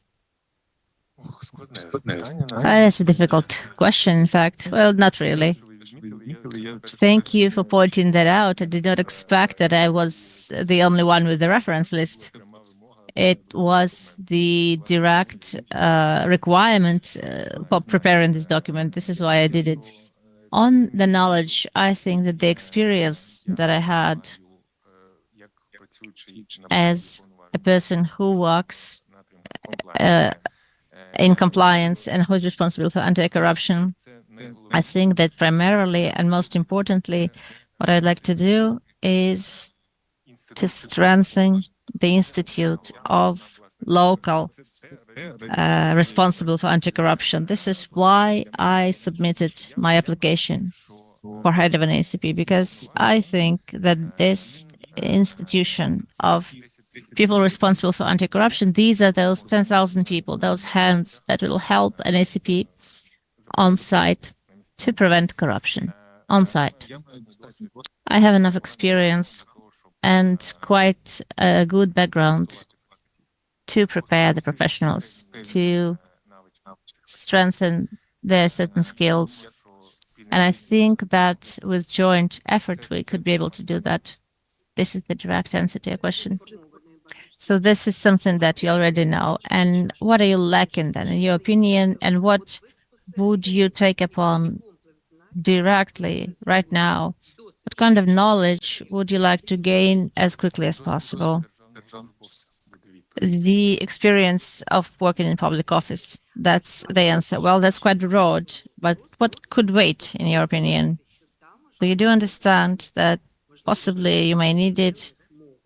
That's a difficult question, in fact. Well, not really. Thank you for pointing that out. I did not expect that I was the only one with the reference list. It was the direct requirement for preparing this document. This is why I did it. On the knowledge, I think that the experience that I had as a person who works in compliance and who is responsible for anti-corruption, I think that primarily and most importantly, what I'd like to do is to strengthen the Institute of Local responsible for anti-corruption. This is why I submitted my application for head of an ACP, because I think that this institution of people responsible for anti-corruption, these are those 10,000 people, those hands that will help an ACP on site to prevent corruption on site. I have enough experience and quite a good background to prepare the professionals to strengthen their certain skills. And I think that with joint effort, we could be able to do that. This is the direct answer to your question. So this is something that you already know. And what are you lacking then, in your opinion? And what would you take upon directly right now? What kind of knowledge would you like to gain as quickly as possible? The experience of working in public office, that's the answer. Well, that's quite broad, but what could wait, in your opinion? So you do understand that possibly you may need it.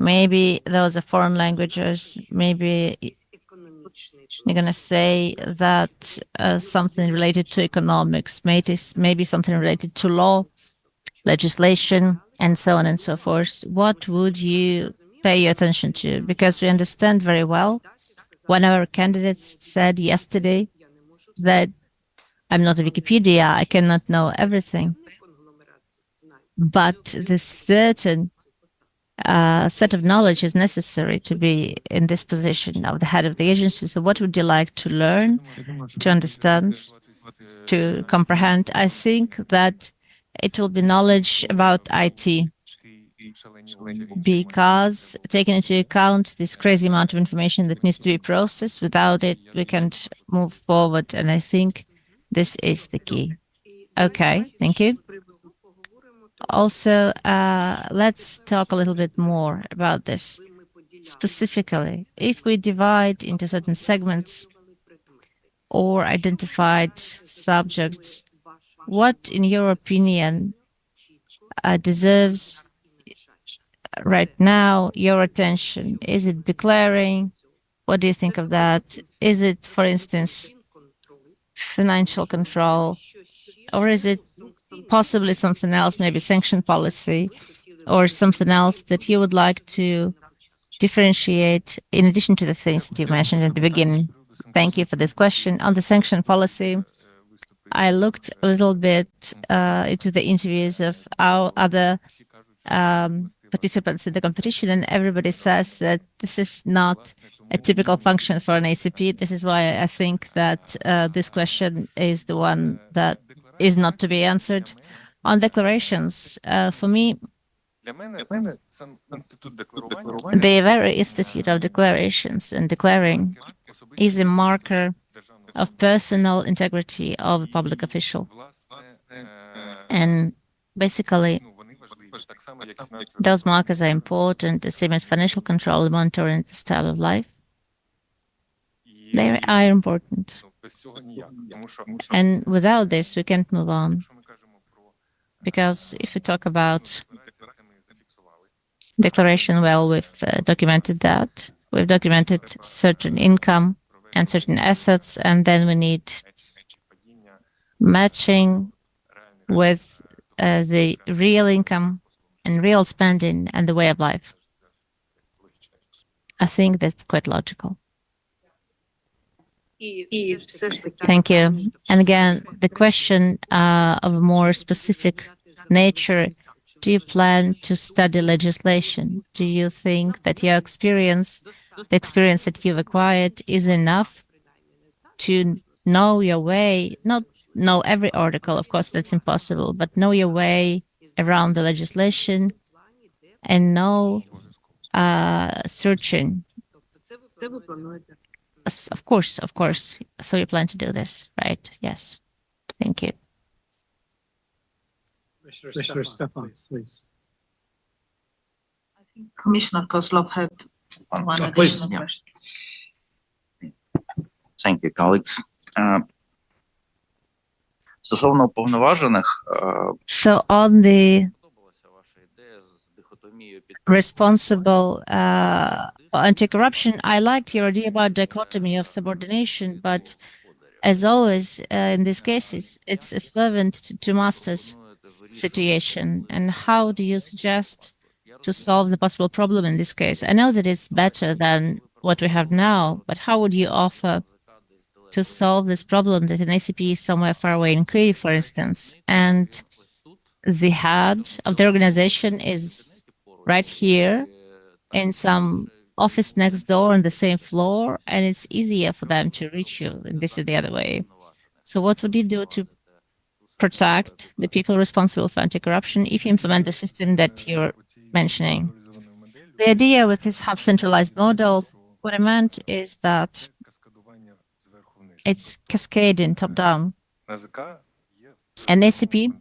Maybe those are foreign languages. Maybe you're going to say that something related to economics, maybe something related to law, legislation, and so on and so forth. What would you pay your attention to? Because we understand very well, one of our candidates said yesterday that I'm not a Wikipedia, I cannot know everything. but the certain set of knowledge is necessary to be in this position of the head of the agency. So what would you like to learn, to understand, to comprehend? I think that it will be knowledge about IT, because taking into account this crazy amount of information that needs to be processed, without it, we can't move forward. And I think this is the key. Okay, thank you. Also, let's talk a little bit more about this. Specifically, if we divide into certain segments or identified subjects, what, in your opinion, deserves right now your attention? Is it declaring? What do you think of that? Is it, for instance, financial control? Or is it possibly something else, maybe sanction policy, or something else that you would like to differentiate in addition to the things that you mentioned at the beginning? Thank you for this question. On the sanction policy, I looked a little bit into the interviews of our other participants in the competition, and everybody says that this is not a typical function for an ACP. This is why I think that this question is the one that is not to be answered. On declarations, for me, the very institute of declarations and declaring is a marker of personal integrity of a public official. And basically, those markers are important, the same as financial control, monitoring the style of life. They are important. And without this, we can't move on. Because if we talk about declaration, well, we've documented that. We've documented certain income and certain assets, and then we need matching with the real income and real spending and the way of life. I think that's quite logical. Thank you. And again, the question of a more specific nature, do you plan to study legislation? Do you think that your experience, the experience that you've acquired, is enough to know your way, not know every article, of course, that's impossible, but know your way around the legislation and know searching? Of course. So you plan to do this, right? Yes. Thank you. Mr. Stefan, please. I think Commissioner Kozlov had one Please. additional question. Thank you, colleagues. Стосовно уповноважених, So on the responsible anti-corruption, I liked your idea about dichotomy of subordination, but as always, in these cases, it's a servant to master's situation. And how do you suggest to solve the possible problem in this case? I know that it's better than what we have now, but how would you offer to solve this problem that an ACP is somewhere far away in Kyiv, for instance, and the head of the organization is right here in some office next door on the same floor, and it's easier for them to reach you, and this is the other way. So what would you do to protect the people responsible for anti-corruption if you implement the system that you're mentioning? The idea with this half-centralized model, what I meant is that it's cascading top-down. An ACP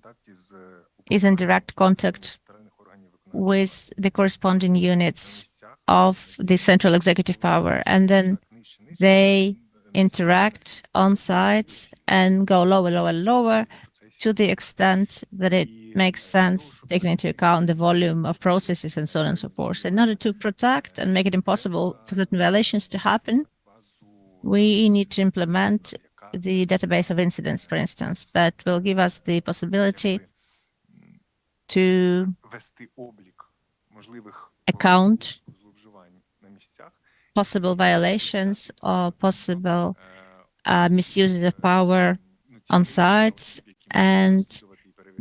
is in direct contact with the corresponding units of the central executive power, and then they interact on sites and go lower to the extent that it makes sense, taking into account the volume of processes and so on and so forth. In order to protect and make it impossible for certain violations to happen, we need to implement the database of incidents, for instance, that will give us the possibility to account possible violations or possible misuses of power on sites, and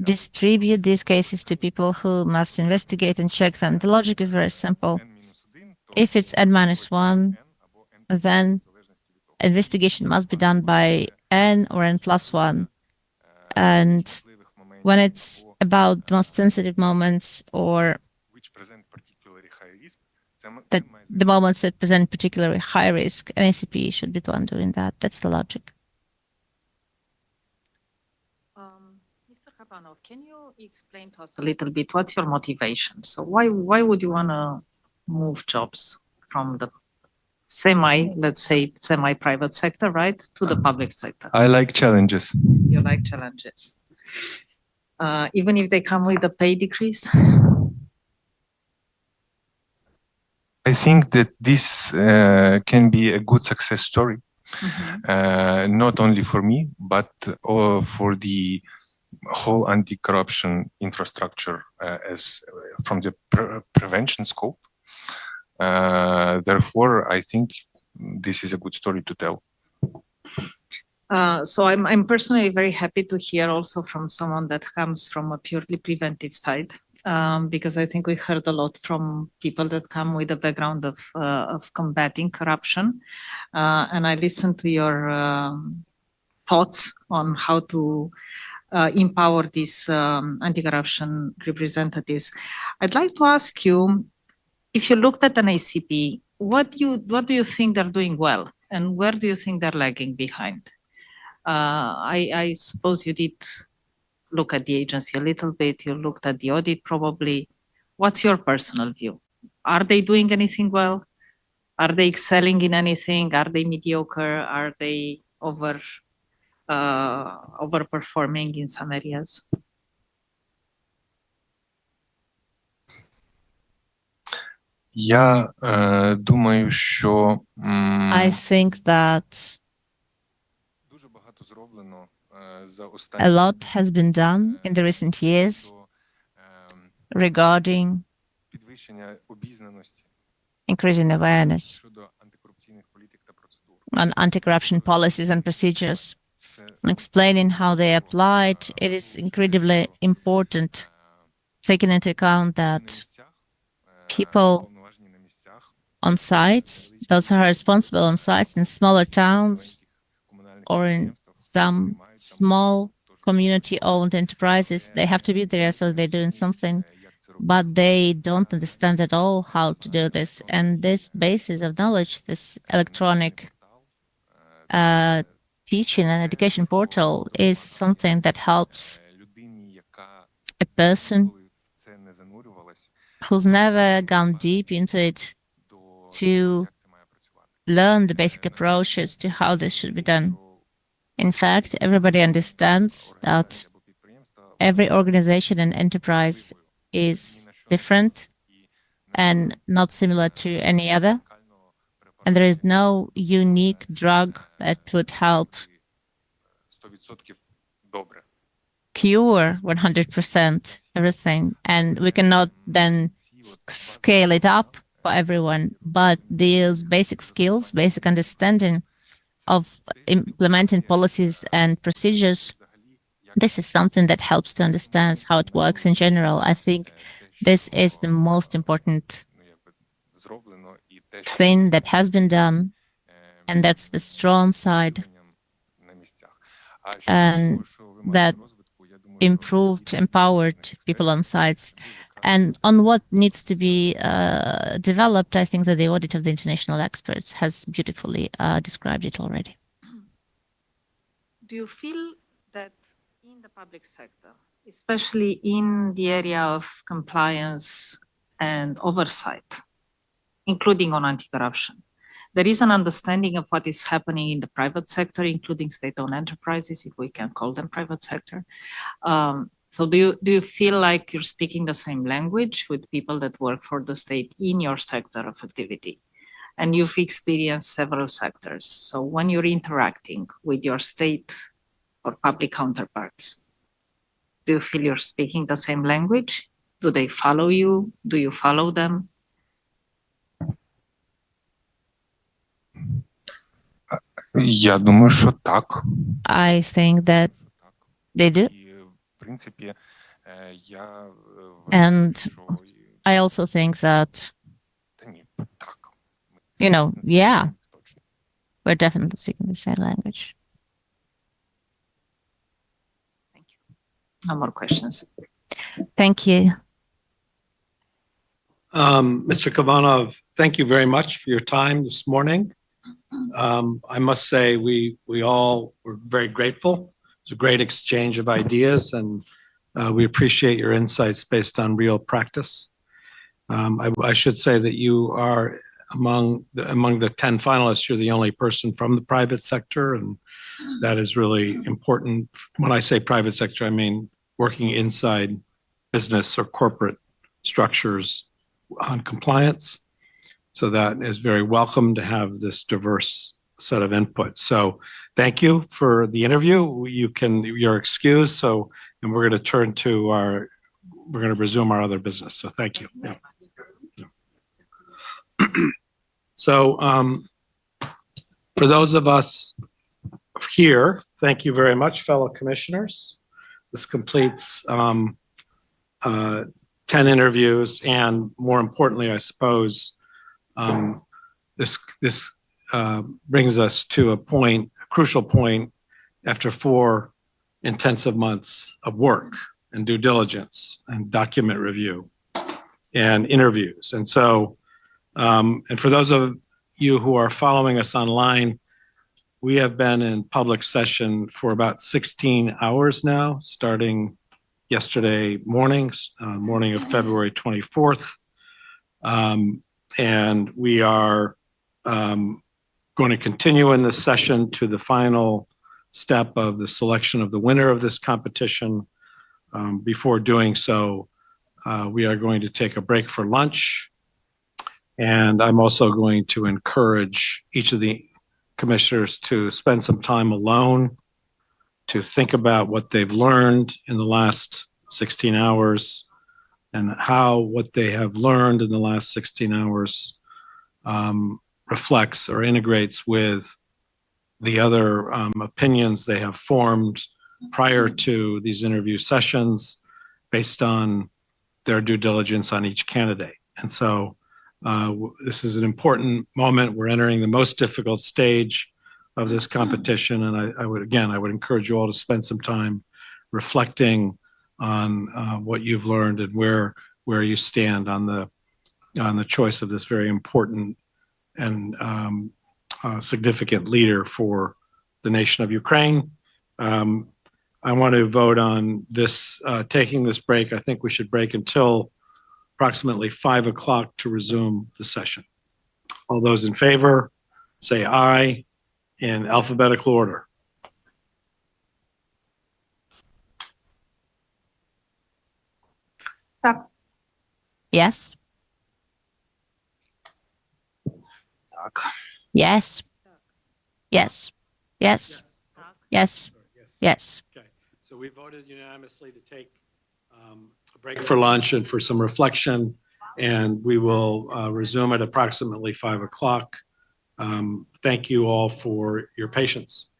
distribute these cases to people who must investigate and check them. The logic is very simple. If it's N-1, then investigation must be done by N or N+1. And when it's about the most sensitive moments or the moments that present particularly high risk, an ACP should be the one doing that. That's the logic. Mr. Kavenov, can you explain to us a little bit what's your motivation? So why would you want to move jobs from the semi-private sector, right, to the public sector? I like challenges. You like challenges. Even if they come with a pay decrease? I think that this can be a good success story, not only for me, but for the whole anti-corruption infrastructure as from the prevention scope. Therefore, I think this is a good story to tell. So I'm personally very happy to hear also from someone that comes from a purely preventive side, because I think we heard a lot from people that come with a background of combating corruption. And I listened to your thoughts on how to empower these anti-corruption representatives. I'd like to ask you, if you looked at an ACP, what do you think they're doing well, and where do you think they're lagging behind? I suppose you did look at the agency a little bit, you looked at the audit probably. What's your personal view? Are they doing anything well? Are they excelling in anything? Are they mediocre? Are they overperforming in some areas? Я думаю, що I think that дуже багато зроблено за a останні lot has been done in the recent years regarding підвищення обізнаності increasing awareness щодо антикорупційних політик та процедур. on anti-corruption policies and procedures, and explaining how they are applied. It is incredibly important, taking into account that people on sites, those who are responsible on sites in smaller towns or in some small community-owned enterprises, they have to be there, so they're doing something, but they don't understand at all how to do this. And this basis of knowledge, this electronic teaching and education portal, is something that helps a person who's never gone deep into it to learn the basic approaches to how this should be done. In fact, everybody understands that every organization and enterprise is different and not similar to any other. And there is no unique drug that would help cure 100% everything. And we cannot then scale it up for everyone. But these basic skills, basic understanding of implementing policies and procedures, this is something that helps to understand how it works in general. I think this is the most important thing that has been done, and that's the strong side, and that improved, empowered people on sites. And on what needs to be developed, I think that the audit of the international experts has beautifully described it already. Do you feel that in the public sector, especially in the area of compliance and oversight, including on anti-corruption, there is an understanding of what is happening in the private sector, including state-owned enterprises, if we can call them private sector? So do you feel like you're speaking the same language with people that work for the state in your sector of activity? And you've experienced several sectors. So when you're interacting with your state or public counterparts, do you feel you're speaking the same language? Do they follow you? Do you follow them? Я думаю, що так. I think that they do. І, в принципі, Я And що I also think that, та ні, так. you know, yeah, Точно. we're definitely speaking the same language. No more questions. Thank you. Mr. Kavanov, thank you very much for your time this morning. I must say, we all were very grateful. It was a great exchange of ideas, and we appreciate your insights based on real practice. I should say that you are among the 10 finalists, you're the only person from the private sector, and that is really important. When I say private sector, I mean working inside business or corporate structures on compliance. So that is very welcome to have this diverse set of input. So thank you for the interview. You're excused. So, and we're going to turn to we're going to resume our other business. So thank you. Yeah. So for those of us here, thank you very much, fellow commissioners. This completes 10 interviews, and more importantly, I suppose, this brings us to a crucial point after 4 intensive months of work and due diligence and document review and interviews. And so, and for those of you who are following us online, we have been in public session for about 16 hours now, starting yesterday morning of February 24th. And we are going to continue in this session to the final step of the selection of the winner of this competition. Before doing so, we are going to take a break for lunch. And I'm also going to encourage each of the commissioners to spend some time alone to think about what they've learned in the last 16 hours and how what they have learned in the last 16 hours reflects or integrates with the other opinions they have formed prior to these interview sessions based on their due diligence on each candidate. And so this is an important moment. We're entering the most difficult stage of this competition. And I would encourage you all to spend some time reflecting on what you've learned and where you stand on the choice of this very important and significant leader for the nation of Ukraine. I want to vote on this, taking this break. I think we should break until approximately 5 o'clock to resume the session. All those in favor, say aye in alphabetical order. Так. Yes. Yes. Yes. Yes. Yes. Yes. Okay. So we voted unanimously to take a break for lunch and for some reflection, and we will resume at approximately 5 o'clock. Thank you all for your patience.